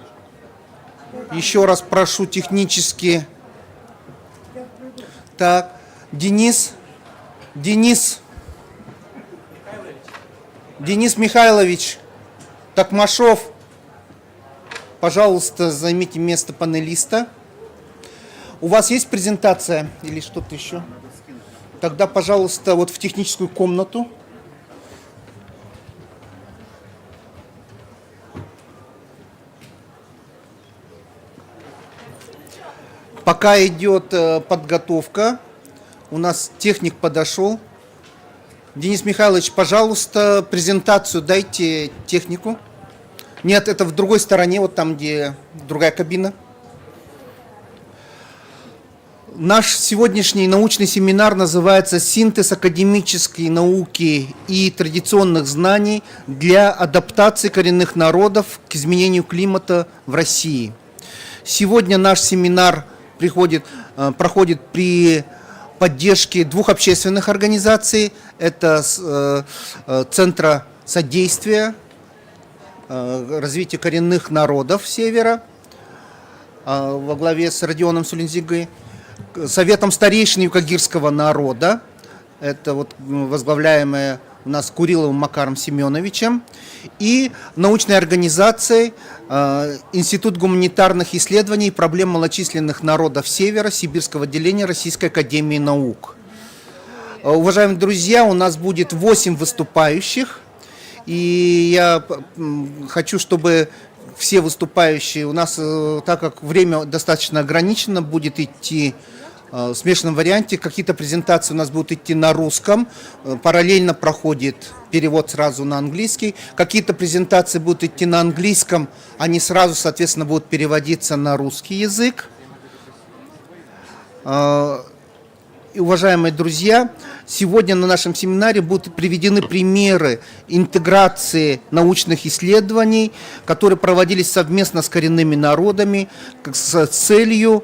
еще раз прошу технически. Так, Денис Михайлович Токмашов, пожалуйста, займите место панелиста. У вас есть презентация или что-то еще? Тогда, пожалуйста, вот в техническую комнату. Пока идет подготовка, у нас техник подошел. Денис Михайлович, пожалуйста, презентацию дайте технику. Нет, это в другой стороне, вот там, где другая кабина. Наш сегодняшний научный семинар называется «Синтез академической науки и традиционных знаний для адаптации коренных народов к изменению климата в России». Сегодня наш семинар проходит при поддержке двух общественных организаций. Это Центра содействия развитию коренных народов Севера во главе с Родионом Сулинзигой, Советом старейшин юкагирского народа, это вот возглавляемая у нас Куриловым Макаром Семеновичем, и научной организацией Институт гуманитарных исследований и проблем малочисленных народов Севера Сибирского отделения Российской академии наук. Уважаемые друзья, у нас будет 8 выступающих, и я хочу, чтобы все выступающие, у нас, так как время достаточно ограничено, будет идти в смешанном варианте. Какие-то презентации у нас будут идти на русском, параллельно проходит перевод сразу на английский. Какие-то презентации будут идти на английском, они сразу, соответственно, будут переводиться на русский язык. И, уважаемые друзья, сегодня на нашем семинаре будут приведены примеры интеграции научных исследований, которые проводились совместно с коренными народами с целью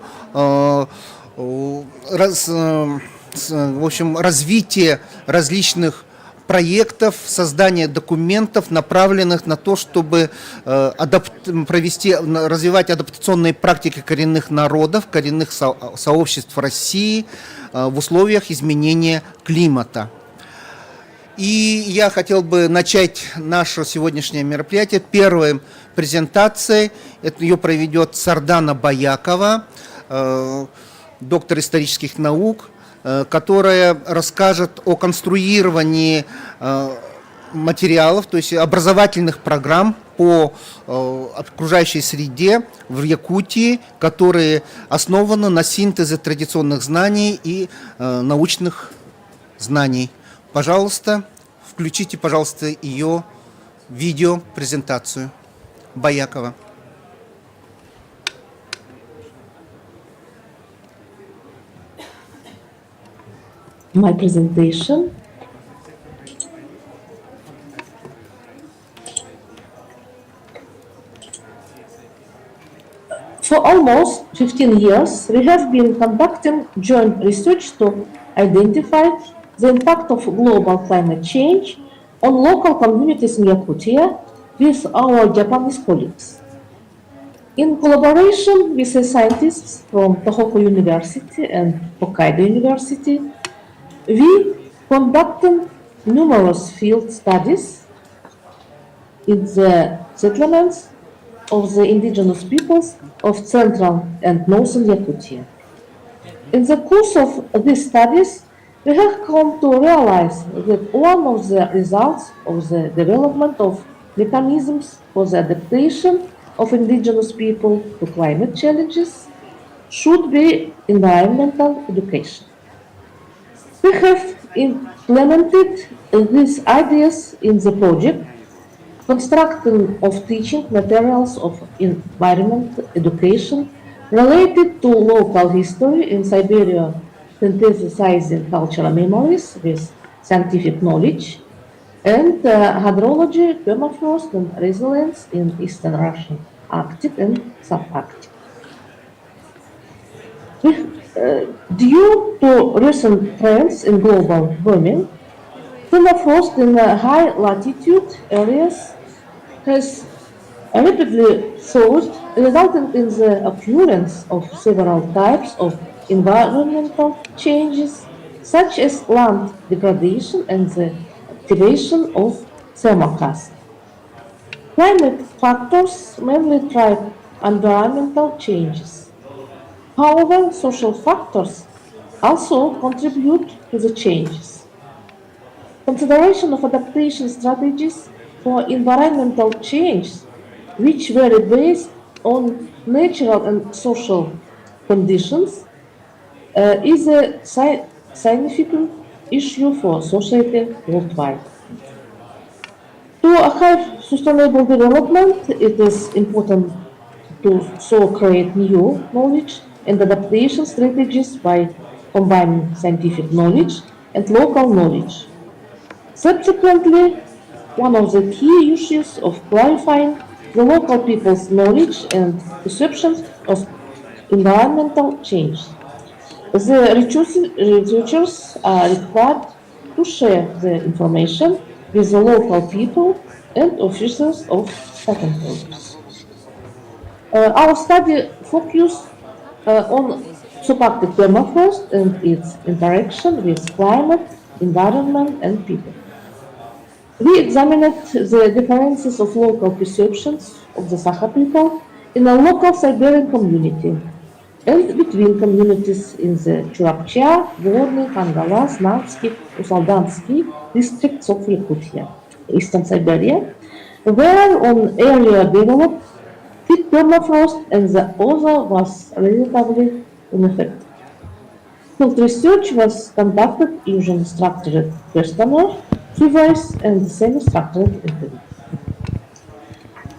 развития различных проектов, создания документов, направленных на то, чтобы развивать адаптационные практики коренных народов, коренных сообществ России в условиях изменения климата. И я хотел бы начать наше сегодняшнее мероприятие первой презентацией. Ее проведет Сардана Баякова, доктор исторических наук, которая расскажет о конструировании материалов, то есть образовательных программ по окружающей среде в Якутии, которые основаны на синтезе традиционных знаний и научных знаний. Пожалуйста, включите, пожалуйста, ее видеопрезентацию. Баякова. My presentation. For almost 15 years, we have been conducting joint research to identify the impact of global climate change on local communities in Yakutia with our Japanese colleagues. In collaboration with the scientists from Tohoku University and Hokkaido University, we conducted numerous field studies in the settlements of the indigenous peoples of central and northern Yakutia. In the course of these studies, we have come to realize that one of the results of the development of mechanisms for the adaptation of indigenous people to climate challenges should be environmental education. We have implemented these ideas in the project construction of teaching materials of environment education related to local history in Siberia, synthesizing cultural memories with scientific knowledge, and hydrology, permafrost, and resilience in Eastern Russian Arctic and subarctic. Due to recent trends in global warming, permafrost in high latitude areas has rapidly thawed, resulting in the occurrence of several types of environmental changes, such as land degradation and the activation of thermokarst. Climate factors mainly drive environmental changes. However, social factors also contribute to the changes. Consideration of adaptation strategies for environmental change, which were based on natural and social conditions, is a significant issue for society worldwide. To have sustainable development, it is important to so create new knowledge and adaptation strategies by combining scientific knowledge and local knowledge. Subsequently, one of the key issues of clarifying the local people's knowledge and perceptions of environmental change. The researchers are required to share the information with the local people and officers of stakeholders. Our study focused on subarctic permafrost and its interaction with climate, environment, and people. We examined the differences of local perceptions of the Sakha people in a local Siberian community and between communities in the Churapcha, Gorny, Kangala, Snansky, Usaldansky districts of Yakutia, Eastern Siberia, where one area developed thick permafrost and the other was relatively unaffected. Field research was conducted using structured questionnaire, surveys, and semi-structured interviews.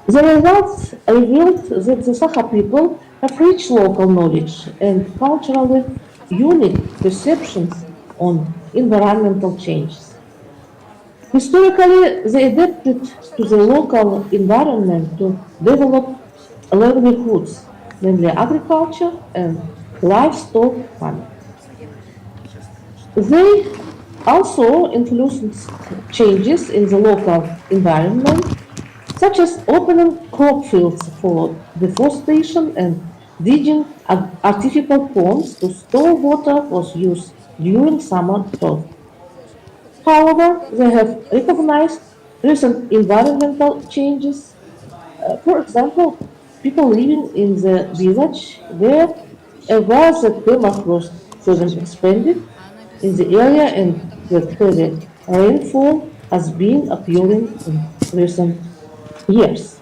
The results revealed that the Sakha people have rich local knowledge and culturally unique perceptions on environmental changes. Historically, they adapted to the local environment to develop livelihoods, mainly agriculture and livestock farming. They also influenced changes in the local environment, such as opening crop fields for deforestation and digging artificial ponds to store water for use during summer drought. However, they have recognized recent environmental changes. For example, people living in the village where was a permafrost further expanded in the area and that heavy rainfall has been occurring in recent years.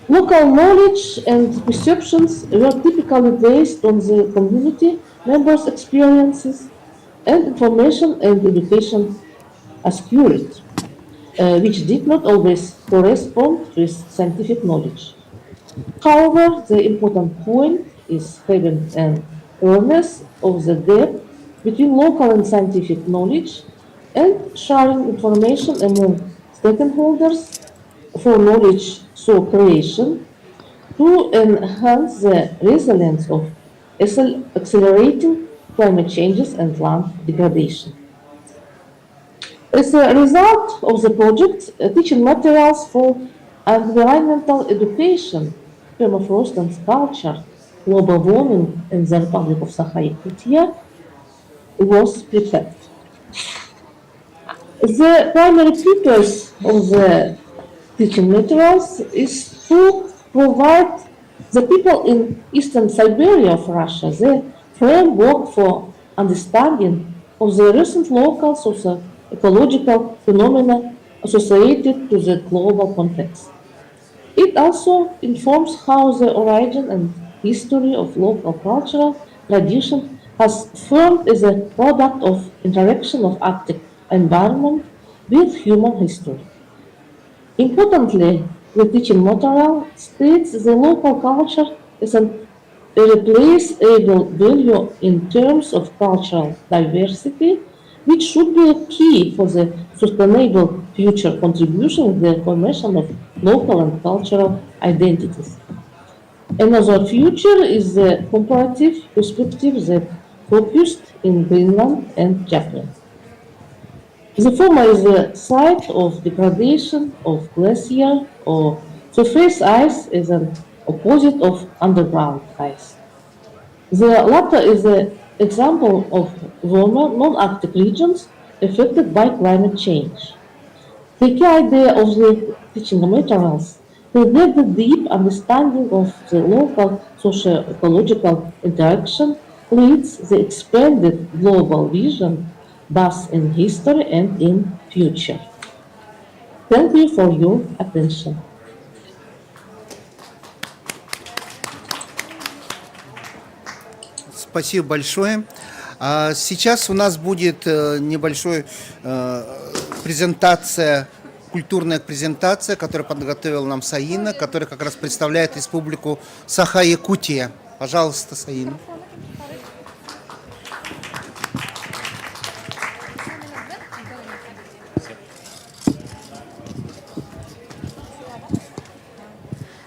Local knowledge and perceptions were typically based on the community members' experiences and information and education accurate, which did not always correspond with scientific knowledge. However, the important point is having an awareness of the gap between local and scientific knowledge and sharing information among stakeholders for knowledge so creation to enhance the resilience of accelerating climate changes and land degradation. As a result of the project, teaching materials for environmental education, permafrost and culture, global warming in the Republic of Sakha-Yakutia was prepared. The primary purpose of the teaching materials is to provide the people in eastern Siberia of Russia the framework for understanding of the recent local socio-ecological phenomena associated to the global context. It also informs how the origin and history of local cultural tradition has formed as a product of interaction of Arctic environment with human history. Importantly, the teaching material states the local culture is an irreplaceable value in terms of cultural diversity, which should be a key for the sustainable future contribution in the formation of local and cultural identities. Another future is the comparative perspective that focused in Greenland and Japan. The former is the site of degradation of glacier or surface ice as an opposite of underground ice. The latter is an example of warmer non-Arctic regions affected by climate change. The key idea of the teaching materials is that the deep understanding of the local socio-ecological interaction leads the expanded global vision, both in history and in future. Thank you for your attention. Спасибо большое. Сейчас у нас будет небольшая презентация, культурная презентация, которую подготовила нам Саина, которая как раз представляет Республику Саха-Якутия. Пожалуйста, Саина.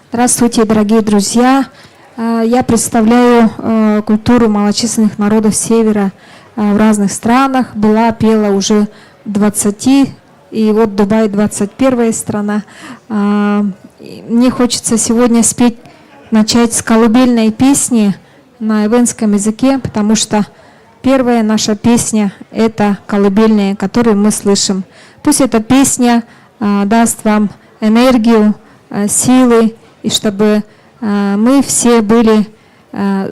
Здравствуйте, дорогие друзья! Я представляю культуру малочисленных народов Севера в разных странах. Была, пела уже 20, и вот Дубай 21 страна. Мне хочется сегодня начать с колыбельной песни на эвенском языке, потому что первая наша песня – это колыбельная, которую мы слышим. Пусть эта песня даст вам энергию, силы, и чтобы мы все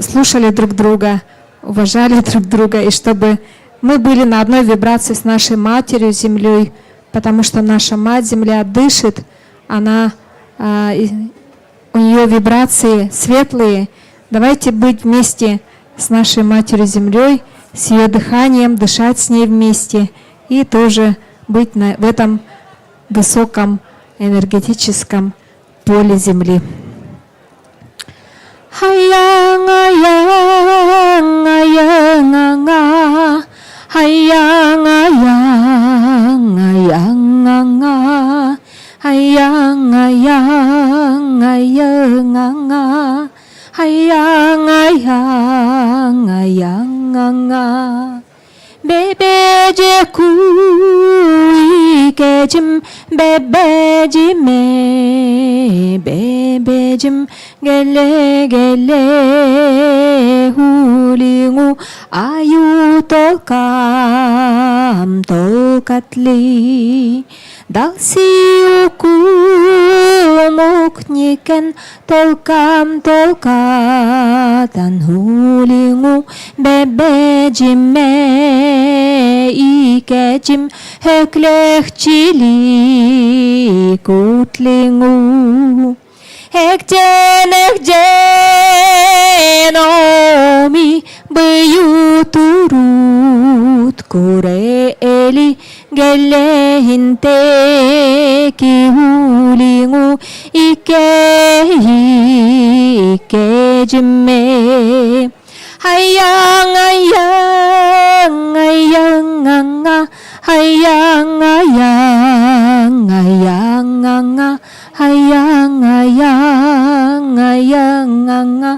слушали друг друга, уважали друг друга, и чтобы мы были на одной вибрации с нашей Матерью Землей, потому что наша Мать Земля дышит, у нее вибрации светлые. Давайте быть вместе с нашей Матерью Землей, с ее дыханием, дышать с ней вместе и тоже быть в этом высоком энергетическом поле Земли. Hayang ayang ayang anga, hayang ayang ayang anga, hayang ayang ayang anga, hayang ayang ayang anga. Bebeje kui kejim, bebeji me, bebejim gele gele hu hulingu ayu tolkam tolkatli dalsiuku mukniken tolkam tolkatan hulingu bebejime ikejim höklehchili kutlingu Ekjen omi bıyuturut kure eli gelehinte ki hulingu ikejime hayang ayang ayang anga hayang ayang ayang anga hayang ayang ayang anga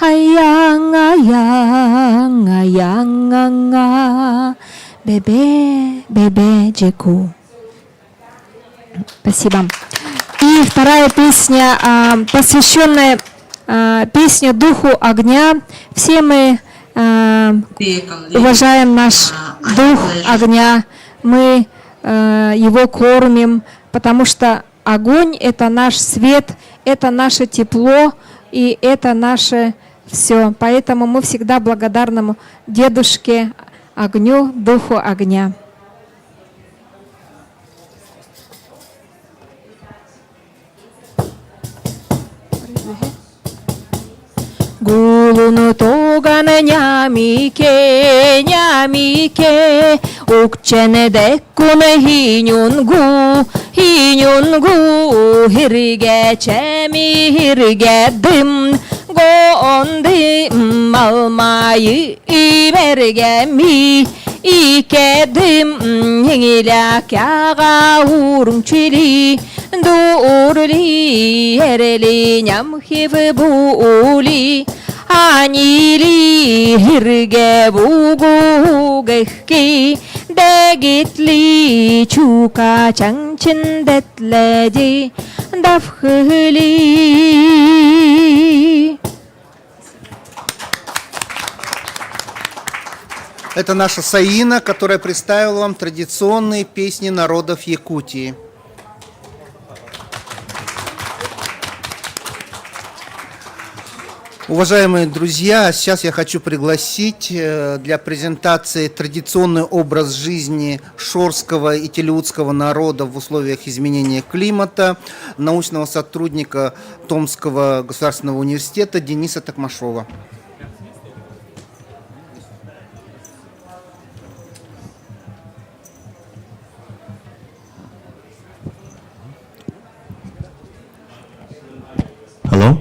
hayang ayang ayang anga бебе джеку. Спасибо. И вторая песня, посвященная песне Духу огня. Все мы уважаем наш Дух огня, мы его кормим, потому что огонь — это наш свет, это наше тепло и это наше все. Поэтому мы всегда благодарны Дедушке огню, Духу огня. Гулуну тогане нямике, нямике, укчене деккуне хинюнгу, хинюнгу, хирге чеми, хирге дым, гондым, алмайы иберге ми, ике дым, хингиля кяга урумчили, дуурли, эрели нямхив були, Анили хирге бугугехки дегитли чука чангчин детледи давхли. Это наша Саина, которая представила вам традиционные песни народов Якутии. Уважаемые друзья, сейчас я хочу пригласить для презентации традиционный образ жизни шорского и телеутского народа в условиях изменения климата научного сотрудника Томского государственного университета Дениса Токмашова. Hello?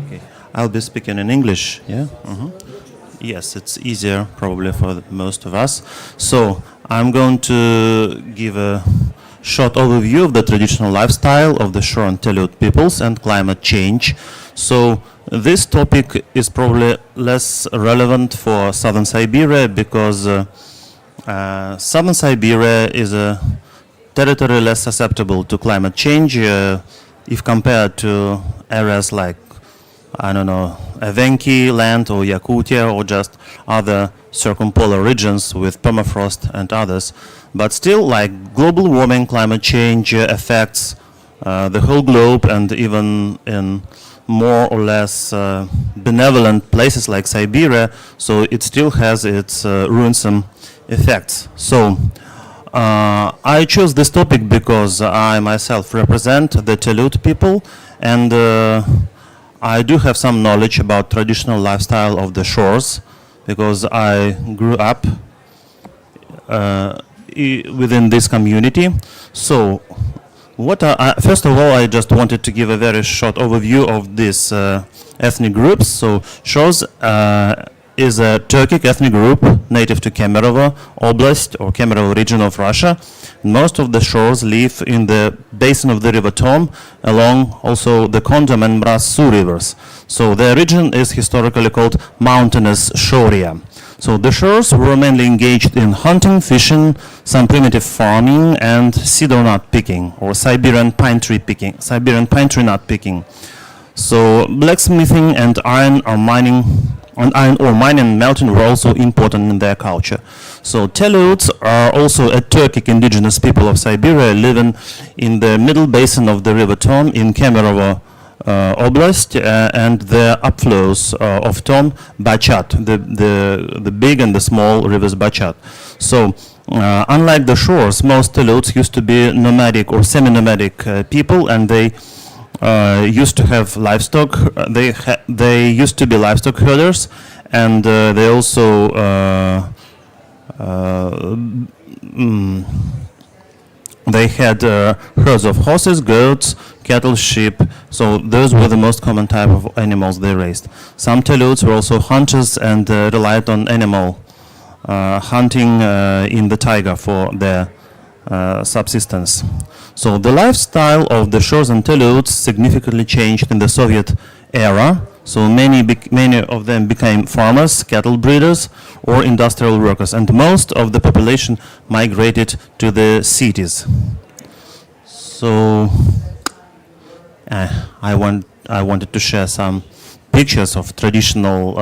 Okay. I'll be speaking in English, yeah? Yes, it's easier probably for most of us. So I'm going to give a short overview of the traditional lifestyle of the Shor and Telliot peoples and climate change. So this topic is probably less relevant for southern Siberia because southern Siberia is a territory less susceptible to climate change if compared to areas like, I don't know, Evenki land or Yakutia or just other circumpolar regions with permafrost and others. But still, like, global warming, climate change affects the whole globe, and even in more or less benevolent places like Siberia, so it still has its ruinsome effects. So I chose this topic because I myself represent the Telliot people, and I do have some knowledge about traditional lifestyle of the shores because I grew up within this community. So first of all, I just wanted to give a very short overview of these ethnic groups. So Shors is a Turkic ethnic group native to Kemerovo Oblast or Kemerovo region of Russia. Most of the Shors live in the basin of the River Tom, along also the Kondom and Mraz-Su rivers. So their region is historically called Mountainous Shoria. So the Shors were mainly engaged in hunting, fishing, some primitive farming, and cedar nut picking or Siberian pine tree nut picking. So blacksmithing and iron ore mining and melting were also important in their culture. So Teleuts are also a Turkic indigenous people of Siberia living in the middle basin of the river Tom in Kemerovo Oblast and the upflows of Tom, Bachat, the big and the small rivers Bachat. So unlike the shores, most Teleuts used to be nomadic or semi-nomadic people, and they used to have livestock. They used to be livestock herders, and they also they had herds of horses, goats, cattle, sheep. So those were the most common type of animals they raised. Some Teleuts were also hunters and relied on animal hunting in the taiga for their subsistence. So the lifestyle of the shores and Teleuts significantly changed in the Soviet era. So many of them became farmers, cattle breeders, or industrial workers, and most of the population migrated to the cities. So I wanted to share some pictures of traditional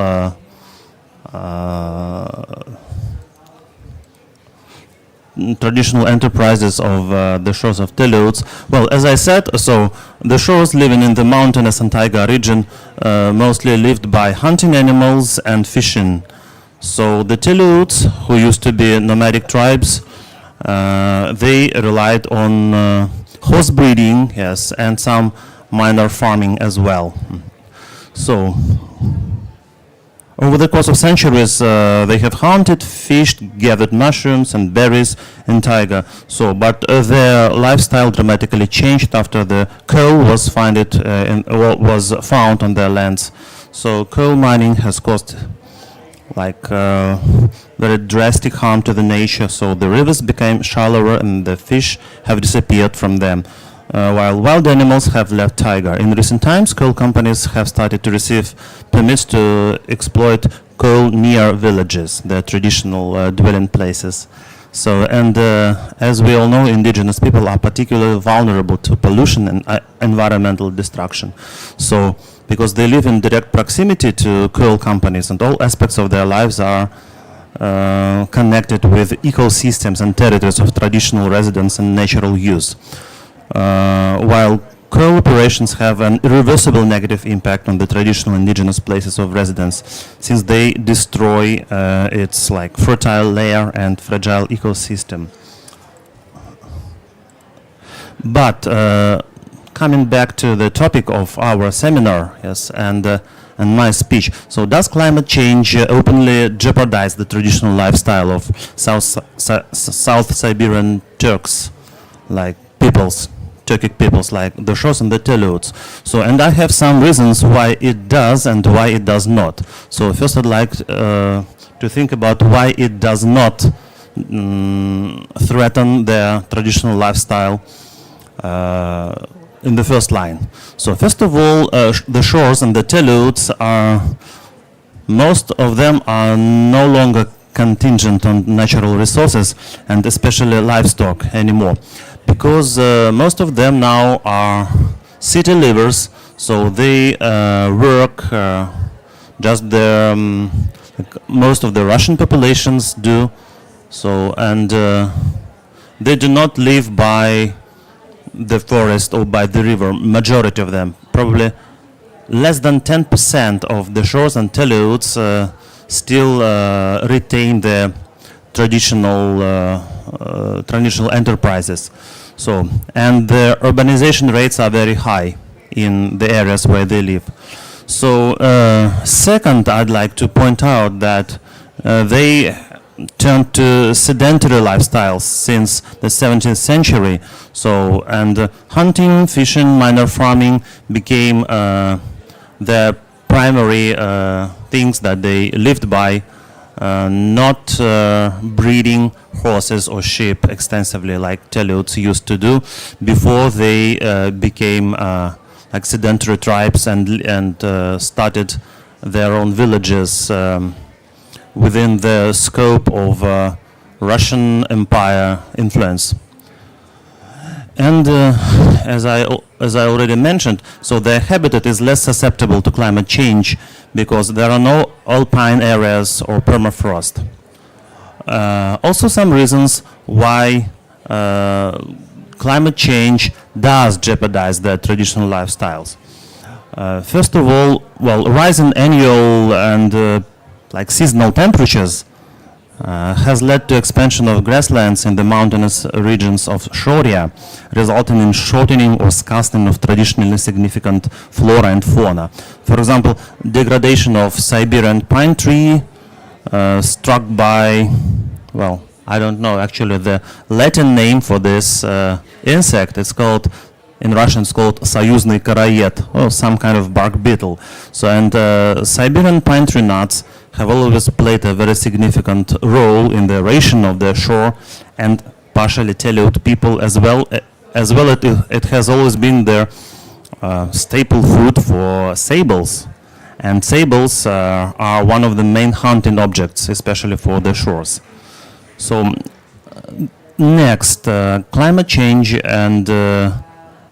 enterprises of the shores of Teleuts. Well, as I said, so the shores living in the mountainous and taiga region mostly lived by hunting animals and fishing. So the Teleuts, who used to be nomadic tribes, they relied on horse breeding, yes, and some minor farming as well. So over the course of centuries, they have hunted, fished, gathered mushrooms and berries in taiga. So, but their lifestyle dramatically changed after the coal was found on their lands. So, coal mining has caused very drastic harm to the nature. So, the rivers became shallower and the fish have disappeared from them, while wild animals have left taiga. In recent times, coal companies have started to receive permits to exploit coal near villages, their traditional dwelling places. So, and as we all know, indigenous people are particularly vulnerable to pollution and environmental destruction. So, because they live in direct proximity to coal companies, and all aspects of their lives are connected with ecosystems and territories of traditional residence and natural use. While coal operations have an irreversible negative impact on the traditional indigenous places of residence, since they destroy its fertile layer and fragile ecosystem. But coming back to the topic of our seminar, yes, and my speech. So, does climate change openly jeopardize the traditional lifestyle of South Siberian Turks, Turkic peoples like the Shors and the Teleuts? So, and I have some reasons why it does and why it does not. So, first I'd like to think about why it does not threaten their traditional lifestyle in the first line. So, first of all, the Shors and the Teleuts most of them are no longer contingent on natural resources and especially livestock anymore, because most of them now are city livers, so they work just most of the Russian populations do. So, and they do not live by the forest or by the river, majority of them. Probably less than 10% of the Shors and Teleuts still retain their traditional enterprises. So, and the urbanization rates are very high in the areas where they live. So, second, I'd like to point out that they turned to sedentary lifestyles since the 17th century. So, and hunting, fishing, minor farming became their primary things that they lived by, not breeding horses or sheep extensively like Teleuts used to do before they became sedentary tribes and started their own villages within the scope of Russian Empire influence. And as I already mentioned, so their habitat is less susceptible to climate change because there are no alpine areas or permafrost. Also some reasons why climate change does jeopardize their traditional lifestyles. First of all, well, rising annual and like seasonal temperatures has led to expansion of grasslands in the mountainous regions of Shoria, resulting in shortening or scarcity of traditionally significant flora and fauna. For example, degradation of Siberian pine tree struck by, well, I don't know actually the Latin name for this insect. It's called, in Russian it's called Союзный короед, or some kind of bark beetle. So, and Siberian pine tree nuts have always played a very significant role in the erosion of the shore and partially Teleuc people as well. It has always been their staple food for sables. And sables are one of the main hunting objects, especially for the shores. So next, climate change and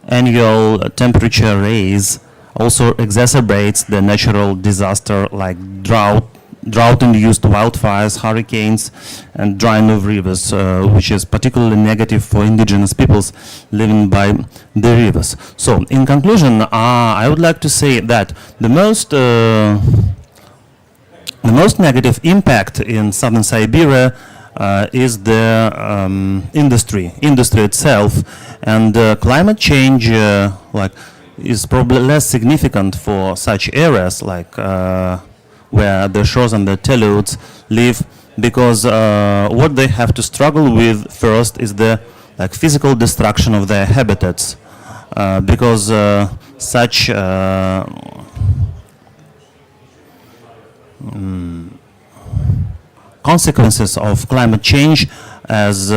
annual temperature rise also exacerbates the natural disaster like drought-induced wildfires, hurricanes, and drying of rivers, which is particularly negative for indigenous peoples living by the rivers. So, in conclusion, I would like to say that the most negative impact in southern Siberia is the industry itself, and climate change is probably less significant for such areas like where the shores and the Teleucs live, because what they have to struggle with first is the physical destruction of their habitats, because such consequences of climate change as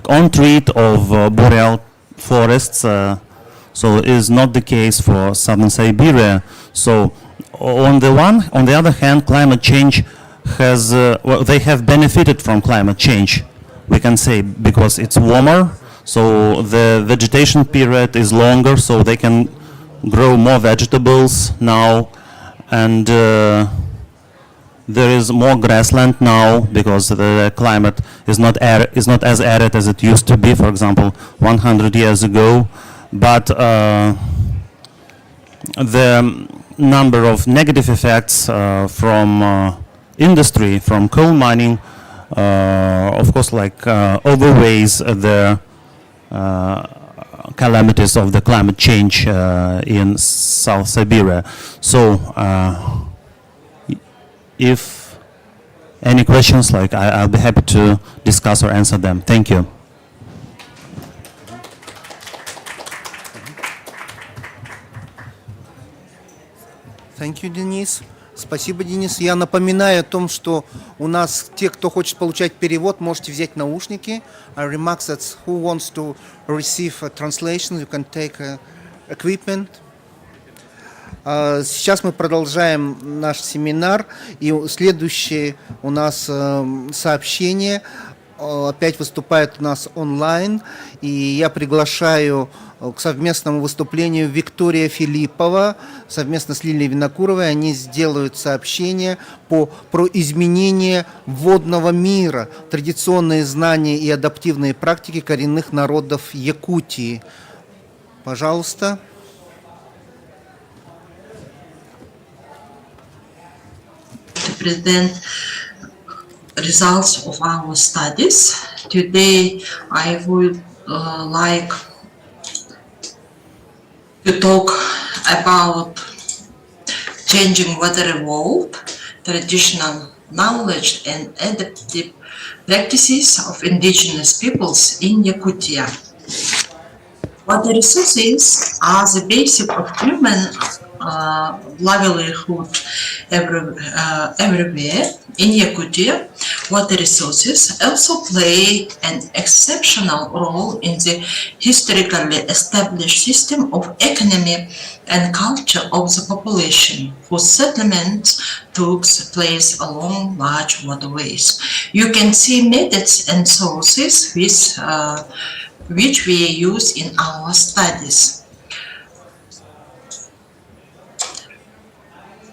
on-treat of boreal forests, so is not the case for southern Siberia. So on the other hand, climate change has, they have benefited from climate change, we can say, because it's warmer, so the vegetation period is longer, so they can grow more vegetables now, and there is more grassland now because the climate is not as arid as it used to be, for example, 100 years ago. But the number of negative effects from industry, from coal mining, of course, overweighs the calamities of the climate change in South Siberia. So, if any questions, I'll be happy to discuss or answer them. Thank you. Thank you, Денис. Спасибо, Денис. Я напоминаю о том, что у нас те, кто хочет получать перевод, можете взять наушники. I remark that who wants to receive a translation, you can take equipment. Сейчас мы продолжаем наш семинар, и следующее у нас сообщение опять выступает у нас онлайн, и я приглашаю к совместному выступлению Виктория Филиппова совместно с Лилией Винокуровой. Они сделают сообщение про изменение водного мира, традиционные знания и адаптивные практики коренных народов Якутии. Пожалуйста. To present results of our studies. Today I would like to talk about changing weather evolved, traditional knowledge and adaptive practices of indigenous peoples in Yakutia. Water resources are the basic of human livelihood everywhere. In Yakutia, water resources also play an exceptional role in the historically established system of economy and culture of the population, whose settlements took place along large waterways. You can see methods and sources with which we use in our studies.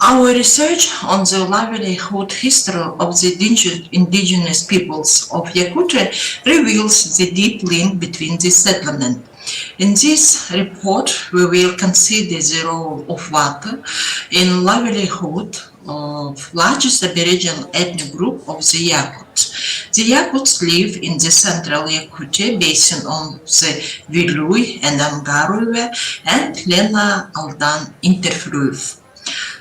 Our research on the livelihood history of the indigenous peoples of Yakutia reveals the deep link between the settlement. In this report, we will consider the role of water in livelihood of largest Aboriginal ethnic group of the Yakuts. The Yakuts live in the central Yakutia basin on the Vilui and Amgar River and Lena Aldan interfluve.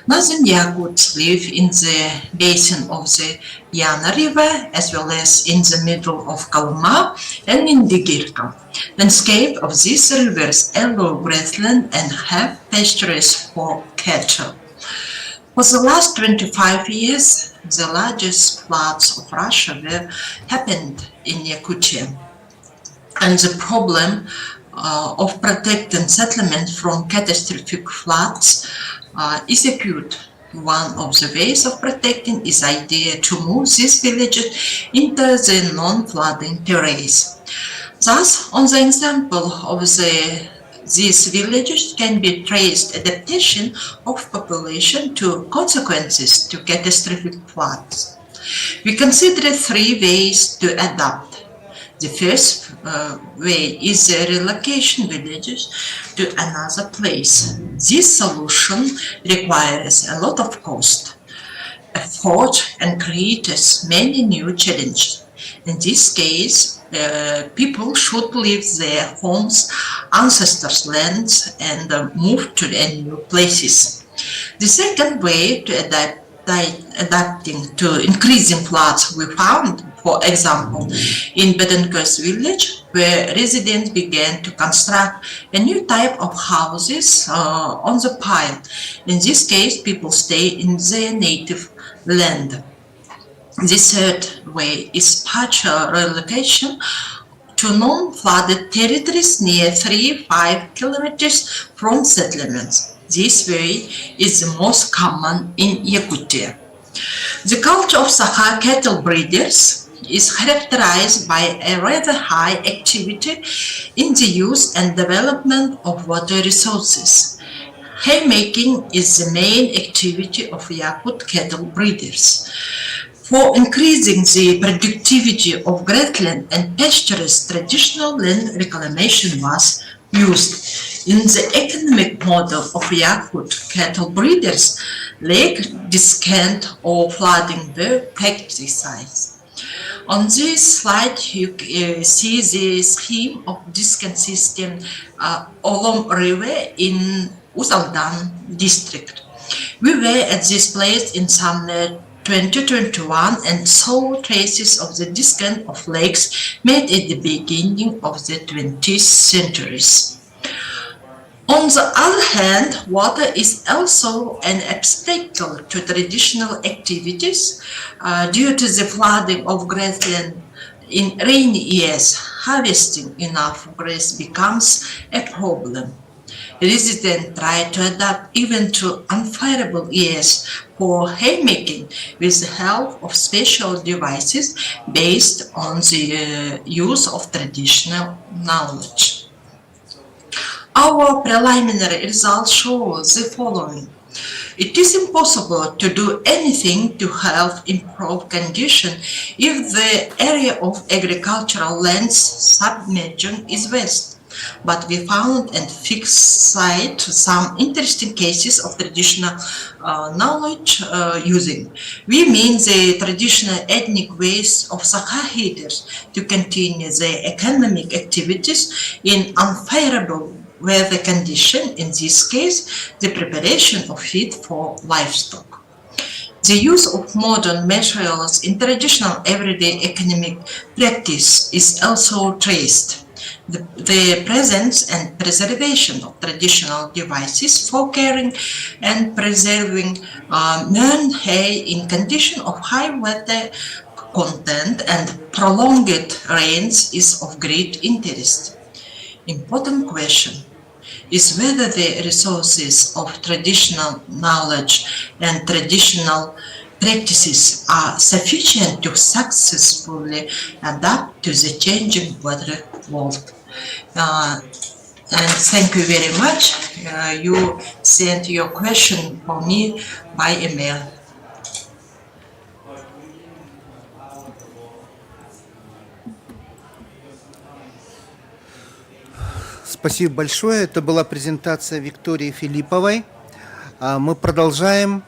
Northern Yakuts live in the basin of the Yana River, as well as in the middle of Kalma and in the Girka. Landscape of these rivers are low grassland and have pastures for cattle. For the last 25 years, the largest floods of Russia happened in Yakutia. And the problem of protecting settlement from catastrophic floods is acute. One of the ways of protecting is idea to move these villages into the non-flooding terrace. Thus, on the example of these villages can be traced adaptation of population to consequences to catastrophic floods. We consider three ways to adapt. The first way is the relocation villages to another place. This solution requires a lot of cost, effort, and creates many new challenges. In this case, people should leave their homes, ancestors' lands, and move to new places. The second way to adapting to increasing floods we found, for example, in Bedenkos village, where residents began to construct a new type of houses on the pile. In this case, people stay in their native land. The third way is partial relocation to non-flooded territories near 3-5 kilometers from settlements. This way is the most common in Yakutia. The culture of Sakha cattle breeders is characterized by a rather high activity in the use and development of water resources. Haymaking is the main activity of Yakut cattle breeders. For increasing the productivity of grassland and pastures, traditional land reclamation was used. In the economic model of Yakut cattle breeders, lake descent or flooding were practiced. On this slide, you see the scheme of descent system along river in Uzaldan district. We were at this place in summer 2021 and saw traces of the descent of lakes made at the beginning of the 20th centuries. On the other hand, water is also an obstacle to traditional activities due to the flooding of grassland. In rainy years, harvesting enough grass becomes a problem. Residents try to adapt even to unfavorable years for haymaking with the help of special devices based on the use of traditional knowledge. Our preliminary results show the following. It is impossible to do anything to help improve condition if the area of agricultural lands submerged is vast. But we found and fixed some interesting cases of traditional knowledge using. We mean the traditional ethnic ways of Sakha heaters to continue their economic activities in unfavorable weather condition, in this case, the preparation of feed for livestock. The use of modern materials in traditional everyday economic practice is also traced. The presence and preservation of traditional devices for carrying and preserving mern hay in condition of high water content and prolonged rains is of great interest. Important question is whether the resources of traditional knowledge and traditional practices are sufficient to successfully adapt to the changing weather world. And thank you very much. You sent your question for me by email. Спасибо большое. Это была презентация Виктории Филипповой. Мы продолжаем.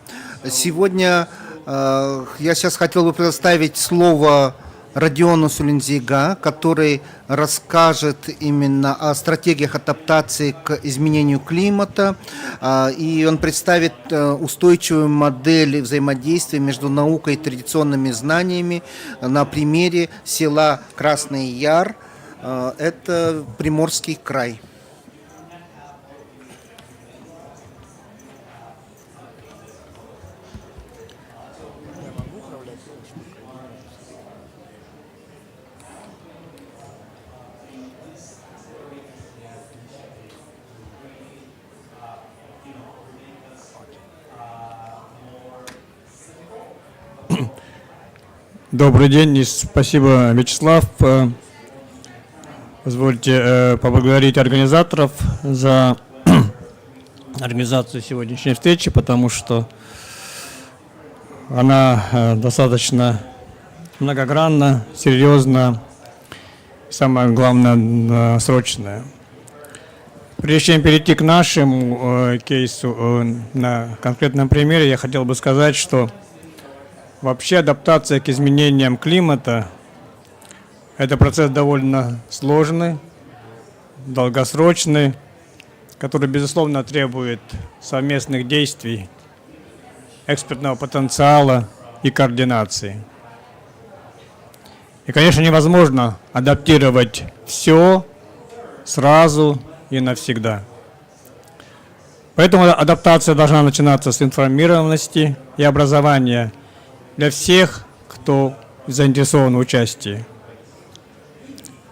Сегодня я сейчас хотел бы предоставить слово Родиону Сулинзига, который расскажет именно о стратегиях адаптации к изменению климата, и он представит устойчивую модель взаимодействия между наукой и традиционными знаниями на примере села Красный Яр. Это Приморский край. Добрый день и спасибо, Вячеслав. Позвольте поблагодарить организаторов за организацию сегодняшней встречи, потому что она достаточно многогранна, серьезна, самое главное, срочная. Прежде чем перейти к нашему кейсу на конкретном примере, я хотел бы сказать, что вообще адаптация к изменениям климата – это процесс довольно сложный, долгосрочный, который, безусловно, требует совместных действий, экспертного потенциала и координации. И, конечно, невозможно адаптировать все сразу и навсегда. Поэтому адаптация должна начинаться с информированности и образования для всех, кто заинтересован в участии.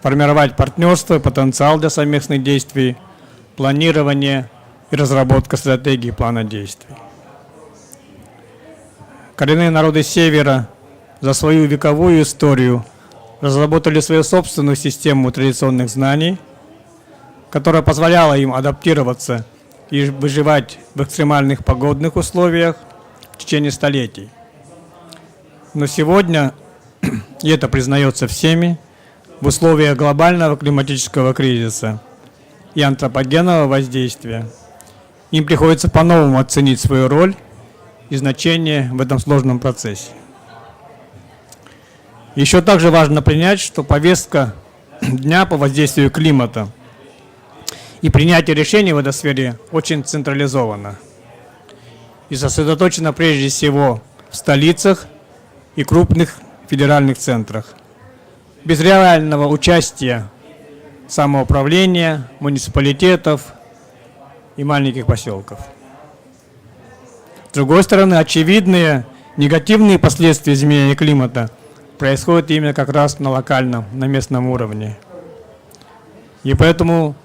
Формировать партнерство, потенциал для совместных действий, планирование и разработка стратегии плана действий. Коренные народы Севера за свою вековую историю разработали свою собственную систему традиционных знаний, которая позволяла им адаптироваться и выживать в экстремальных погодных условиях в течение столетий. Но сегодня, и это признается всеми, в условиях глобального климатического кризиса и антропогенного воздействия им приходится по-новому оценить свою роль и значение в этом сложном процессе. Еще также важно принять, что повестка дня по воздействию климата и принятие решений в этой сфере очень централизовано и сосредоточено прежде всего в столицах и крупных федеральных центрах, без реального участия самоуправления, муниципалитетов и маленьких поселков. С другой стороны, очевидные негативные последствия изменения климата происходят именно как раз на локальном, на местном уровне. И поэтому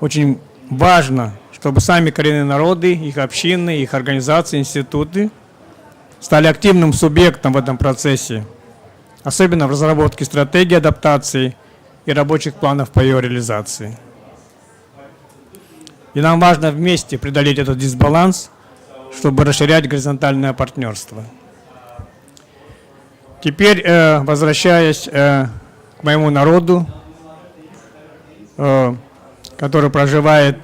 очень важно, чтобы сами коренные народы, их общины, их организации, институты стали активным субъектом в этом процессе, особенно в разработке стратегии адаптации и рабочих планов по ее реализации. И нам важно вместе преодолеть этот дисбаланс, чтобы расширять горизонтальное партнерство. Теперь, возвращаясь к моему народу, который проживает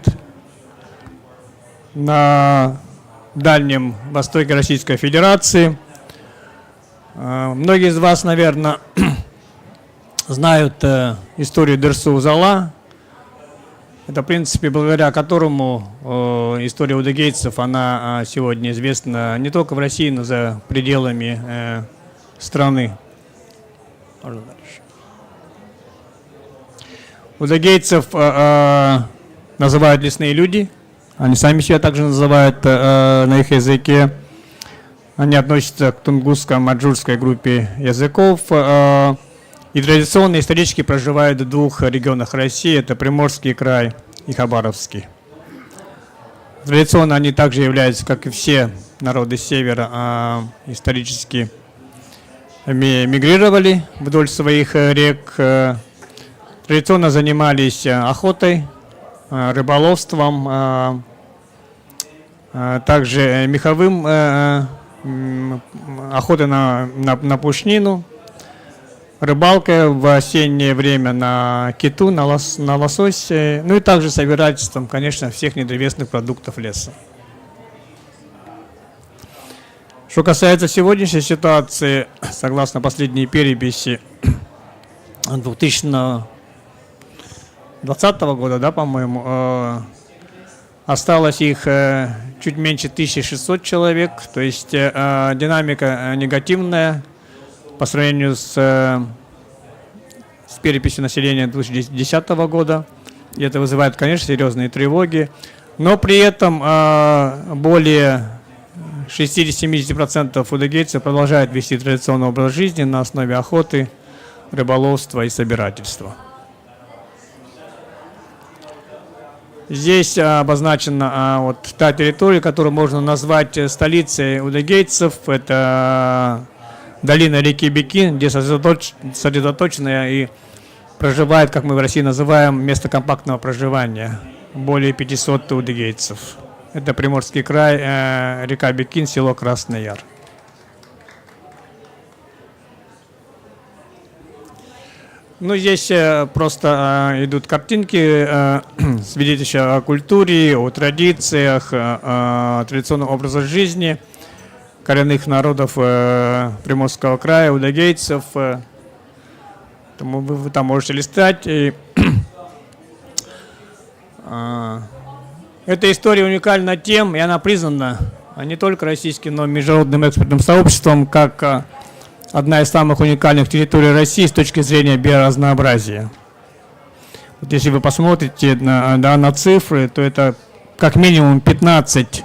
на Дальнем Востоке Российской Федерации. Многие из вас, наверное, знают историю Дерсу-Узала. Это, в принципе, благодаря которому история удыгейцев, она сегодня известна не только в России, но и за пределами страны. Удыгейцев называют лесные люди. Они сами себя также называют на их языке. Они относятся к тунгуско-маджурской группе языков. И традиционно исторически проживают в двух регионах России. Это Приморский край и Хабаровский. Традиционно они также являются, как и все народы Севера, исторически мигрировали вдоль своих рек. традиционно занимались охотой, рыболовством, также меховым охотой на пушнину, рыбалкой в осеннее время на киту, на лосось, ну и также собирательством, конечно, всех недревесных продуктов леса. Что касается сегодняшней ситуации, согласно последней переписи 2020 года, да, по-моему, осталось их чуть меньше 1600 человек, то есть динамика негативная по сравнению с переписью населения 2010 года. И это вызывает, конечно, серьезные тревоги, но при этом более 60-70% удыгейцев продолжают вести традиционный образ жизни на основе охоты, рыболовства и собирательства. Здесь обозначена вот та территория, которую можно назвать столицей удыгейцев. Это долина реки Бекин, где сосредоточено и проживает, как мы в России называем, место компактного проживания, более 500 удыгейцев. Это Приморский край, река Бекин, село Красный Яр. Ну, здесь просто идут картинки, свидетельствующие о культуре, о традициях, о традиционном образе жизни коренных народов Приморского края, удыгейцев. Вы там можете листать. Эта история уникальна тем, и она признана не только российским, но и международным экспертным сообществом, как одна из самых уникальных территорий России с точки зрения биоразнообразия. Вот если вы посмотрите на цифры, то это как минимум 15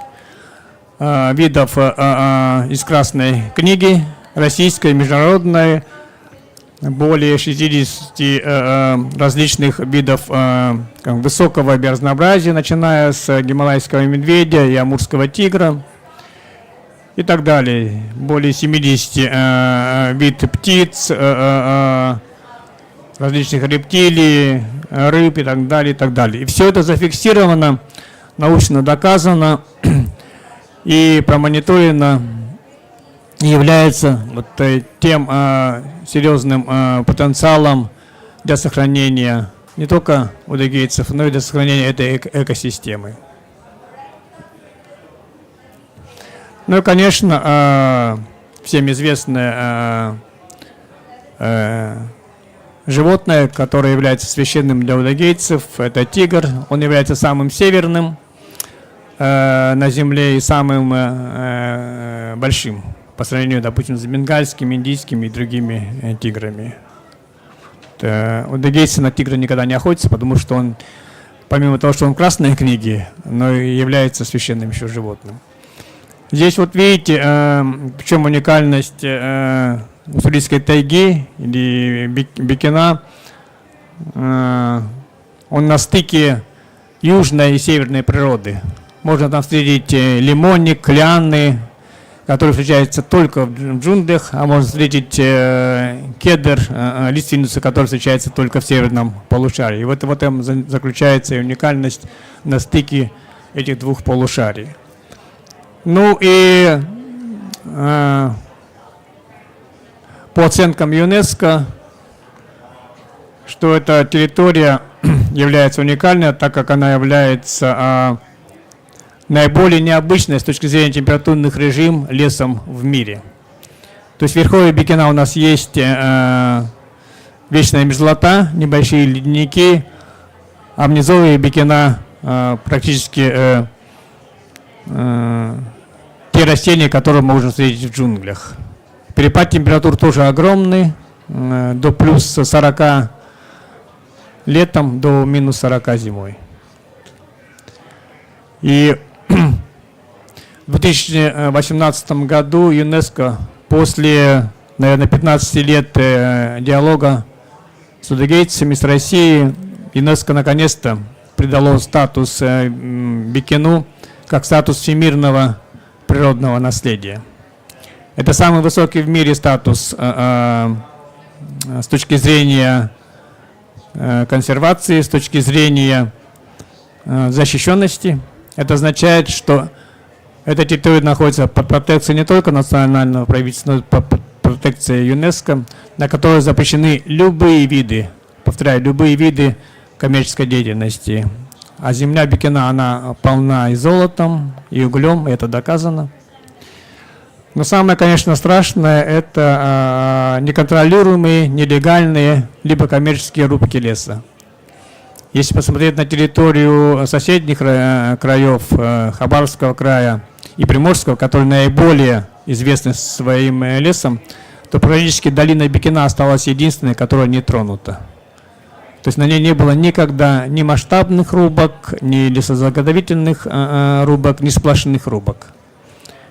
видов из Красной книги, российской, международной, более 60 различных видов высокого биоразнообразия, начиная с гималайского медведя и амурского тигра и так далее. Более 70 видов птиц, различных рептилий, рыб и так далее, и так далее. И все это зафиксировано, научно доказано и промониторено, является вот тем серьезным потенциалом для сохранения не только удыгейцев, но и для сохранения этой экосистемы. Ну и, конечно, всем известное животное, которое является священным для удыгейцев, это тигр. Он является самым северным на Земле и самым большим по сравнению, допустим, с бенгальскими, индийскими и другими тиграми. Удыгейцы на тигра никогда не охотятся, потому что он, помимо того, что он в Красной книге, но и является священным еще животным. Здесь вот видите, в чем уникальность уссурийской тайги или Бекина. Он на стыке южной и северной природы. Можно там встретить лимонник, лианы, который встречается только в джунглях, а можно встретить кедр, лиственницу, которая встречается только в северном полушарии. И вот в этом заключается и уникальность на стыке этих двух полушарий. Ну и по оценкам ЮНЕСКО, что эта территория является уникальной, так как она является наиболее необычной с точки зрения температурных режимов лесом в мире. То есть в верховье Бекина у нас есть вечная мерзлота, небольшие ледники, а в низовье Бекина практически те растения, которые можно встретить в джунглях. Перепад температур тоже огромный, до плюс 40 летом, до минус 40 зимой. И в 2018 году ЮНЕСКО после, наверное, 15 лет диалога с удыгейцами, с Россией, ЮНЕСКО наконец-то придало статус Бекину как статус всемирного природного наследия. Это самый высокий в мире статус с точки зрения консервации, с точки зрения защищенности. Это означает, что эта территория находится под протекцией не только национального правительства, но и под протекцией ЮНЕСКО, на которой запрещены любые виды, повторяю, любые виды коммерческой деятельности. А земля Бикина, она полна и золотом, и углем, это доказано. Но самое, конечно, страшное – это неконтролируемые, нелегальные, либо коммерческие рубки леса. Если посмотреть на территорию соседних краев Хабаровского края и Приморского, которые наиболее известны своим лесом, то практически долина Бикина осталась единственной, которая не тронута. То есть на ней не было никогда ни масштабных рубок, ни лесозаготовительных рубок, ни сплошных рубок.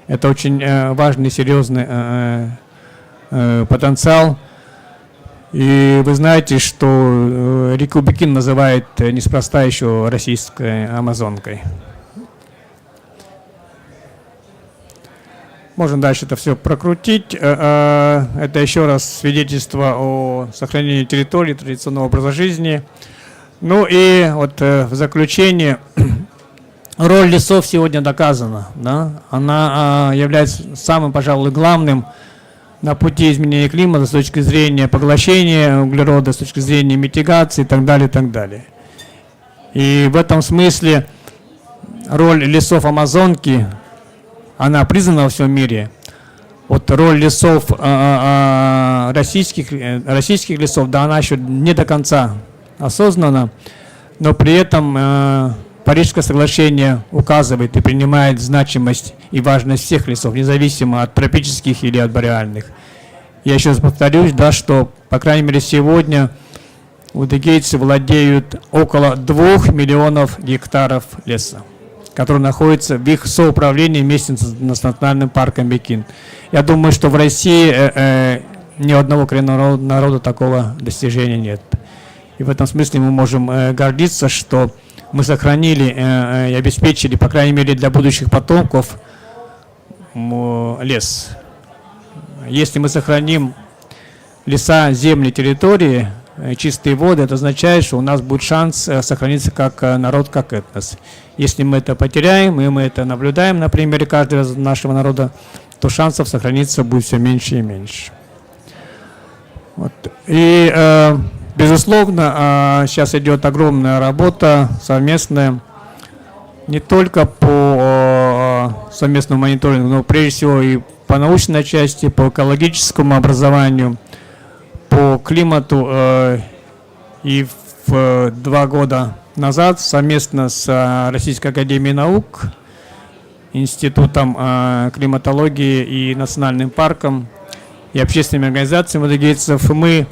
Это очень важный, серьезный потенциал. И вы знаете, что реку Бикин называют неспроста еще российской Амазонкой. Можно дальше это все прокрутить. Это еще раз свидетельство о сохранении территории, традиционного образа жизни. Ну и вот в заключение, роль лесов сегодня доказана. Да? Она является самым, пожалуй, главным на пути изменения климата с точки зрения поглощения углерода, с точки зрения митигации и так далее, и так далее. И в этом смысле роль лесов Амазонки, она признана во всем мире. Вот роль лесов российских лесов, да, она еще не до конца осознана, но при этом Парижское соглашение указывает и принимает значимость и важность всех лесов, независимо от тропических или от бореальных. Я еще раз повторюсь, да, что, по крайней мере, сегодня удыгейцы владеют около 2 миллионов гектаров леса, которые находятся в их соуправлении вместе с национальным парком Бикин. Я думаю, что в России ни у одного коренного народа такого достижения нет. И в этом смысле мы можем гордиться, что мы сохранили и обеспечили, по крайней мере, для будущих потомков лес. Если мы сохраним леса, земли, территории, чистые воды, это означает, что у нас будет шанс сохраниться как народ, как этнос. Если мы это потеряем, и мы это наблюдаем на примере каждого нашего народа, то шансов сохраниться будет все меньше и меньше. Вот. И безусловно, сейчас идет огромная работа совместная, не только по совместному мониторингу, но прежде всего и по научной части, по экологическому образованию, по климату. И в 2 года назад совместно с Российской академией наук, Институтом климатологии и Национальным парком и общественными организациями удыгейцев мы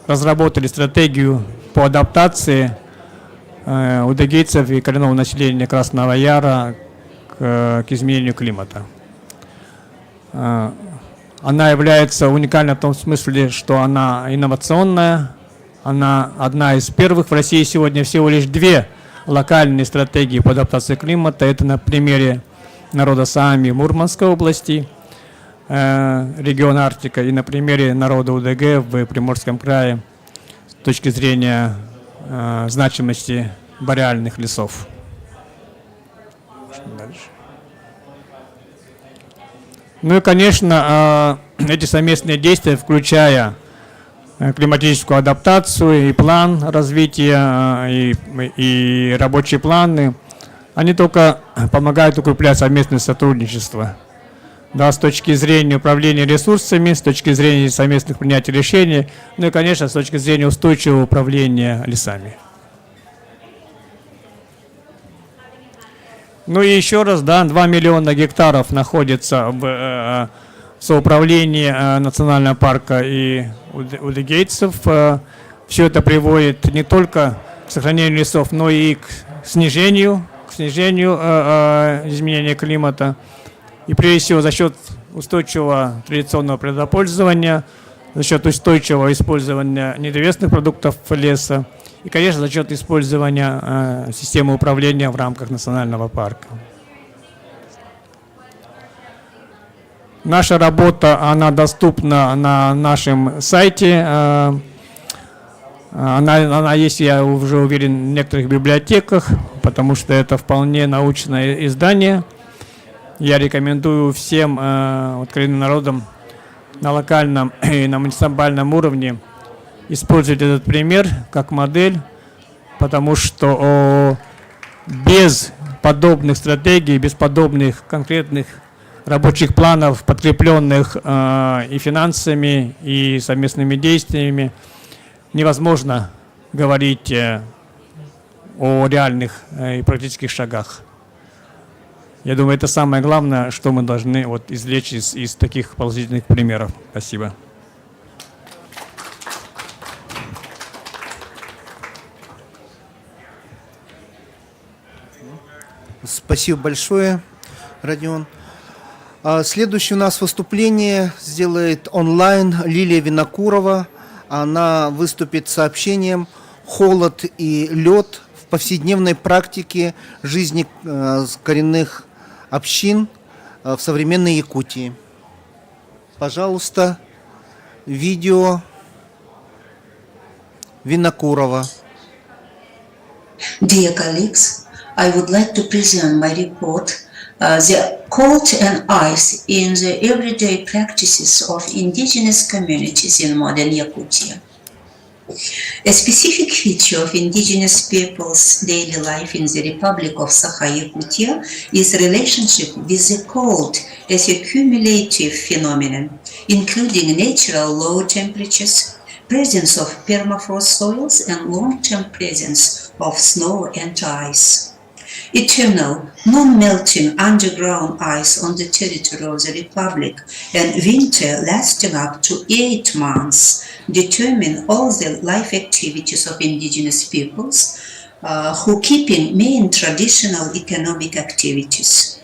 разработали стратегию по адаптации удыгейцев и коренного населения Красного Яра к изменению климата. Она является уникальной в том смысле, что она инновационная, она одна из первых в России сегодня, всего лишь 2 локальные стратегии по адаптации климата. Это на примере народа Саами Мурманской области, региона Арктика, и на примере народа УДГ в Приморском крае с точки зрения значимости бореальных лесов. Дальше. Ну и, конечно, эти совместные действия, включая климатическую адаптацию и план развития, и рабочие планы, они только помогают укреплять совместное сотрудничество. Да, с точки зрения управления ресурсами, с точки зрения совместных принятий решений, ну и, конечно, с точки зрения устойчивого управления лесами. Ну и еще раз, да, 2 миллиона гектаров находится в соуправлении национального парка и удыгейцев. Все это приводит не только к сохранению лесов, но и к снижению изменения климата. И прежде всего за счет устойчивого традиционного природопользования, за счет устойчивого использования недревесных продуктов леса и, конечно, за счет использования системы управления в рамках национального парка. Наша работа, она доступна на нашем сайте Она есть, я уже уверен, в некоторых библиотеках, потому что это вполне научное издание. Я рекомендую всем коренным народам на локальном и на муниципальном уровне использовать этот пример как модель, потому что без подобных стратегий, без подобных конкретных рабочих планов, подкрепленных и финансами, и совместными действиями, невозможно говорить о реальных и практических шагах. Я думаю, это самое главное, что мы должны извлечь из таких положительных примеров. Спасибо. Спасибо большое, Родион. Следующее у нас выступление сделает онлайн Лилия Винокурова. Она выступит с сообщением «Холод и лед в повседневной практике жизни коренных общин в современной Якутии». Пожалуйста, видео Винокурова. Dear colleagues, I would like to present my report, The Cold and Ice in the Everyday Practices of Indigenous Communities in Modern Yakutia. A specific feature of indigenous people's daily life in the Republic of Sakha-Yakutia is relationship with the cold as a cumulative phenomenon, including natural low temperatures, presence of permafrost soils, and long-term presence of snow and ice. Eternal, non-melting underground ice on the territory of the Republic and winter lasting up to 8 months determine all the life activities of indigenous peoples who keeping main traditional economic activities.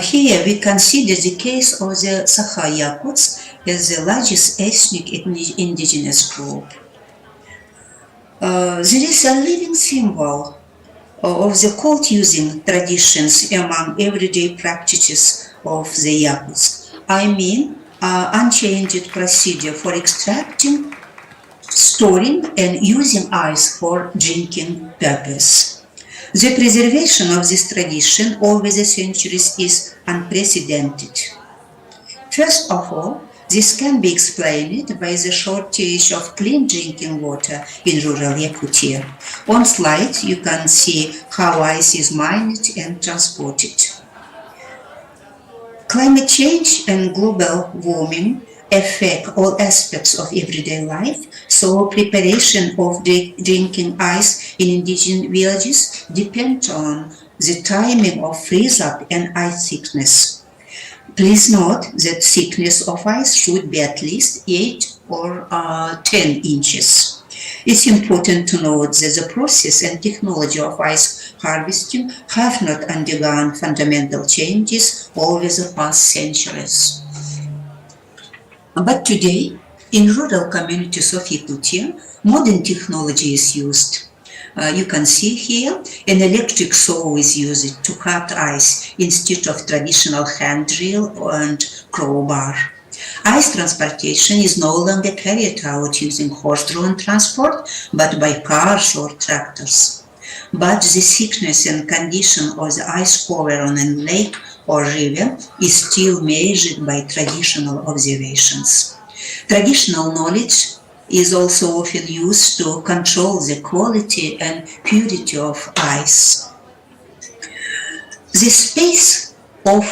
Here we consider the case of the Sakha Yakuts as the largest ethnic indigenous group. There is a living symbol of the cold using traditions among everyday practices of the Yakuts. I mean, unchanged procedure for extracting, storing, and using ice for drinking purpose. The preservation of this tradition over the centuries is unprecedented. First of all, this can be explained by the shortage of clean drinking water in rural Yakutia. On slide, you can see how ice is mined and transported. Climate change and global warming affect all aspects of everyday life, so preparation of drinking ice in indigenous villages depend on the timing of freeze-up and ice thickness. Please note that thickness of ice should be at least 8 or 10 inches. It's important to note that the process and technology of ice harvesting have not undergone fundamental changes over the past centuries. But today, in rural communities of Yakutia, modern technology is used. You can see here an electric saw is used to cut ice instead of traditional hand drill and crowbar. Ice transportation is no longer carried out using horse-drawn transport, but by cars or tractors. But the thickness and condition of the ice cover on a lake or river is still measured by traditional observations. Traditional knowledge is also often used to control the quality and purity of ice. The space of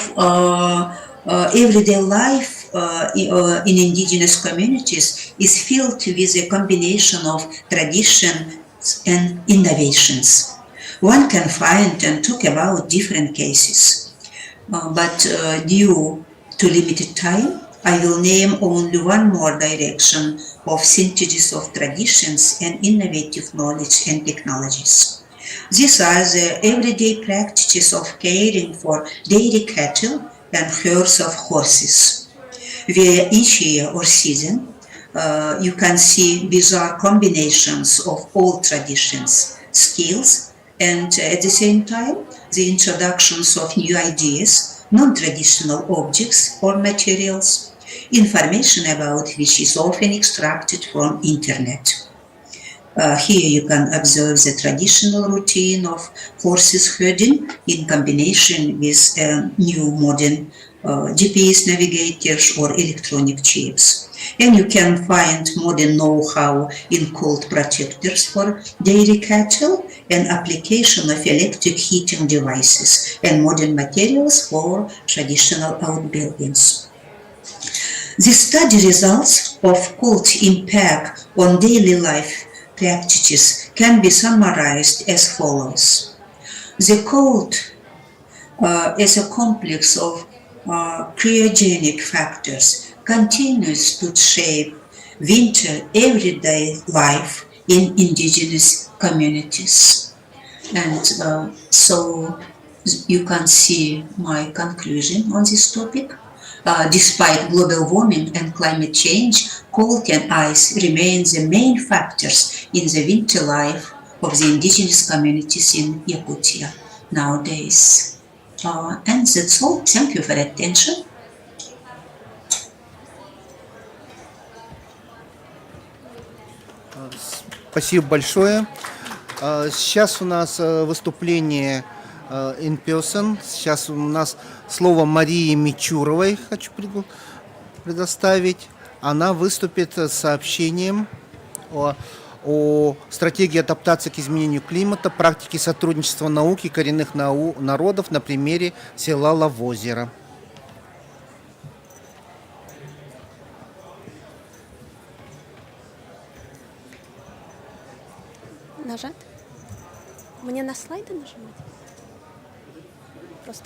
everyday life in indigenous communities is filled with a combination of traditions and innovations. One can find and talk about different cases, but due to limited time, I will name only one more direction of synthesis of traditions and innovative knowledge and technologies. These are the everyday practices of caring for dairy cattle and herds of horses, where each year or season you can see bizarre combinations of old traditions, skills, and at the same time the introductions of new ideas, non-traditional objects or materials, information about which is often extracted from internet. Here you can observe the traditional routine of horses herding in combination with new modern GPS navigators or electronic chips. And you can find modern know-how in cold protectors for dairy cattle and application of electric heating devices and modern materials for traditional outbuildings. The study results of cold impact on daily life practices can be summarized as follows. The cold is a complex of cryogenic factors continues to shape winter everyday life in indigenous communities. And so you can see my conclusion on this topic. Despite global warming and climate change, cold and ice remain the main factors in the winter life of the indigenous communities in Yakutia nowadays. And that's all. Thank you for attention. Спасибо большое. Сейчас у нас выступление in person. Сейчас у нас слово Марии Мичуровой хочу предоставить. Она выступит с сообщением о стратегии адаптации к изменению климата, практике сотрудничества науки и коренных народов на примере села Лавозеро. Нажать? Мне на слайды нажимать? Просто.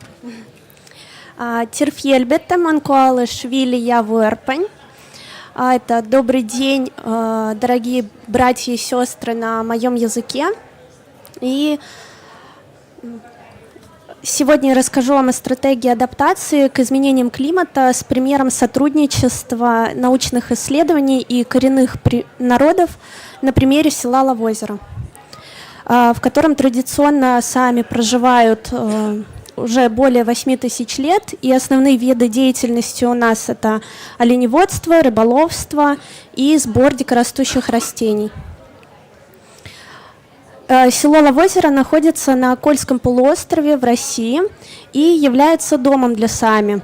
Тирфьельбетта манкуалы швили я верпань. Это добрый день, дорогие братья и сестры на моем языке. И сегодня я расскажу вам о стратегии адаптации к изменениям климата с примером сотрудничества научных исследований и коренных народов на примере села Лавозеро, в котором традиционно сами проживают уже более 8 тысяч лет, и основные виды деятельности у нас это оленеводство, рыболовство и сбор дикорастущих растений. Село Лавозеро находится на Кольском полуострове в России и является домом для сами.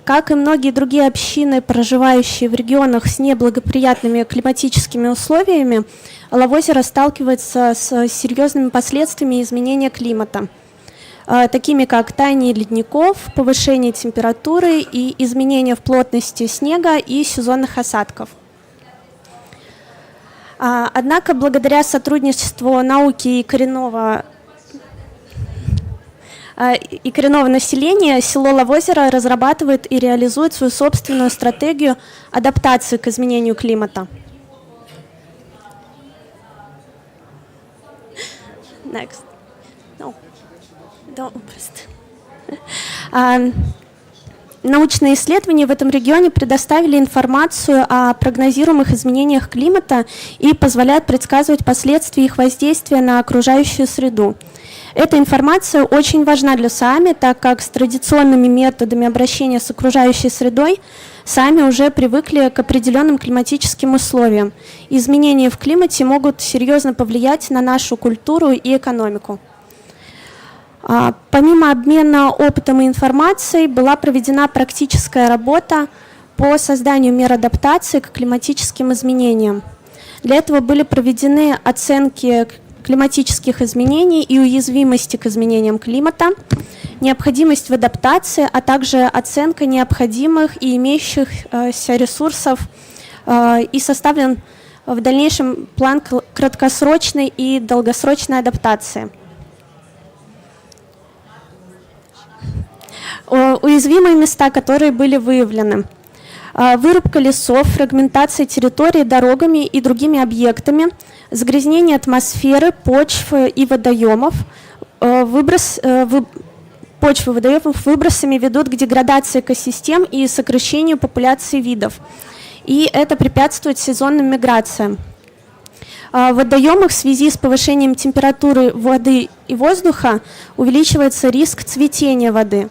Как и многие другие общины, проживающие в регионах с неблагоприятными климатическими условиями, Лавозеро сталкивается с серьезными последствиями изменения климата, такими как таяние ледников, повышение температуры и изменения в плотности снега и сезонных осадков. Однако, благодаря сотрудничеству науки и коренного населения, село Лавозеро разрабатывает и реализует свою собственную стратегию адаптации к изменению климата. Next. No. Научные исследования в этом регионе предоставили информацию о прогнозируемых изменениях климата и позволяют предсказывать последствия их воздействия на окружающую среду. Эта информация очень важна для Саами, так как с традиционными методами обращения с окружающей средой Саами уже привыкли к определенным климатическим условиям. Изменения в климате могут серьезно повлиять на нашу культуру и экономику. Помимо обмена опытом и информацией, была проведена практическая работа по созданию мер адаптации к климатическим изменениям. Для этого были проведены оценки климатических изменений и уязвимости к изменениям климата, необходимость в адаптации, а также оценка необходимых и имеющихся ресурсов, и составлен в дальнейшем план краткосрочной и долгосрочной адаптации. Уязвимые места, которые были выявлены: вырубка лесов, фрагментация территории дорогами и другими объектами, загрязнение атмосферы, почв и водоемов. Почвы водоемов выбросами ведут к деградации экосистем и сокращению популяции видов. И это препятствует сезонным миграциям. В водоемах в связи с повышением температуры воды и воздуха увеличивается риск цветения воды,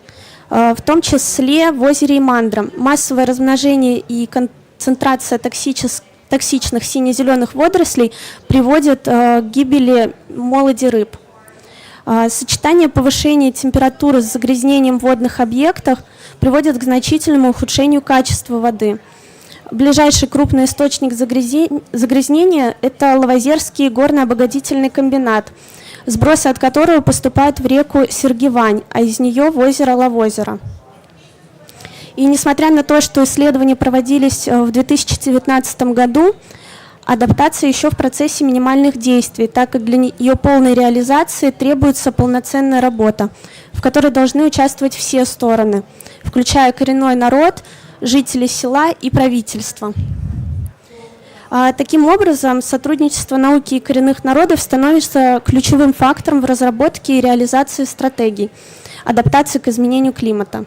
в том числе в озере Имандра. Массовое размножение и концентрация токсичных сине-зеленых водорослей приводит к гибели молоди рыб. Сочетание повышения температуры с загрязнением водных объектов приводит к значительному ухудшению качества воды. Ближайший крупный источник загрязнения – это Лавозерский горно-обогатительный комбинат, сбросы от которого поступают в реку Сергивань, а из нее в озеро Лавозеро. И несмотря на то, что исследования проводились в 2019 году, адаптация еще в процессе минимальных действий, так как для ее полной реализации требуется полноценная работа, в которой должны участвовать все стороны, включая коренной народ, жители села и правительство. Таким образом, сотрудничество науки и коренных народов становится ключевым фактором в разработке и реализации стратегий адаптации к изменению климата.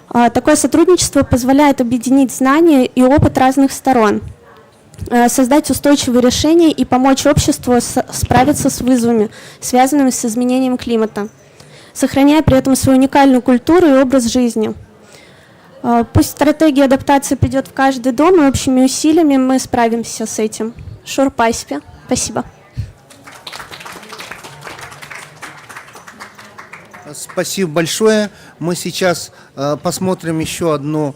Такое сотрудничество позволяет объединить знания и опыт разных сторон, создать устойчивые решения и помочь обществу справиться с вызовами, связанными с изменением климата, сохраняя при этом свою уникальную культуру и образ жизни. Пусть стратегия адаптации придет в каждый дом, и общими усилиями мы справимся с этим. Шурпайспе. Спасибо. Спасибо большое. Мы сейчас посмотрим еще одну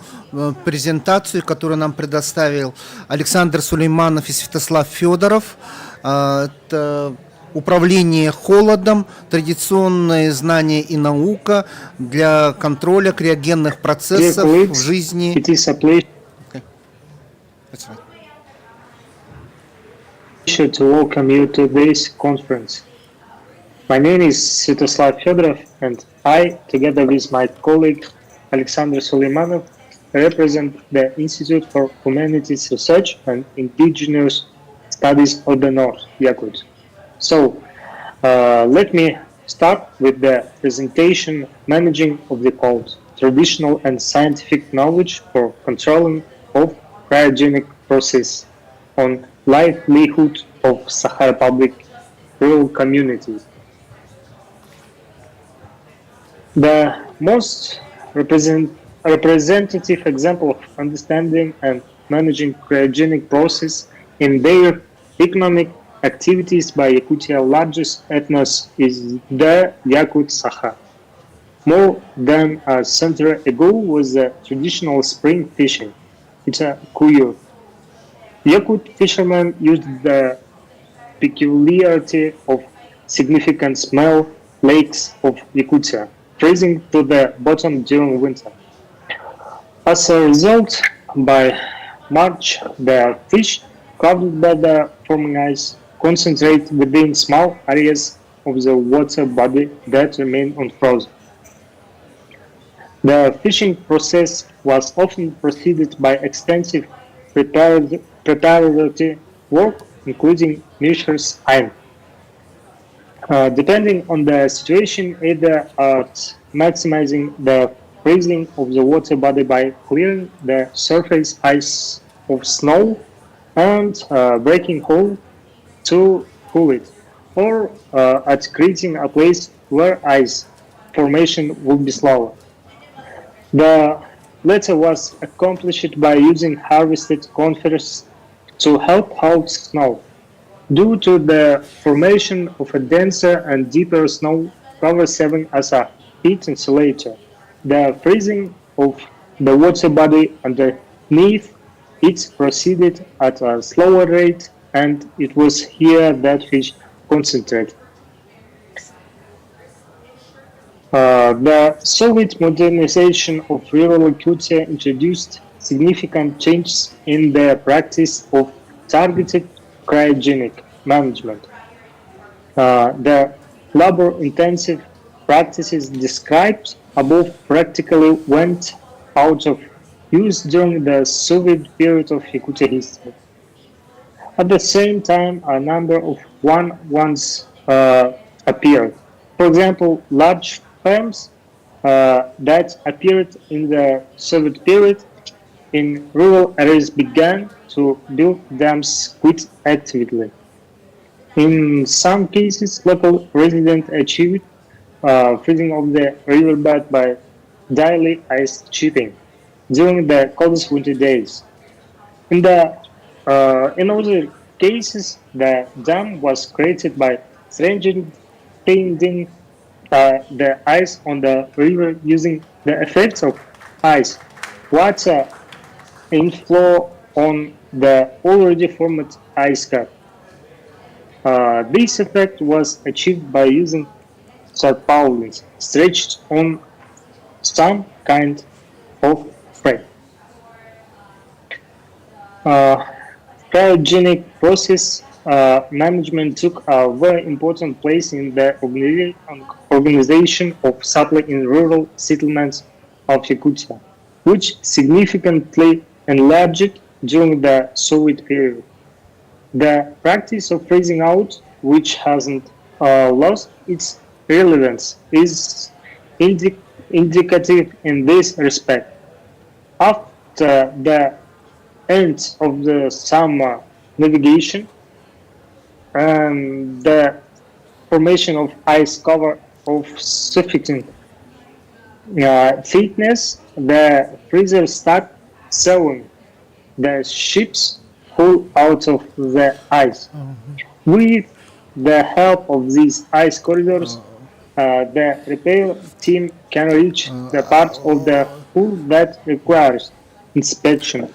презентацию, которую нам предоставил Александр Сулейманов и Святослав Федоров. Это управление холодом, традиционные знания и наука для контроля криогенных процессов в жизни. To welcome you to this conference. My name is Svetoslav Fedorov, and I, together with my colleague Alexander Suleimanov, represent the Institute for Humanities Research and Indigenous Studies of the North, Yakut. So, let me start with the presentation Managing of the Cold, Traditional and Scientific Knowledge for Controlling of Cryogenic Process on Livelihood of Sahara Public Rural Communities. The most representative example of understanding and managing cryogenic process in their economic activities by Yakutia's largest ethnos is the Yakut Sakha. More than a century ago was the traditional spring fishing. It's a kuyo. Yakut fishermen used the peculiarity of significant small lakes of Yakutia, freezing to the bottom during winter. As a result, by March, the fish covered by the forming ice concentrate within small areas of the water body that remain unfrozen. The fishing process was often preceded by extensive preparatory work, including measures iron. Depending on the situation, either at maximizing the freezing of the water body by clearing the surface ice of snow and breaking hole to cool it, or at creating a place where ice formation would be slower. The latter was accomplished by using harvested conifers to help hold snow. Due to the formation of a denser and deeper snow cover serving as a heat insulator, the freezing of the water body underneath it proceeded at a slower rate, and it was here that fish concentrated. The Soviet modernization of rural Yakutia introduced significant changes in the practice of targeted cryogenic management. The labor-intensive practices described above practically went out of use during the Soviet period of Yakutia history. At the same time, a number of ones appeared. For example, large farms that appeared in the Soviet period in rural areas began to build dams quite actively. In some cases, local residents achieved freezing of the riverbed by daily ice chipping during the coldest winter days. In the In other cases, the dam was created by strengthening the ice on the river using the effects of ice, water inflow on the already formed ice cap. This effect was achieved by using tarpaulins stretched on some kind of frame. Cryogenic process management took a very important place in the organization of supply in rural settlements of Yakutia, which significantly enlarged during the Soviet period. The practice of phasing out, which hasn't lost its relevance, is indicative in this respect. After the end of the summer navigation and the formation of ice cover of sufficient thickness, the freezer start sewing the ships whole out of the ice. With the help of these ice corridors, the repair team can reach the part of the hull that requires inspection.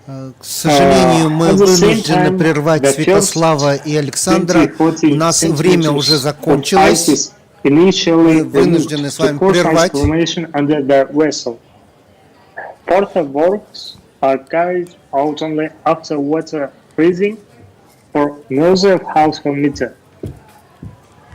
К сожалению, мы вынуждены прервать Святослава и Александра. У нас время уже закончилось. Мы вынуждены с вами прервать. Further works are carried out only after water freezing for another half a meter.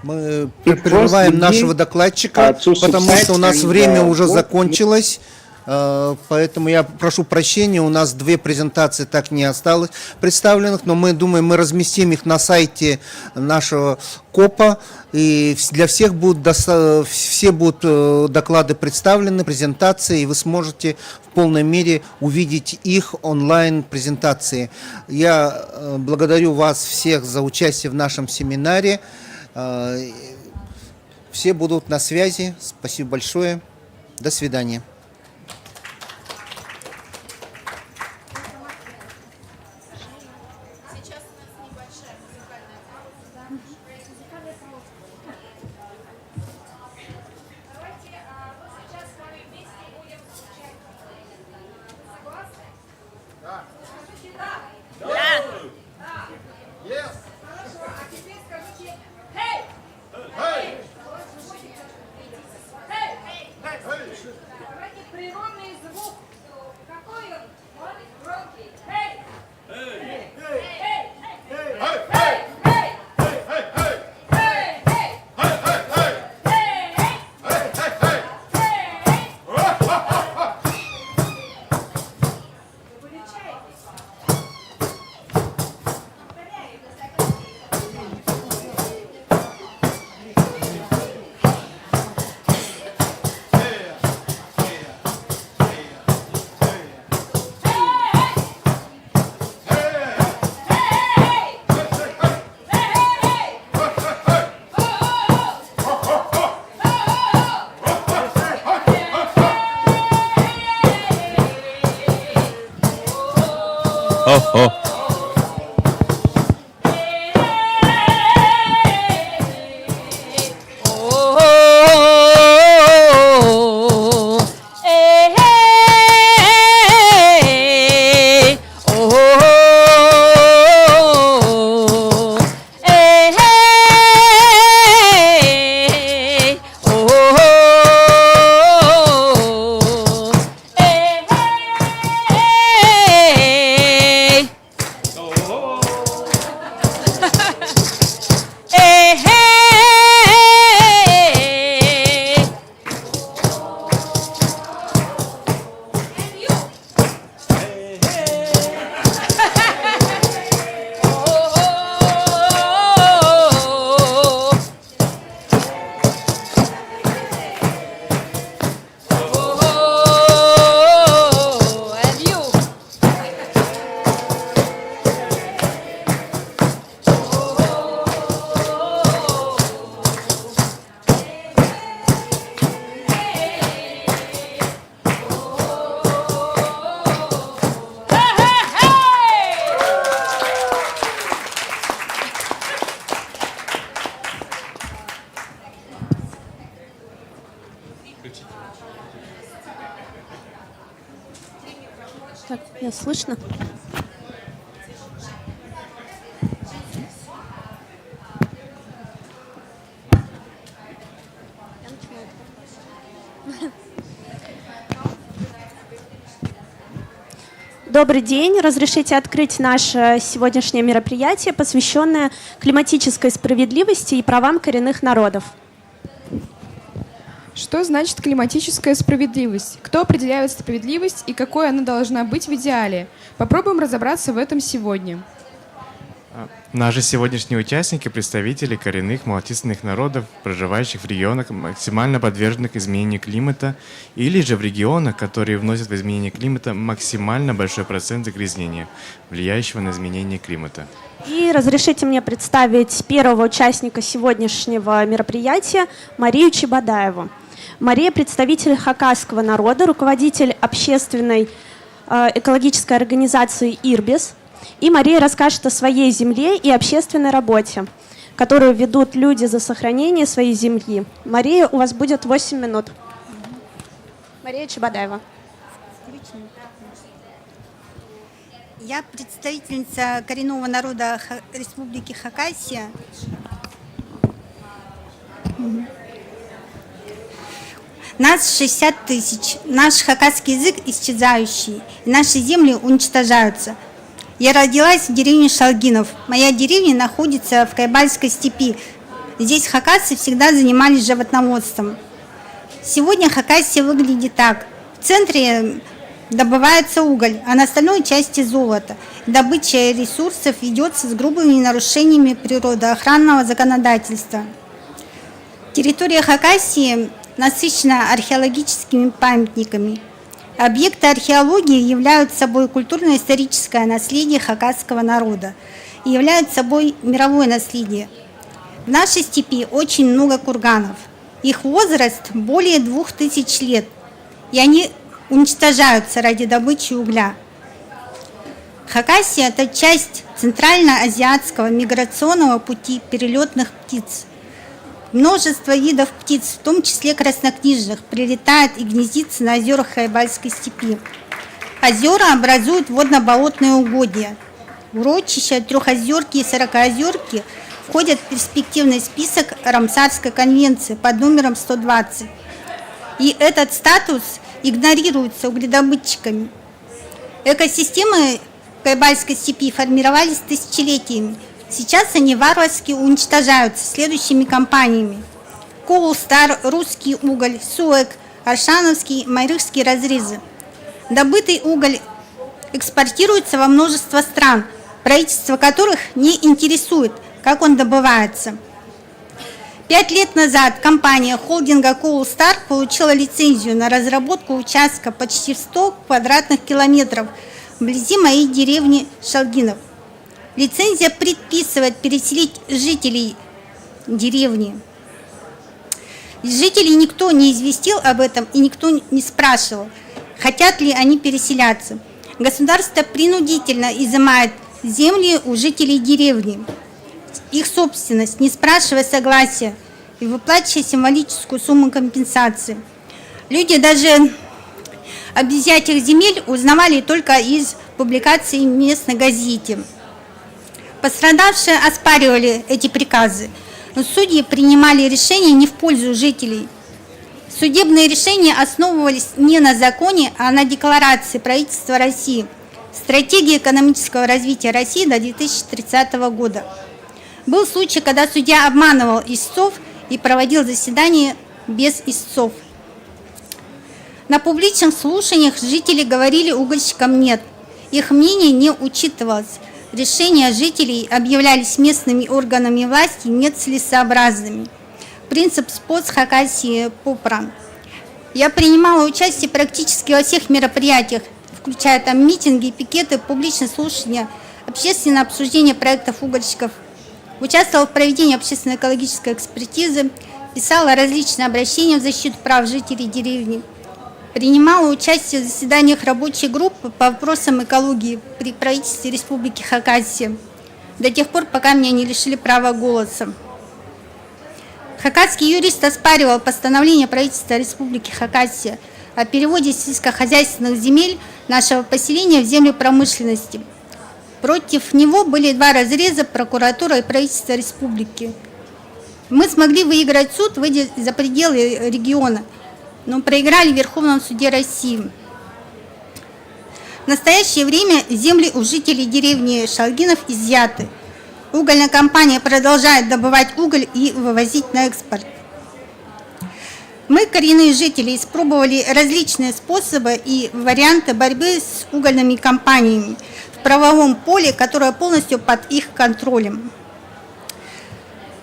Мы прерываем нашего докладчика, потому что у нас время уже закончилось. Поэтому я прошу прощения, у нас две презентации так не осталось представленных, но мы думаем, мы разместим их на сайте нашего КОПа, и для всех будут, все будут доклады представлены, презентации, и вы сможете в полной мере увидеть их онлайн-презентации. Я благодарю вас всех за участие в нашем семинаре. Все будут на связи. Спасибо большое. До свидания. Так, меня слышно? Добрый день. Разрешите открыть наше сегодняшнее мероприятие, посвященное климатической справедливости и правам коренных народов. Что значит климатическая справедливость? Кто определяет справедливость и какой она должна быть в идеале? Попробуем разобраться в этом сегодня. Наши сегодняшние участники – представители коренных малочисленных народов, проживающих в регионах, максимально подверженных изменению климата, или же в регионах, которые вносят в изменение климата максимально большой процент загрязнения, влияющего на изменение климата. И разрешите мне представить первого участника сегодняшнего мероприятия Марию Чебадаеву. Мария – представитель хакасского народа, руководитель общественной экологической организации «Ирбис». И Мария расскажет о своей земле и общественной работе, которую ведут люди за сохранение своей земли. Мария, у вас будет 8 минут. Мария Чебадаева. Я представительница коренного народа Республики Хакасия. Нас 60 тысяч. Наш хакасский язык исчезающий. И наши земли уничтожаются. Я родилась в деревне Шалгинов. Моя деревня находится в Кайбальской степи. Здесь хакасцы всегда занимались животноводством. Сегодня Хакасия выглядит так. В центре добывается уголь, а на остальной части золото. Добыча ресурсов ведется с грубыми нарушениями природоохранного законодательства. Территория Хакасии насыщена археологическими памятниками. Объекты археологии являются собой культурно-историческое наследие хакасского народа и являются собой мировое наследие. В нашей степи очень много курганов. Их возраст более 2000 лет, и они уничтожаются ради добычи угля. Хакасия – это часть центральноазиатского миграционного пути перелетных птиц. Множество видов птиц, в том числе краснокнижных, прилетает и гнездится на озерах Кайбальской степи. Озера образуют водно-болотные угодья. Урочища Трехозерки и Сорокоозерки входят в перспективный список Рамсарской конвенции под номером 120. И этот статус игнорируется угледобытчиками. Экосистемы Кайбальской степи формировались тысячелетиями. Сейчас они варварски уничтожаются следующими компаниями: Коул-Стар, Русский уголь, Суэк, Аршановский, Майрыкский разрезы. Добытый уголь экспортируется во множество стран, правительство которых не интересует, как он добывается. 5 лет назад компания холдинга Коул-Стар получила лицензию на разработку участка почти в 100 квадратных километров вблизи моей деревни Шалгинов. Лицензия предписывает переселить жителей деревни. Жителей никто не известил об этом и никто не спрашивал, хотят ли они переселяться. Государство принудительно изымает земли у жителей деревни, их собственность, не спрашивая согласия и выплачивая символическую сумму компенсации. Люди даже об изъятиях земель узнавали только из публикаций в местной газете. Пострадавшие оспаривали эти приказы, но судьи принимали решения не в пользу жителей. Судебные решения основывались не на законе, а на декларации правительства России «Стратегия экономического развития России до 2030 года». Был случай, когда судья обманывал истцов и проводил заседания без истцов. На публичных слушаниях жители говорили угольщикам «нет». Их мнение не учитывалось. Решения жителей объявлялись местными органами власти нецелесообразными. Принцип СПОС Хакасии попран. Я принимала участие практически во всех мероприятиях, включая там митинги, пикеты, публичные слушания, общественное обсуждение проектов угольщиков. Участвовала в проведении общественно-экологической экспертизы, писала различные обращения в защиту прав жителей деревни. Принимала участие в заседаниях рабочей группы по вопросам экологии при правительстве Республики Хакасия до тех пор, пока меня не лишили права голоса. Хакасский юрист оспаривал постановление правительства Республики Хакасия о переводе сельскохозяйственных земель нашего поселения в земли промышленности. Против него были 2 разреза прокуратура и правительство республики. Мы смогли выиграть суд, выйдя за пределы региона, но проиграли в Верховном суде России. В настоящее время земли у жителей деревни Шалгинов изъяты. Угольная компания продолжает добывать уголь и вывозить на экспорт. Мы, коренные жители, испробовали различные способы и варианты борьбы с угольными компаниями в правовом поле, которое полностью под их контролем.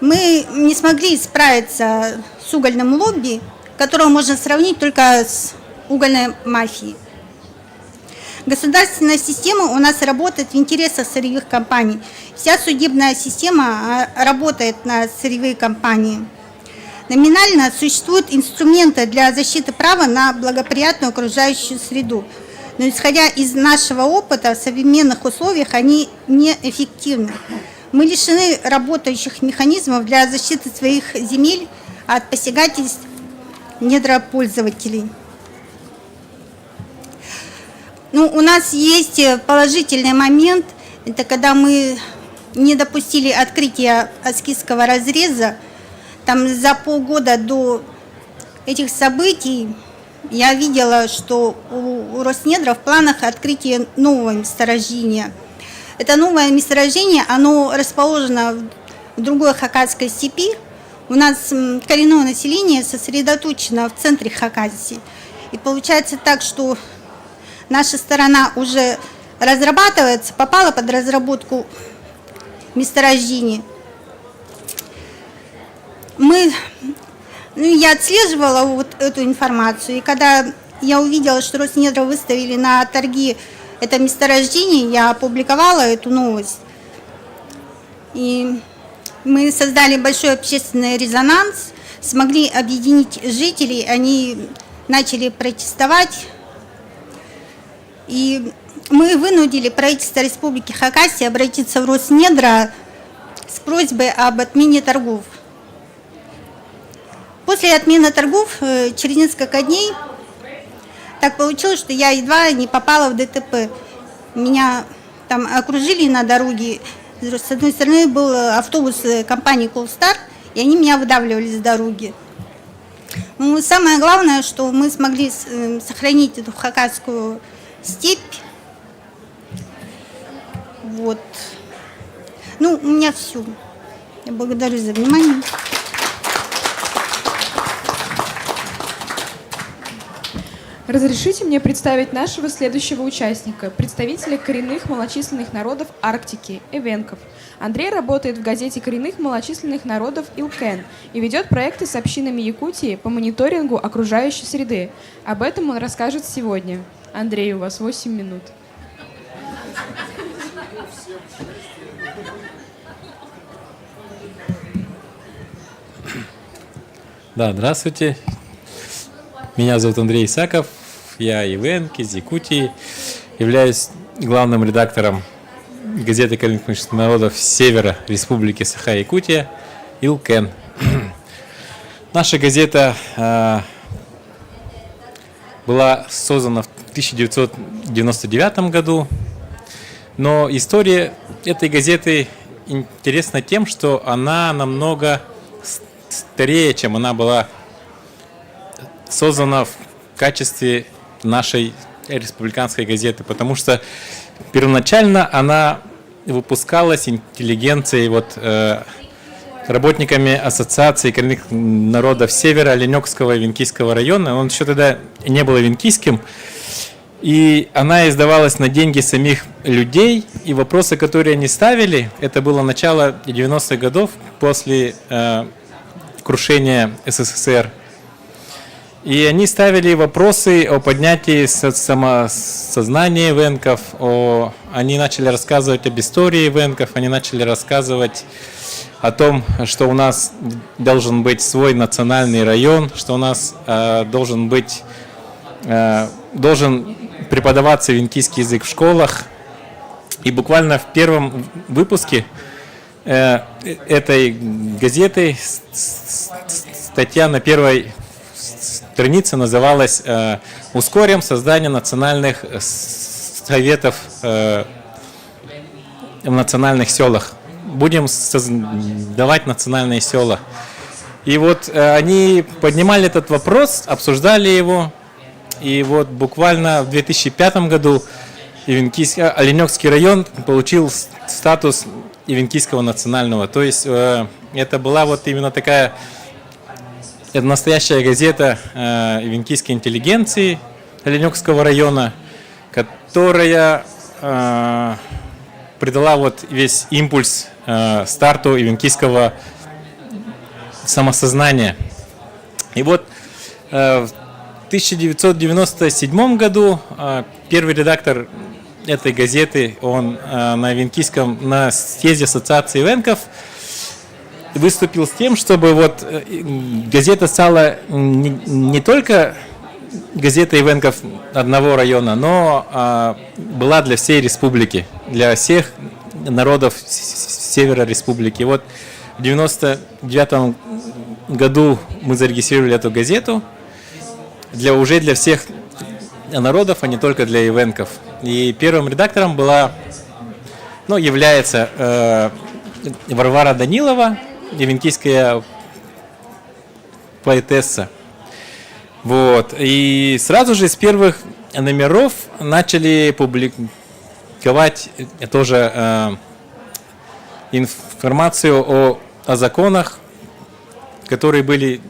Мы не смогли справиться с угольным лобби, которое можно сравнить только с угольной мафией. Государственная система у нас работает в интересах сырьевых компаний. Вся судебная система работает на сырьевые компании. Номинально существуют инструменты для защиты права на благоприятную окружающую среду. Но исходя из нашего опыта в современных условиях, они неэффективны. Мы лишены работающих механизмов для защиты своих земель от посягательств недропользователей. У нас есть положительный момент, это когда мы не допустили открытия Аскизского разреза. Там за полгода до этих событий я видела, что у Роснедра в планах открытия нового месторождения. Это новое месторождение, оно расположено в другой Хакасской степи. У нас коренное население сосредоточено в центре Хакасии. И получается так, что наша сторона уже разрабатывается, попала под разработку месторождений. Я отслеживала вот эту информацию, и когда я увидела, что Роснедра выставили на торги это месторождение, я опубликовала эту новость. И мы создали большой общественный резонанс, смогли объединить жителей, они начали протестовать. И мы вынудили правительство Республики Хакасия обратиться в Роснедра с просьбой об отмене торгов. После отмены торгов через несколько дней так получилось, что я едва не попала в ДТП. Меня там окружили на дороге. С одной стороны был автобус компании «Колстар», и они меня выдавливали с дороги. Самое главное, что мы смогли сохранить эту хакасскую степь. Вот. У меня все. Я благодарю за внимание. Разрешите мне представить нашего следующего участника, представителя коренных малочисленных народов Арктики, эвенков. Андрей работает в газете коренных малочисленных народов «Илкен» и ведет проекты с общинами Якутии по мониторингу окружающей среды. Об этом он расскажет сегодня. Андрей, у вас 8 минут. Да, здравствуйте. Меня зовут Андрей Исаков, я ивенк из Якутии, являюсь главным редактором газеты коренных малочисленных народов Севера Республики Саха-Якутия «Илкен». Наша газета была создана в 1999 году, но история этой газеты интересна тем, что она намного старее, чем она была создана в качестве нашей республиканской газеты, потому что первоначально она выпускалась интеллигенцией, работниками Ассоциации коренных народов Севера, Ленёкского и Венкийского района. Он еще тогда не был венкийским. И она издавалась на деньги самих людей. И вопросы, которые они ставили, это было начало 90-х годов, после крушения СССР. И они ставили вопросы о поднятии самосознания эвенков, они начали рассказывать об истории эвенков, они начали рассказывать о том, что у нас должен быть свой национальный район, что у нас должен преподаваться венкийский язык в школах. И буквально в первом выпуске этой газеты статья на первой странице называлась ускорим создание национальных советов в национальных селах. Будем создавать национальные села. И вот они поднимали этот вопрос, обсуждали его. И вот буквально в 2005 году Оленёкский район получил статус Ивенкийского национального. То есть это была вот именно такая настоящая газета ивенкийской интеллигенции Оленёкского района, которая придала вот весь импульс старту ивенкийского самосознания. И вот в 1997 году первый редактор этой газеты, он на съезде ассоциации ивенков выступил с тем, чтобы вот газета стала не только газетой ивенков одного района, но была для всей республики, для всех народов севера республики. Вот в 1999 году мы зарегистрировали эту газету уже для всех народов, а не только для ивенков. И первым редактором является Варвара Данилова, ивенкийская поэтесса. Вот. И сразу же с первых номеров начали публиковать тоже информацию о законах, которые были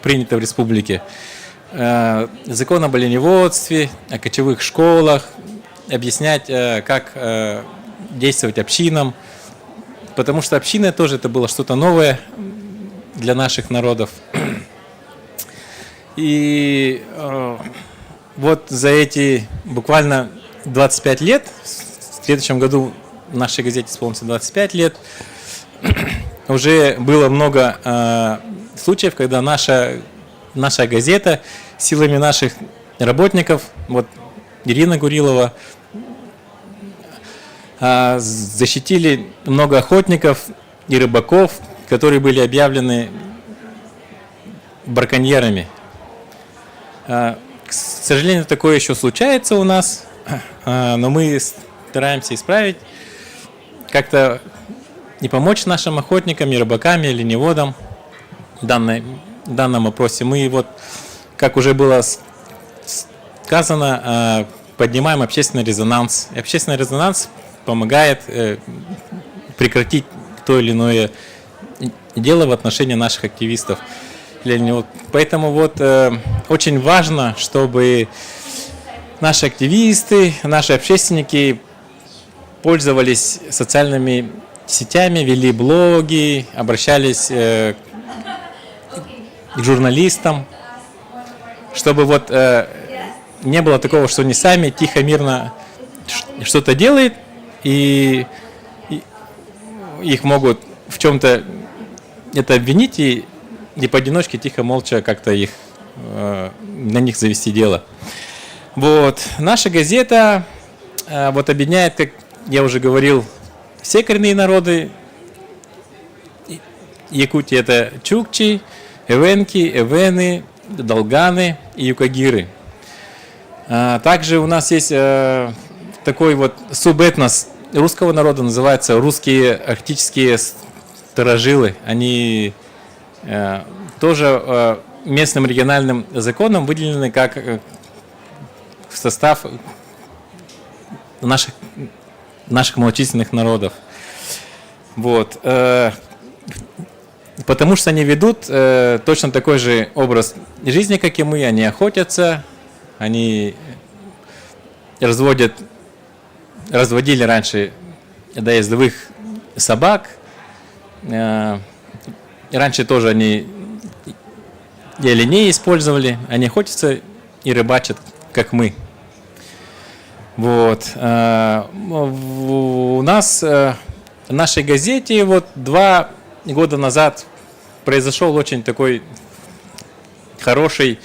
приняты в республике. Закон об оленеводстве, о кочевых школах, объяснять, как действовать общинам, потому что община тоже это было что-то новое для наших народов. И вот за эти буквально 25 лет, в следующем году в нашей газете исполнится 25 лет, уже было много случаев, когда наша газета силами наших работников, вот Ирина Гурилова, защитили много охотников и рыбаков, которые были объявлены браконьерами. К сожалению, такое еще случается у нас, но мы стараемся исправить, как-то и помочь нашим охотникам, и рыбакам, и оленеводам в данном вопросе. Мы вот, как уже было сказано, поднимаем общественный резонанс. И общественный резонанс помогает прекратить то или иное дело в отношении наших активистов. Поэтому вот очень важно, чтобы наши активисты, наши общественники пользовались социальными сетями, вели блоги, обращались к журналистам, чтобы вот не было такого, что они сами тихо, мирно что-то делают, и их могут в чем-то это обвинить, и поодиночке тихо, молча как-то на них завести дело. Вот. Наша газета вот объединяет, как я уже говорил, все коренные народы Якутии. Это чукчи, эвенки, эвены, долганы и юкагиры. Также у нас есть такой вот субэтнос русского народа, называется русские арктические старожилы. Они тоже местным региональным законом выделены как в состав наших малочисленных народов. Вот. Потому что они ведут точно такой же образ жизни, как и мы. Они охотятся, они разводили раньше доездовых собак. Раньше тоже они и оленей использовали. Они охотятся и рыбачат, как мы. Вот. У нас в нашей газете вот 2 года назад произошел очень такой хороший,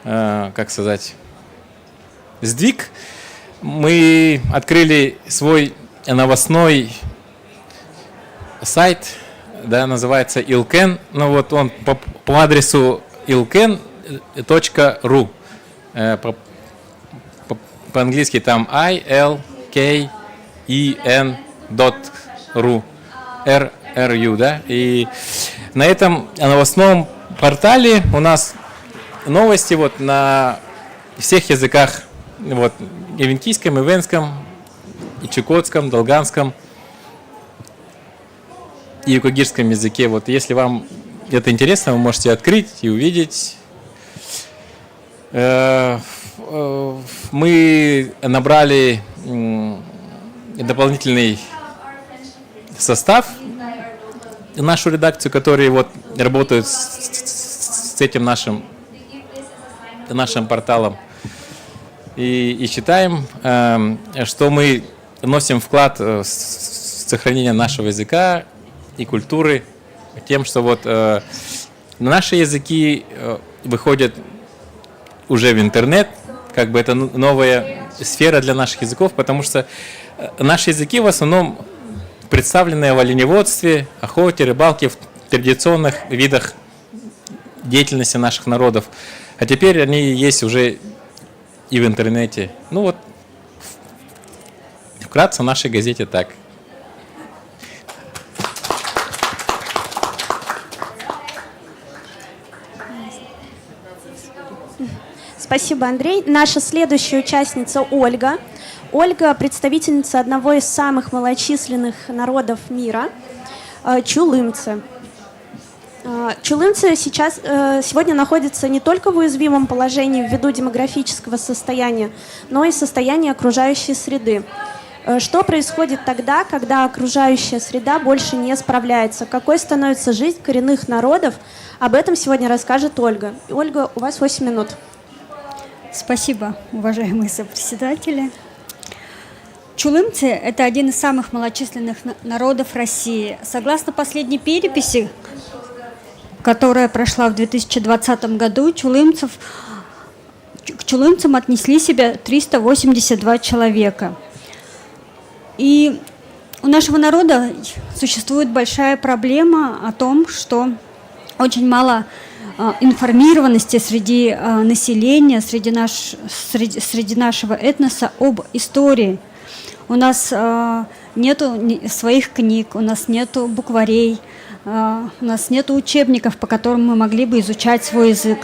как сказать, сдвиг. Мы открыли свой новостной сайт, да, называется Ilken. Ну вот он по адресу ilken.ru. по-английски там ilken.ru, RU, да, и на этом новостном портале у нас новости вот на всех языках, вот, и венкийском, и венском, и чукотском, долганском, и юкагирском языке. Вот если вам это интересно, вы можете открыть и увидеть. Мы набрали дополнительный состав, нашу редакцию, которые вот работают с этим нашим порталом. И считаем, что мы вносим вклад в сохранение нашего языка и культуры тем, что вот наши языки выходят уже в интернет, как бы это новая сфера для наших языков, потому что наши языки в основном представлены в оленеводстве, охоте, рыбалке, в традиционных видах деятельности наших народов. А теперь они есть уже и в интернете. Ну вот, вкратце в нашей газете так. Спасибо, Андрей. Наша следующая участница Ольга. Ольга – представительница одного из самых малочисленных народов мира – чулымцы. Чулымцы сегодня находятся не только в уязвимом положении ввиду демографического состояния, но и состояния окружающей среды. Что происходит тогда, когда окружающая среда больше не справляется? Какой становится жизнь коренных народов? Об этом сегодня расскажет Ольга. Ольга, у вас 8 минут. Спасибо, уважаемые сопредседатели. Чулымцы – это один из самых малочисленных народов России. Согласно последней переписи, которая прошла в 2020 году, к чулымцам отнесли себя 382 человека. И у нашего народа существует большая проблема о том, что очень мало информированности среди населения, среди нашего этноса об истории. У нас нету своих книг, у нас нету букварей, у нас нету учебников, по которым мы могли бы изучать свой язык.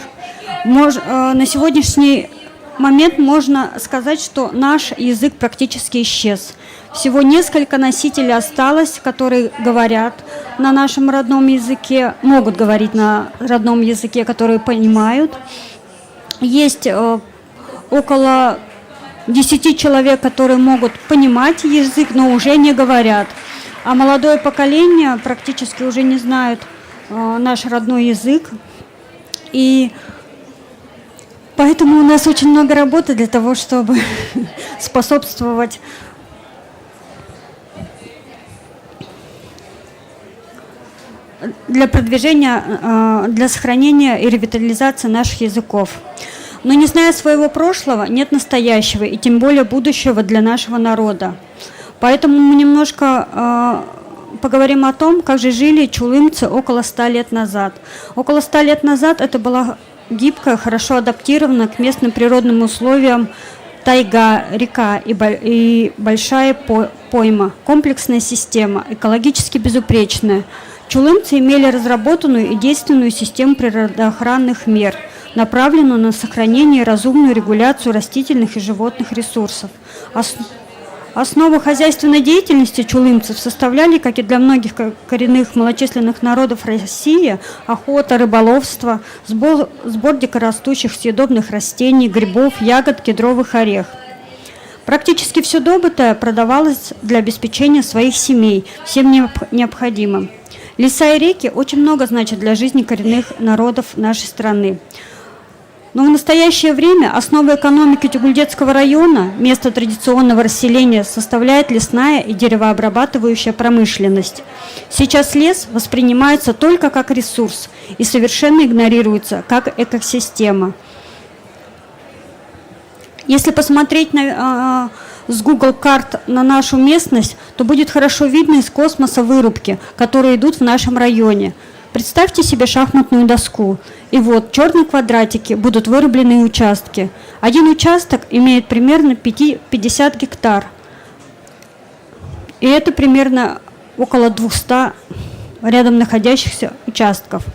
На сегодняшний момент можно сказать, что наш язык практически исчез. Всего несколько носителей осталось, которые говорят на нашем родном языке, могут говорить на родном языке, которые понимают. Есть около 10 человек, которые могут понимать язык, но уже не говорят. А молодое поколение практически уже не знают наш родной язык. И поэтому у нас очень много работы для того, чтобы способствовать для продвижения, для сохранения и ревитализации наших языков. Но не зная своего прошлого, нет настоящего и тем более будущего для нашего народа. Поэтому мы немножко поговорим о том, как же жили чулымцы около 100 лет назад. Около 100 лет назад это была гибкая, хорошо адаптирована к местным природным условиям тайга, река и большая пойма, комплексная система, экологически безупречная. Чулымцы имели разработанную и действенную систему природоохранных мер, направленную на сохранение и разумную регуляцию растительных и животных ресурсов. Основу хозяйственной деятельности чулымцев составляли, как и для многих коренных малочисленных народов России, охота, рыболовство, сбор дикорастущих съедобных растений, грибов, ягод, кедровых орехов. Практически все добытое продавалось для обеспечения своих семей всем необходимым. Леса и реки очень много значат для жизни коренных народов нашей страны. Но в настоящее время основой экономики Тюгульдетского района, место традиционного расселения, составляет лесная и деревообрабатывающая промышленность. Сейчас лес воспринимается только как ресурс и совершенно игнорируется как экосистема. Если посмотреть с Google карт на нашу местность, то будет хорошо видно из космоса вырубки, которые идут в нашем районе. Представьте себе шахматную доску. И вот черные квадратики будут вырубленные участки. Один участок имеет примерно 50 гектар. И это примерно около 200 рядом находящихся участков.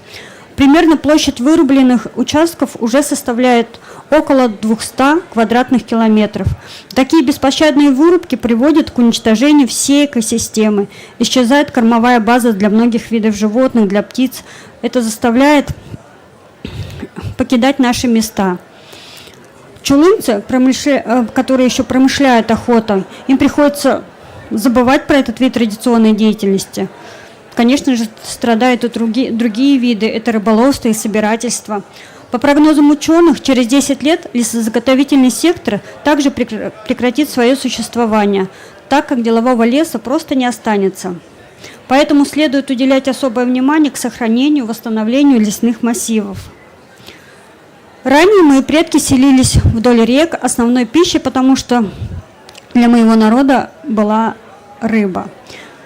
Примерно площадь вырубленных участков уже составляет около 200 квадратных километров. Такие беспощадные вырубки приводят к уничтожению всей экосистемы. Исчезает кормовая база для многих видов животных, для птиц. Это заставляет покидать наши места. Чулымцы, которые еще промышляют охотой, им приходится забывать про этот вид традиционной деятельности. Конечно же, страдают и другие виды, это рыболовство и собирательство. По прогнозам ученых, через 10 лет лесозаготовительный сектор также прекратит свое существование, так как делового леса просто не останется. Поэтому следует уделять особое внимание к сохранению, восстановлению лесных массивов. Ранее мои предки селились вдоль рек основной пищей, потому что для моего народа была рыба.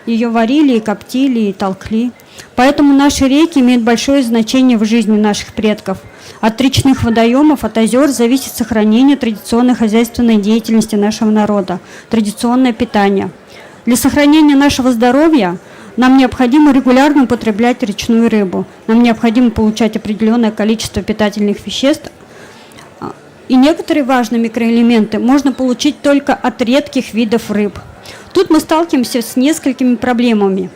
Ее варили, и коптили, и толкли. Поэтому наши реки имеют большое значение в жизни наших предков. От речных водоемов, от озер зависит сохранение традиционной хозяйственной деятельности нашего народа, традиционное питание. Для сохранения нашего здоровья нам необходимо регулярно употреблять речную рыбу. Нам необходимо получать определенное количество питательных веществ. И некоторые важные микроэлементы можно получить только от редких видов рыб. Тут мы сталкиваемся с несколькими проблемами.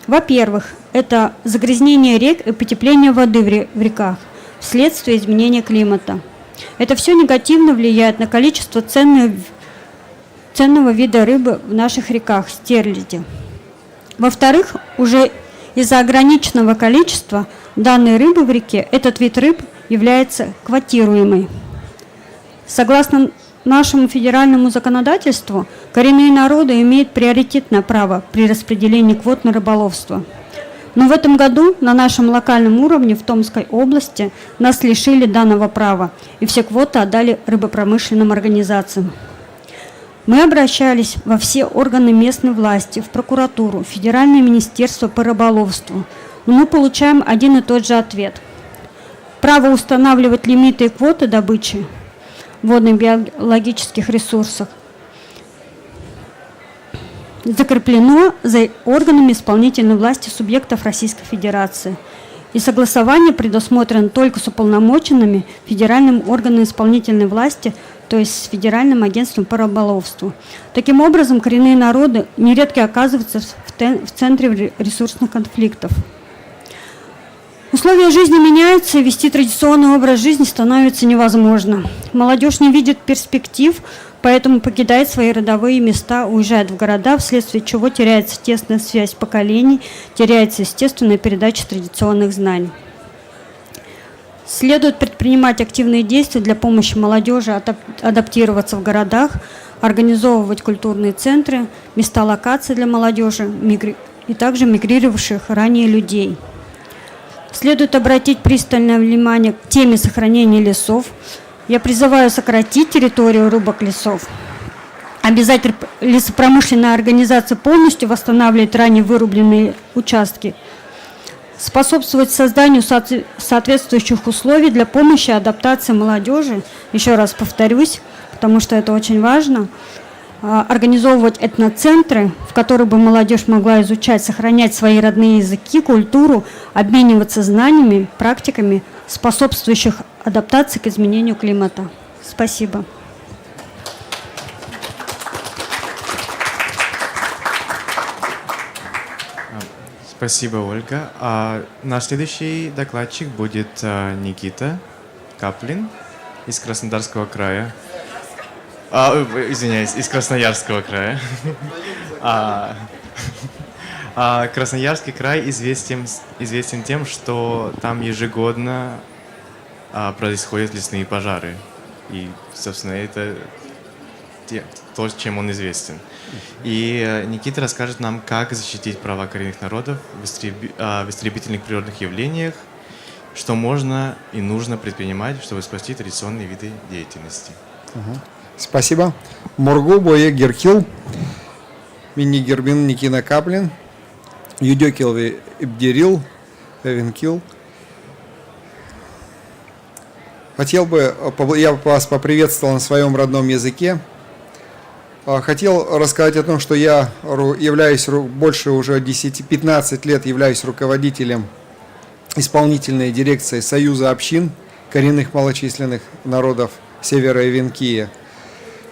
Во-первых, это загрязнение рек и потепление воды в реках вследствие изменения климата. Это все негативно влияет на количество ценного вида рыбы в наших реках – стерляди. Во-вторых, уже из-за ограниченного количества данной рыбы в реке этот вид рыб является квотируемой. Согласно нашему федеральному законодательству, коренные народы имеют приоритетное право при распределении квот на рыболовство. Но в этом году на нашем локальном уровне в Томской области нас лишили данного права, и все квоты отдали рыбопромышленным организациям. Мы обращались во все органы местной власти, в прокуратуру, в Федеральное министерство по рыболовству, но мы получаем один и тот же ответ. Право устанавливать лимиты и квоты добычи водно-биологических ресурсов закреплено за органами исполнительной власти субъектов Российской Федерации. И согласование предусмотрено только с уполномоченными федеральным органом исполнительной власти, то есть с Федеральным агентством по рыболовству. Таким образом, коренные народы нередко оказываются в центре ресурсных конфликтов. Условия жизни меняются, и вести традиционный образ жизни становится невозможно. Молодежь не видит перспектив, поэтому покидает свои родовые места, уезжает в города, вследствие чего теряется тесная связь поколений, теряется естественная передача традиционных знаний. Следует предпринимать активные действия для помощи молодежи адаптироваться в городах, организовывать культурные центры, места локации для молодежи и также мигрировавших ранее людей. Следует обратить пристальное внимание к теме сохранения лесов. Я призываю сократить территорию рубок лесов. Обязательно лесопромышленная организация полностью восстанавливает ранее вырубленные участки. Способствовать созданию соответствующих условий для помощи адаптации молодежи. Еще раз повторюсь, потому что это очень важно. Организовывать этноцентры, в которых бы молодежь могла изучать, сохранять свои родные языки, культуру, обмениваться знаниями, практиками, способствующих адаптации к изменению климата. Спасибо. Спасибо, Ольга. Наш следующий докладчик будет Никита Каплин из Краснодарского края. Извиняюсь, из Красноярского края. Красноярский край известен тем, что там ежегодно происходят лесные пожары. И, собственно, это то, чем он известен. И Никита расскажет нам, как защитить права коренных народов в истребительных природных явлениях, что можно и нужно предпринимать, чтобы спасти традиционные виды деятельности. Спасибо. Моргу бое геркил, мини гербин Никина Каплин, юдекилви ибдерил, Эвенкил. Хотел бы, я вас поприветствовал на своем родном языке. Хотел рассказать о том, что я являюсь больше уже 10-15 лет являюсь руководителем исполнительной дирекции Союза общин коренных малочисленных народов Севера Эвенкии.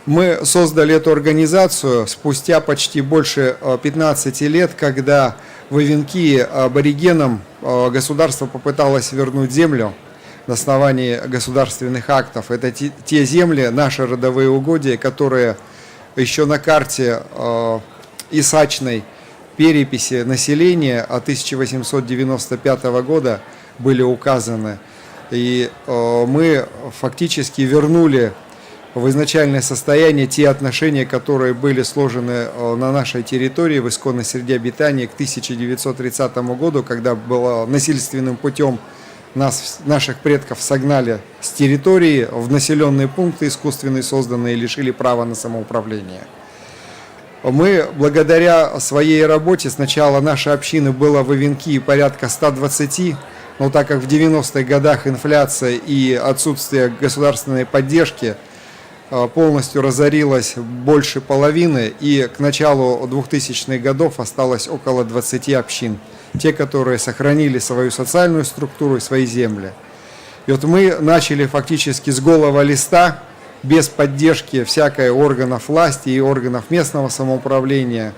Мы создали эту организацию спустя почти больше 15 лет, когда в Эвенкии аборигенам государство попыталось вернуть землю на основании государственных актов. Это те земли, наши родовые угодья, которые еще на карте исачной переписи населения от 1895 года были указаны. И мы фактически вернули в изначальное состояние те отношения, которые были сложены на нашей территории в исконной среде обитания к 1930 году, когда было насильственным путем наших предков согнали с территории в населенные пункты искусственные созданные и лишили права на самоуправление. Мы благодаря своей работе, сначала нашей общины было в Эвенкии порядка 120, но так как в 90-х годах инфляция и отсутствие государственной поддержки полностью разорилась больше половины, и к началу 2000-х годов осталось около 20 общин. Те, которые сохранили свою социальную структуру и свои земли. И вот мы начали фактически с голого листа, без поддержки всякой органов власти и органов местного самоуправления.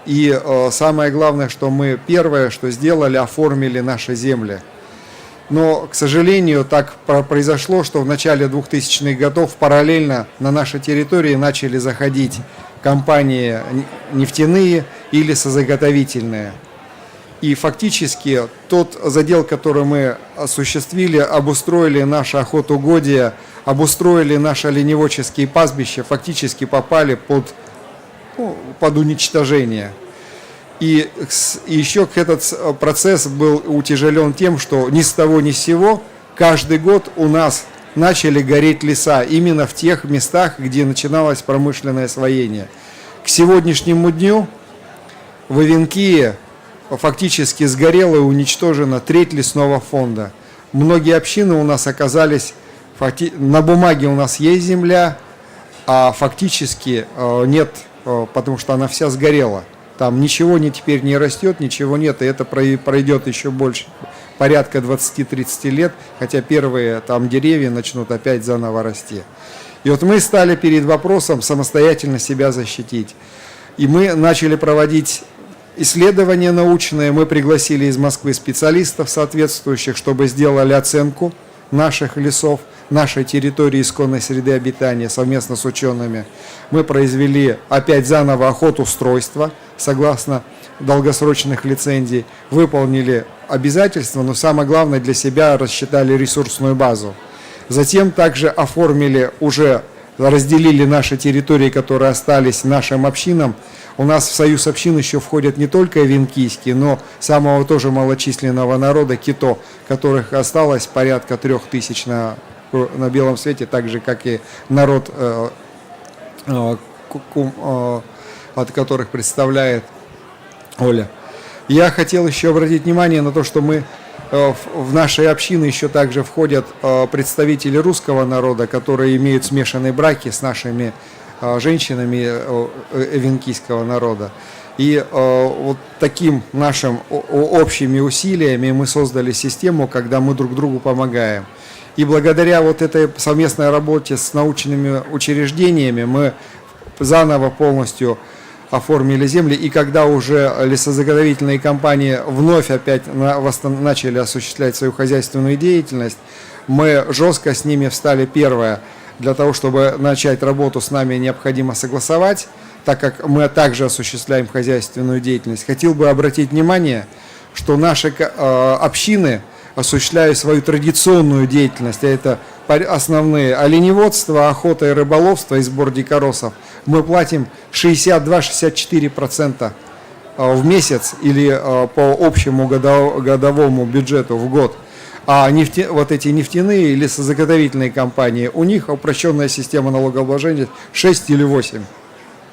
И самое главное, что мы первое, что сделали, оформили наши земли. Но, к сожалению, так произошло, что в начале 2000-х годов параллельно на нашей территории начали заходить компании нефтяные или созаготовительные. И фактически тот задел, который мы осуществили, обустроили наши охотугодия, обустроили наши оленеводческие пастбища, фактически попали под уничтожение. И еще этот процесс был утяжелен тем, что ни с того ни с сего каждый год у нас начали гореть леса именно в тех местах, где начиналось промышленное освоение. К сегодняшнему дню в Эвенкии фактически сгорела и уничтожена треть лесного фонда. Многие общины у нас оказались, на бумаге у нас есть земля, а фактически нет, потому что она вся сгорела. Там ничего теперь не растет, ничего нет, и это пройдет еще больше, порядка 20-30 лет, хотя первые там деревья начнут опять заново расти. И вот мы стали перед вопросом самостоятельно себя защитить. И мы начали проводить исследования научные, мы пригласили из Москвы специалистов соответствующих, чтобы сделали оценку наших лесов, нашей территории исконной среды обитания совместно с учеными. Мы произвели опять заново охотустройство, согласно долгосрочных лицензий, выполнили обязательства, но самое главное для себя рассчитали ресурсную базу. Затем также оформили, уже разделили наши территории, которые остались нашим общинам. У нас в союз общин еще входят не только эвенкийские, но самого тоже малочисленного народа кито, которых осталось порядка 3000 на белом свете, так же как и народ, от которых представляет Оля. Я хотел еще обратить внимание на то, что мы в нашей общины еще также входят представители русского народа, которые имеют смешанные браки с нашими женщинами эвенкийского народа. И вот таким нашим общими усилиями мы создали систему, когда мы друг другу помогаем. И благодаря вот этой совместной работе с научными учреждениями мы заново полностью оформили земли, и когда уже лесозаготовительные компании вновь опять начали осуществлять свою хозяйственную деятельность, мы жестко с ними встали. Первое, для того, чтобы начать работу с нами, необходимо согласовать, так как мы также осуществляем хозяйственную деятельность. Хотел бы обратить внимание, что наши общины осуществляют свою традиционную деятельность, а это основные оленеводство, охота и рыболовство и сбор дикоросов. Мы платим 62-64% в месяц или по общему годовому бюджету в год. А вот эти нефтяные или лесозаготовительные компании, у них упрощенная система налогообложения 6 или 8.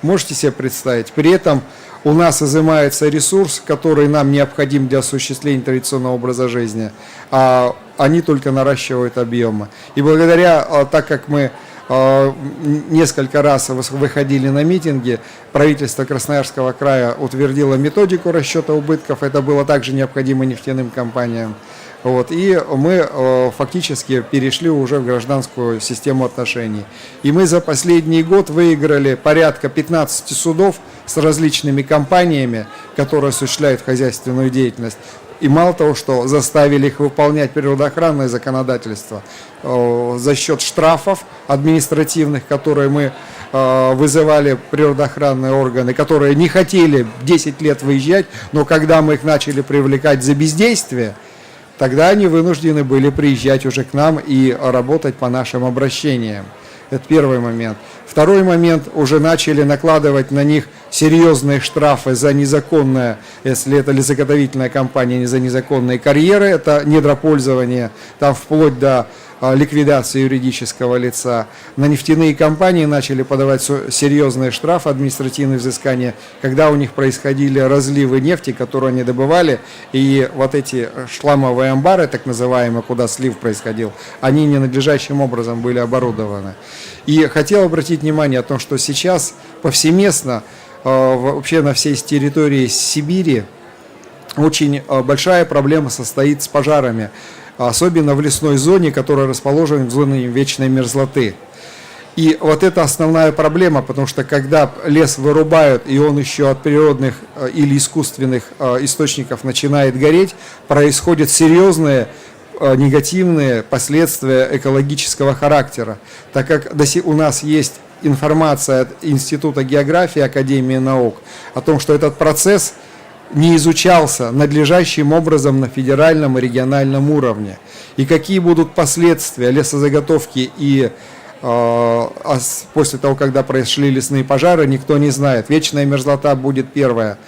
Можете себе представить? При этом у нас изымается ресурс, который нам необходим для осуществления традиционного образа жизни, а они только наращивают объемы. И благодаря, так как мы несколько раз выходили на митинги, правительство Красноярского края утвердило методику расчета убытков, это было также необходимо нефтяным компаниям. Вот, и мы фактически перешли уже в гражданскую систему отношений. И мы за последний год выиграли порядка 15 судов с различными компаниями, которые осуществляют хозяйственную деятельность. И мало того, что заставили их выполнять природоохранное законодательство за счет штрафов административных, которые мы вызывали природоохранные органы, которые не хотели 10 лет выезжать, но когда мы их начали привлекать за бездействие, тогда они вынуждены были приезжать уже к нам и работать по нашим обращениям. Это первый момент. Второй момент, уже начали накладывать на них серьезные штрафы за незаконное, если это лесозаготовительная компания, не за незаконные карьеры, это недропользование, там вплоть до ликвидации юридического лица. На нефтяные компании начали подавать серьезные штрафы, административные взыскания, когда у них происходили разливы нефти, которую они добывали, и вот эти шламовые амбары, так называемые, куда слив происходил, они ненадлежащим образом были оборудованы. И хотел обратить внимание о том, что сейчас повсеместно, вообще на всей территории Сибири, очень большая проблема состоит с пожарами, особенно в лесной зоне, которая расположена в зоне вечной мерзлоты. И вот это основная проблема, потому что когда лес вырубают, и он еще от природных или искусственных источников начинает гореть, происходят серьезные негативные последствия экологического характера. Так как у нас есть информация от Института географии Академии наук о том, что этот процесс не изучался надлежащим образом на федеральном и региональном уровне. И какие будут последствия лесозаготовки и после того, когда произошли лесные пожары, никто не знает. Вечная мерзлота будет первая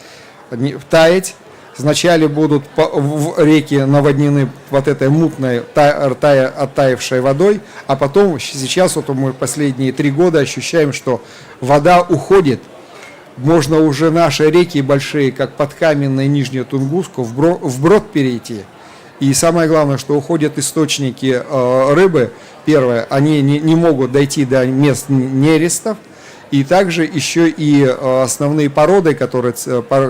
таять. Вначале будут реки наводнены вот этой мутной, оттаившей водой, а потом, сейчас вот мы последние 3 года ощущаем, что вода уходит. Можно уже наши реки большие, как Подкаменная и Нижняя Тунгуску, вброд перейти. И самое главное, что уходят источники рыбы. Первое, они не могут дойти до мест нерестов. И также еще и основные породы, которые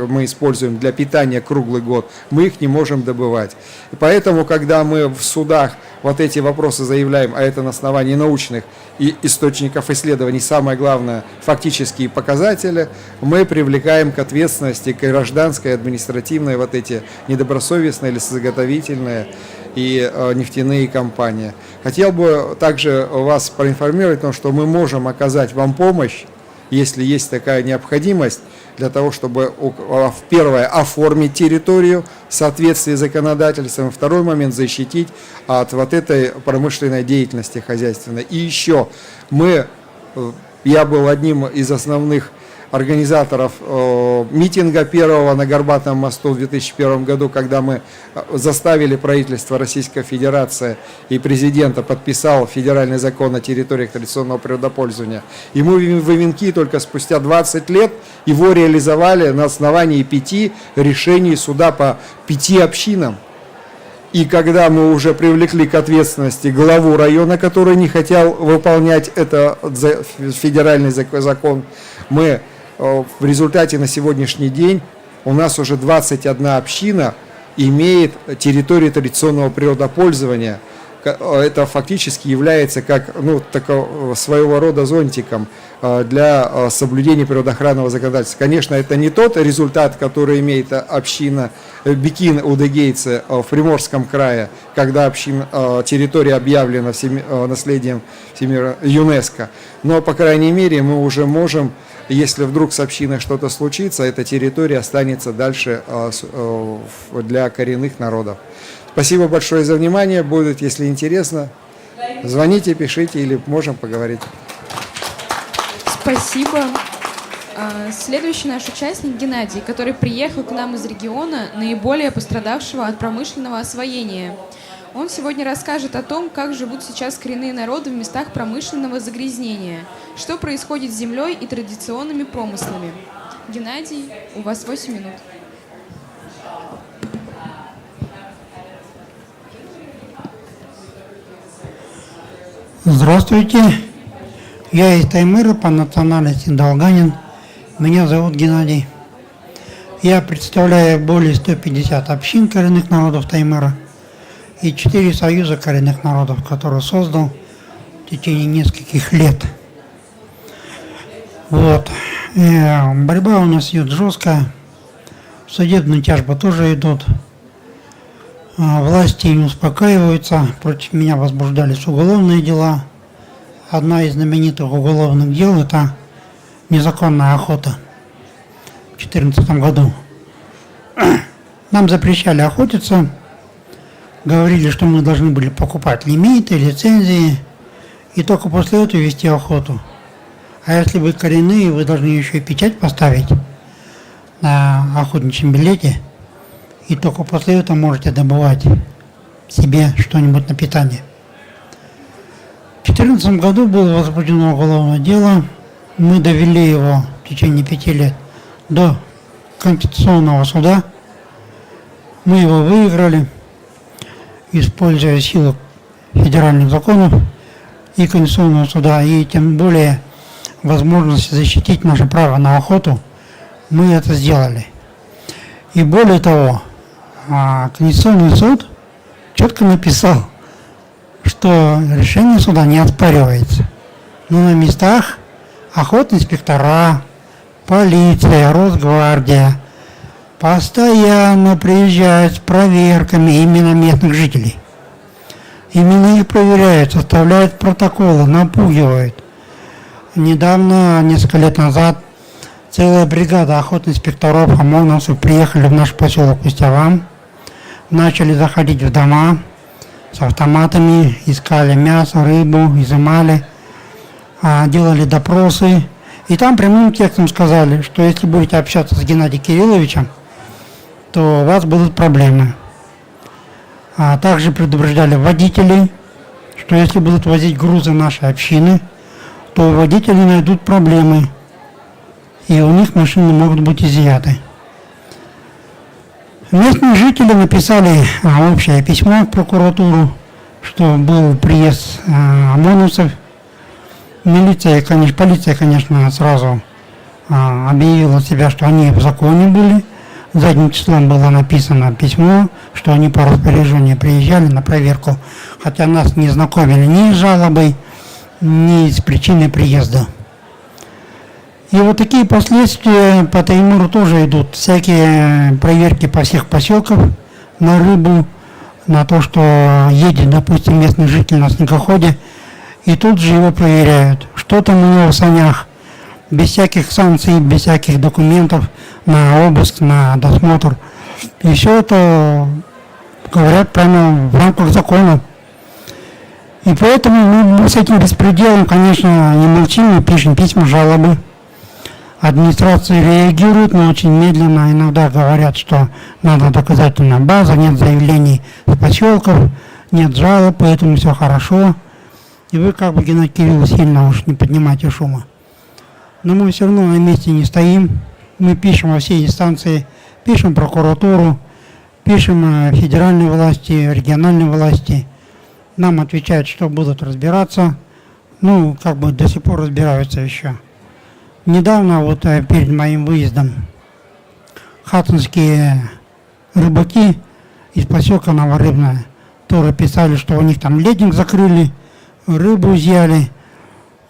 мы используем для питания круглый год, мы их не можем добывать. И поэтому, когда мы в судах вот эти вопросы заявляем, а это на основании научных и источников исследований, самое главное, фактические показатели, мы привлекаем к ответственности к гражданской, административной, вот эти недобросовестные, лесозаготовительные и нефтяные компании. Хотел бы также вас проинформировать о том, что мы можем оказать вам помощь, если есть такая необходимость, для того, чтобы, первое, оформить территорию в соответствии с законодательством, второй момент, защитить от вот этой промышленной деятельности хозяйственной. И еще я был одним из основных организаторов митинга первого на Горбатом мосту в 2001 году, когда мы заставили правительство Российской Федерации и президента подписал федеральный закон о территориях традиционного природопользования. И мы в Ивенки только спустя 20 лет его реализовали на основании 5 решений суда по 5 общинам. И когда мы уже привлекли к ответственности главу района, который не хотел выполнять это федеральный закон, мы в результате на сегодняшний день у нас уже 21 община имеет территорию традиционного природопользования. Это фактически является как такого своего рода зонтиком для соблюдения природоохранного законодательства. Конечно, это не тот результат, который имеет община Бекин-Удыгейцы в Приморском крае, когда территория объявлена наследием ЮНЕСКО. Но, по крайней мере, мы уже можем, если вдруг с общиной что-то случится, эта территория останется дальше для коренных народов. Спасибо большое за внимание. Будет, если интересно, звоните, пишите или можем поговорить. Спасибо. Следующий наш участник Геннадий, который приехал к нам из региона, наиболее пострадавшего от промышленного освоения. Он сегодня расскажет о том, как живут сейчас коренные народы в местах промышленного загрязнения, что происходит с землей и традиционными промыслами. Геннадий, у вас 8 минут. Здравствуйте, я из Таймыра по национальности долганин. Меня зовут Геннадий. Я представляю более 150 общин коренных народов Таймыра и 4 союза коренных народов, которые создал в течение нескольких лет. Вот. Борьба у нас идет жесткая, судебные тяжбы тоже идут. Власти не успокаиваются, против меня возбуждались уголовные дела. Одна из знаменитых уголовных дел – это незаконная охота в 2014 году. Нам запрещали охотиться, говорили, что мы должны были покупать лимиты, лицензии, и только после этого вести охоту. А если вы коренные, вы должны еще и печать поставить на охотничьем билете, и только после этого можете добывать себе что-нибудь на питание. В 2014 году было возбуждено уголовное дело. Мы довели его в течение 5 лет до Конституционного суда. Мы его выиграли, используя силу федеральных законов и Конституционного суда, и тем более возможность защитить наше право на охоту. Мы это сделали. И более того, Конституционный суд четко написал, что решение суда не оспаривается. Но на местах охотные инспектора, полиция, Росгвардия постоянно приезжают с проверками именно местных жителей. Именно их проверяют, составляют протоколы, напугивают. Недавно, несколько лет назад, целая бригада охотных инспекторов ОМОНовцев приехали в наш поселок Устьяван, начали заходить в дома с автоматами, искали мясо, рыбу, изымали, делали допросы. И там прямым текстом сказали, что если будете общаться с Геннадием Кирилловичем, то у вас будут проблемы. А также предупреждали водителей, что если будут возить грузы нашей общины, то у водителей найдут проблемы, и у них машины могут быть изъяты. Местные жители написали общее письмо в прокуратуру, что был приезд ОМОНовцев. Полиция, конечно, сразу объявила себя, что они в законе были. Задним числом было написано письмо, что они по распоряжению приезжали на проверку, хотя нас не знакомили ни с жалобой, ни с причиной приезда. И вот такие последствия по Таймыру тоже идут. Всякие проверки по всех поселкам на рыбу, на то, что едет, допустим, местный житель на снегоходе, и тут же его проверяют. Что там у него в санях, без всяких санкций, без всяких документов на обыск, на досмотр. И все это говорят прямо в рамках закона. И поэтому мы с этим беспределом, конечно, не молчим, мы пишем письма, жалобы. Администрация реагирует, но очень медленно. Иногда говорят, что надо доказательная база, нет заявлений с поселков, нет жалоб, поэтому все хорошо. И вы, как бы, Геннадий Кириллович, сильно уж не поднимайте шума. Но мы все равно на месте не стоим. Мы пишем во все инстанции, пишем в прокуратуру, пишем федеральной власти, региональной власти. Нам отвечают, что будут разбираться. Ну, как бы до сих пор разбираются еще. Недавно, вот перед моим выездом, хатинские рыбаки из поселка Новорыбное тоже писали, что у них там ледник закрыли, рыбу изъяли.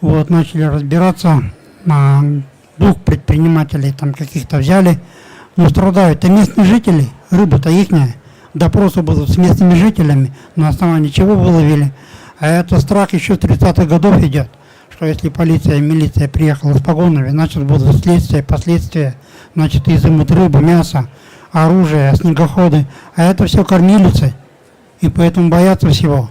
Вот, начали разбираться. 2 предпринимателей там каких-то взяли. Но страдают-то местные жители, рыба-то ихняя. Допросы будут с местными жителями, на основании чего выловили. А это страх еще с 30-х годов идет, что если полиция и милиция приехала с погонами, значит будут следствия, последствия, значит изымут рыбу, мясо, оружие, снегоходы. А это все кормилицы, и поэтому боятся всего.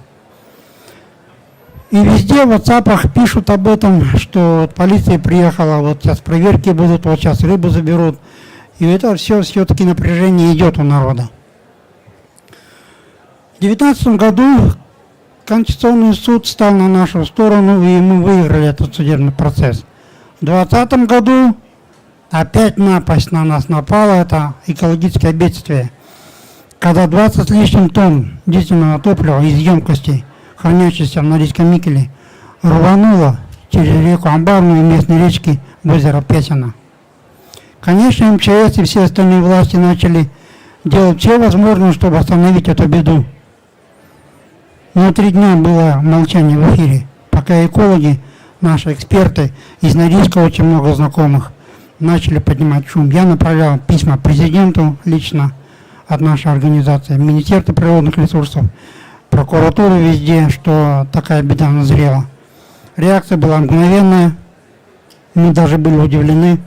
И везде в WhatsApp пишут об этом, что вот полиция приехала, вот сейчас проверки будут, вот сейчас рыбу заберут. И это все-таки напряжение идет у народа. 19 году Конституционный суд стал на нашу сторону, и мы выиграли этот судебный процесс. В 2020 году опять напасть на нас напала, это экологическое бедствие. Когда 20 с лишним тонн дизельного топлива из емкостей, хранящихся в Норильском никеле, рвануло через реку Амбарную и местные речки в озеро Песино. Конечно, МЧС и все остальные власти начали делать все возможное, чтобы остановить эту беду. Но 3 дня было молчание в эфире, пока экологи, наши эксперты, из Норильска очень много знакомых, начали поднимать шум. Я направлял письма президенту лично от нашей организации, Министерству природных ресурсов, прокуратуру везде, что такая беда назрела. Реакция была мгновенная, мы даже были удивлены.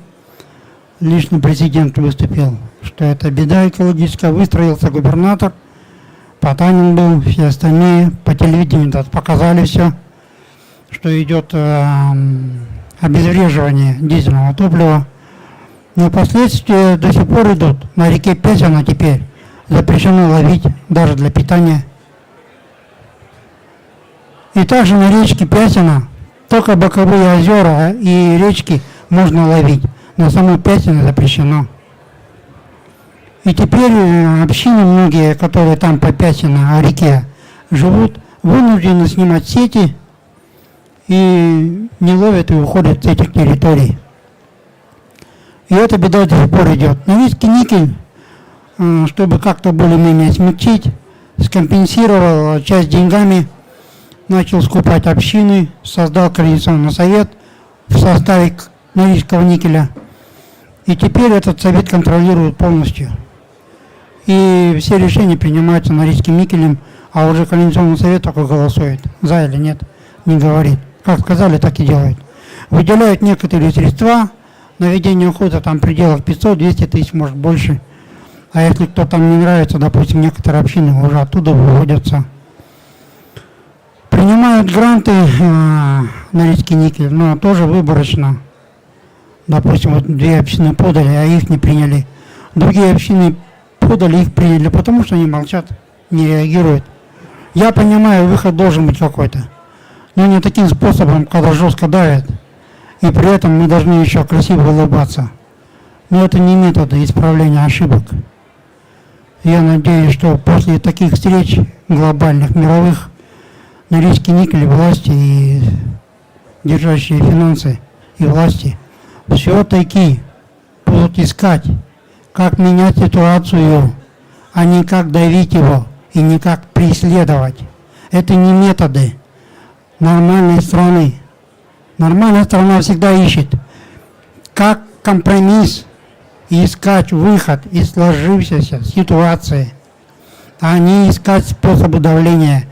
Лично президент выступил, что это беда экологическая, выстроился губернатор, Потанин был, все остальные, по телевидению показали все, что идет обезвреживание дизельного топлива. Но последствия до сих пор идут. На реке Песино теперь запрещено ловить даже для питания. И также на речке Песино только боковые озера и речки можно ловить. На самой Песино запрещено. И теперь общины многие, которые там по Песино, реке живут, вынуждены снимать сети и не ловят и уходят с этих территорий. И эта беда до сих пор идет. Норильский никель, чтобы как-то более-менее смягчить, скомпенсировал часть деньгами, начал скупать общины, создал координационный совет в составе Норильского никеля. И теперь этот совет контролирует полностью. И все решения принимаются Норильским никелем, а уже координационный совет только голосует, за или нет, не говорит. Как сказали, так и делают. Выделяют некоторые средства на ведение охоты, там в пределах 500-200 тысяч, может больше. А если кто там не нравится, допустим, некоторые общины уже оттуда выводятся. Принимают гранты Норильский никель, но тоже выборочно. Допустим, вот 2 общины подали, а их не приняли. Другие общины подали, их приняли, потому что они молчат, не реагируют. Я понимаю, выход должен быть какой-то. Но не таким способом, когда жестко давят. И при этом мы должны еще красиво улыбаться. Но это не методы исправления ошибок. Я надеюсь, что после таких встреч глобальных, мировых, Норильский никель, власти и держащие финансы и власти все-таки будут искать, как менять ситуацию, а не как давить его и не как преследовать. Это не методы нормальной страны. Нормальная страна всегда ищет, как компромисс и искать выход из сложившейся ситуации, а не искать способы давления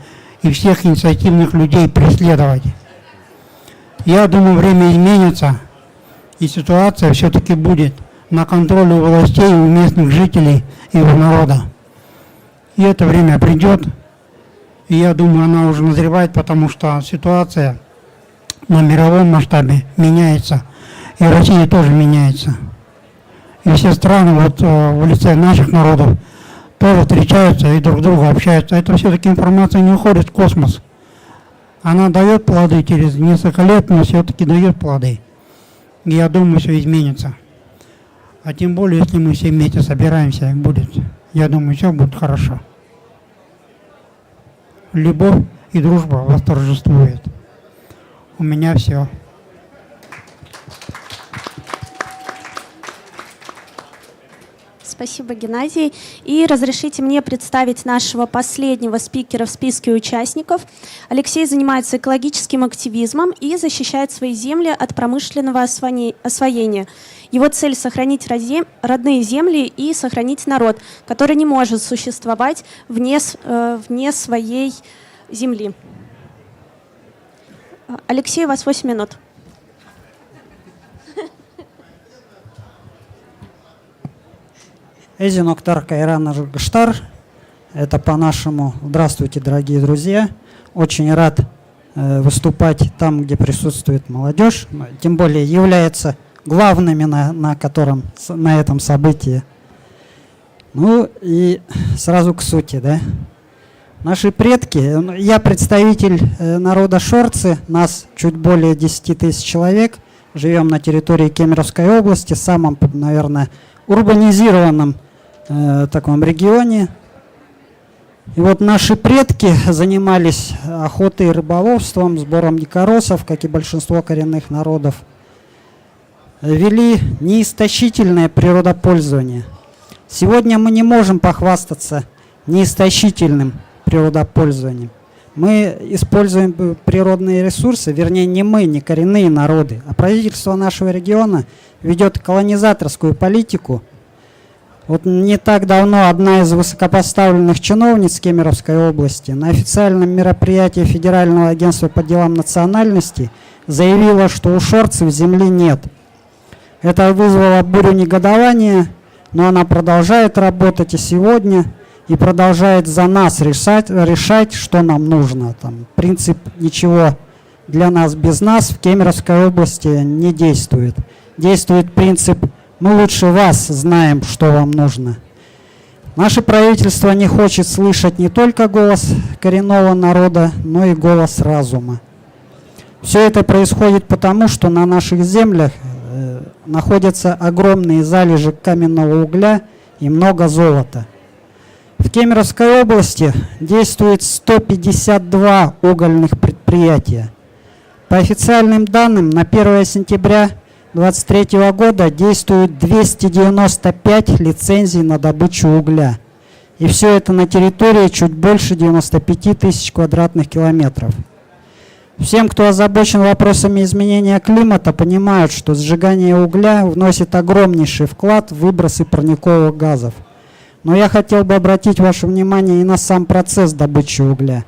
и всех инициативных людей преследовать. Я думаю, время изменится, и ситуация все-таки будет на контроле у властей, у местных жителей и у народа. И это время придет, и я думаю, она уже назревает, потому что ситуация на мировом масштабе меняется, и Россия тоже меняется. И все страны вот в лице наших народов тоже встречаются и друг с другом общаются. Это все-таки информация не уходит в космос. Она дает плоды через несколько лет, но все-таки дает плоды. И я думаю, все изменится. А тем более, если мы все вместе собираемся, будет, я думаю, все будет хорошо. Любовь и дружба восторжествует. У меня все. Спасибо, Геннадий. И разрешите мне представить нашего последнего спикера в списке участников. Алексей занимается экологическим активизмом и защищает свои земли от промышленного освоения. Его цель — сохранить родные земли и сохранить народ, который не может существовать вне своей земли. Алексей, у вас 8 минут. Эзиноктар Кайран Аргштар. Это по-нашему «Здравствуйте, дорогие друзья». Очень рад выступать там, где присутствует молодежь, тем более является главными на этом событии. Ну и сразу к сути, да. Наши предки, я представитель народа Шорцы, нас чуть более 10 тысяч человек, живем на территории Кемеровской области, самом, наверное, урбанизированном таком регионе. И вот наши предки занимались охотой и рыболовством, сбором дикоросов, как и большинство коренных народов. Вели неистощительное природопользование. Сегодня мы не можем похвастаться неистощительным природопользованием. Мы используем природные ресурсы, вернее, не мы, не коренные народы, а правительство нашего региона ведет колонизаторскую политику. Вот не так давно одна из высокопоставленных чиновниц Кемеровской области на официальном мероприятии Федерального агентства по делам национальностей заявила, что у шорцев земли нет. Это вызвало бурю негодования, но она продолжает работать и сегодня, и продолжает за нас решать, что нам нужно. Там, принцип «ничего для нас без нас» в Кемеровской области не действует. Действует принцип «мы лучше вас знаем, что вам нужно». Наше правительство не хочет слышать не только голос коренного народа, но и голос разума. Все это происходит потому, что на наших землях находятся огромные залежи каменного угля и много золота. В Кемеровской области действует 152 угольных предприятия. По официальным данным, на 1 сентября 2023 года действует 295 лицензий на добычу угля. И все это на территории чуть больше 95 тысяч квадратных километров. Всем, кто озабочен вопросами изменения климата, понимают, что сжигание угля вносит огромнейший вклад в выбросы парниковых газов. Но я хотел бы обратить ваше внимание и на сам процесс добычи угля.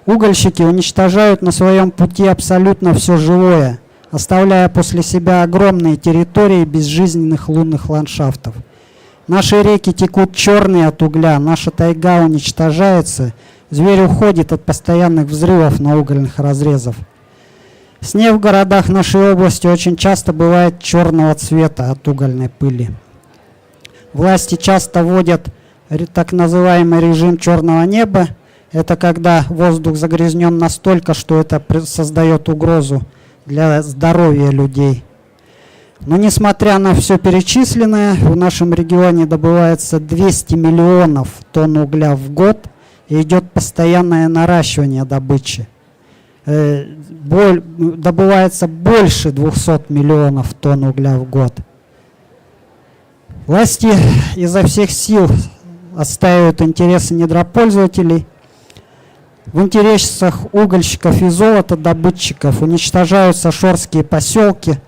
Угольщики уничтожают на своем пути абсолютно все живое, оставляя после себя огромные территории безжизненных лунных ландшафтов. Наши реки текут черные от угля, наша тайга уничтожается, зверь уходит от постоянных взрывов на угольных разрезах. Снег в городах нашей области очень часто бывает черного цвета от угольной пыли. Власти часто вводят так называемый режим черного неба. Это когда воздух загрязнен настолько, что это создает угрозу для здоровья людей. Но несмотря на все перечисленное, в нашем регионе добывается 200 миллионов тонн угля в год и идет постоянное наращивание добычи. Добывается больше 200 миллионов тонн угля в год. Власти изо всех сил отстаивают интересы недропользователей. В интересах угольщиков и золотодобытчиков уничтожаются шорские поселки.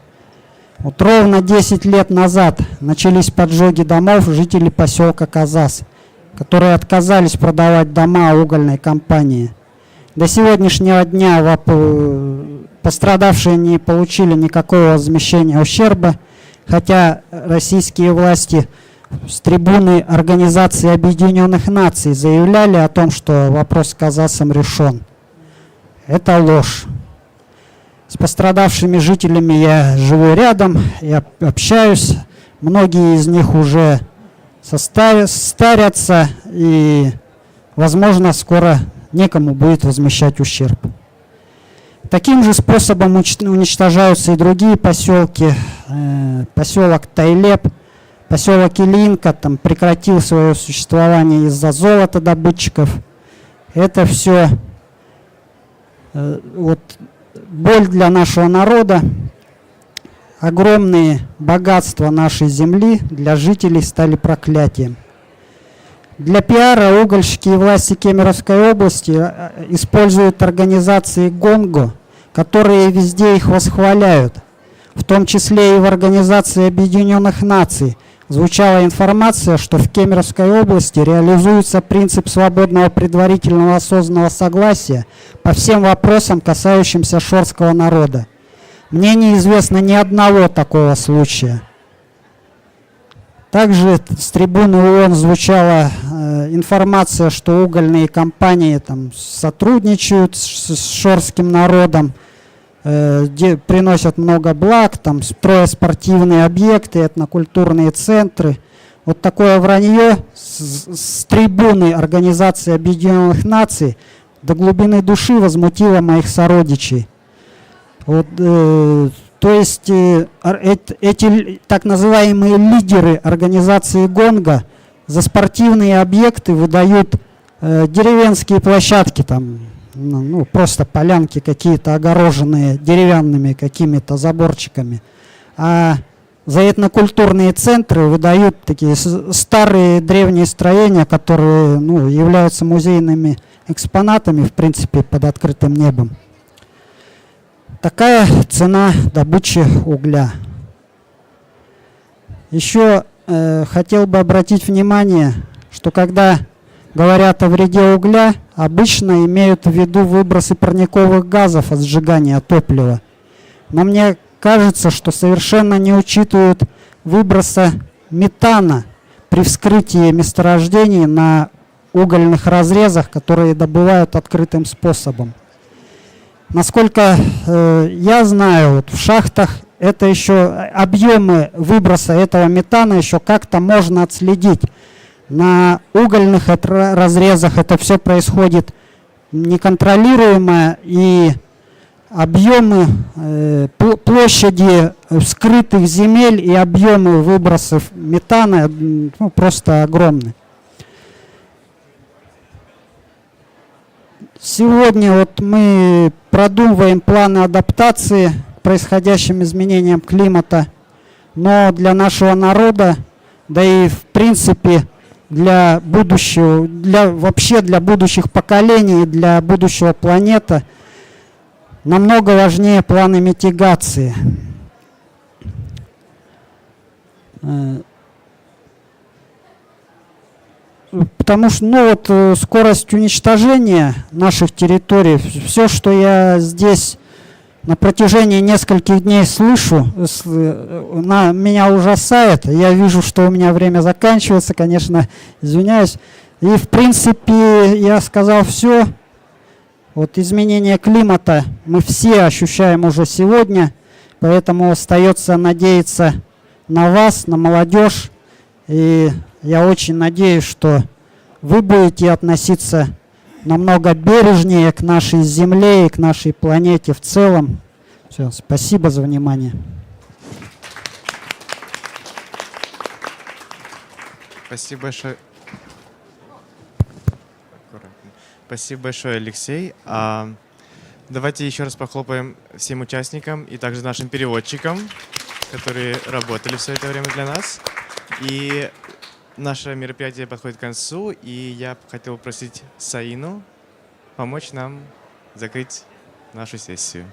Вот ровно 10 лет назад начались поджоги домов жителей поселка Казас, которые отказались продавать дома угольной компании. До сегодняшнего дня пострадавшие не получили никакого возмещения ущерба, хотя российские власти с трибуны Организации Объединенных Наций заявляли о том, что вопрос с Казасом решен. Это ложь. С пострадавшими жителями я живу рядом, я общаюсь. Многие из них уже старятся, и, возможно, скоро некому будет возмещать ущерб. Таким же способом уничтожаются и другие поселки. Поселок Тайлеп, поселок Ильинка там прекратил свое существование из-за золотодобытчиков. Это все вот боль для нашего народа. Огромные богатства нашей земли для жителей стали проклятием. Для пиара угольщики и власти Кемеровской области используют организации Гонго, которые везде их восхваляют. В том числе и в Организации Объединенных Наций звучала информация, что в Кемеровской области реализуется принцип свободного предварительного осознанного согласия по всем вопросам, касающимся шорского народа. Мне неизвестно ни одного такого случая. Также с трибуны ООН звучала информация, что угольные компании там сотрудничают с шорским народом, приносят много благ, там строят спортивные объекты, этнокультурные центры. вот такое вранье с трибуны Организации Объединенных Наций до глубины души возмутило моих сородичей. Вот, то есть эти так называемые лидеры организации Гонга за спортивные объекты выдают деревенские площадки, там, ну, просто полянки какие-то огороженные деревянными какими-то заборчиками. А за этнокультурные центры выдают такие старые древние строения, которые, ну, являются музейными экспонатами, в принципе, под открытым небом. Такая цена добычи угля. Еще хотел бы обратить внимание, что когда говорят о вреде угля, обычно имеют в виду выбросы парниковых газов от сжигания топлива. Но мне кажется, что совершенно не учитывают выброса метана при вскрытии месторождений на угольных разрезах, которые добывают открытым способом. Насколько я знаю, вот в шахтах это еще объемы выброса этого метана еще как-то можно отследить. На угольных разрезах это все происходит неконтролируемо, и объемы площади вскрытых земель и объемы выбросов метана, ну, просто огромны. Сегодня вот мы продумываем планы адаптации к происходящим изменениям климата, но для нашего народа, да и в принципе для будущего, вообще для будущих поколений, для будущего планеты, намного важнее планы митигации. Потому что, ну, вот, скорость уничтожения наших территорий, все, что я здесь на протяжении нескольких дней слышу, меня ужасает. Я вижу, что у меня время заканчивается, конечно, извиняюсь. И, в принципе, я сказал все. Вот изменение климата мы все ощущаем уже сегодня, поэтому остается надеяться на вас, на молодежь. И я очень надеюсь, что вы будете относиться намного бережнее к нашей Земле и к нашей планете в целом. Все, спасибо за внимание. Спасибо большое. Спасибо большое, Алексей. Давайте еще раз похлопаем всем участникам и также нашим переводчикам, которые работали все это время для нас. И наше мероприятие подходит к концу, и я хотел попросить Саину помочь нам закрыть нашу сессию.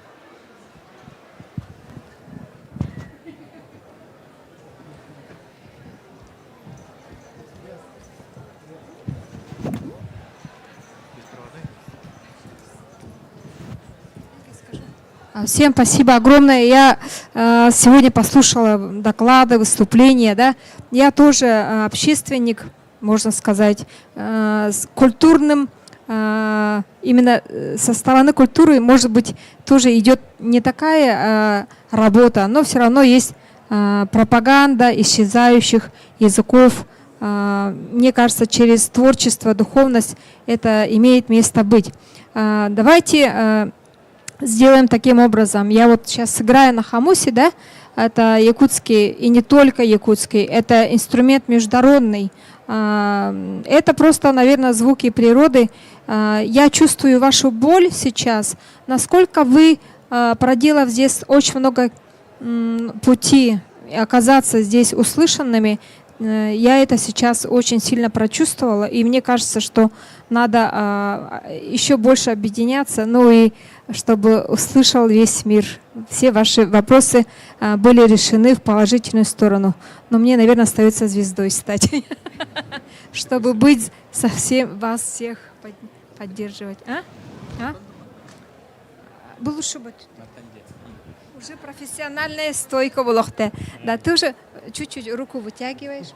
Всем спасибо огромное. Я сегодня послушала доклады, выступления. Да? Я тоже общественник, можно сказать, с культурным, именно со стороны культуры, может быть, тоже идет не такая работа, но все равно есть пропаганда исчезающих языков. Мне кажется, через творчество, духовность это имеет место быть. Давайте сделаем таким образом. Я вот сейчас сыграю на хамусе, да, это якутский и не только якутский, это инструмент международный. Это просто, наверное, звуки природы. Я чувствую вашу боль сейчас, насколько вы, проделав здесь очень много пути, оказаться здесь услышанными, я это сейчас очень сильно прочувствовала, и мне кажется, что надо еще больше объединяться, ну и чтобы услышал весь мир. Все ваши вопросы были решены в положительную сторону. Но мне, наверное, остается звездой стать, чтобы быть совсем вас всех поддерживать. Был лучше бы уже профессиональная стойка была. Да, ты уже чуть-чуть руку вытягиваешь.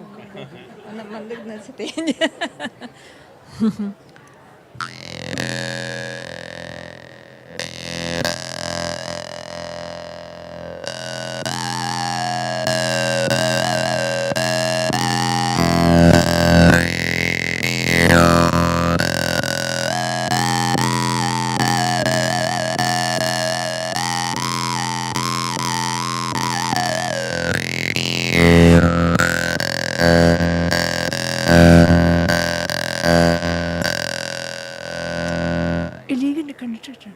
Martha.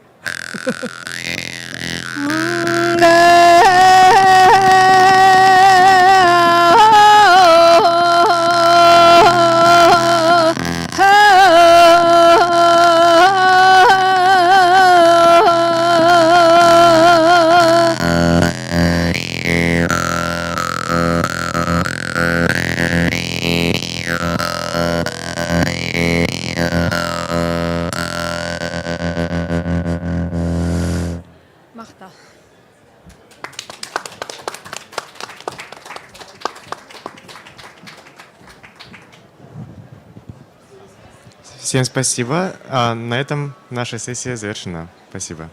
Всем спасибо. На этом наша сессия завершена. Спасибо.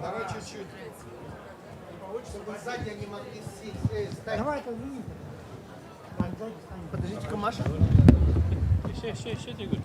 Давай чуть-чуть. Чтобы сзади они могли сесть. Давай, подождите-ка, Маша. Еще, Игорь.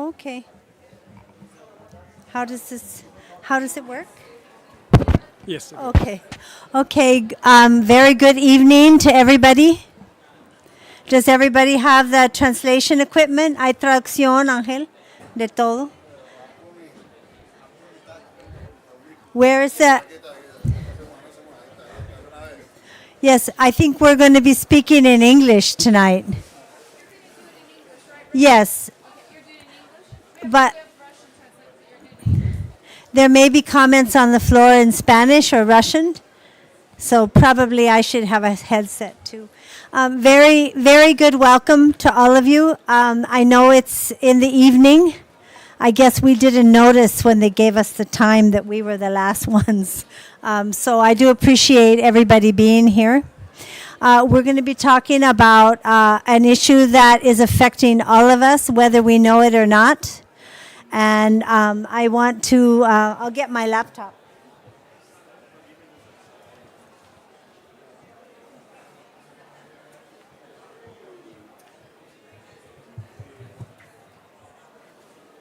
Oh, okay. How does it work? Yes. Okay. Okay. Very good evening to everybody. Does everybody have the translation equipment? ¿Hay traducción, Ángel? De todo. Where is the... Yes, I think we're going to be speaking in English tonight. Yes. But there may be comments on the floor in Spanish or Russian, so probably I should have a headset too. Very, very good welcome to all of you. I know it's in the evening. I guess we didn't notice when they gave us the time that we were the last ones. So I do appreciate everybody being here. We're going to be talking about an issue that is affecting all of us, whether we know it or not. And I want to, I'll get my laptop.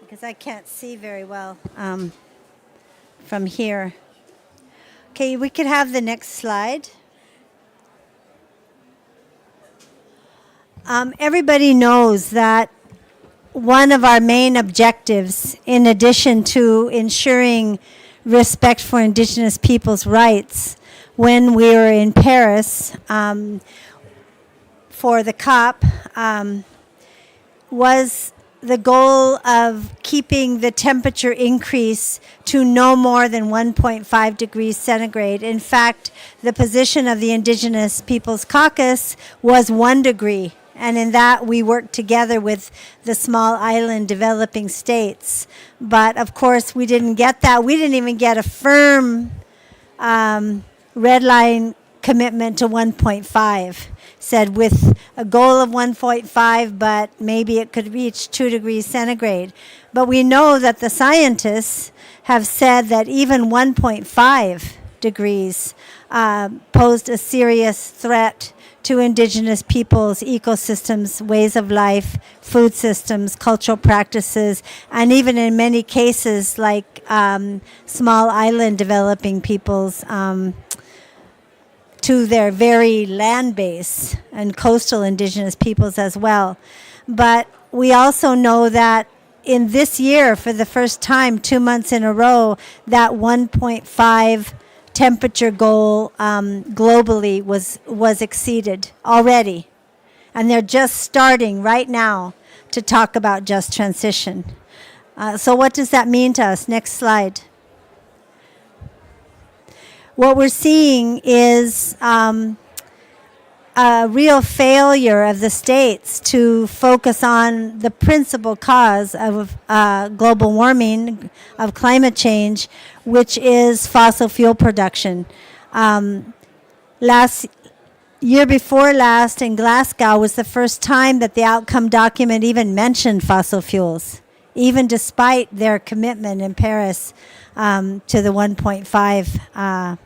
Because I can't see very well from here. Okay, we could have the next slide. Everybody knows that one of our main objectives, in addition to ensuring respect for Indigenous people's rights, when we were in Paris for the COP, was the goal of keeping the temperature increase to no more than 1.5 degrees centigrade. In fact, the position of the Indigenous Peoples Caucus was 1 degree. And in that, we worked together with the small island developing states. But of course, we didn't get that. We didn't even get a firm red line commitment to 1.5. Said with a goal of 1.5, but maybe it could reach 2 degrees centigrade. But we know that the scientists have said that even 1.5 degrees posed a serious threat to Indigenous peoples, ecosystems, ways of life, food systems, cultural practices, and even in many cases like small island developing peoples to their very land base and coastal Indigenous peoples as well. But we also know that in this year, for the first time, 2 months in a row, that 1.5 temperature goal globally was exceeded already. And they're just starting right now to talk about just transition. So what does that mean to us? Next slide. What we're seeing is a real failure of the states to focus on the principal cause of global warming, of climate change, which is fossil fuel production. Year before last in Glasgow was the first time that the outcome document even mentioned fossil fuels, even despite their commitment in Paris to the 1.5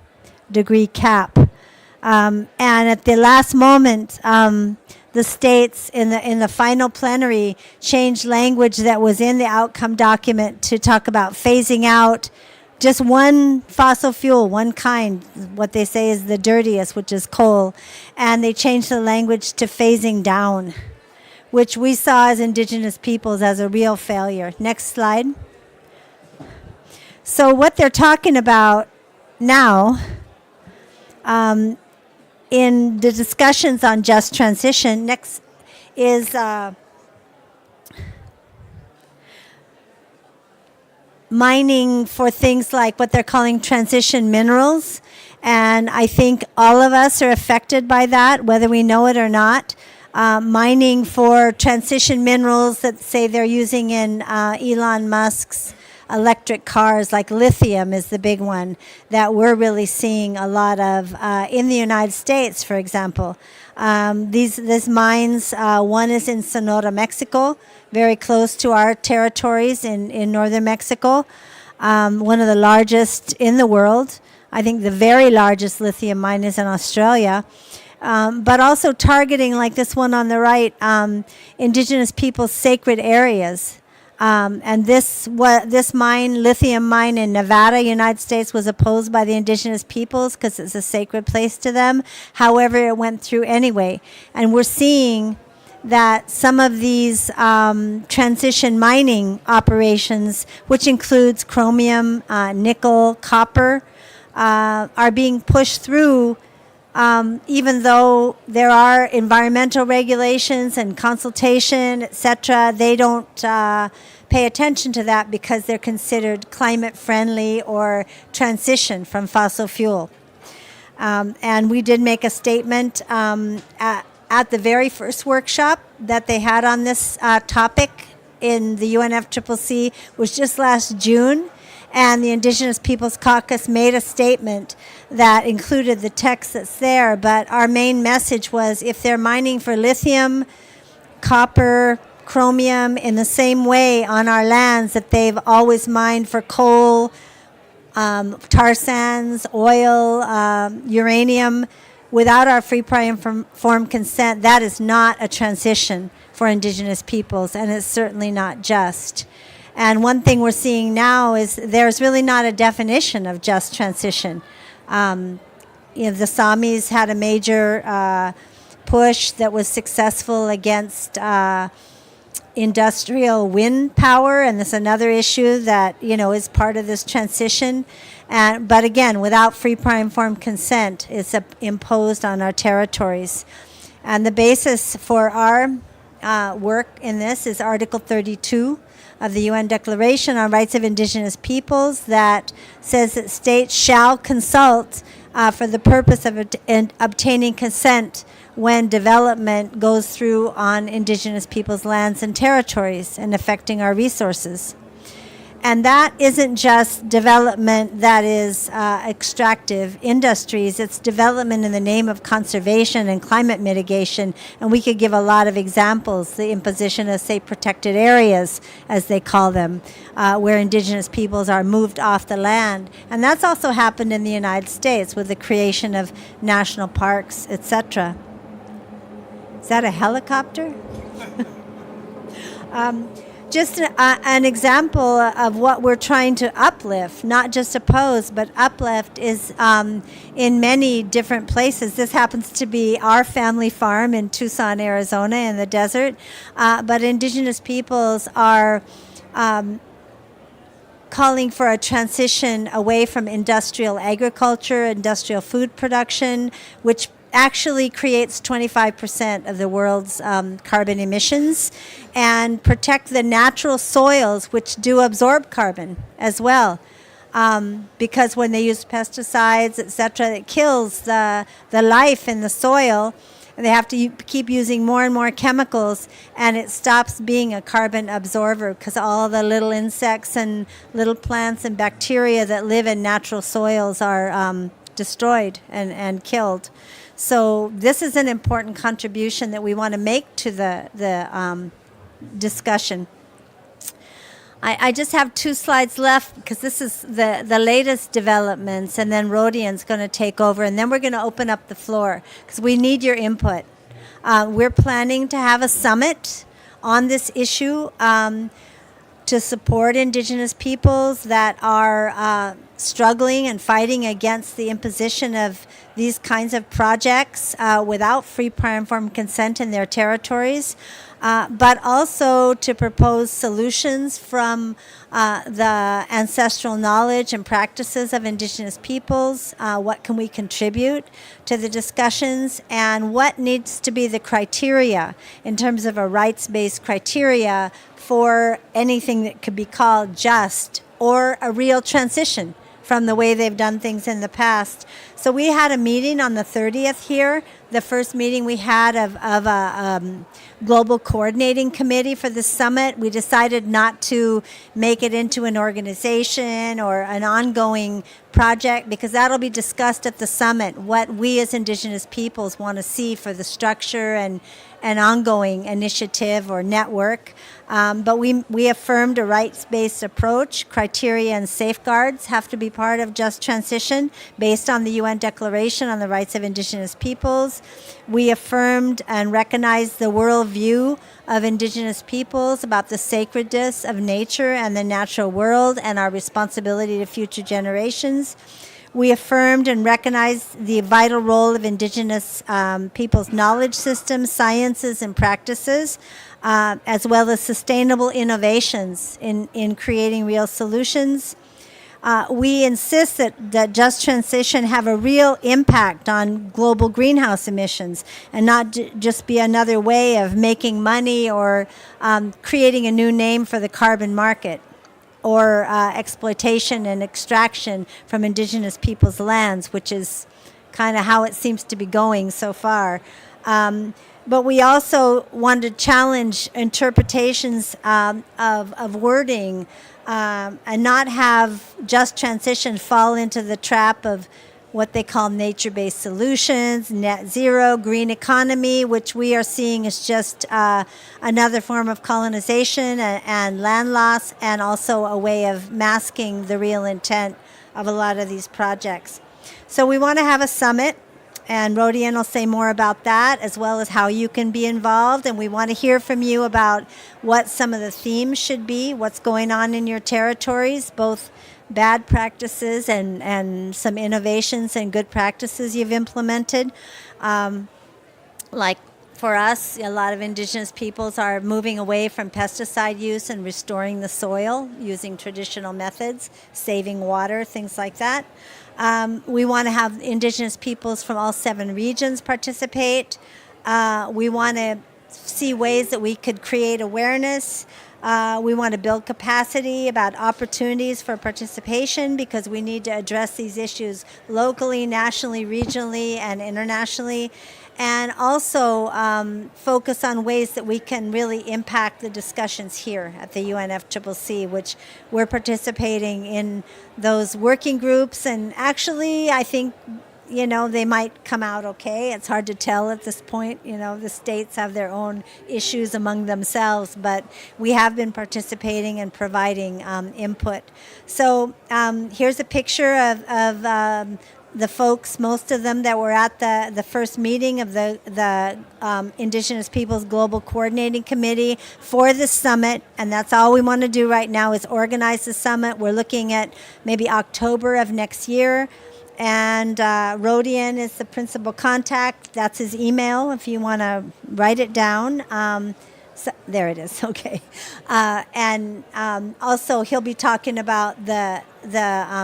degree cap. And at the last moment, the states in the final plenary changed language that was in the outcome document to talk about phasing out just one fossil fuel, one kind, what they say is the dirtiest, which is coal. And they changed the language to phasing down, which we saw as Indigenous peoples as a real failure. Next slide. So what they're talking about now in the discussions on just transition, next is mining for things like what they're calling transition minerals. And I think all of us are affected by that, whether we know it or not. Mining for transition minerals that say they're using in Elon Musk's electric cars, like lithium is the big one that we're really seeing a lot of in the United States, for example. These mines, one is in Sonora, Mexico, very close to our territories in northern Mexico, one of the largest in the world. I think the very largest lithium mine is in Australia. But also targeting, like this one on the right, Indigenous people's sacred areas. And this mine, lithium mine in Nevada, United States, was opposed by the indigenous peoples because it's a sacred place to them. However, it went through anyway. And we're seeing that some of these transition mining operations, which includes chromium, nickel, copper, are being pushed through, even though there are environmental regulations and consultation, etc. They don't pay attention to that because they're considered climate friendly or transition from fossil fuel. And we did make a statement at the very first workshop that they had on this topic in the UNFCCC, was just last June. And the Indigenous Peoples Caucus made a statement that included the text that's there. But our main message was, if they're mining for lithium, copper, chromium in the same way on our lands that they've always mined for coal, tar sands, oil, uranium, without our free prior informed consent, that is not a transition for Indigenous peoples, and it's certainly not just. And one thing we're seeing now is there's really not a definition of just transition. The Samis had a major push that was successful against industrial wind power, and this is another issue that is part of this transition. But again, without free prior informed consent, it's imposed on our territories. And the basis for our work in this is Article 32 of the UN Declaration on Rights of Indigenous Peoples, that says that states shall consult for the purpose of obtaining consent when development goes through on Indigenous peoples' lands and territories and affecting our resources. And that isn't just development that is extractive industries. It's development in the name of conservation and climate mitigation. And we could give a lot of examples. The imposition of, say, protected areas, as they call them, where Indigenous peoples are moved off the land. And that's also happened in the United States with the creation of national parks, etc. Is that a helicopter? Just an example of what we're trying to uplift, not just oppose, but uplift, is in many different places. This happens to be our family farm in Tucson, Arizona, in the desert. But Indigenous peoples are calling for a transition away from industrial agriculture, industrial food production, which actually creates 25% of the world's carbon emissions, and protect the natural soils, which do absorb carbon as well. Because when they use pesticides, etc., it kills the life in the soil, and they have to keep using more and more chemicals, and it stops being a carbon absorber because all the little insects and little plants and bacteria that live in natural soils are destroyed and killed. So this is an important contribution that we want to make to the discussion. I just have 2 slides left because this is the latest developments, and then Rodian's going to take over, and then we're going to open up the floor because we need your input. We're planning to have a summit on this issue to support Indigenous peoples that are struggling and fighting against the imposition of these kinds of projects without free prior informed consent in their territories, but also to propose solutions from the ancestral knowledge and practices of Indigenous peoples. What can we contribute to the discussions, and what needs to be the criteria in terms of a rights-based criteria for anything that could be called just or a real transition from the way they've done things in the past. So we had a meeting on the 30th here, the first meeting we had of a global coordinating committee for the summit. We decided not to make it into an organization or an ongoing project because that'll be discussed at the summit, what we as Indigenous peoples want to see for the structure and an ongoing initiative or network. But we affirmed a rights-based approach. Criteria and safeguards have to be part of just transition based on the UN Declaration on the Rights of Indigenous Peoples. We affirmed and recognized the worldview of Indigenous peoples, about the sacredness of nature and the natural world and our responsibility to future generations. We affirmed and recognized the vital role of Indigenous people's knowledge systems, sciences, and practices, as well as sustainable innovations in creating real solutions. We insist that just transition have a real impact on global greenhouse emissions and not just be another way of making money or creating a new name for the carbon market, or exploitation and extraction from Indigenous people's lands, which is kind of how it seems to be going so far. But we also want to challenge interpretations of wording and not have just transition fall into the trap of what they call nature-based solutions, net zero, green economy, which we are seeing as just another form of colonization and land loss, and also a way of masking the real intent of a lot of these projects. So we want to have a summit, and Rodian will say more about that, as well as how you can be involved. And we want to hear from you about what some of the themes should be, what's going on in your territories, both bad practices and some innovations and good practices you've implemented. Like for us, a lot of Indigenous peoples are moving away from pesticide use and restoring the soil using traditional methods, saving water, things like that. We want to have Indigenous peoples from all 7 regions participate. We want to see ways that we could create awareness. We want to build capacity about opportunities for participation, because we need to address these issues locally, nationally, regionally, and internationally. And also focus on ways that we can really impact the discussions here at the UNFCCC, which we're participating in those working groups. And actually, I think, they might come out okay. It's hard to tell at this point. The states have their own issues among themselves, but we have been participating and providing input. So here's a picture of the folks, most of them that were at the first meeting of the Indigenous Peoples Global Coordinating Committee for the summit. And that's all we want to do right now is organize the summit. We're looking at maybe October of next year. And Rodian is the principal contact. That's his email if you want to write it down. So, there it is. Okay. And also he'll be talking about the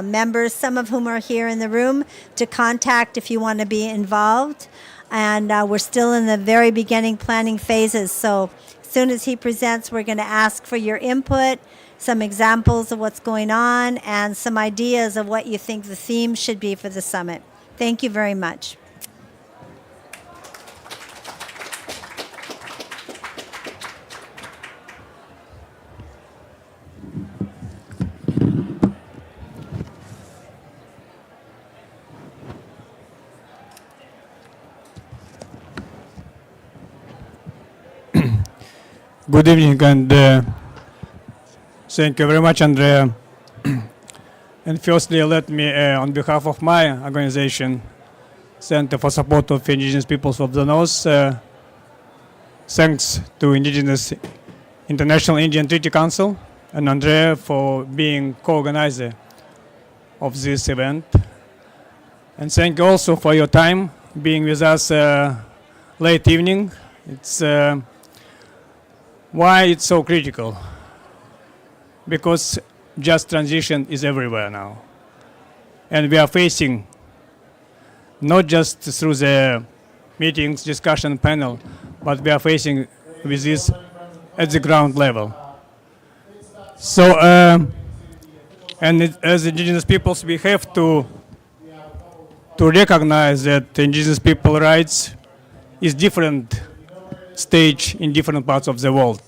members, some of whom are here in the room, to contact if you want to be involved. And we're still in the very beginning planning phases. So as soon as he presents, we're going to ask for your input, some examples of what's going on, and some ideas of what you think the theme should be for the summit. Thank you very much. Good evening, and thank you very much, Andrea. And firstly, let me, on behalf of my organization, Center for Support of Indigenous Peoples of the North, thanks to Indigenous International Indian Treaty Council and Andrea for being co-organizer of this event. And thank you also for your time being with us late evening. It's why it's so critical? Because just transition is everywhere now. And we are facing, not just through the meetings, discussion panel, but we are facing with this at the ground level. So, as Indigenous peoples, we have to recognize that Indigenous people rights is different stage in different parts of the world.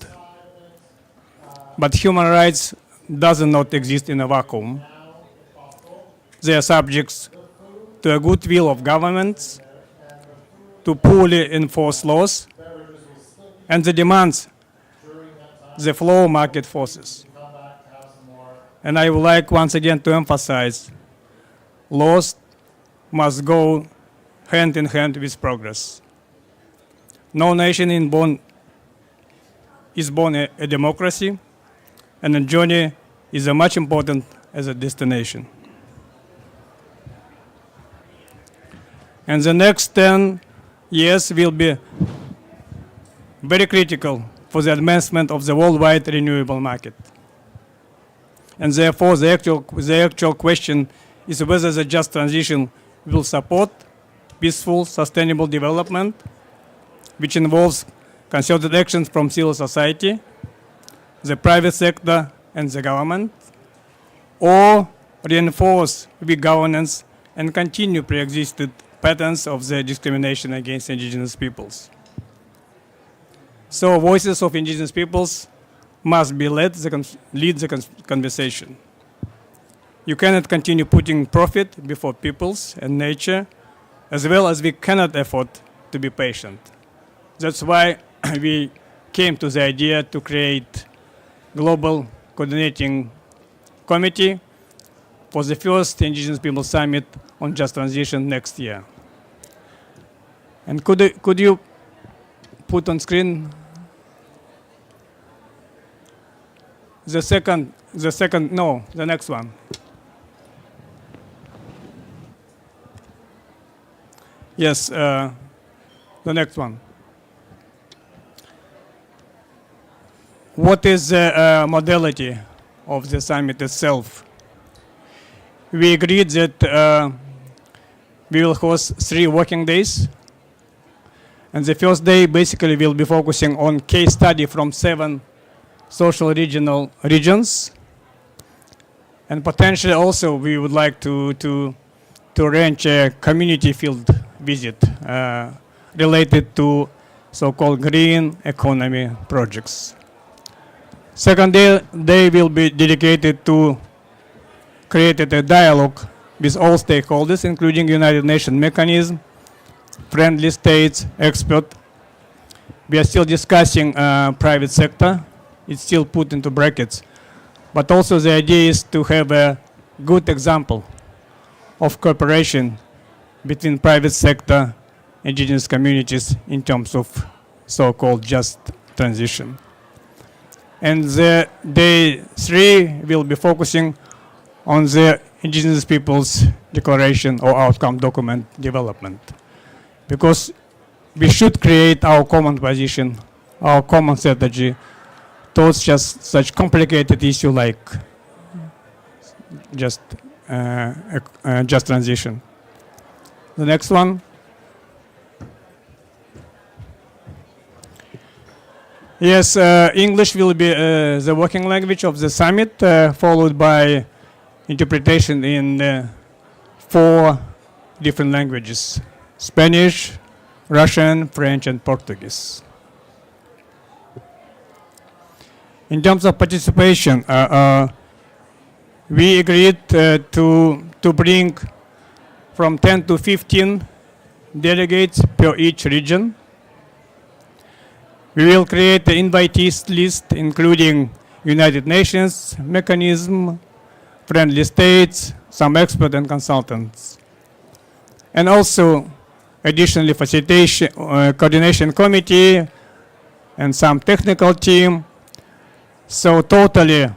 But human rights does not exist in a vacuum. They are subjects to a good will of governments, to poorly enforced laws, and the demands, the flow of market forces. And I would like once again to emphasize, laws must go hand in hand with progress. No nation is born is born a democracy, and a journey is as much important as a destination. And the next 10 years will be very critical for the advancement of the worldwide renewable market. And therefore, the actual question is whether the just transition will support peaceful, sustainable development, which involves concerted actions from civil society, the private sector, and the government, or reinforce weak governance and continue pre-existing patterns of the discrimination against indigenous peoples. So voices of indigenous peoples must be lead the conversation. You cannot continue putting profit before peoples and nature, as well as we cannot afford to be patient. That's why we came to the idea to create global coordinating committee for the first Indigenous People Summit on Just Transition next year. And could you put on screen the next one. Yes, the next one. What is the modality of the summit itself? We agreed that we will host 3 working days. And the first day basically will be focusing on case study from 7 social regions. And potentially also we would like to arrange a community field visit related to so-called green economy projects. Second day will be dedicated to create a dialogue with all stakeholders, including United Nations mechanism, friendly states, expert. We are still discussing private sector. It's still put into brackets. But also the idea is to have a good example of cooperation between private sector, indigenous communities in terms of so-called just transition. And the day 3 will be focusing on the Indigenous Peoples Declaration or Outcome Document development. Because we should create our common position, our common strategy towards just such complicated issue like just transition. The next one. Yes, English will be the working language of the summit, followed by interpretation in 4 different languages: Spanish, Russian, French, and Portuguese. In terms of participation, we agreed to bring from 10 to 15 delegates per each region. We will create an invitees list, including United Nations mechanism, friendly states, some experts and consultants. And also, additionally, facilitation, coordination committee, and some technical team. So totally,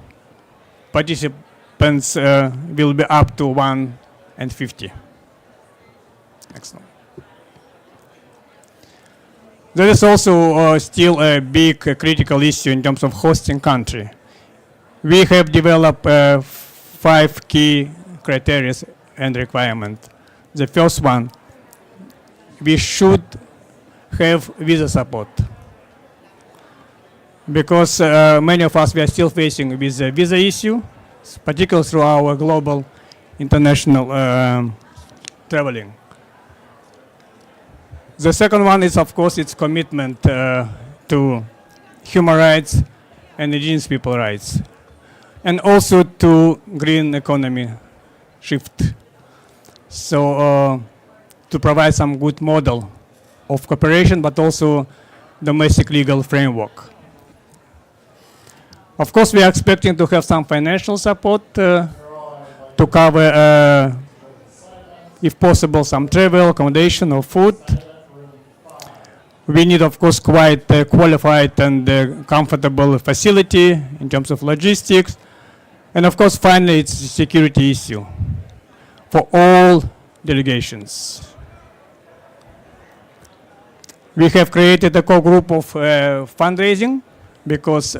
participants will be up to 150. Excellent. There is also still a big critical issue in terms of hosting country. We have developed 5 key criteria and requirements. The first one, we should have visa support. Because many of us, we are still facing with the visa issue, particularly through our global international traveling. The second one is, of course, its commitment to human rights and indigenous people rights, and also to green economy shift. So to provide some good model of cooperation, but also domestic legal framework. Of course, we are expecting to have some financial support to cover, if possible, some travel, accommodation, or food. We need, of course, quite qualified and comfortable facility in terms of logistics. And of course, finally, it's a security issue for all delegations. We have created a core group of fundraising because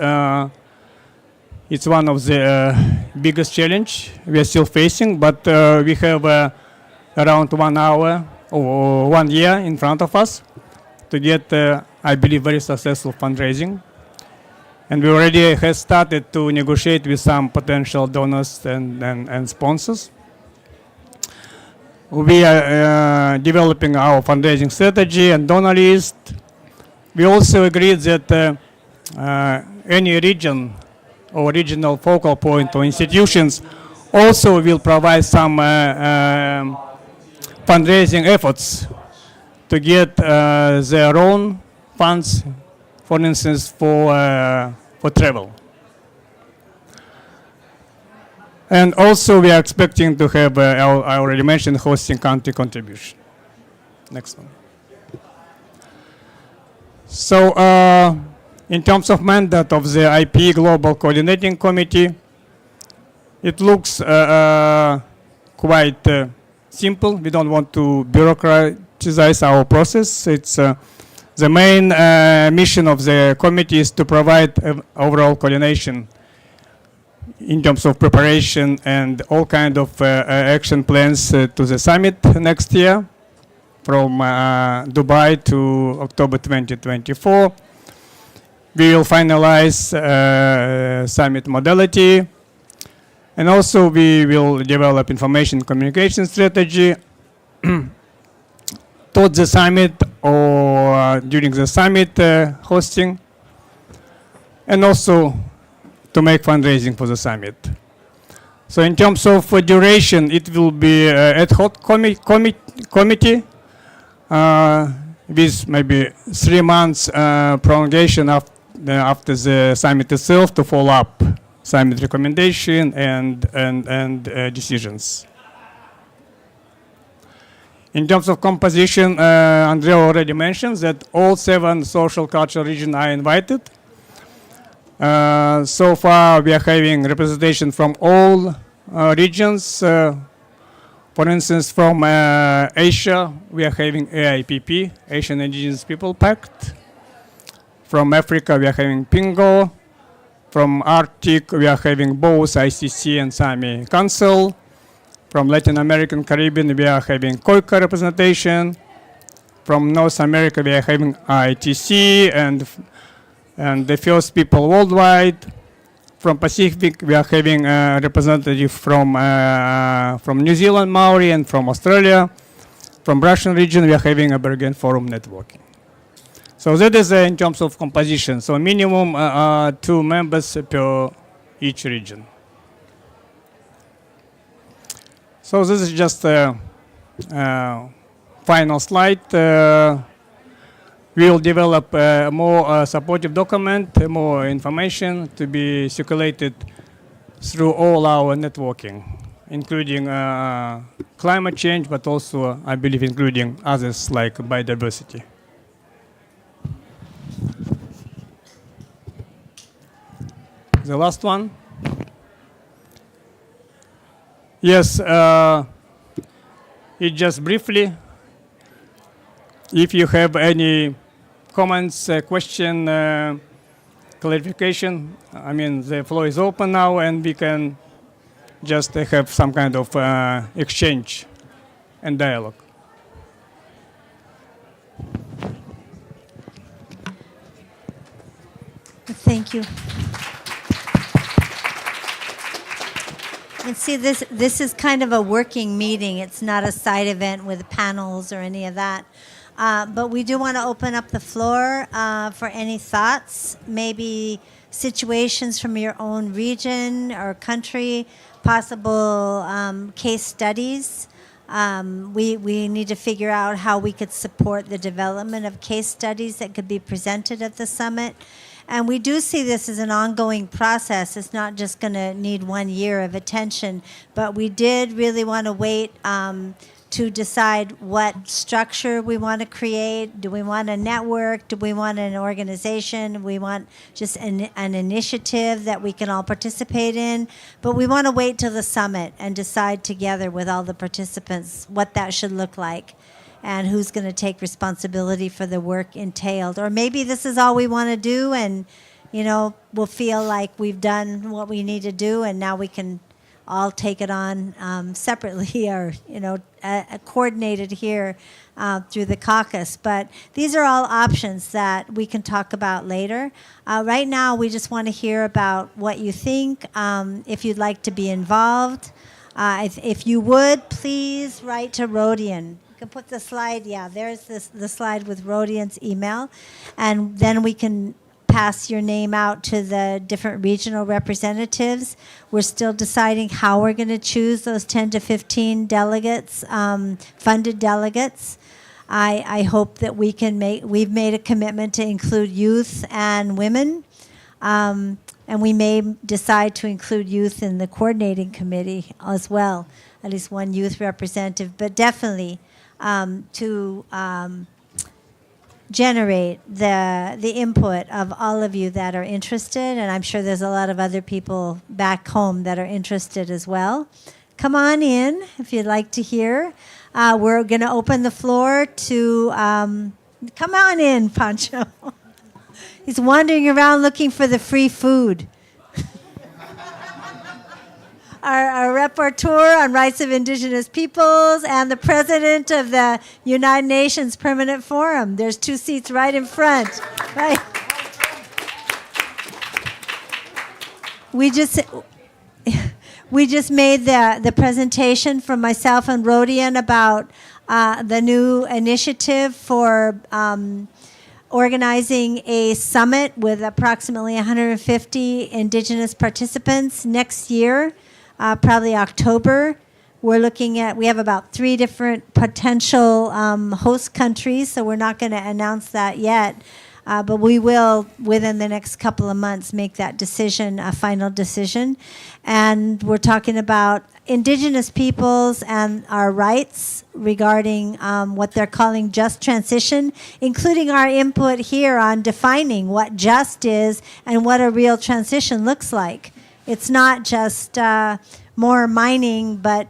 it's one of the biggest challenge we are still facing, but we have around 1 hour or 1 year in front of us to get, I believe, very successful fundraising. And we already have started to negotiate with some potential donors and sponsors. We are developing our fundraising strategy and donor list. We also agreed that any region or regional focal point or institutions also will provide some fundraising efforts to get their own funds, for instance, for travel. And also we are expecting to have, I already mentioned, hosting country contribution. Next one. So in terms of mandate of the IP Global Coordinating Committee, it looks quite simple. We don't want to bureaucratize our process. It's the main mission of the committee is to provide overall coordination in terms of preparation and all kind of action plans to the summit next year from Dubai to October 2024. We will finalize summit modality, and also we will develop information communication strategy toward the summit or during the summit hosting, and also to make fundraising for the summit. So in terms of duration, it will be ad hoc committee with maybe 3 months prolongation after the summit itself to follow up summit recommendation and decisions. In terms of composition, Andrea already mentioned that all 7 social cultural regions are invited. So far, we are having representation from all regions. For instance, from Asia, we are having AIPP, Asian Indigenous People Pact. From Africa, we are having PINGO. From Arctic, we are having both ICC and SAMI Council. From Latin American Caribbean, we are having COICA representation. From North America, we are having ITC and the First People Worldwide. From Pacific, we are having a representative from New Zealand, Maori, and from Australia. From Russian region, we are having a Bergen Forum networking. So that is in terms of composition. So minimum 2 members per each region. So this is just a final slide. We will develop a more supportive document, more information to be circulated through all our networking, including climate change, but also, I believe, including others like biodiversity. The last one. Yes, it just briefly. If you have any comments, question, clarification, I mean, the floor is open now and we can just have some kind of exchange and dialogue. Thank you. And see, this is kind of a working meeting. It's not a side event with panels or any of that. But we do want to open up the floor for any thoughts, maybe situations from your own region or country, possible case studies. We need to figure out how we could support the development of case studies that could be presented at the summit. And we do see this as an ongoing process. It's not just going to need 1 year of attention, but we did really want to wait to decide what structure we want to create. Do we want a network? Do we want an organization? Do we want just an initiative that we can all participate in? But we want to wait till the summit and decide together with all the participants what that should look like and who's going to take responsibility for the work entailed. Or maybe this is all we want to do, and we'll feel like we've done what we need to do, and now we can all take it on separately or, coordinated here through the caucus. But these are all options that we can talk about later. Right now, we just want to hear about what you think, if you'd like to be involved. If you would, please write to Rodian. You can put the slide, there's the slide with Rodian's email, and then we can pass your name out to the different regional representatives. We're still deciding how we're going to choose those 10 to 15 delegates, funded delegates. I hope that we've made a commitment to include youth and women, and we may decide to include youth in the coordinating committee as well, at least one youth representative, but definitely to generate the input of all of you that are interested, and I'm sure there's a lot of other people back home that are interested as well. Come on in if you'd like to hear. We're going to open the floor to, come on in, Pancho. He's wandering around looking for the free food. Our rapporteur on rights of indigenous peoples and the president of the United Nations Permanent Forum. There's 2 seats right in front. Right. We just made the presentation from myself and Rodian about the new initiative for organizing a summit with approximately 150 indigenous participants next year. Probably October. We have about 3 different potential host countries, so we're not going to announce that yet. But we will, within the next couple of months, make that decision, a final decision. And we're talking about indigenous peoples and our rights regarding what they're calling just transition, including our input here on defining what just is and what a real transition looks like. It's not just more mining, but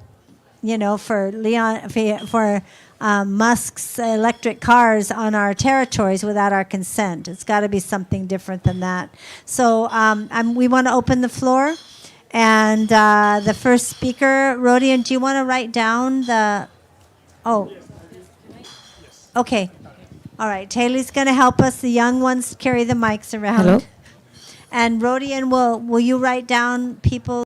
for Musk's electric cars on our territories without our consent. It's got to be something different than that. So we want to open the floor, and the first speaker, Rodian, do you want to write down the? Oh, okay, all right. Taylor's going to help us. The young ones carry the mics around. Hello. And Rodian, will you write down people's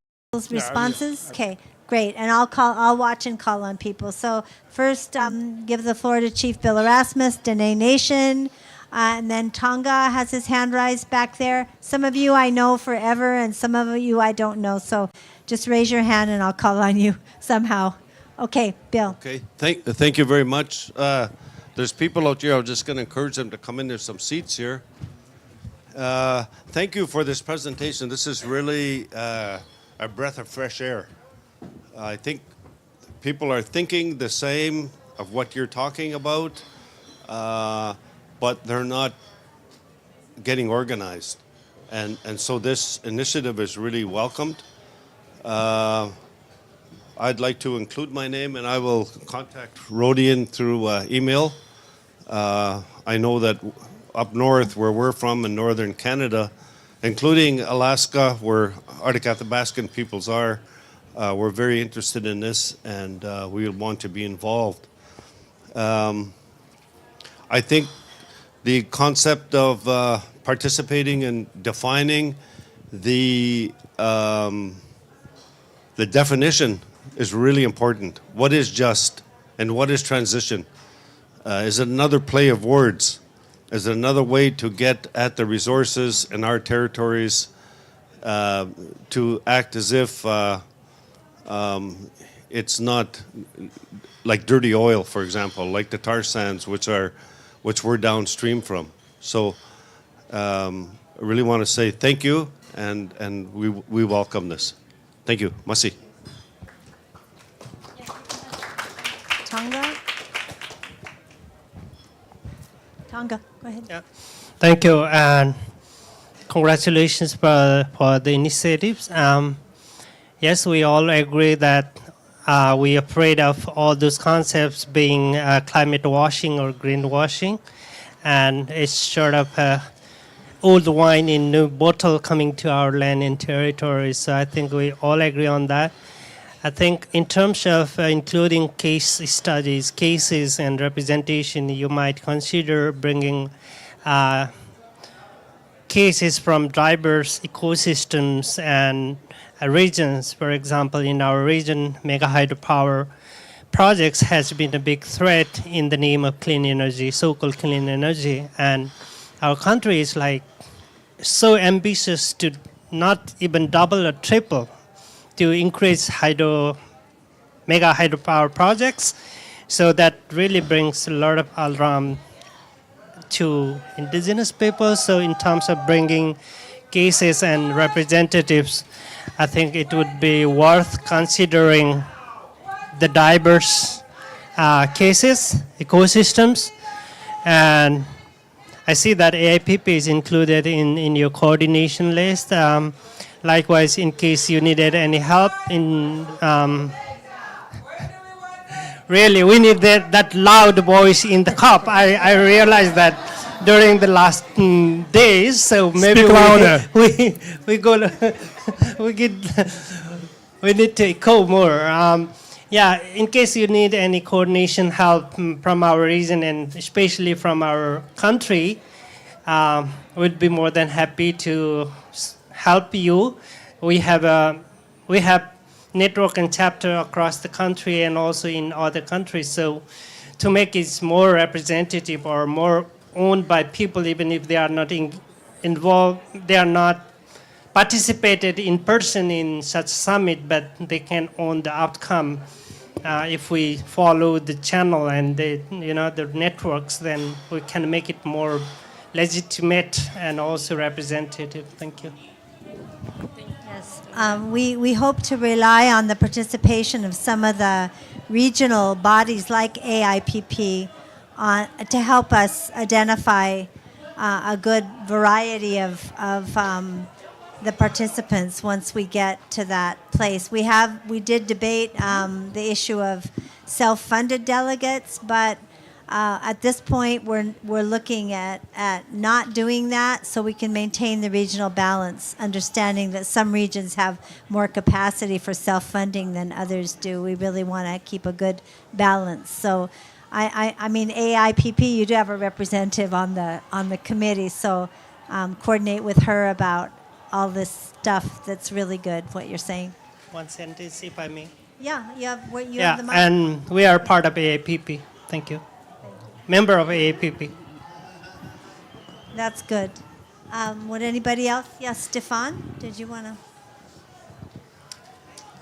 responses? Okay, great. And I'll watch and call on people. So first, give the floor to Chief Bill Erasmus, Dene Nation, and then Tonga has his hand raised back there. Some of you I know forever, and some of you I don't know. So just raise your hand, and I'll call on you somehow. Okay, Bill. Okay, thank you very much. There's people out here. I'm just going to encourage them to come in. There's some seats here. Thank you for this presentation. This is really a breath of fresh air. I think people are thinking the same of what you're talking about, but they're not getting organized. And so this initiative is really welcomed. I'd like to include my name, and I will contact Rodian through email. I know that up north, where we're from in northern Canada, including Alaska, where Arctic Athabascan peoples are, we're very interested in this, and we want to be involved. I think the concept of participating and defining the definition is really important. What is just and what is transition? Is it another play of words? Is it another way to get at the resources in our territories to act as if it's not like dirty oil, for example, like the tar sands, which we're downstream from. So I really want to say thank you, and we welcome this. Thank you. Masi. Tonga? Tonga, go ahead. Thank you, and congratulations for the initiatives. Yes, we all agree that we're afraid of all those concepts being climate washing or greenwashing, and it's sort of old wine in new bottle coming to our land and territory. So I think we all agree on that. I think in terms of including case studies, cases, and representation, you might consider bringing cases from diverse ecosystems and regions. For example, in our region, mega hydropower projects has been a big threat in the name of clean energy, so-called clean energy. And our country is like so ambitious to not even double or triple to increase mega hydropower projects. So that really brings a lot of alarm to indigenous people. So in terms of bringing cases and representatives, I think it would be worth considering the diverse cases, ecosystems. And I see that AIPP is included in your coordination list. Likewise, in case you needed any help in really, we need that loud voice in the COP. I realized that during the last days, so maybe Speak louder. we need to echo more. In case you need any coordination help from our region and especially from our country, we'd be more than happy to help you. We have network and chapter across the country and also in other countries. So to make it more representative or more owned by people, even if they are not involved, they are not participated in person in such summit, but they can own the outcome. If we follow the channel and the networks, then we can make it more legitimate and also representative. Thank you. Yes, we hope to rely on the participation of some of the regional bodies like AIPP to help us identify a good variety of the participants once we get to that place. We did debate the issue of self-funded delegates, but at this point we're looking at not doing that so we can maintain the regional balance, understanding that some regions have more capacity for self-funding than others do. We really want to keep a good balance. So I mean, AIPP, you do have a representative on the committee, so coordinate with her about all this stuff. That's really good, what you're saying. One sentence, if I may. Yeah, you have the mic. And we are part of AIPP. Thank you. Member of AIPP. That's good. Would anybody else? Yes, Stefan, did you want to?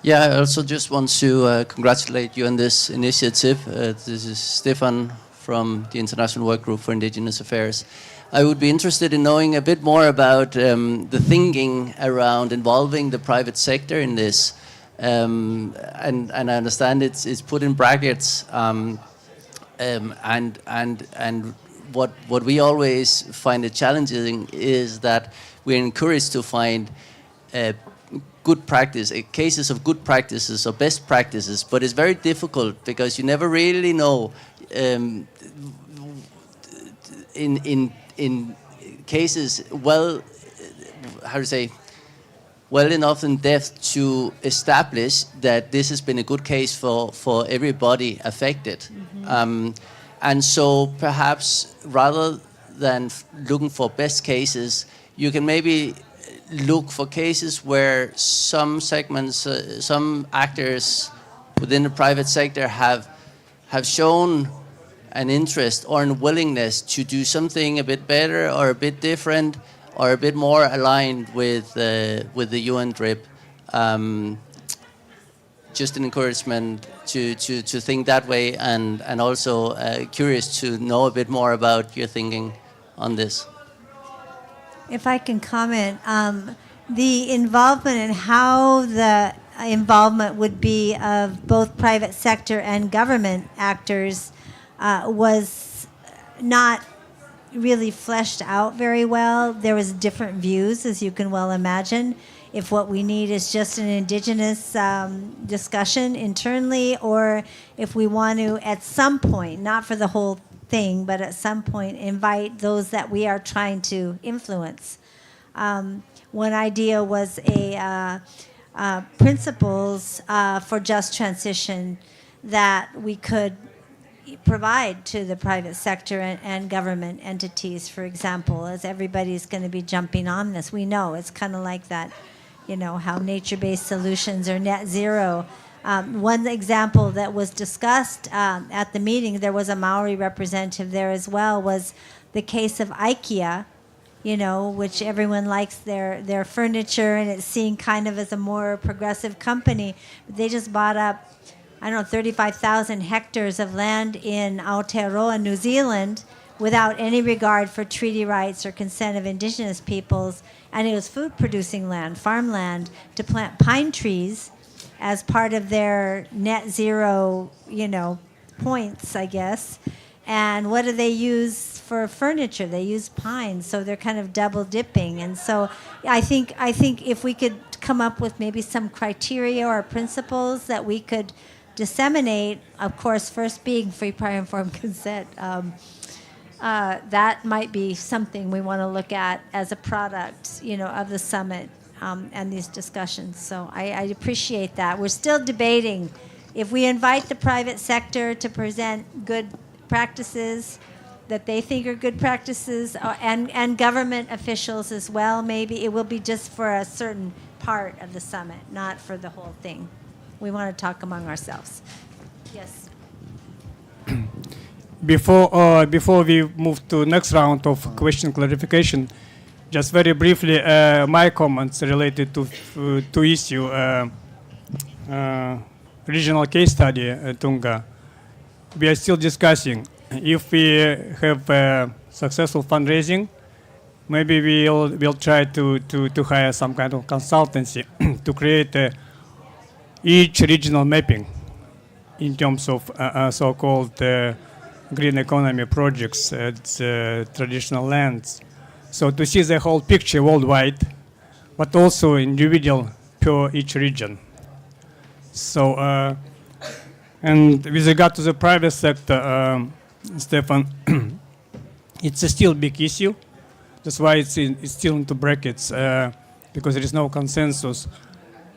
Yeah, I also just want to congratulate you on this initiative. This is Stefan from the International Work Group for Indigenous Affairs. I would be interested in knowing a bit more about the thinking around involving the private sector in this. And I understand it's put in brackets. And what we always find it challenging is that we're encouraged to find good practice, cases of good practices or best practices, but it's very difficult because you never really know in cases well enough in depth to establish that this has been a good case for everybody affected. Mm-hmm. And so perhaps rather than looking for best cases, you can maybe look for cases where some segments, some actors within the private sector have shown an interest or a willingness to do something a bit better or a bit different or a bit more aligned with the UN DRIP. Just an encouragement to think that way, and also curious to know a bit more about your thinking on this. If I can comment, the involvement and how the involvement would be of both private sector and government actors was not really fleshed out very well. There was different views, as you can well imagine. If what we need is just an Indigenous discussion internally, or if we want to, at some point, not for the whole thing, but at some point, invite those that we are trying to influence. One idea was principles for just transition that we could provide to the private sector and government entities, for example, as everybody's going to be jumping on this. We know it's kind of like that, how nature-based solutions or net zero. One example that was discussed at the meeting, there was a Maori representative there as well, was the case of IKEA, which everyone likes their furniture, and it's seen kind of as a more progressive company. But they just bought up, 35,000 hectares of land in Aotearoa, New Zealand, without any regard for treaty rights or consent of Indigenous peoples. And it was food-producing land, farmland, to plant pine trees as part of their net zero, points, I guess. And what do they use for furniture? They use pine, so they're kind of double dipping. And so I think if we could come up with maybe some criteria or principles that we could disseminate, of course, first being free, prior, informed consent, that might be something we want to look at as a product, of the summit and these discussions. So I appreciate that. We're still debating if we invite the private sector to present good practices that they think are good practices, and government officials as well, maybe it will be just for a certain part of the summit, not for the whole thing. We want to talk among ourselves. Yes. Before we move to next round of question clarification, just very briefly, my comments related to issue regional case study, Tunga. We are still discussing if we have successful fundraising. Maybe we'll try to hire some kind of consultancy to create each regional mapping in terms of so-called green economy projects at traditional lands. So to see the whole picture worldwide, but also individual per each region. So, and with regard to the private sector, Stefan, it's still a big issue. That's why it's still into brackets, because there is no consensus.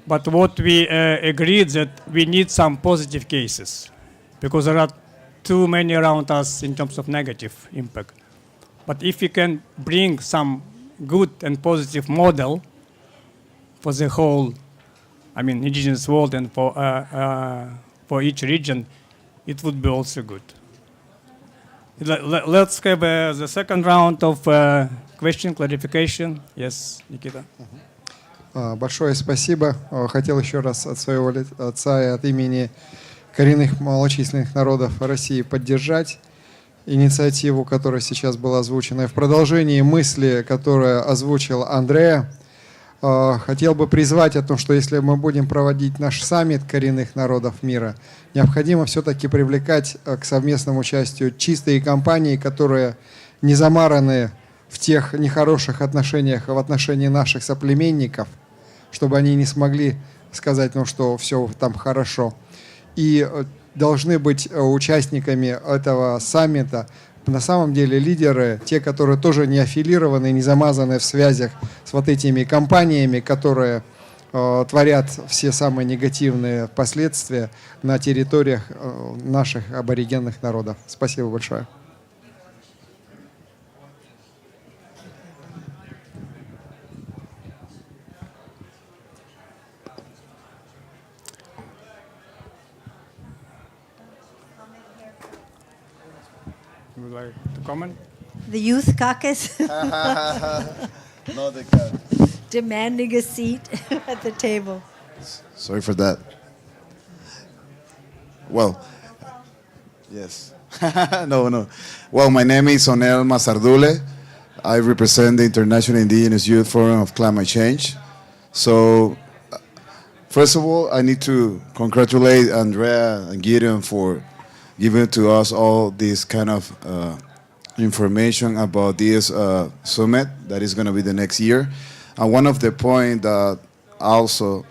But what we agreed that we need some positive cases, because there are too many around us in terms of negative impact. But if we can bring some good and positive model for the whole, indigenous world and for each region, it would be also good. Let's have the second round of question clarification. Yes, Nikita. Большое спасибо. Хотел еще раз от своего отца и от имени коренных малочисленных народов России поддержать инициативу, которая сейчас была озвучена. И в продолжении мысли, которую озвучил Андреа, хотел бы призвать о том, что если мы будем проводить наш саммит коренных народов мира, необходимо все-таки привлекать к совместному участию чистые компании, которые не замараны в тех нехороших отношениях в отношении наших соплеменников, чтобы они не смогли сказать, что все там хорошо. И должны быть участниками этого саммита на самом деле лидеры, те, которые тоже не аффилированы, не замазаны в связях с вот этими компаниями, которые творят все самые негативные последствия на территориях наших аборигенных народов. Спасибо большое. Would like to comment? The Youth Caucus No, they can't. demanding a seat at the table. Sorry for that. Well, yes. No. Well, my name is Onel Mazardule. I represent the International Indigenous Youth Forum of Climate Change. So, first of all, I need to congratulate Andrea and Gideon for giving to us all these kind of information about this summit that is going to be the next year. And one of the points that I also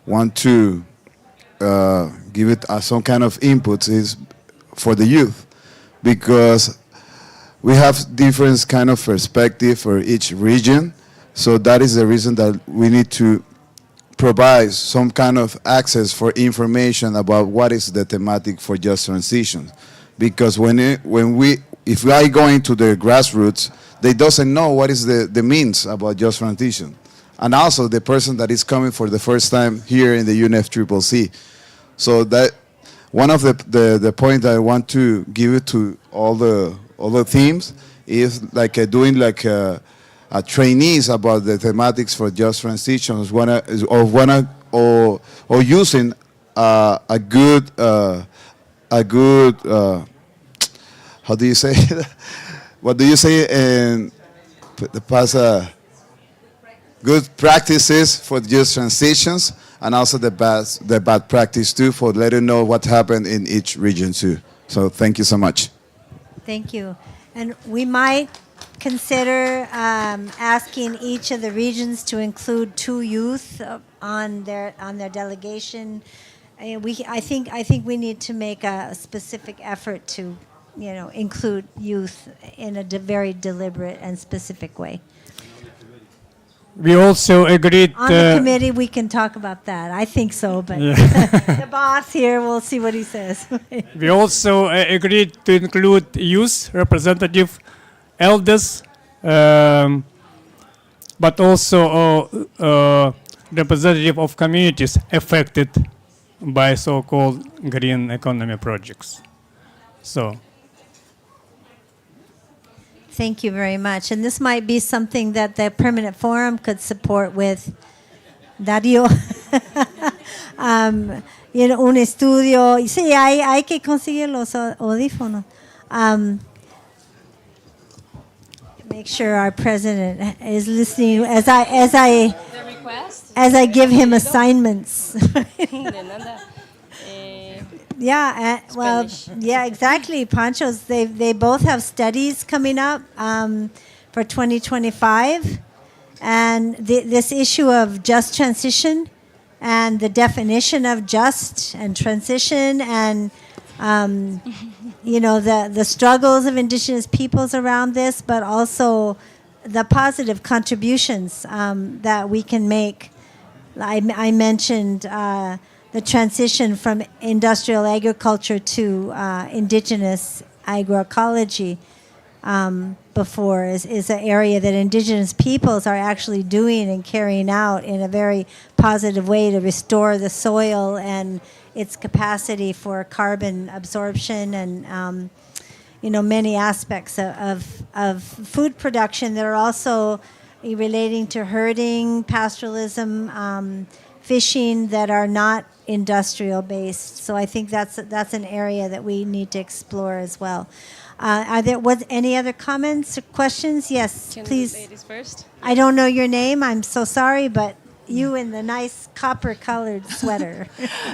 want to give it some kind of inputs is for the youth, because we have different kind of perspective for each region. So that is the reason that we need to provide some kind of access for information about what is the thematic for just transition. Because if we are going to the grassroots, they doesn't know what is the means about just transition. And also the person that is coming for the first time here in the UNFCCC. So that one of the points I want to give it to all the teams is like doing like a trainees about the thematics for just transitions, or using a good how do you say it? What do you say in the past? Good practices for just transitions, and also the bad practice too, for letting know what happened in each region too. So thank you so much. Thank you. And we might consider asking each of the regions to include 2 youth on their delegation. I think we need to make a specific effort to, include youth in a very deliberate and specific way. We also agreed On the committee, we can talk about that. I think so, but the boss here, we'll see what he says. we also agreed to include youth representative, elders, but also representative of communities affected by so-called green economy projects. So. Thank you very much. And this might be something that the Permanent Forum could support with Dario. Un estudio. Sí, hay que conseguir los audífonos. Make sure our president is listening as I give him assignments. Yeah, well, yeah, exactly. Pancho's, they both have studies coming up for 2025. And this issue of just transition and the definition of just and transition and, the struggles of indigenous peoples around this, but also the positive contributions that we can make. I mentioned the transition from industrial agriculture to indigenous agroecology before is an area that indigenous peoples are actually doing and carrying out in a very positive way to restore the soil and its capacity for carbon absorption and many aspects of food production that are also relating to herding, pastoralism, fishing that are not industrial based. So I think that's an area that we need to explore as well. Are there any other comments or questions? Yes, please. The ladies first. I don't know your name. I'm so sorry, but you in the nice copper-colored sweater.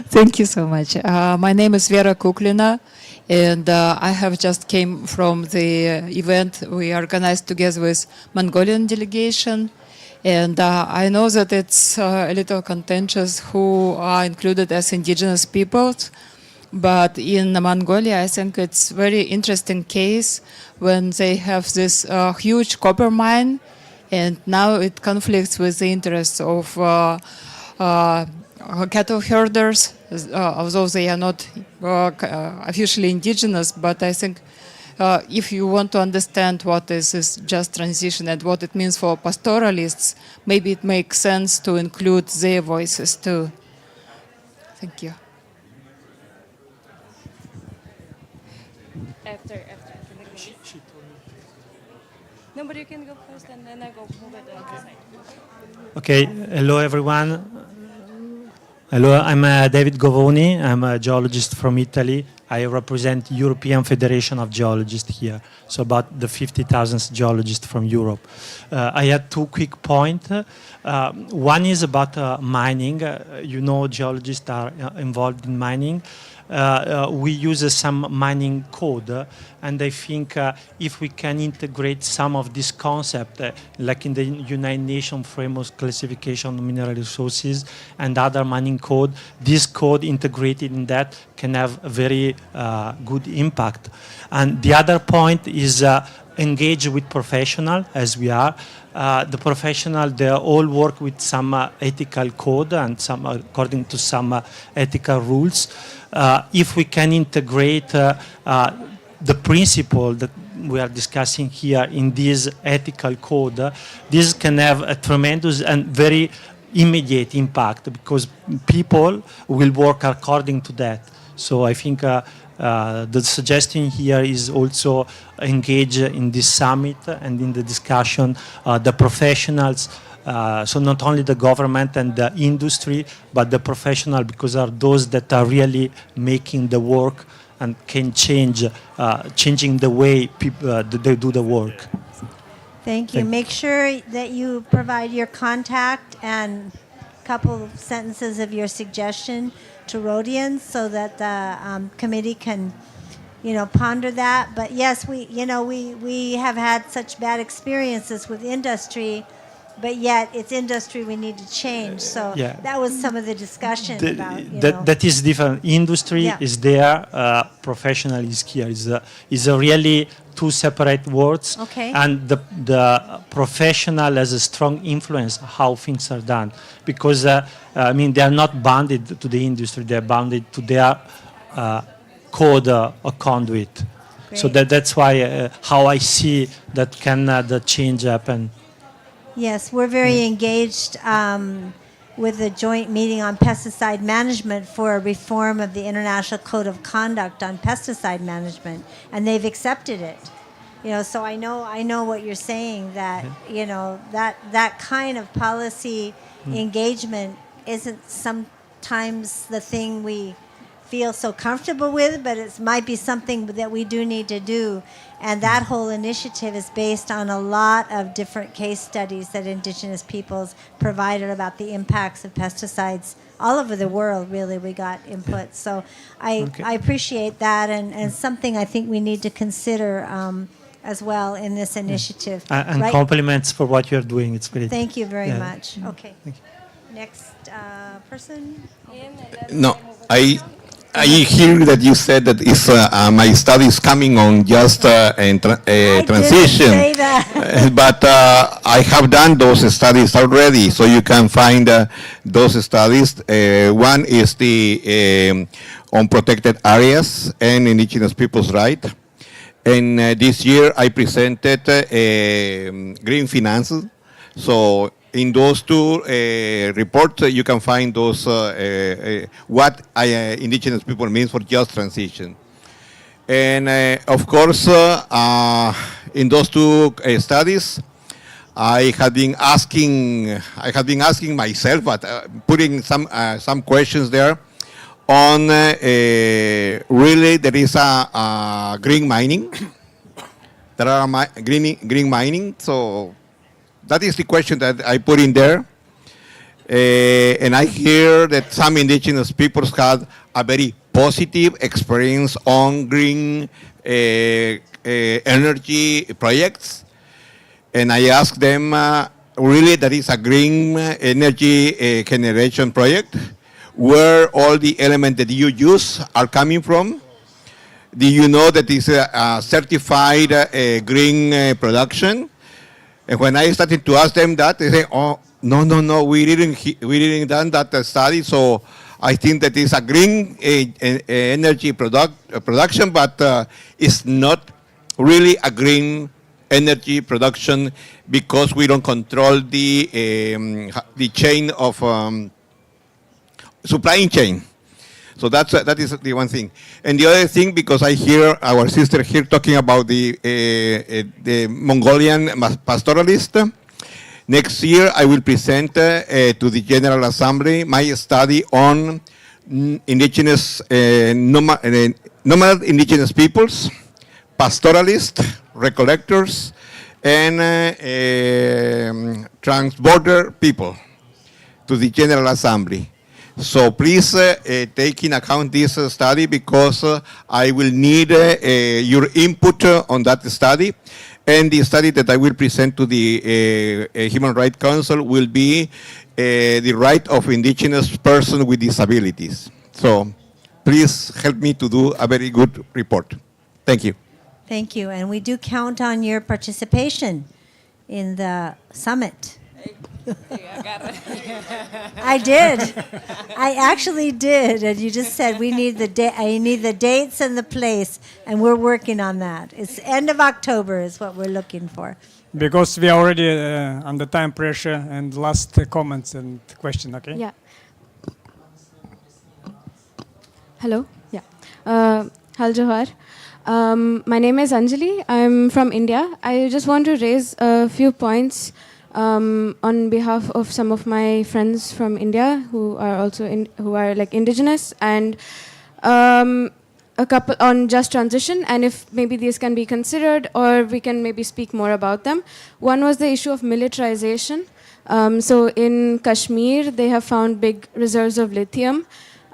Thank you so much. My name is Vera Kuklina, and I have just came from the event we organized together with Mongolian delegation. And I know that it's a little contentious who are included as indigenous peoples, but in Mongolia, I think it's very interesting case when they have this huge copper mine, and now it conflicts with the interests of cattle herders, although they are not officially indigenous, but I think if you want to understand what is this just transition and what it means for pastoralists, maybe it makes sense to include their voices too. Thank you. After. No, but you can go first and then I go move it on the side. Okay, hello everyone. Hello, I'm David Govoni. I'm a geologist from Italy. I represent European Federation of Geologists here, so about the 50,000 geologists from Europe. I had 2 quick points. One is about mining. Geologists are involved in mining. we use some mining code, and I think if we can integrate some of this concept, like in the United Nations framework classification of mineral resources and other mining code, this code integrated in that can have a very good impact. And the other point is engage with professional, as we are. The professional, they all work with some ethical code and some according to some ethical rules. If we can integrate the principle that we are discussing here in this ethical code, this can have a tremendous and very immediate impact because people will work according to that. So I think the suggestion here is also engage in this summit and in the discussion the professionals, so not only the government and the industry, but the professional, because are those that are really making the work and can changing the way people they do the work. Thank you. Make sure that you provide your contact and a couple of sentences of your suggestion to Rhodians so that the committee can, ponder that. But yes, we have had such bad experiences with industry, but yet it's industry we need to change. So that was some of the discussion about, that is different. Industry is there, professional is here. Is a really two separate words. Okay. And the professional has a strong influence how things are done, because they are not bounded to the industry; they are bounded to their code or conduit. So that's why how I see that can the change happen. Yes, we're very engaged with a joint meeting on pesticide management for a reform of the International Code of Conduct on pesticide management, and they've accepted it. So I know what you're saying, that that kind of policy engagement isn't sometimes the thing we feel so comfortable with, but it might be something that we do need to do. And that whole initiative is based on a lot of different case studies that Indigenous peoples provided about the impacts of pesticides all over the world. Really, we got input. So I appreciate that, and something I think we need to consider as well in this initiative. And compliments for what you're doing. It's great. Thank you very much. Okay. Next person. No, I hear that you said that it's, my study is coming on just transition. Didn't say that. But I have done those studies already, so you can find those studies. One is the on protected areas and indigenous people's right. And this year I presented green finances. So in those two reports, you can find those what indigenous people means for just transition. And of course, in those two studies, I have been asking myself, but putting some questions there on really there is a green mining. There are green mining, so. That is the question that I put in there. And I hear that some indigenous peoples had a very positive experience on green energy projects. And I asked them, really, that is a green energy generation project, where all the elements that you use are coming from? Do you know that it's a certified green production? And when I started to ask them that, they say, "Oh, no, we didn't done that study. So I think that it's a green energy production, but it's not really a green energy production because we don't control the chain of supply chain." So that is the one thing. And the other thing, because I hear our sister here talking about the Mongolian pastoralist. Next year, I will present to the General Assembly my study on indigenous, nomad indigenous peoples, pastoralists, recollectors, and transborder people to the General Assembly. So please take in account this study because I will need your input on that study. And the study that I will present to the Human Rights Council will be the right of indigenous persons with disabilities. So please help me to do a very good report. Thank you. Thank you. And we do count on your participation in the summit. I did. I actually did. And you just said we need I need the dates and the place, and we're working on that. It's end of October is what we're looking for. Because we are already under time pressure, and last comments and question, okay? Yeah. Hello. Yeah. Hal Johar. My name is Anjali. I'm from India. I just want to raise a few points on behalf of some of my friends from India who are also who are like indigenous, and a couple on just transition, and if maybe these can be considered or we can maybe speak more about them. One was the issue of militarization. So in Kashmir, they have found big reserves of lithium.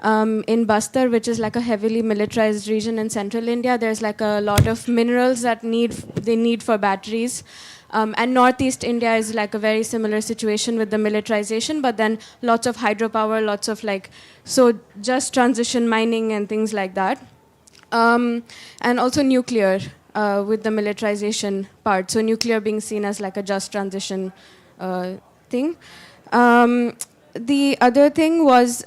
In Bastar, which is like a heavily militarized region in central India, there's like a lot of minerals that they need for batteries. And Northeast India is like a very similar situation with the militarization, but then lots of hydropower, lots of so just transition mining and things like that. And also nuclear with the militarization part. So nuclear being seen as like a just transition thing. The other thing was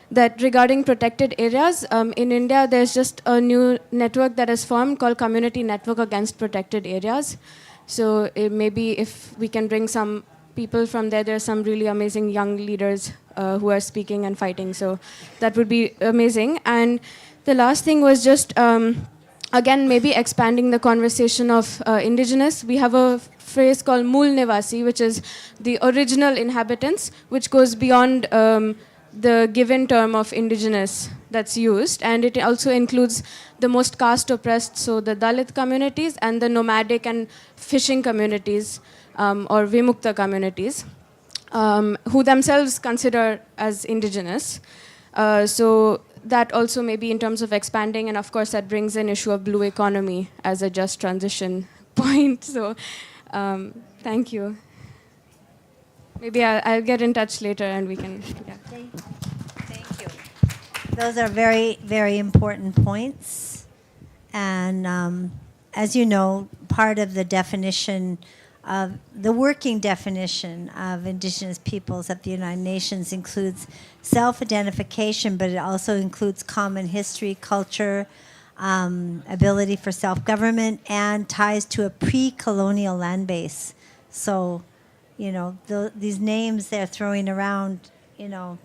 that regarding protected areas, in India, there's just a new network that is formed called Community Network Against Protected Areas. So maybe if we can bring some people from there, there are some really amazing young leaders who are speaking and fighting. So that would be amazing. And the last thing was just, again, maybe expanding the conversation of indigenous. We have a phrase called Mool Nivasi, which is the original inhabitants, which goes beyond the given term of indigenous that's used, and it also includes the most caste oppressed, so the Dalit communities and the nomadic and fishing communities or Vimukta communities, who themselves consider as indigenous. So that also maybe in terms of expanding, and of course that brings an issue of blue economy as a just transition point. So thank you. Maybe I'll get in touch later and we can, yeah. Thank you. Those are very, very important points. And as you know, part of the definition of the working definition of indigenous peoples at the United Nations includes self-identification, but it also includes common history, culture, ability for self-government, and ties to a pre-colonial land base. So, you know, these names they're throwing around, you know,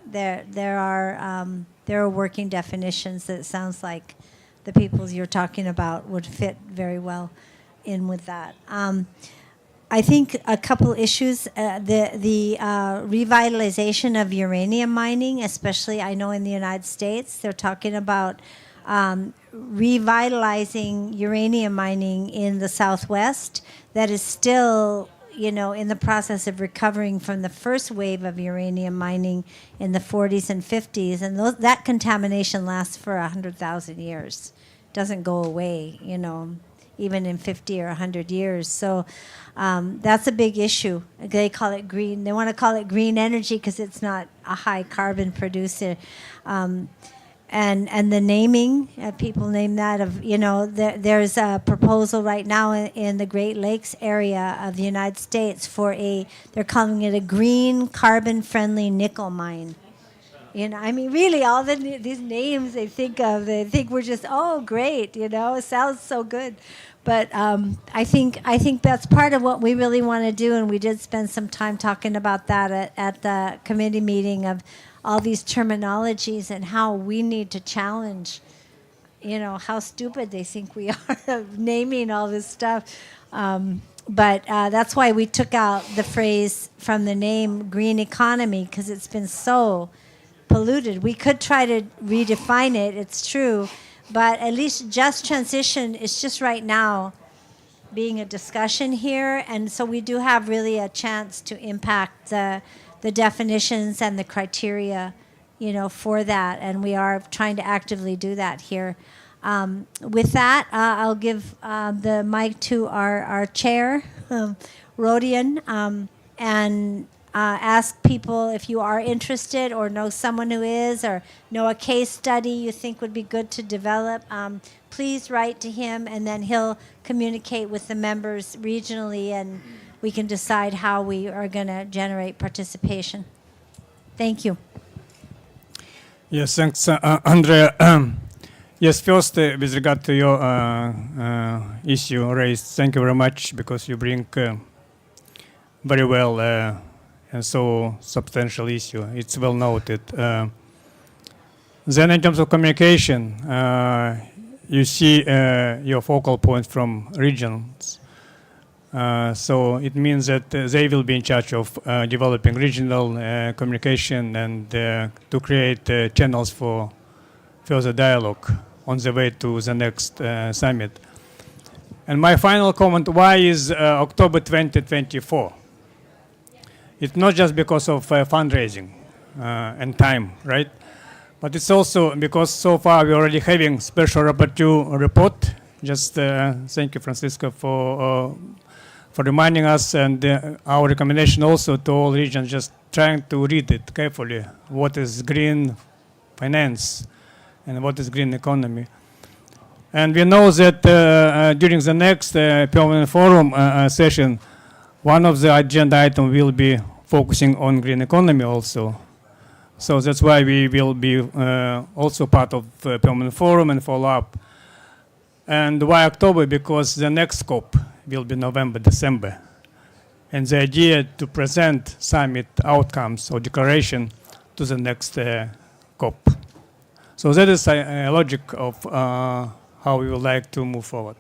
there are working definitions that it sounds like the peoples you're talking about would fit very well in with that. I think a couple issues, the revitalization of uranium mining, especially I know in the United States, they're talking about revitalizing uranium mining in the Southwest that is still, you know, in the process of recovering from the first wave of uranium mining in the 40s and 50s. And that contamination lasts for 100,000 years. Doesn't go away, you know, even in 50 or 100 years. So that's a big issue. They call it green. They want to call it green energy because it's not a high carbon producer. And the naming, people name that of, you know, there's a proposal right now in the Great Lakes area of the United States for they're calling it a green carbon-friendly nickel mine. You know, I mean, really, all these names they think we're just, oh, great, you know, it sounds so good. But I think that's part of what we really want to do, and we did spend some time talking about that at the committee meeting of all these terminologies and how we need to challenge, you know, how stupid they think we are of naming all this stuff. But that's why we took out the phrase from the name green economy, because it's been so polluted. We could try to redefine it, it's true, but at least just transition is just right now being a discussion here. And so we do have really a chance to impact the definitions and the criteria for that, and we are trying to actively do that here. With that, I'll give the mic to our chair, Rodian, and ask people if you are interested or know someone who is, or know a case study you think would be good to develop. Please write to him, and then he'll communicate with the members regionally, and we can decide how we are going to generate participation. Thank you. Yes, thanks, Andrea. Yes, first, with regard to your issue raised, thank you very much, because you bring very well and so substantial issue. It's well noted. Then in terms of communication, you see your focal point from regions. So it means that they will be in charge of developing regional communication and to create channels for further dialogue on the way to the next summit. And my final comment, why is October 2024? It's not just because of fundraising and time, right? But it's also because so far we're already having special rapporteur report. Just thank you, Francisco, for reminding us, and our recommendation also to all regions, just trying to read it carefully. What is green finance and what is green economy? And we know that during the next permanent forum session, one of the agenda items will be focusing on green economy also. So that's why we will be also part of the permanent forum and follow up. And why October? Because the next COP will be November, December. And the idea to present summit outcomes or declaration to the next COP. So that is a logic of how we would like to move forward.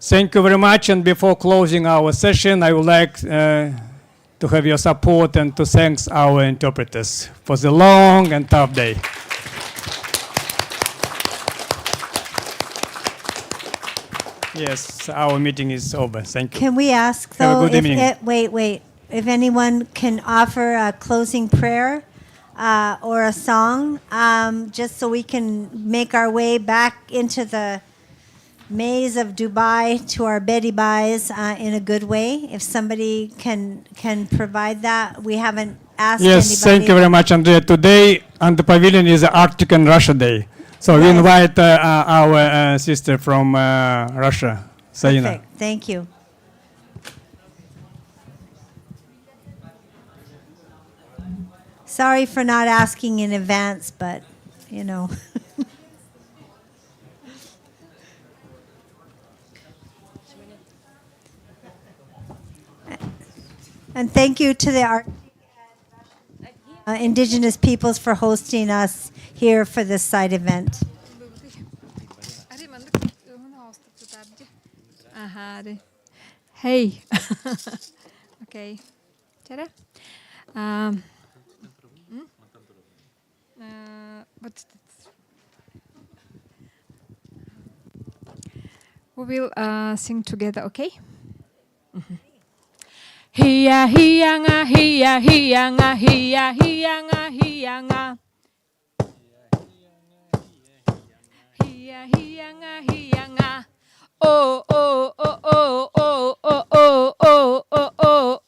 Thank you very much. And before closing our session, I would like to have your support and to thank our interpreters for the long and tough day. Yes, our meeting is over. Thank you. Can we ask, Have a though, good evening. wait, if anyone can offer a closing prayer or a song, just so we can make our way back into the maze of Dubai to our Betty Buys in a good way. If somebody can provide that, we haven't asked Yes, anybody. thank you very much, Andrea. Today on the Pavilion is Arctic and Russia Day. So we invite our sister from Russia, Saina. Perfect. Thank you. Sorry for not asking in advance, but, And thank you to the Indigenous peoples for hosting us here for this side event. Hey. Okay. Tere. What's this? We will sing together, okay? Hiya hiyanga hiya hiyanga hiya hiyanga hiyanga hiya hiyanga hiyanga oh oh oh oh oh oh oh oh oh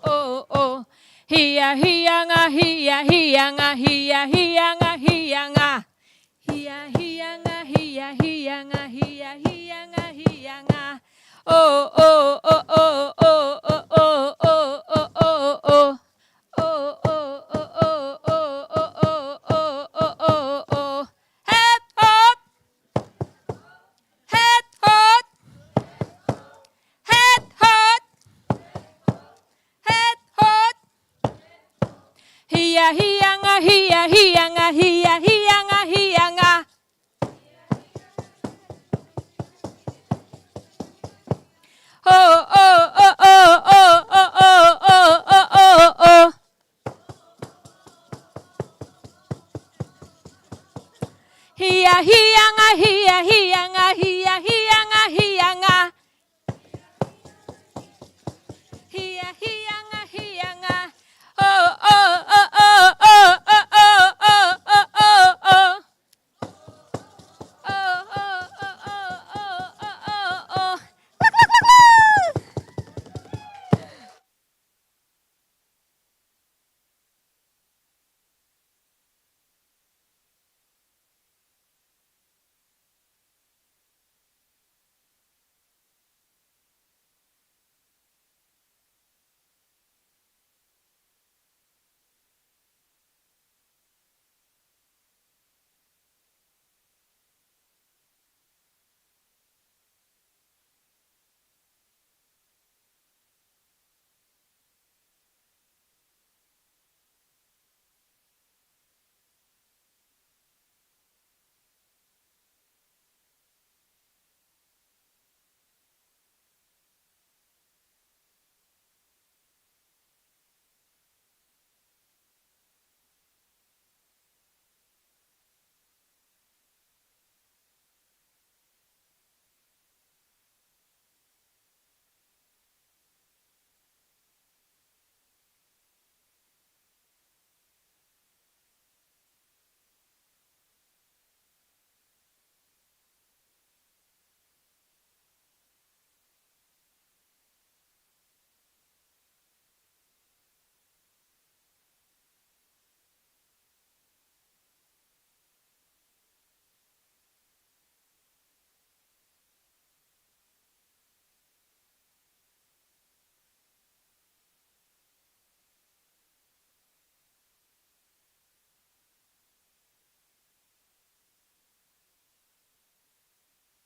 oh oh hiya hiyanga hiya hiyanga hiya hiyanga hiyanga hiya hiyanga hiya hiyanga hiya hiyanga hiyanga oh oh oh oh oh oh oh oh oh oh oh head hot head hot head hot head hot hiya hiyanga hiya hiyanga hiya hiyanga hiyanga oh oh oh oh oh oh oh oh oh oh oh hiya hiyanga hiya hiyanga hiya